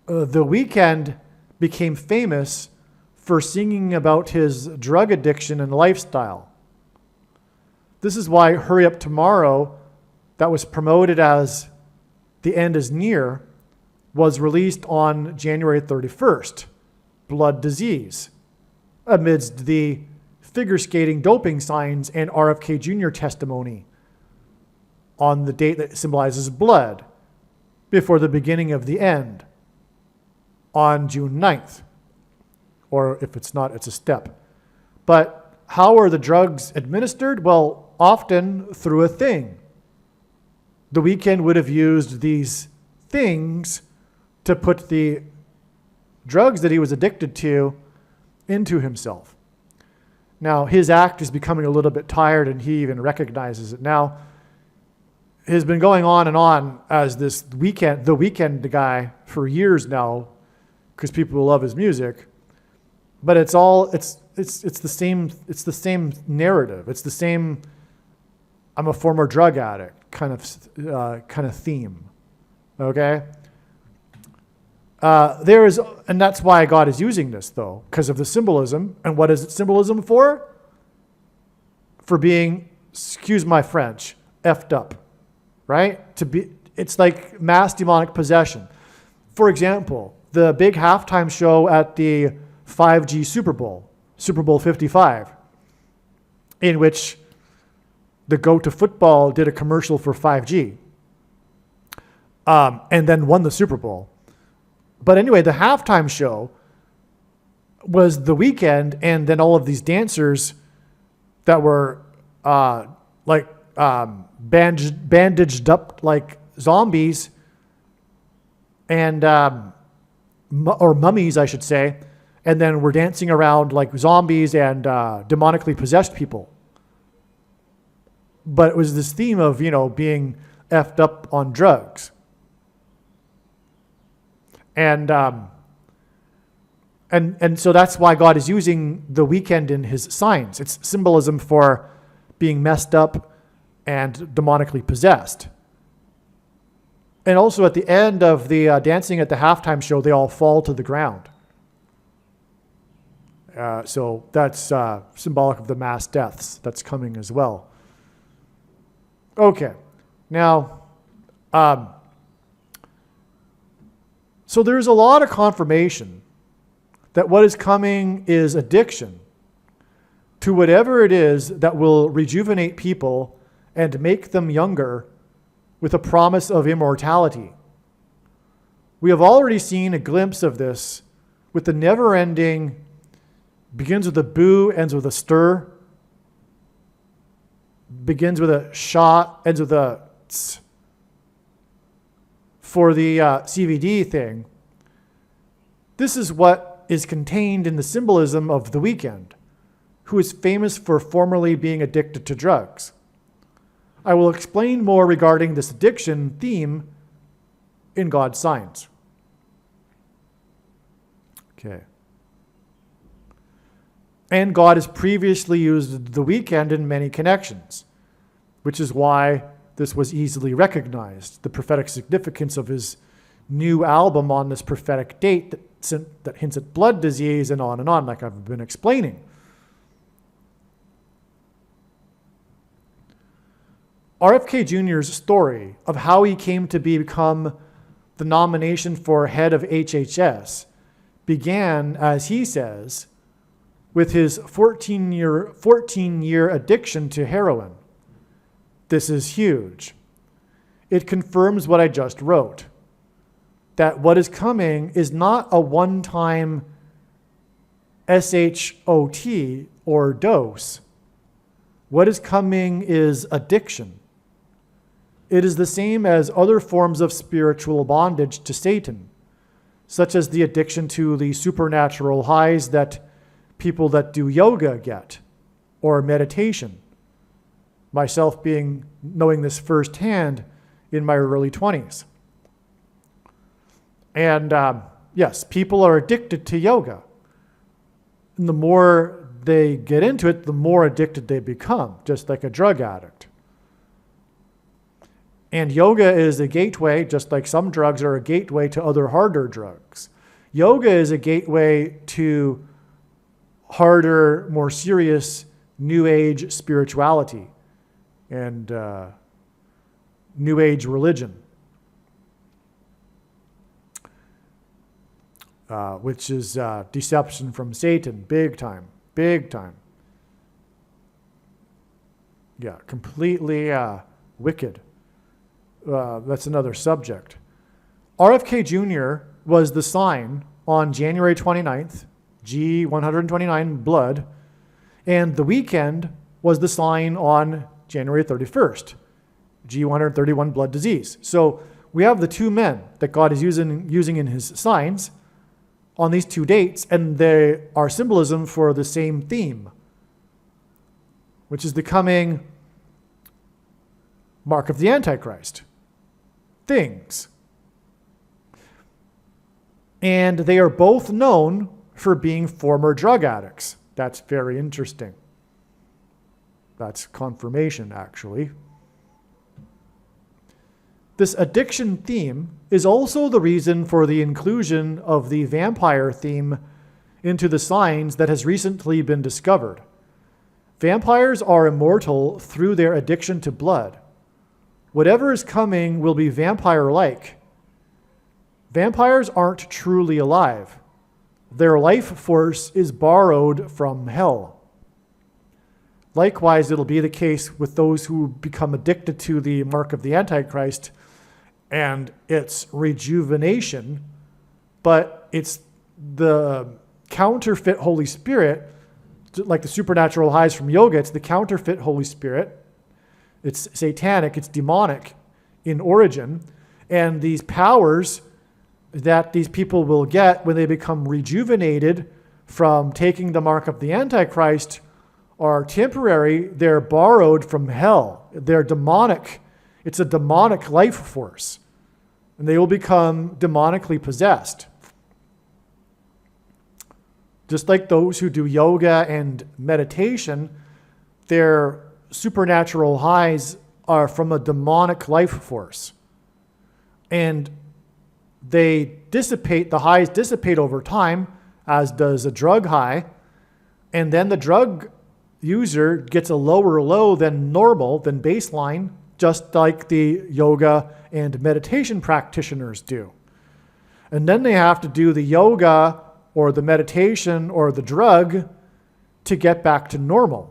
The Weeknd became famous for singing about his drug addiction and lifestyle. This is why Hurry Up Tomorrow, that was promoted as The End is Near, was released on January 31st, blood disease, amidst the figure skating doping signs and RFK Jr. testimony on the date that symbolizes blood before the beginning of the end on June 9th. Or if it's not, it's a step. But how are the drugs administered? Well, often through a thing. The Weeknd would have used these things to put the drugs that he was addicted to into himself. Now, his act is becoming a little bit tired, and he even recognizes it now. It has been going on and on as the Weeknd guy for years now, because people love his music. But it's the same narrative. It's the same I'm a former drug addict kind of theme. Okay? And that's why God is using this, though, because of the symbolism. And what is it symbolism for? For being, excuse my French, effed up, right? It's like mass demonic possession. For example, the big halftime show at the 5G Super Bowl 55, in which the GOAT of football did a commercial for 5G, and then won the Super Bowl. But anyway, the halftime show was The Weeknd, and then all of these dancers that were bandaged up like zombies, and or mummies, I should say, and then were dancing around like zombies and demonically possessed people. But it was this theme of, being effed up on drugs. And so that's why God is using The Weeknd in his signs. It's symbolism for being messed up and demonically possessed. And also at the end of the dancing at the halftime show, they all fall to the ground. So that's symbolic of the mass deaths that's coming as well. Okay, now, so there's a lot of confirmation that what is coming is addiction. to whatever it is that will rejuvenate people and make them younger with a promise of immortality. We have already seen a glimpse of this with the never-ending, begins with a boo, ends with a stir, begins with a shot, ends with a tss. For the CVD thing, this is what is contained in the symbolism of the Weeknd, who is famous for formerly being addicted to drugs. I will explain more regarding this addiction theme in God's Signs. Okay. And God has previously used the Weeknd in many connections, which is why this was easily recognized. The prophetic significance of his new album on this prophetic date that hints at blood disease and on, like I've been explaining. RFK Jr.'s story of how he came to become the nomination for head of HHS began, as he says, with his 14-year addiction to heroin. This is huge. It confirms what I just wrote, that what is coming is not a one-time SHOT or dose. What is coming is addiction. It is the same as other forms of spiritual bondage to Satan, such as the addiction to the supernatural highs that people that do yoga get, or meditation. Myself knowing this firsthand in my early 20s. And yes, people are addicted to yoga. And the more they get into it, the more addicted they become, just like a drug addict. And yoga is a gateway, just like some drugs are a gateway to other harder drugs. Yoga is a gateway to harder, more serious New Age spirituality and New Age religion, which is deception from Satan, big time. Yeah, completely wicked. That's another subject. RFK Jr. was the sign on January 29th, G129 blood, and the Weeknd was the sign on January 31st, G131 blood disease. So we have the two men that God is using in his signs on these two dates, and they are symbolism for the same theme, which is the coming mark of the Antichrist. Things. And they are both known for being former drug addicts. That's very interesting. That's confirmation, actually. This addiction theme is also the reason for the inclusion of the vampire theme into the signs that has recently been discovered. Vampires are immortal through their addiction to blood. Whatever is coming will be vampire-like. Vampires aren't truly alive. Their life force is borrowed from hell. Likewise, it'll be the case with those who become addicted to the mark of the Antichrist and its rejuvenation, but it's the counterfeit Holy Spirit, like the supernatural highs from yoga, it's the counterfeit Holy Spirit. It's satanic, it's demonic in origin, and these powers that these people will get when they become rejuvenated from taking the mark of the Antichrist are temporary. They're borrowed from hell. They're demonic. It's a demonic life force, and they will become demonically possessed. Just like those who do yoga and meditation, their supernatural highs are from a demonic life force. And they dissipate, the highs dissipate over time, as does a drug high. And then the drug user gets a lower low than normal, than baseline, just like the yoga and meditation practitioners do. And then they have to do the yoga or the meditation or the drug to get back to normal.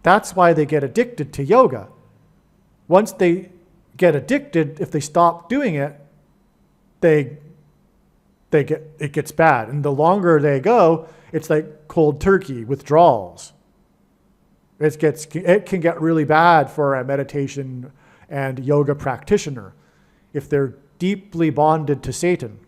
That's why they get addicted to yoga. Once they get addicted, if they stop doing it, it gets bad. And the longer they go, it's like cold turkey withdrawals. It can get really bad for a meditation and yoga practitioner if they're deeply bonded to Satan.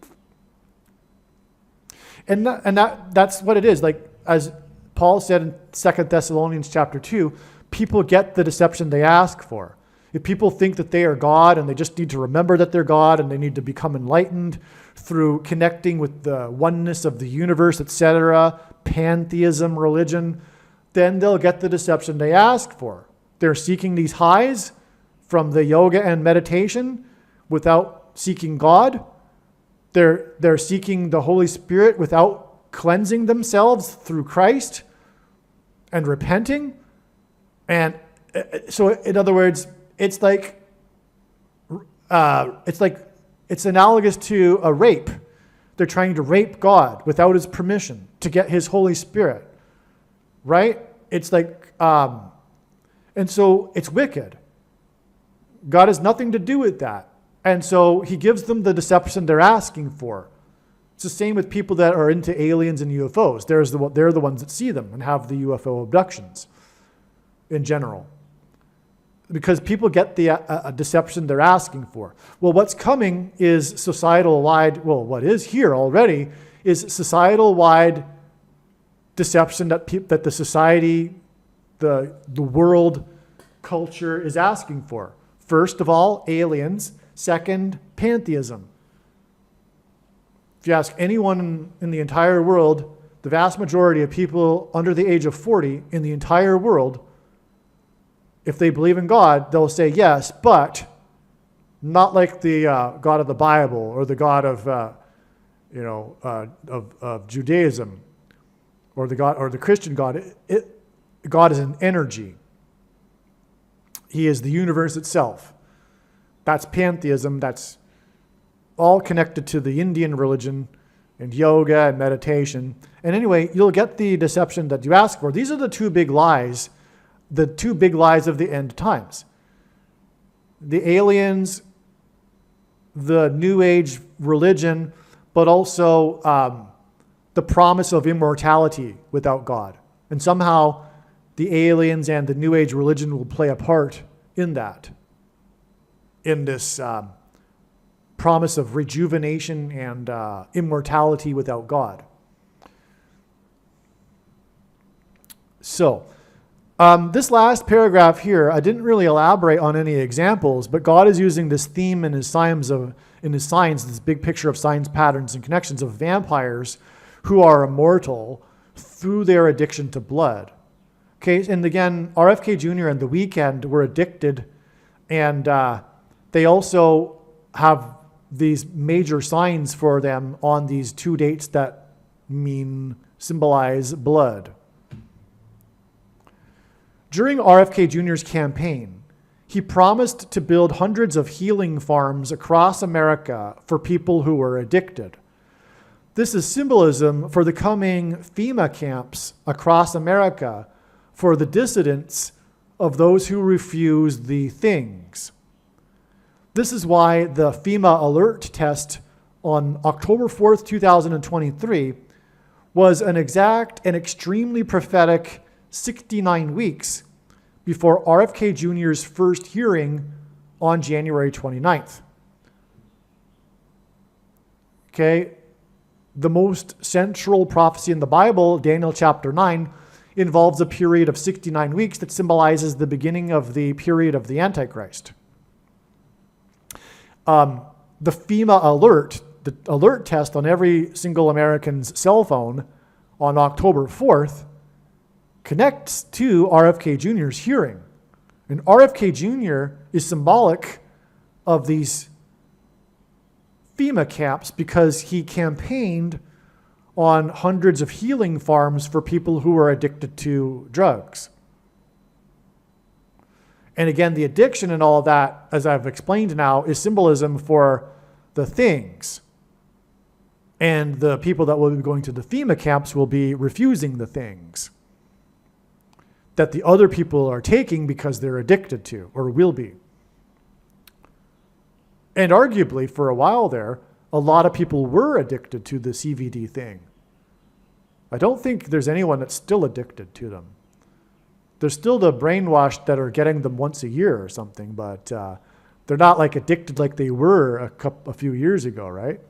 And that's what it is. Like, as Paul said in 2 Thessalonians chapter 2, people get the deception they ask for. If people think that they are God and they just need to remember that they're God and they need to become enlightened through connecting with the oneness of the universe, etc., pantheism, religion, then they'll get the deception they ask for. They're seeking these highs from the yoga and meditation without seeking God. They're seeking the Holy Spirit without cleansing themselves through Christ and repenting. And so, in other words, it's analogous to a rape. They're trying to rape God without his permission to get his Holy Spirit, right? It's like, and so it's wicked. God has nothing to do with that. And so he gives them the deception they're asking for. It's the same with people that are into aliens and UFOs. They're the ones that see them and have the UFO abductions in general. Because people get the deception they're asking for. Well, what's coming is societal-wide, well, what is here already is societal-wide deception that the society, the world culture is asking for. First of all, aliens. Second, pantheism. If you ask anyone in the entire world, the vast majority of people under the age of 40 in the entire world, if they believe in God, they'll say yes, but not like the God of the Bible or the God of Judaism or the Christian God. God is an energy. He is the universe itself. That's pantheism. That's all connected to the Indian religion and yoga and meditation. And anyway, you'll get the deception that you ask for. These are the two big lies. The two big lies of the end times. The aliens, the New Age religion, but also the promise of immortality without God. And somehow the aliens and the New Age religion will play a part in that, in this promise of rejuvenation and immortality without God. So, this last paragraph here, I didn't really elaborate on any examples, but God is using this theme in his signs, this big picture of signs, patterns, and connections of vampires who are immortal through their addiction to blood. Okay, and again, RFK Jr. and The Weeknd were addicted, and they also have these major signs for them on these two dates that symbolize blood. During RFK Jr.'s campaign, he promised to build hundreds of healing farms across America for people who were addicted. This is symbolism for the coming FEMA camps across America for the dissidents of those who refuse the things. This is why the FEMA alert test on October 4th, 2023 was an exact and extremely prophetic 69 weeks before RFK Jr.'s first hearing on January 29th. Okay, the most central prophecy in the Bible, Daniel chapter 9, involves a period of 69 weeks that symbolizes the beginning of the period of the Antichrist. The FEMA alert, the alert test on every single American's cell phone on October 4th, connects to RFK Jr.'s hearing. And RFK Jr. is symbolic of these FEMA camps because he campaigned on hundreds of healing farms for people who are addicted to drugs. And again, the addiction and all of that, as I've explained now, is symbolism for the things. And the people that will be going to the FEMA camps will be refusing the things that the other people are taking because they're addicted to, or will be. And arguably, for a while there, a lot of people were addicted to the CBD thing. I don't think there's anyone that's still addicted to them. There's still the brainwashed that are getting them once a year or something, but they're not like addicted like they were a few years ago, right?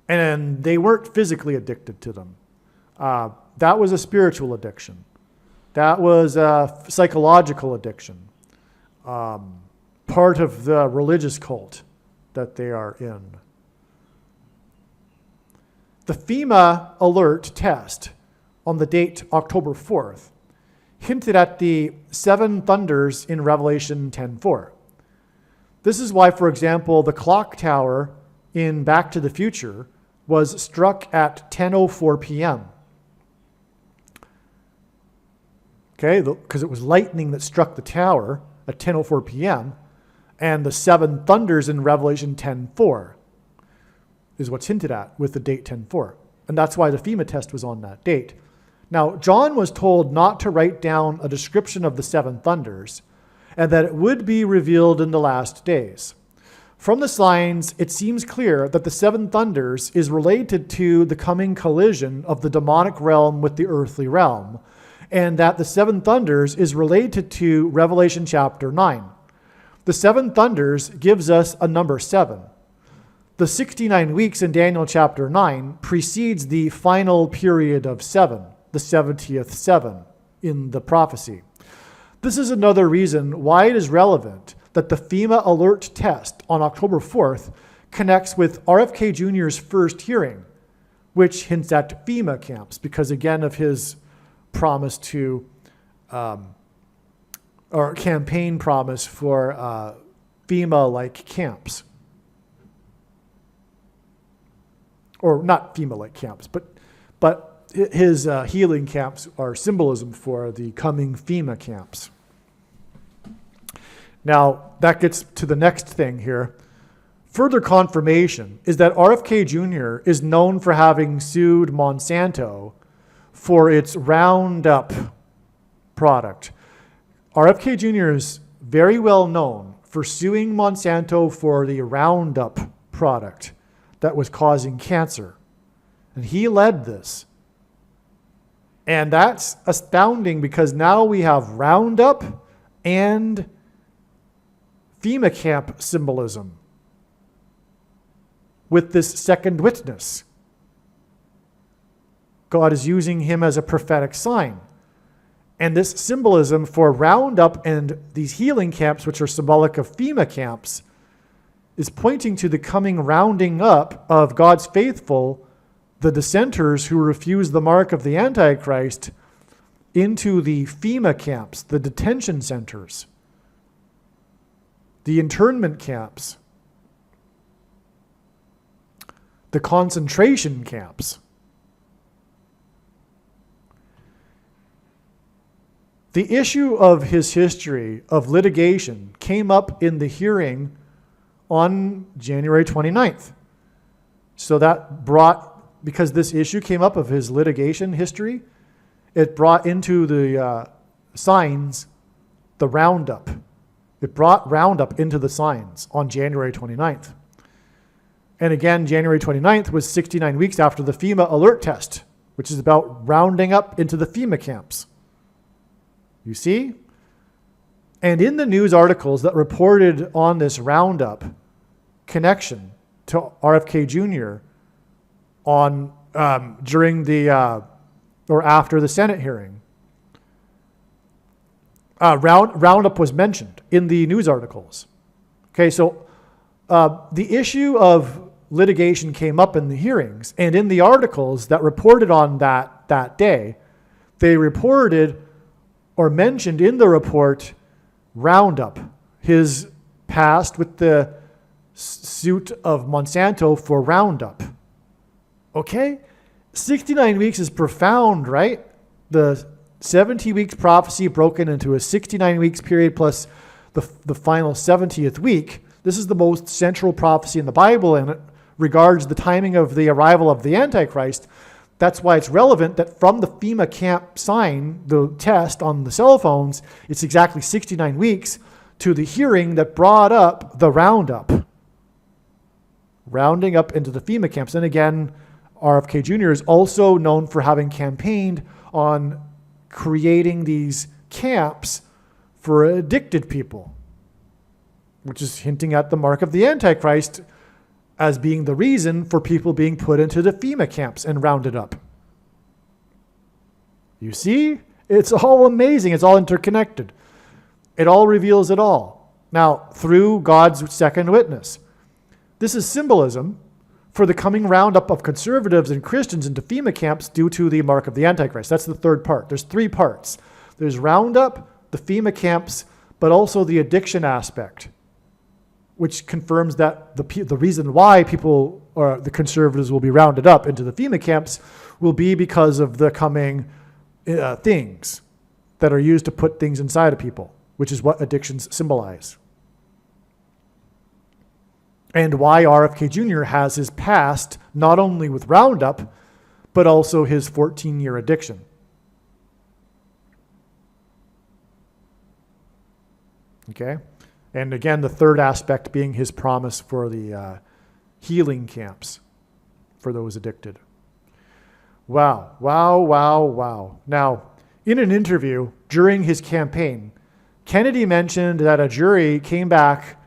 And they weren't physically addicted to them. That was a spiritual addiction. That was a psychological addiction. Part of the religious cult that they are in. The FEMA alert test on the date October 4th hinted at the 7 thunders in Revelation 10:4. This is why, for example, the clock tower in Back to the Future was struck at 10:04 p.m. Okay, because it was lightning that struck the tower at 10:04 p.m. And the 7 thunders in Revelation 10:4 is what's hinted at with the date 10:4. And that's why the FEMA test was on that date. Now, John was told not to write down a description of the 7 thunders and that it would be revealed in the last days. From the signs, it seems clear that the 7 thunders is related to the coming collision of the demonic realm with the earthly realm, and that the 7 thunders is related to Revelation chapter 9. The 7 thunders gives us a number 7. The 69 weeks in Daniel chapter 9 precedes the final period of 7, the 70th 7 in the prophecy. This is another reason why it is relevant that the FEMA alert test on October 4th connects with RFK Jr.'s first hearing, which hints at FEMA camps because, again, of his promise to, or campaign promise for FEMA-like camps. Or not FEMA-like camps, but his healing camps are symbolism for the coming FEMA camps. Now, that gets to the next thing here. Further confirmation is that RFK Jr. is known for having sued Monsanto for its Roundup product. RFK Jr. is very well known for suing Monsanto for the Roundup product that was causing cancer. And he led this. And that's astounding because now we have Roundup and FEMA camp symbolism with this second witness. God is using him as a prophetic sign. And this symbolism for Roundup and these healing camps, which are symbolic of FEMA camps, is pointing to the coming rounding up of God's faithful, the dissenters who refuse the mark of the Antichrist, into the FEMA camps, the detention centers, the internment camps, the concentration camps. The issue of his history of litigation came up in the hearing on January 29th. So that brought, because this issue came up of his litigation history, it brought into the signs the Roundup. It brought Roundup into the signs on January 29th. And again, January 29th was 69 weeks after the FEMA alert test, which is about rounding up into the FEMA camps. You see? And in the news articles that reported on this Roundup connection to RFK Jr. on during the or after the Senate hearing, Roundup was mentioned in the news articles. Okay, so the issue of litigation came up in the hearings, and in the articles that reported on that day, they reported or mentioned in the report Roundup, his past with the suit of Monsanto for Roundup. Okay? 69 weeks is profound, right? The 70 weeks prophecy broken into a 69 weeks period plus the final 70th week, this is the most central prophecy in the Bible, and it regards the timing of the arrival of the Antichrist. That's why it's relevant that from the FEMA camp sign, the test on the cell phones, it's exactly 69 weeks to the hearing that brought up the roundup. Rounding up into the FEMA camps. And again, RFK Jr. is also known for having campaigned on creating these camps for addicted people, which is hinting at the mark of the Antichrist as being the reason for people being put into the FEMA camps and rounded up. You see? It's all amazing. It's all interconnected. It all reveals it all. Now, through God's second witness. This is symbolism for the coming roundup of conservatives and Christians into FEMA camps due to the mark of the Antichrist. That's the third part. There's three parts. There's roundup, the FEMA camps, but also the addiction aspect, which confirms that the reason why people, or the conservatives, will be rounded up into the FEMA camps will be because of the coming things that are used to put things inside of people, which is what addictions symbolize. And why RFK Jr. has his past, not only with Roundup, but also his 14-year addiction. Okay? And again, the third aspect being his promise for the healing camps for those addicted. Wow, wow, wow, wow. Now, in an interview during his campaign, Kennedy mentioned that a jury came back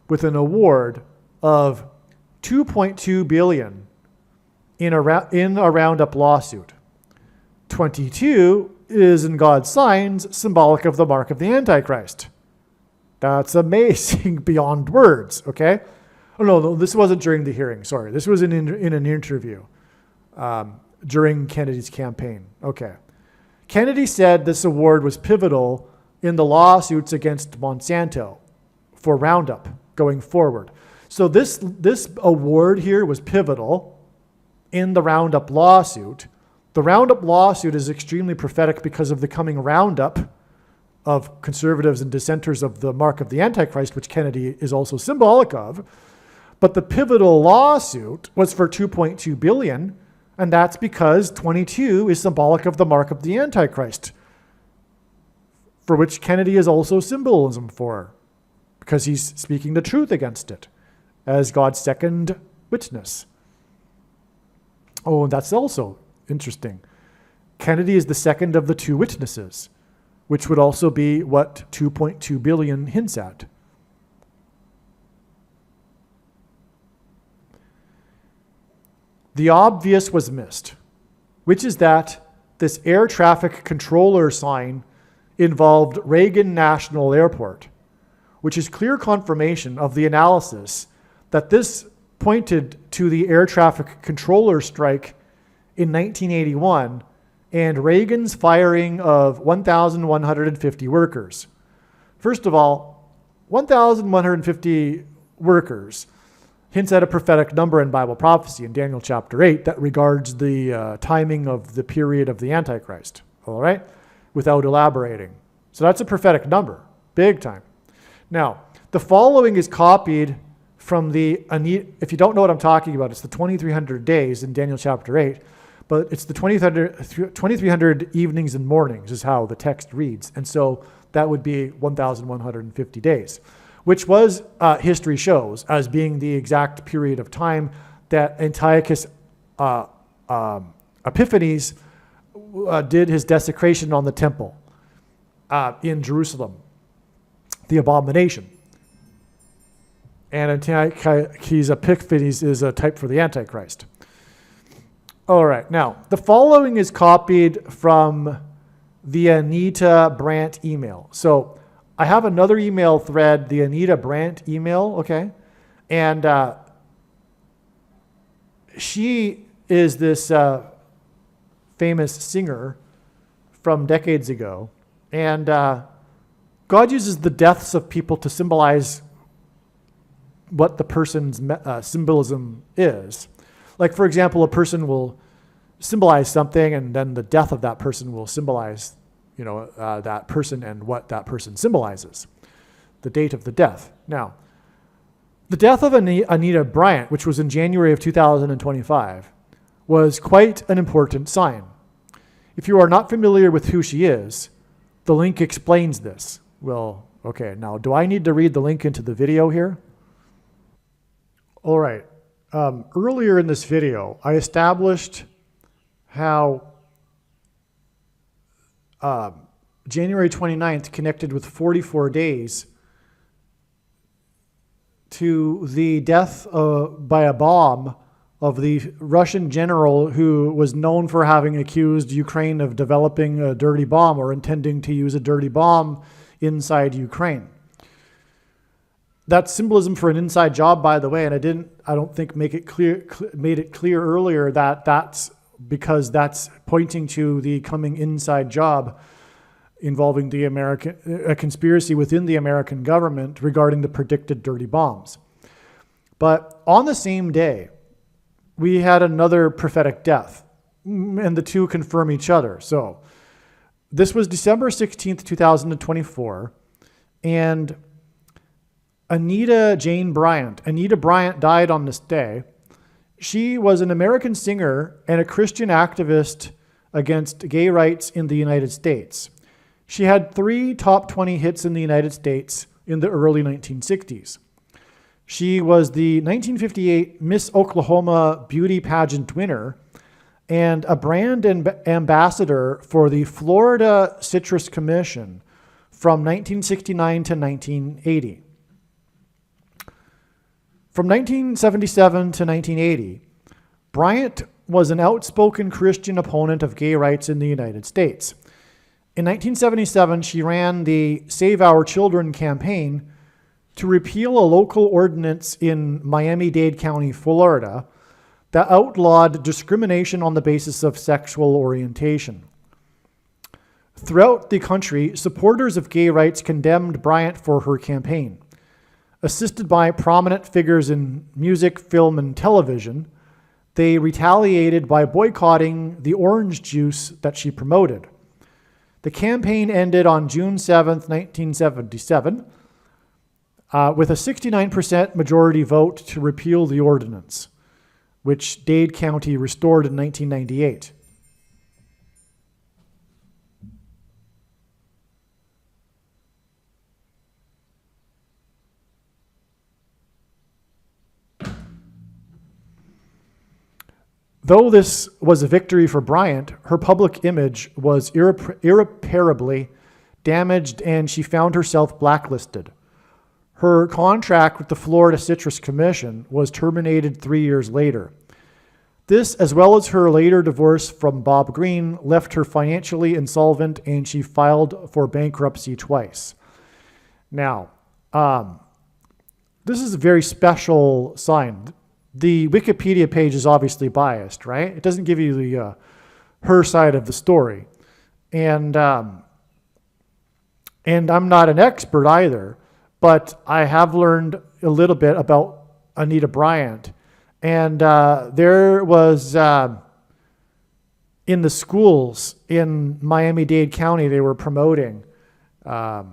with an award of $2.2 billion in a Roundup lawsuit. 22 is, in God's signs, symbolic of the mark of the Antichrist. That's amazing beyond words, okay? Oh, no, this wasn't during the hearing, sorry. This was in an interview during Kennedy's campaign. Okay. Kennedy said this award was pivotal in the lawsuits against Monsanto for Roundup going forward. So this award here was pivotal in the Roundup lawsuit. The Roundup lawsuit is extremely prophetic because of the coming roundup of conservatives and dissenters of the mark of the Antichrist, which Kennedy is also symbolic of. But the pivotal lawsuit was for $2.2 billion, and that's because 22 is symbolic of the mark of the Antichrist, for which Kennedy is also symbolism for, because he's speaking the truth against it as God's second witness. Oh, and that's also interesting. Kennedy is the second of the two witnesses, which would also be what 2.2 billion hints at. The obvious was missed, which is that this air traffic controller sign involved Reagan National Airport, which is clear confirmation of the analysis that this pointed to the air traffic controller strike in 1981 and Reagan's firing of 1,150 workers. First of all, 1,150 workers hints at a prophetic number in Bible prophecy in Daniel chapter 8 that regards the timing of the period of the Antichrist, all right, without elaborating. So that's a prophetic number, big time. Now, the following is copied from if you don't know what I'm talking about, it's the 2,300 days in Daniel chapter 8, but it's the 2,300 evenings and mornings is how the text reads. And so that would be 1,150 days, which was, history shows, as being the exact period of time that Antiochus Epiphanes did his desecration on the temple in Jerusalem, the abomination. And Antiochus Epiphanes is a type for the Antichrist. All right, now, the following is copied from the Anita Brandt email. So I have another email thread, the Anita Brandt email, okay? And she is this famous singer from decades ago. And God uses the deaths of people to symbolize what the person's symbolism is. Like, for example, a person will symbolize something, and then the death of that person will symbolize, that person and what that person symbolizes. the date of the death. Now, the death of Anita Bryant, which was in January of 2025, was quite an important sign. If you are not familiar with who she is, the link explains this. Well, okay, now do I need to read the link into the video here? All right. Earlier in this video, I established how January 29th connected with 44 days to the death by a bomb of the Russian general who was known for having accused Ukraine of developing a dirty bomb or intending to use a dirty bomb inside Ukraine. That's symbolism for an inside job, by the way, and I don't think made it clear earlier that that's because that's pointing to the coming inside job involving a conspiracy within the American government regarding the predicted dirty bombs. But on the same day, we had another prophetic death, and the two confirm each other. So this was December 16th, 2024, and Anita Jane Bryant. Anita Bryant died on this day. She was an American singer and a Christian activist against gay rights in the United States. She had 3 top 20 hits in the United States in the early 1960s. She was the 1958 Miss Oklahoma beauty pageant winner and a brand ambassador for the Florida Citrus Commission from 1969 to 1980. From 1977 to 1980, Bryant was an outspoken Christian opponent of gay rights in the United States. In 1977, she ran the Save Our Children campaign to repeal a local ordinance in Miami-Dade County, Florida, that outlawed discrimination on the basis of sexual orientation. Throughout the country, supporters of gay rights condemned Bryant for her campaign. Assisted by prominent figures in music, film, and television, they retaliated by boycotting the orange juice that she promoted. The campaign ended on June 7, 1977, with a 69% majority vote to repeal the ordinance, which Dade County restored in 1998. Though this was a victory for Bryant, her public image was irreparably damaged and she found herself blacklisted. Her contract with the Florida Citrus Commission was terminated 3 years later. This, as well as her later divorce from Bob Greene, left her financially insolvent and she filed for bankruptcy twice. Now, this is a very special sign. The Wikipedia page is obviously biased, right? It doesn't give you the her side of the story. And I'm not an expert either, but I have learned a little bit about Anita Bryant. And there was, in the schools in Miami-Dade County, they were promoting the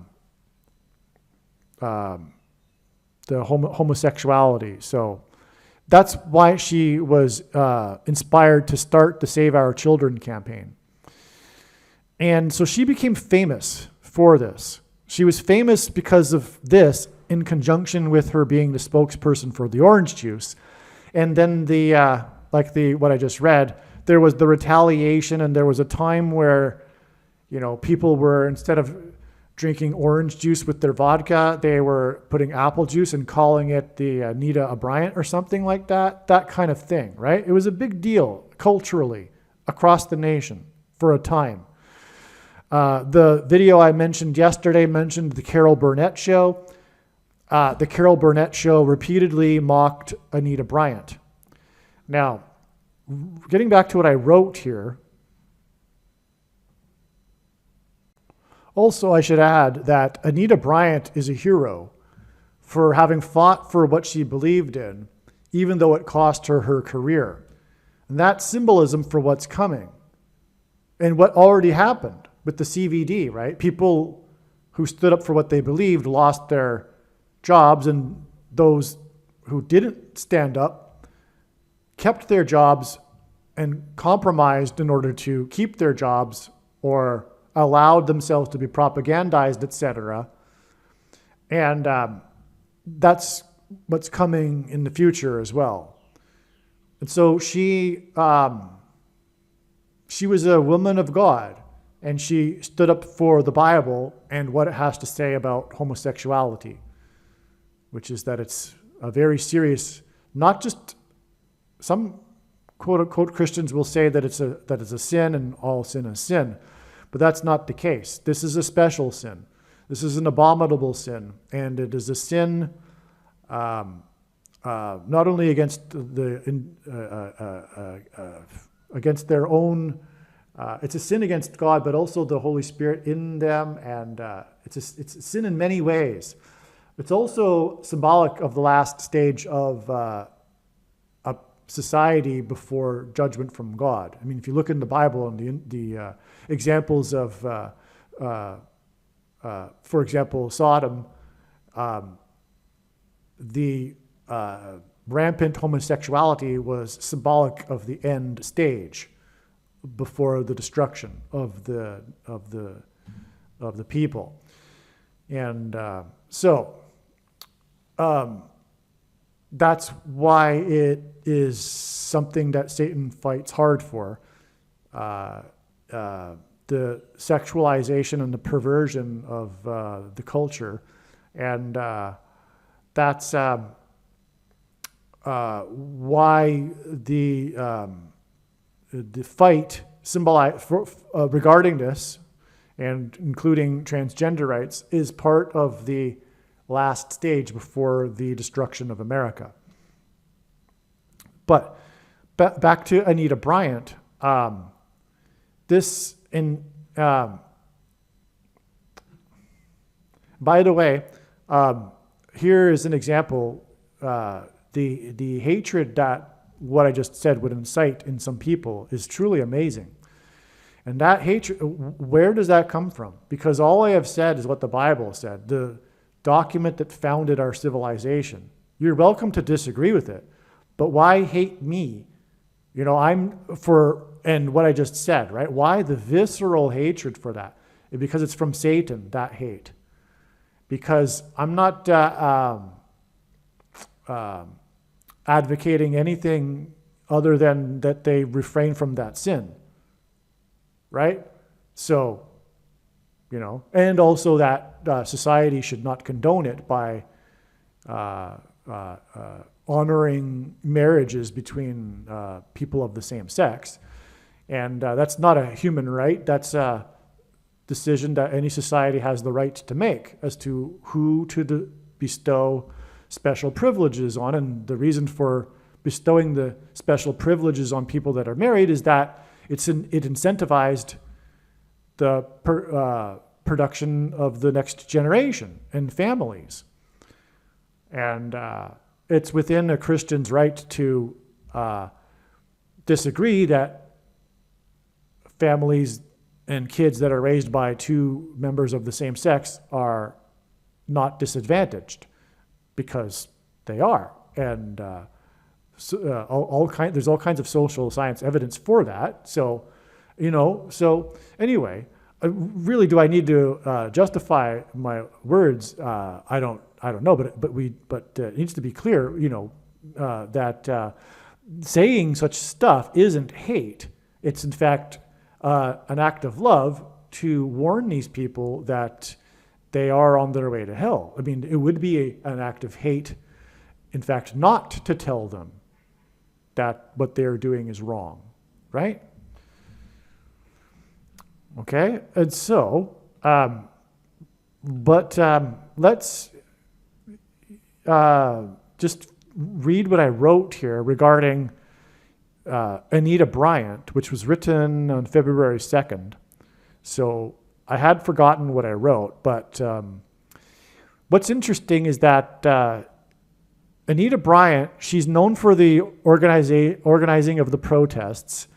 homosexuality. So that's why she was inspired to start the Save Our Children campaign. And so she became famous for this. She was famous because of this in conjunction with her being the spokesperson for the orange juice. And then what I just read, there was the retaliation, and there was a time where, people were, instead of drinking orange juice with their vodka, they were putting apple juice and calling it the Anita Bryant or something like that. That kind of thing, right? It was a big deal culturally across the nation for a time. The video I mentioned yesterday mentioned the Carol Burnett show. The Carol Burnett show repeatedly mocked Anita Bryant. Now, getting back to what I wrote here, also, I should add that Anita Bryant is a hero for having fought for what she believed in, even though it cost her her career. And that's symbolism for what's coming and what already happened with the CVD, right? People who stood up for what they believed lost their jobs, and those who didn't stand up kept their jobs and compromised in order to keep their jobs, or allowed themselves to be propagandized, etc. And that's what's coming in the future as well. And so she was a woman of God, and she stood up for the Bible and what it has to say about homosexuality, which is that it's a very serious, not just some quote-unquote Christians will say that it's a sin and all sin is sin, but that's not the case. This is a special sin. This is an abominable sin, and it is a sin not only against against their own. It's a sin against God, but also the Holy Spirit in them, and it's a sin in many ways. It's also symbolic of the last stage of a society before judgment from God. I mean, if you look in the Bible and the examples of, for example, Sodom, the rampant homosexuality was symbolic of the end stage before the destruction of the people, and that's why it is something that Satan fights hard for. The sexualization and the perversion of the culture, and that's why the fight regarding this, and including transgender rights, is part of the last stage before the destruction of America. But back to Anita Bryant. By the way, here is an example. The hatred that what I just said would incite in some people is truly amazing. And that hatred, where does that come from? Because all I have said is what the Bible said, the document that founded our civilization. You're welcome to disagree with it, but why hate me? You know, and what I just said, right? Why the visceral hatred for that? Because it's from Satan, that hate. Because I'm not advocating anything other than that they refrain from that sin, right? So, you know, and also that society should not condone it by honoring marriages between people of the same sex. And that's not a human right. That's a decision that any society has the right to make as to who to bestow special privileges on. And the reason for bestowing the special privileges on people that are married is that it incentivized the production of the next generation and families. And it's within a Christian's right to disagree that families and kids that are raised by two members of the same sex are not disadvantaged, because they are. And there's all kinds of social science evidence for that. So, anyway, really, do I need to justify my words? I don't know, but it needs to be clear, that saying such stuff isn't hate. It's in fact an act of love to warn these people that they are on their way to hell. I mean, it would be an act of hate, in fact, not to tell them that what they're doing is wrong, right? Okay, and so, let's just read what I wrote here regarding Anita Bryant, which was written on February 2nd. So I had forgotten what I wrote, but what's interesting is that Anita Bryant, she's known for the organizing of the protests,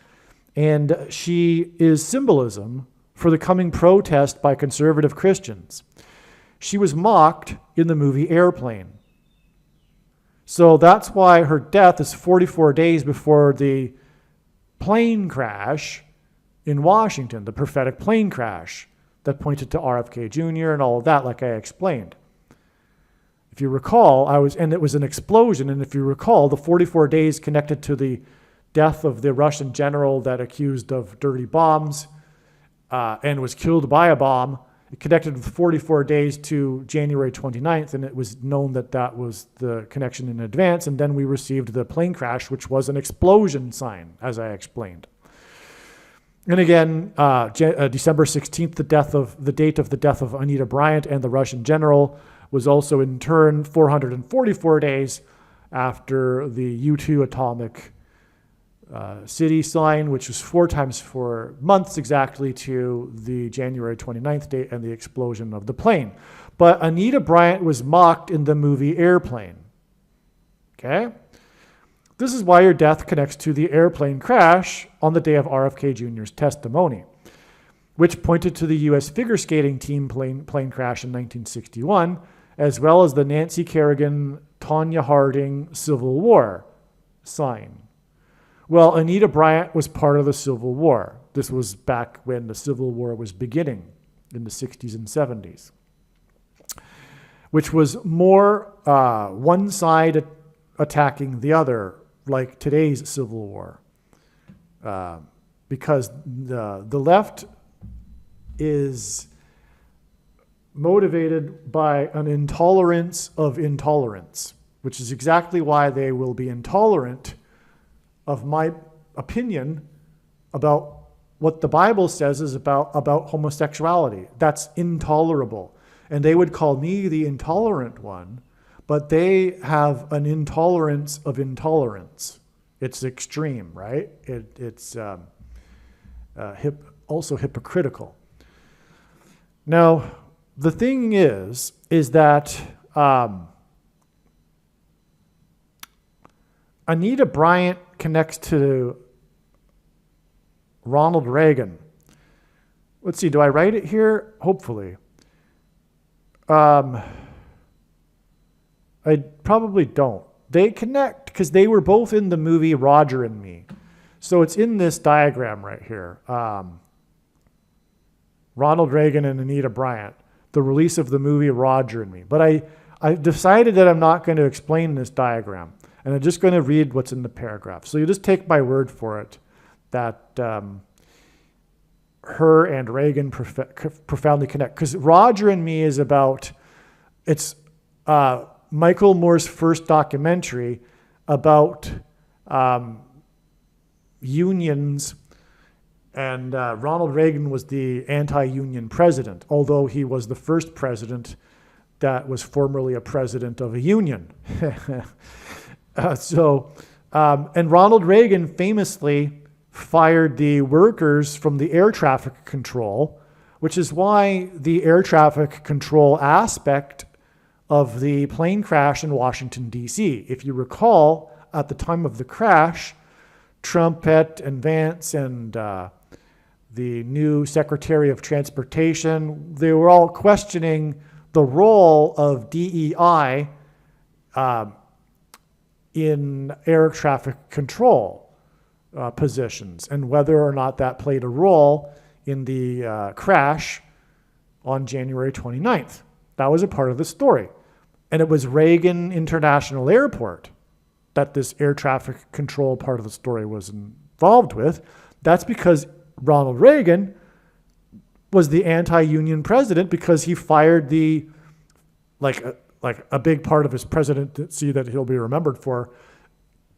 and she is symbolism for the coming protest by conservative Christians. She was mocked in the movie Airplane. So that's why her death is 44 days before the plane crash in Washington, the prophetic plane crash that pointed to RFK Jr. and all of that, like I explained. If you recall, and it was an explosion, and if you recall, the 44 days connected to the death of the Russian general that accused of dirty bombs and was killed by a bomb. It connected with 44 days to January 29th, and it was known that that was the connection in advance. And then we received the plane crash, which was an explosion sign, as I explained. And again, December 16th, the date of the death of Anita Bryant and the Russian general was also in turn 444 days after the U2 atomic city sign, which was 4 months exactly to the January 29th date and the explosion of the plane. But Anita Bryant was mocked in the movie Airplane. Okay? This is why her death connects to the airplane crash on the day of RFK Jr.'s testimony, which pointed to the U.S. figure skating team plane crash in 1961, as well as the Nancy Kerrigan, Tonya Harding Civil War sign. Well, Anita Bryant was part of the Civil War. This was back when the Civil War was beginning in the 60s and 70s, which was more one side attacking the other, like today's Civil War, because the left is motivated by an intolerance of intolerance, which is exactly why they will be intolerant of my opinion about what the Bible says is about homosexuality. That's intolerable. And they would call me the intolerant one, but they have an intolerance of intolerance. It's extreme, right? It's also hypocritical. Now, the thing is that Anita Bryant connects to Ronald Reagan. Let's see, do I write it here? Hopefully. I probably don't. They connect because they were both in the movie Roger and Me. So it's in this diagram right here. Ronald Reagan and Anita Bryant, the release of the movie Roger and Me. But I decided that I'm not going to explain this diagram. And I'm just going to read what's in the paragraph. So you just take my word for it that her and Reagan profoundly connect. Because Roger and Me is about, it's Michael Moore's first documentary about unions, and Ronald Reagan was the anti-union president, although he was the first president that was formerly a president of a union. And Ronald Reagan famously fired the workers from the air traffic control, which is why the air traffic control aspect of the plane crash in Washington, D.C. If you recall, at the time of the crash, Trumpet and Vance and the new Secretary of Transportation, they were all questioning the role of DEI in air traffic control positions and whether or not that played a role in the crash on January 29th. That was a part of the story. And it was Reagan International Airport that this air traffic control part of the story was involved with. That's because Ronald Reagan was the anti-union president because he fired the, like a big part of his presidency that he'll be remembered for,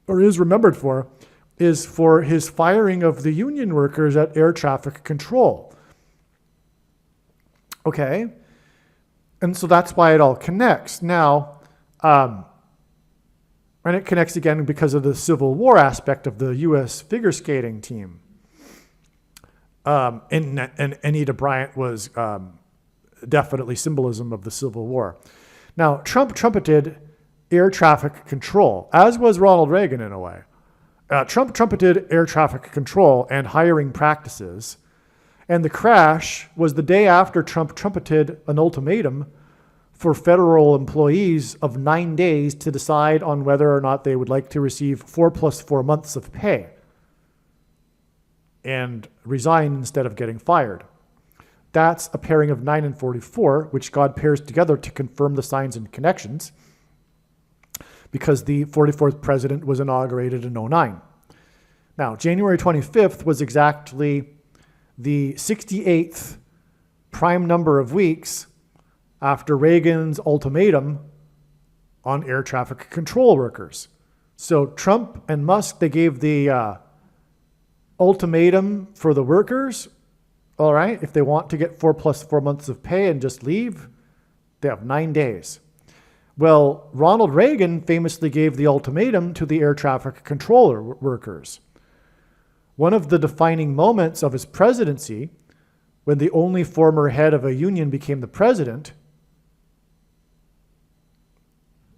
or is remembered for, is for his firing of the union workers at air traffic control. Okay? And so that's why it all connects. Now, and it connects again because of the Civil War aspect of the U.S. figure skating team. And Anita Bryant was definitely symbolism of the Civil War. Now, Trump trumpeted air traffic control, as was Ronald Reagan in a way. Trump trumpeted air traffic control and hiring practices And the crash was the day after Trump trumpeted an ultimatum for federal employees of 9 days to decide on whether or not they would like to receive 4 plus 4 months of pay and resign instead of getting fired. That's a pairing of 9 and 44, which God pairs together to confirm the signs and connections, because the 44th president was inaugurated in 09. Now, January 25th was exactly the 68th prime number of weeks after Reagan's ultimatum on air traffic control workers. So Trump and Musk, they gave the ultimatum for the workers. All right, if they want to get 4 plus 4 months of pay and just leave, they have 9 days. Well, Ronald Reagan famously gave the ultimatum to the air traffic controller workers. One of the defining moments of his presidency, when the only former head of a union became the president,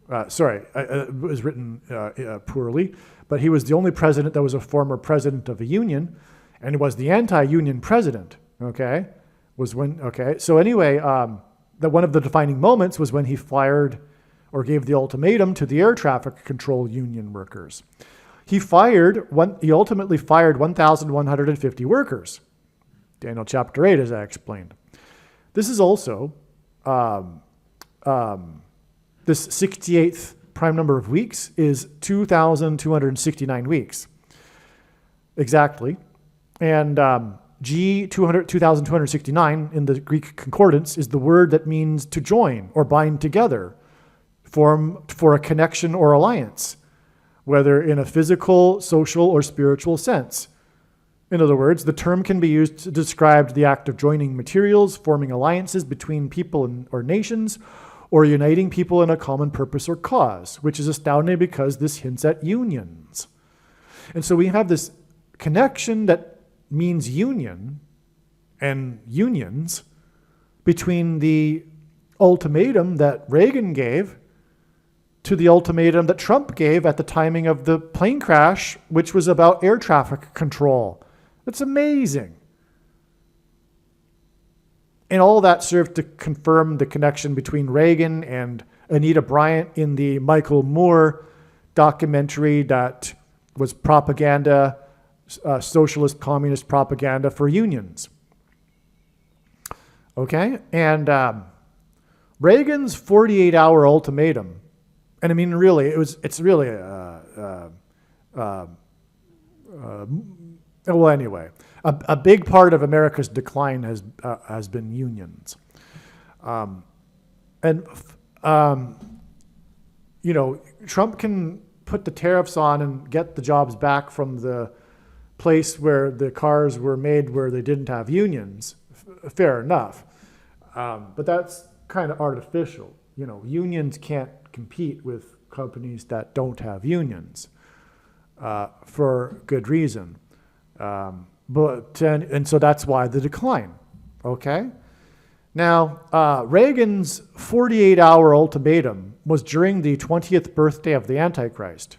it was written poorly, but he was the only president that was a former president of a union, and he was the anti-union president, So anyway, one of the defining moments was when he fired or gave the ultimatum to the air traffic control union workers. He ultimately fired 1,150 workers. Daniel chapter 8, as I explained. This is also, this 68th prime number of weeks is 2,269 weeks. Exactly. And G 2,269 in the Greek concordance is the word that means to join or bind together, for a connection or alliance, whether in a physical, social, or spiritual sense. In other words, the term can be used to describe the act of joining materials, forming alliances between people or nations, or uniting people in a common purpose or cause, which is astounding because this hints at unions. And so we have this connection that means union and unions between the ultimatum that Reagan gave to the ultimatum that Trump gave at the timing of the plane crash, which was about air traffic control. It's amazing. And all that served to confirm the connection between Reagan and Anita Bryant in the Michael Moore documentary that was propaganda, socialist communist propaganda for unions. Okay? And Reagan's 48-hour ultimatum, and I mean, really, it's really well, anyway, a big part of America's decline has been unions, Trump can put the tariffs on and get the jobs back from the place where the cars were made where they didn't have unions. Fair enough, but that's kind of artificial. Unions can't compete with companies that don't have unions for good reason. So that's why the decline. Okay? Now, Reagan's 48-hour ultimatum was during the 20th birthday of the Antichrist.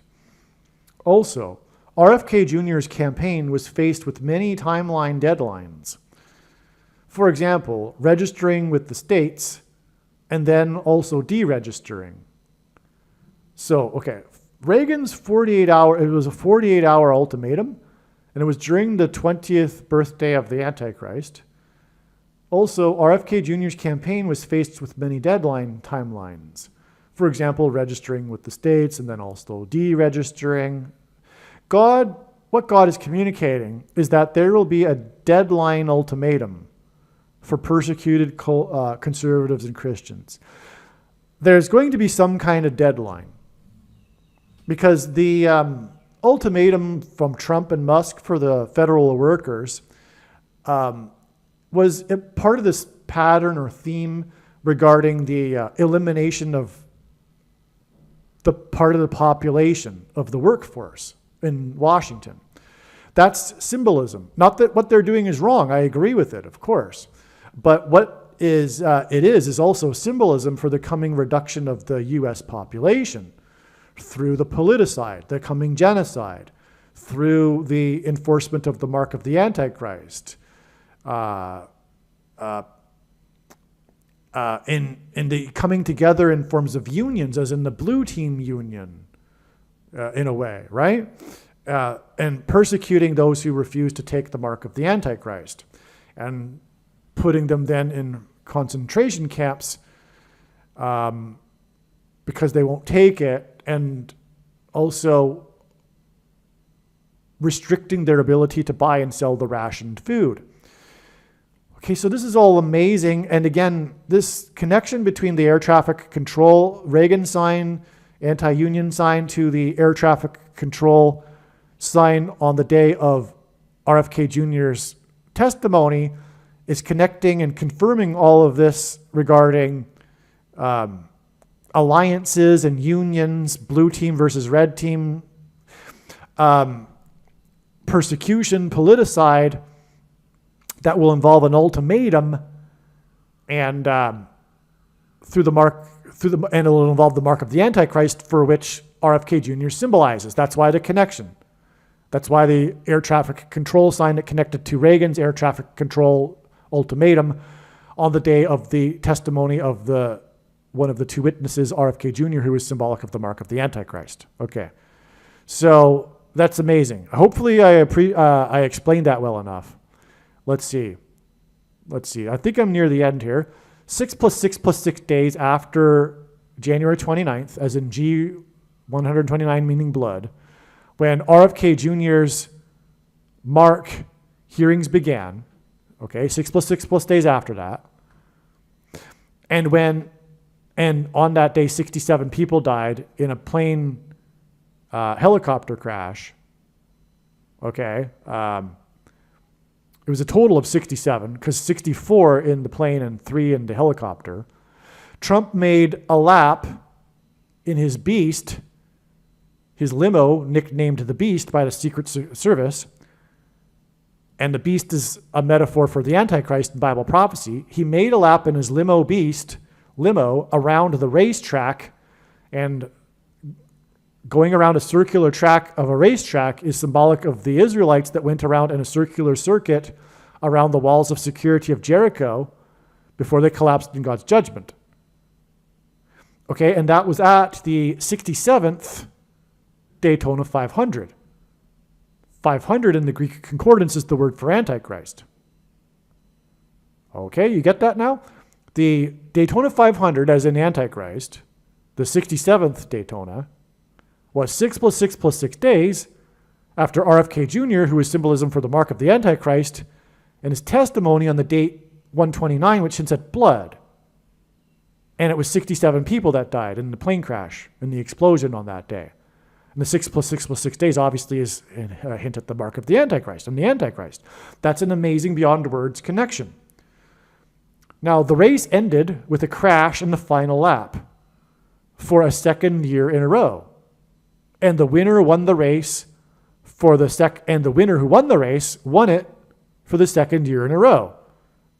Also, RFK Jr.'s campaign was faced with many timeline deadlines. For example, registering with the states and then also deregistering. So, okay, Reagan's 48-hour ultimatum, and it was during the 20th birthday of the Antichrist. Also, RFK Jr.'s campaign was faced with many timelines. For example, registering with the states and then also deregistering. What God is communicating is that there will be a deadline ultimatum for persecuted conservatives and Christians. There's going to be some kind of deadline, because the ultimatum from Trump and Musk for the federal workers was a part of this pattern or theme regarding the elimination of the part of the population of the workforce in Washington. That's symbolism. Not that what they're doing is wrong. I agree with it, of course. But what it is also symbolism for the coming reduction of the U.S. population through the politicide, the coming genocide, through the enforcement of the mark of the Antichrist, uh, in the coming together in forms of unions, as in the blue team union, in a way, right? And persecuting those who refuse to take the mark of the Antichrist, and putting them then in concentration camps because they won't take it, and also restricting their ability to buy and sell the rationed food. Okay, so this is all amazing. And again, this connection between the air traffic control Reagan sign, anti-union sign, to the air traffic control sign on the day of RFK Jr.'s testimony is connecting and confirming all of this regarding alliances and unions, blue team versus red team, persecution, politicide, that will involve an ultimatum, and and it will involve the mark of the Antichrist, for which RFK Jr. symbolizes. That's why the connection. That's why the air traffic control sign that connected to Reagan's air traffic control ultimatum on the day of the testimony of one of the two witnesses, RFK Jr., who was symbolic of the mark of the Antichrist. Okay, so that's amazing. Hopefully I explained that well enough. Let's see. I think I'm near the end here. 6 + 6 + 6 days after January 29th, as in G129 meaning blood, when RFK Jr.'s mark hearings began, okay, 6 + 6 + days after that, and on that day 67 people died in a plane helicopter crash, okay, it was a total of 67, because 64 in the plane and 3 in the helicopter. Trump made a lap in his Beast, his limo, nicknamed the Beast by the Secret Service, and the Beast is a metaphor for the Antichrist in Bible prophecy. He made a lap in his limo around the racetrack, and going around a circular track of a racetrack is symbolic of the Israelites that went around in a circular circuit around the walls of security of Jericho before they collapsed in God's judgment. Okay, and that was at the 67th Daytona 500. 500 in the Greek concordance is the word for Antichrist. Okay, you get that now? The Daytona 500, as in Antichrist, the 67th Daytona, was 6 + 6 + 6 days after RFK Jr., who is symbolism for the mark of the Antichrist, and his testimony on the date 129, which hints at blood. And it was 67 people that died in the plane crash, in the explosion on that day. And the 6 + 6 + 6 days obviously is a hint at the mark of the Antichrist and the Antichrist. That's an amazing beyond words connection. Now, the race ended with a crash in the final lap for a second year in a row. And the winner won the race and the winner who won the race won it for the second year in a row.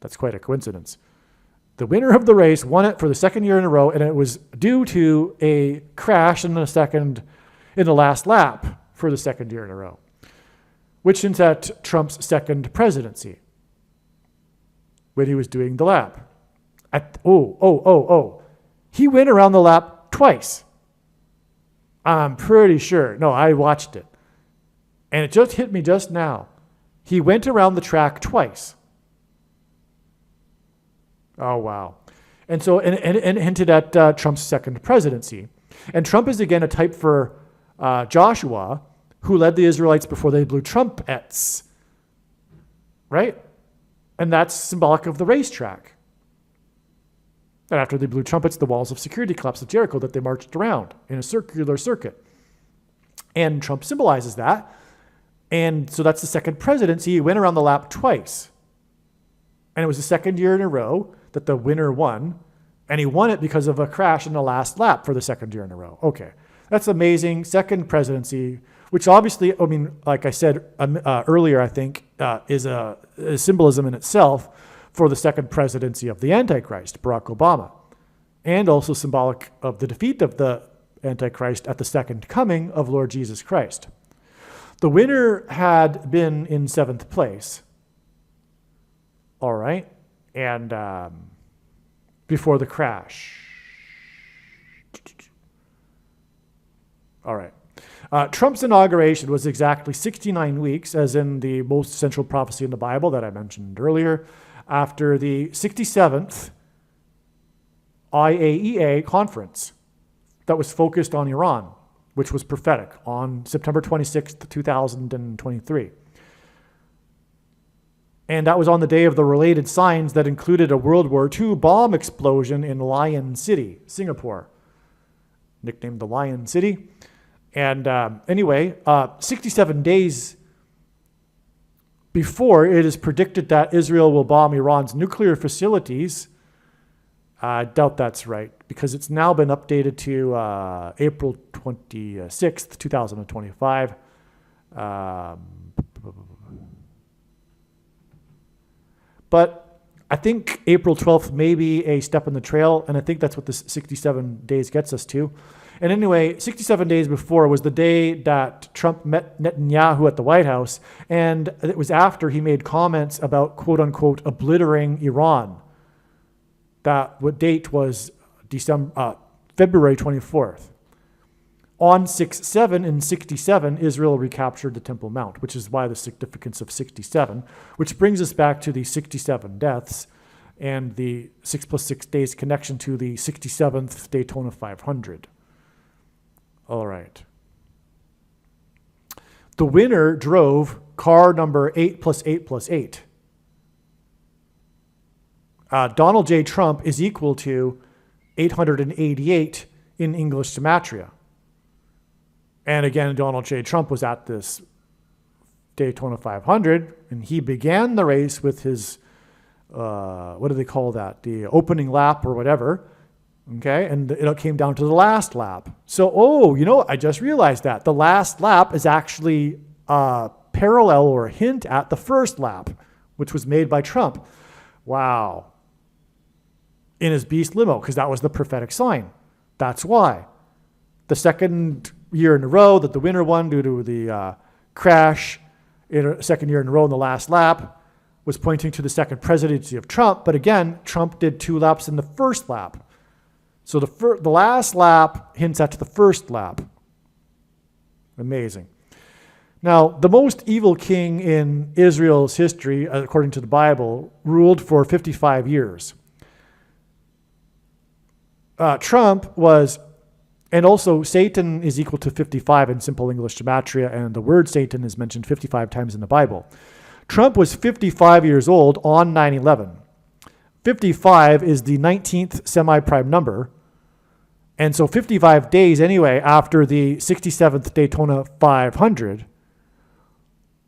That's quite a coincidence. The winner of the race won it for the second year in a row, and it was due to a crash in the last lap for the second year in a row, which hints at Trump's second presidency when he was doing the lap. He went around the lap twice. I'm pretty sure. No, I watched it. And it just hit me just now. He went around the track twice. Oh, wow. And so, and hinted at Trump's second presidency. And Trump is again a type for Joshua, who led the Israelites before they blew trumpets. Right? And that's symbolic of the racetrack. And after they blew trumpets, the walls of security collapsed at Jericho that they marched around in a circular circuit. And Trump symbolizes that. And so that's the second presidency. He went around the lap twice. And it was the second year in a row that the winner won. And he won it because of a crash in the last lap for the second year in a row. Okay. That's amazing. Second presidency, which obviously, I mean, like I said earlier, I think, is a symbolism in itself for the second presidency of the Antichrist, Barack Obama, and also symbolic of the defeat of the Antichrist at the second coming of Lord Jesus Christ. The winner had been in 7th place, All right. And before the crash. All right. Trump's inauguration was exactly 69 weeks, as in the most central prophecy in the Bible that I mentioned earlier, after the 67th IAEA conference that was focused on Iran, which was prophetic, on September 26th, 2023. And that was on the day of the related signs that included a World War II bomb explosion in Lion City, Singapore, nicknamed the Lion City. And anyway, 67 days before, it is predicted that Israel will bomb Iran's nuclear facilities. I doubt that's right, because it's now been updated to April 26th, 2025. But I think April 12th may be a step in the trail, and I think that's what this 67 days gets us to. And anyway, 67 days before was the day that Trump met Netanyahu at the White House, and it was after he made comments about, quote unquote, obliterating Iran. That date was February 24th. On 6/7 in 67, Israel recaptured the Temple Mount, which is why the significance of 67, which brings us back to the 67 deaths and the 6 + 6 days connection to the 67th Daytona 500. All right. The winner drove car number 8+8+8. Donald J. Trump is equal to 888 in English gematria. And again, Donald J. Trump was at this Daytona 500, and he began the race with his, what do they call that? The opening lap or whatever. Okay, and it came down to the last lap. So, I just realized that. The last lap is actually a parallel or a hint at the first lap, which was made by Trump. Wow. In his beast limo, because that was the prophetic sign. That's why. The second year in a row that the winner won due to the crash, in a second year in a row in the last lap, was pointing to the second presidency of Trump. But again, Trump did 2 laps in the first lap. So the last lap hints at the first lap. Amazing. Now, the most evil king in Israel's history, according to the Bible, ruled for 55 years. Trump was, and also Satan is equal to 55 in simple English gematria, and the word Satan is mentioned 55 times in the Bible. Trump was 55 years old on 9/11. 55 is the 19th semi-prime number. And so 55 days anyway after the 67th Daytona 500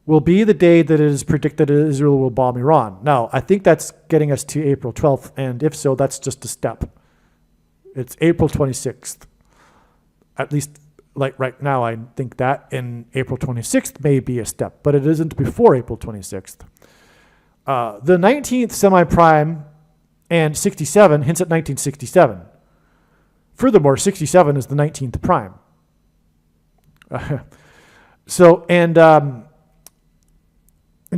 will be the day that it is predicted that Israel will bomb Iran. Now, I think that's getting us to April 12th, and if so, that's just a step. It's April 26th. At least like right now, I think that, and April 26th may be a step, but it isn't before April 26th. The 19th semi-prime and 67 hints at 1967. Furthermore, 67 is the 19th prime. And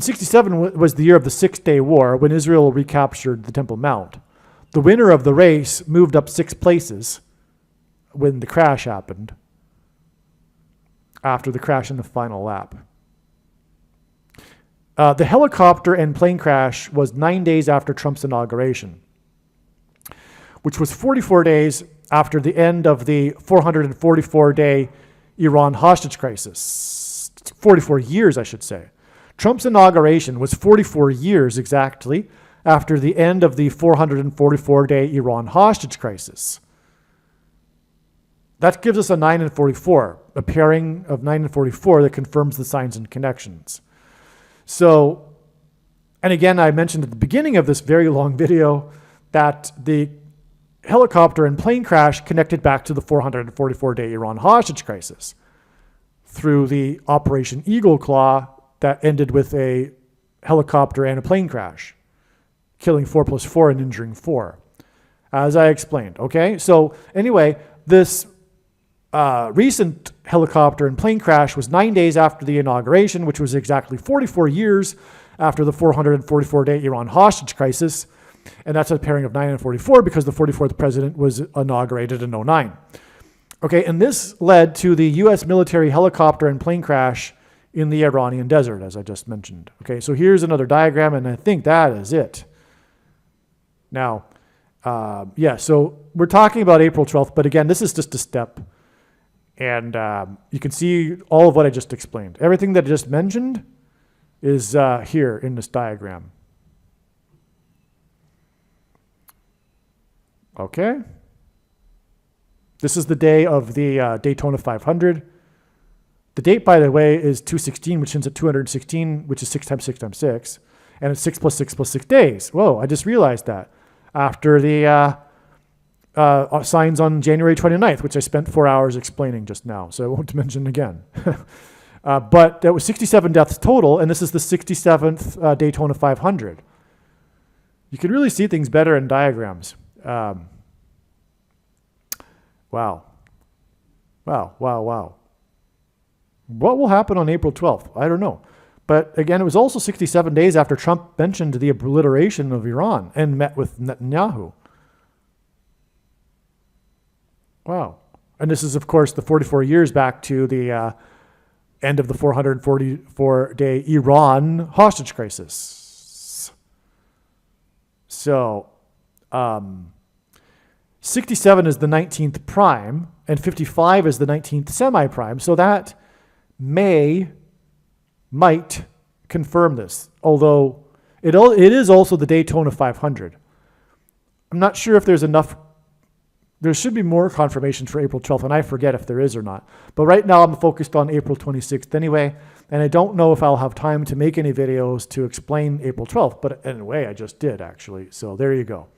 67 was the year of the 6-Day War, when Israel recaptured the Temple Mount. The winner of the race moved up 6 places when the crash happened, after the crash in the final lap. The helicopter and plane crash was 9 days after Trump's inauguration, which was 44 days after the end of the 444-day Iran hostage crisis. 44 years, I should say. Trump's inauguration was 44 years exactly after the end of the 444-day Iran hostage crisis. That gives us a 9 and 44, a pairing of 9 and 44 that confirms the signs and connections. So, and again, I mentioned at the beginning of this very long video that the helicopter and plane crash connected back to the 444-day Iran hostage crisis through the Operation Eagle Claw that ended with a helicopter and a plane crash, killing 4 + 4 and injuring 4, as I explained. Okay, so anyway, this recent helicopter and plane crash was 9 days after the inauguration, which was exactly 44 years after the 444-day Iran hostage crisis. And that's a pairing of 9 and 44 because the 44th president was inaugurated in 09. Okay, and this led to the U.S. military helicopter and plane crash in the Iranian desert, as I just mentioned. Okay, so here's another diagram, and I think that is it. Now, so we're talking about April 12th, but again, this is just a step. And you can see all of what I just explained. Everything that I just mentioned is here in this diagram. Okay. This is the day of the Daytona 500. The date, by the way, is 216, which ends at 216, which is 6 times 6 times 6. And it's 6 plus 6 plus 6 days. Whoa, I just realized that. After the signs on January 29th, which I spent 4 hours explaining just now, so I won't mention again. But there was 67 deaths total, and this is the 67th Daytona 500. You can really see things better in diagrams. Wow. What will happen on April 12th? I don't know. But again, it was also 67 days after Trump mentioned the obliteration of Iran and met with Netanyahu. Wow. And this is, of course, the 44 years back to the end of the 444-day Iran hostage crisis. So, 67 is the 19th prime, and 55 is the 19th semi-prime. So that might confirm this, although it is also the Daytona 500. I'm not sure if there's enough. There should be more confirmation for April 12th, and I forget if there is or not. But right now I'm focused on April 26th anyway, and I don't know if I'll have time to make any videos to explain April 12th, but anyway, I just did actually. So there you go.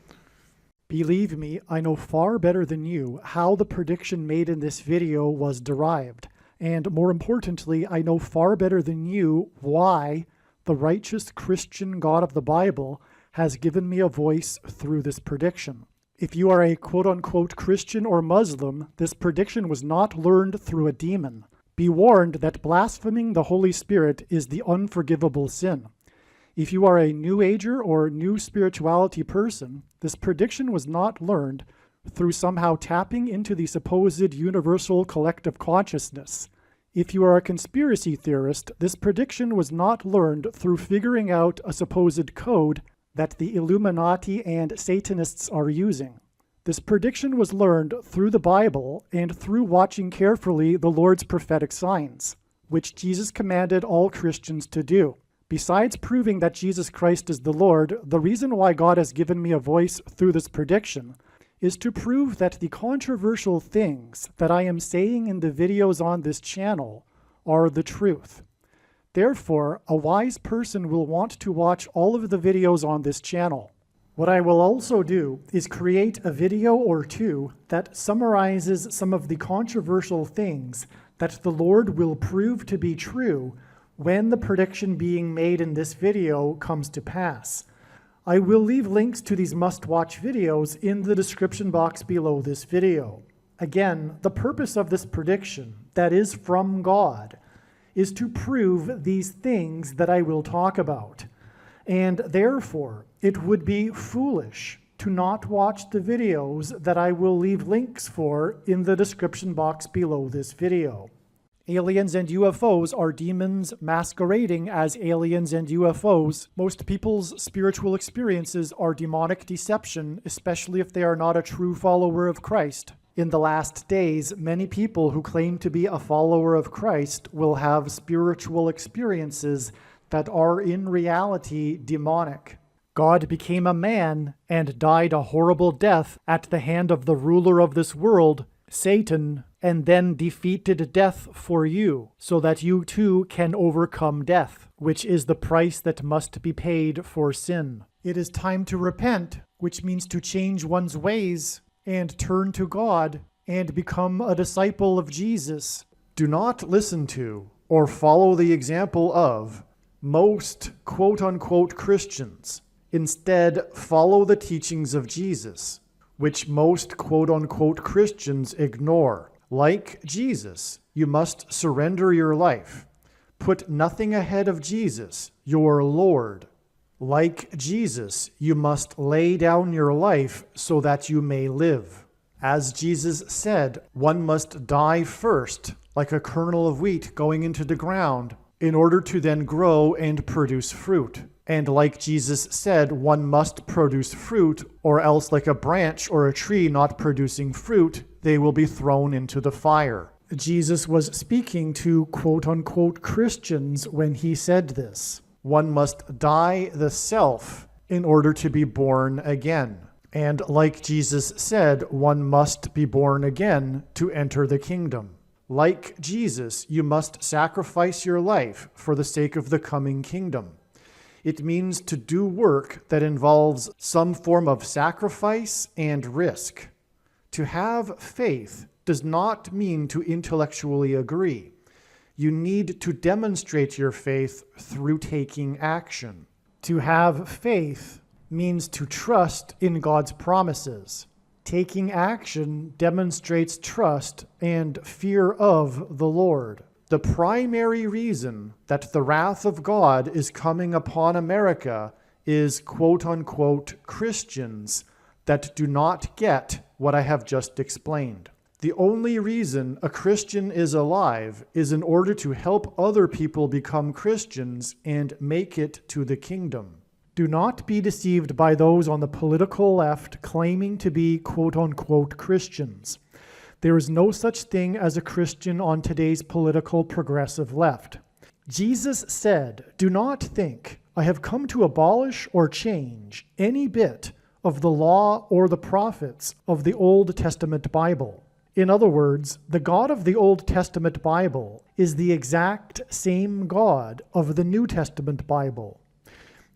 Believe me, I know far better than you how the prediction made in this video was derived. And more importantly, I know far better than you why the righteous Christian God of the Bible has given me a voice through this prediction. If you are a quote-unquote Christian or Muslim, this prediction was not learned through a demon. Be warned that blaspheming the Holy Spirit is the unforgivable sin. If you are a New Ager or New Spirituality person, this prediction was not learned through somehow tapping into the supposed universal collective consciousness. If you are a conspiracy theorist, this prediction was not learned through figuring out a supposed code that the Illuminati and Satanists are using. This prediction was learned through the Bible and through watching carefully the Lord's prophetic signs, which Jesus commanded all Christians to do. Besides proving that Jesus Christ is the Lord, the reason why God has given me a voice through this prediction is to prove that the controversial things that I am saying in the videos on this channel are the truth. Therefore, a wise person will want to watch all of the videos on this channel. What I will also do is create a video or two that summarizes some of the controversial things that the Lord will prove to be true when the prediction being made in this video comes to pass. I will leave links to these must-watch videos in the description box below this video. Again, the purpose of this prediction, that is from God, is to prove these things that I will talk about. And therefore, it would be foolish to not watch the videos that I will leave links for in the description box below this video. Aliens and UFOs are demons masquerading as aliens and UFOs. Most people's spiritual experiences are demonic deception, especially if they are not a true follower of Christ. In the last days, many people who claim to be a follower of Christ will have spiritual experiences that are in reality demonic. God became a man and died a horrible death at the hand of the ruler of this world, Satan, and then defeated death for you, so that you too can overcome death, which is the price that must be paid for sin. It is time to repent, which means to change one's ways and turn to God and become a disciple of Jesus. Do not listen to or follow the example of most quote-unquote Christians. Instead, follow the teachings of Jesus, which most quote-unquote Christians ignore. Like Jesus, you must surrender your life. Put nothing ahead of Jesus, your Lord. Like Jesus, you must lay down your life so that you may live. As Jesus said, one must die first, like a kernel of wheat going into the ground, in order to then grow and produce fruit. And like Jesus said, one must produce fruit, or else like a branch or a tree not producing fruit, they will be thrown into the fire. Jesus was speaking to quote-unquote Christians when he said this. One must die the self in order to be born again. And like Jesus said, one must be born again to enter the kingdom. Like Jesus, you must sacrifice your life for the sake of the coming kingdom. It means to do work that involves some form of sacrifice and risk. To have faith does not mean to intellectually agree. You need to demonstrate your faith through taking action. To have faith means to trust in God's promises. Taking action demonstrates trust and fear of the Lord. The primary reason that the wrath of God is coming upon America is quote-unquote Christians that do not get what I have just explained. The only reason a Christian is alive is in order to help other people become Christians and make it to the kingdom. Do not be deceived by those on the political left claiming to be quote-unquote Christians. There is no such thing as a Christian on today's political progressive left. Jesus said, "Do not think I have come to abolish or change any bit of the law or the prophets of the Old Testament Bible." In other words, the God of the Old Testament Bible is the exact same God of the New Testament Bible.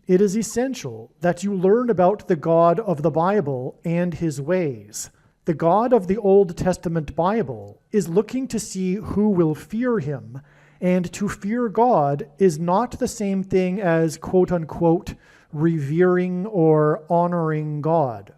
It is essential that you learn about the God of the Bible and his ways. The God of the Old Testament Bible is looking to see who will fear him, and to fear God is not the same thing as quote-unquote revering or honoring God.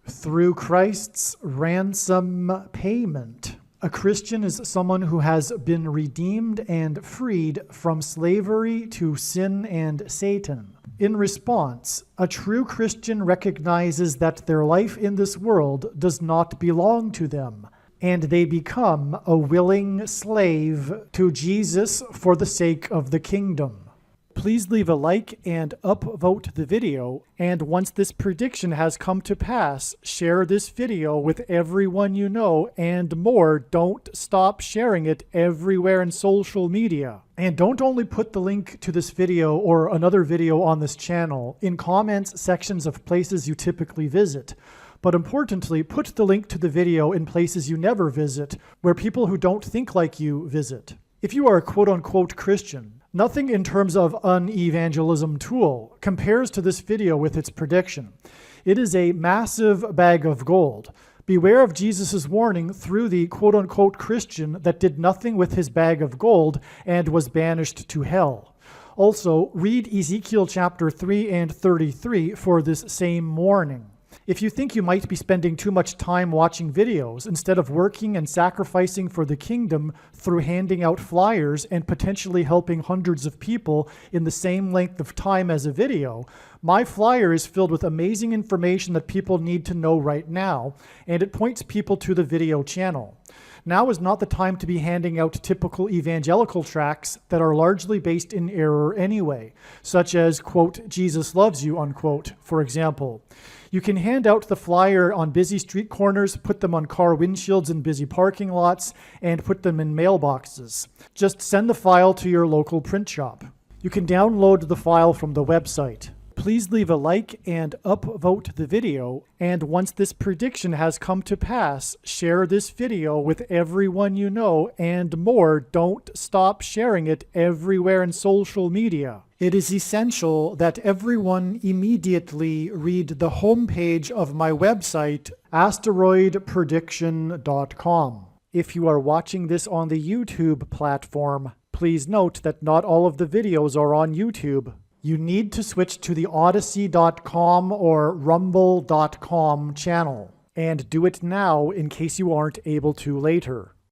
Through Christ's ransom payment, a Christian is someone who has been redeemed and freed from slavery to sin and Satan. In response, a true Christian recognizes that their life in this world does not belong to them, and they become a willing slave to Jesus for the sake of the kingdom. Please leave a like and upvote the video, and once this prediction has come to pass, share this video with everyone you know, and more, don't stop sharing it everywhere in social media. And don't only put the link to this video or another video on this channel in comments sections of places you typically visit, but importantly, put the link to the video in places you never visit, where people who don't think like you visit. If you are a quote-unquote Christian, nothing in terms of an evangelism tool compares to this video with its prediction. It is a massive bag of gold. Beware of Jesus' warning through the quote-unquote Christian that did nothing with his bag of gold and was banished to hell. Also, read Ezekiel chapter 3 and 33 for this same warning. If you think you might be spending too much time watching videos instead of working and sacrificing for the kingdom through handing out flyers and potentially helping hundreds of people in the same length of time as a video, my flyer is filled with amazing information that people need to know right now, and it points people to the video channel. Now is not the time to be handing out typical evangelical tracts that are largely based in error anyway, such as, quote, Jesus loves you, unquote, for example. You can hand out the flyer on busy street corners, put them on car windshields in busy parking lots, and put them in mailboxes. Just send the file to your local print shop. You can download the file from the website. Please leave a like and upvote the video, and once this prediction has come to pass, share this video with everyone you know, and more, don't stop sharing it everywhere in social media. It is essential that everyone immediately read the homepage of my website, asteroidprediction.com. If you are watching this on the YouTube platform, please note that not all of the videos are on YouTube. You need to switch to the Odyssey.com or Rumble.com channel, and do it now in case you aren't able to later.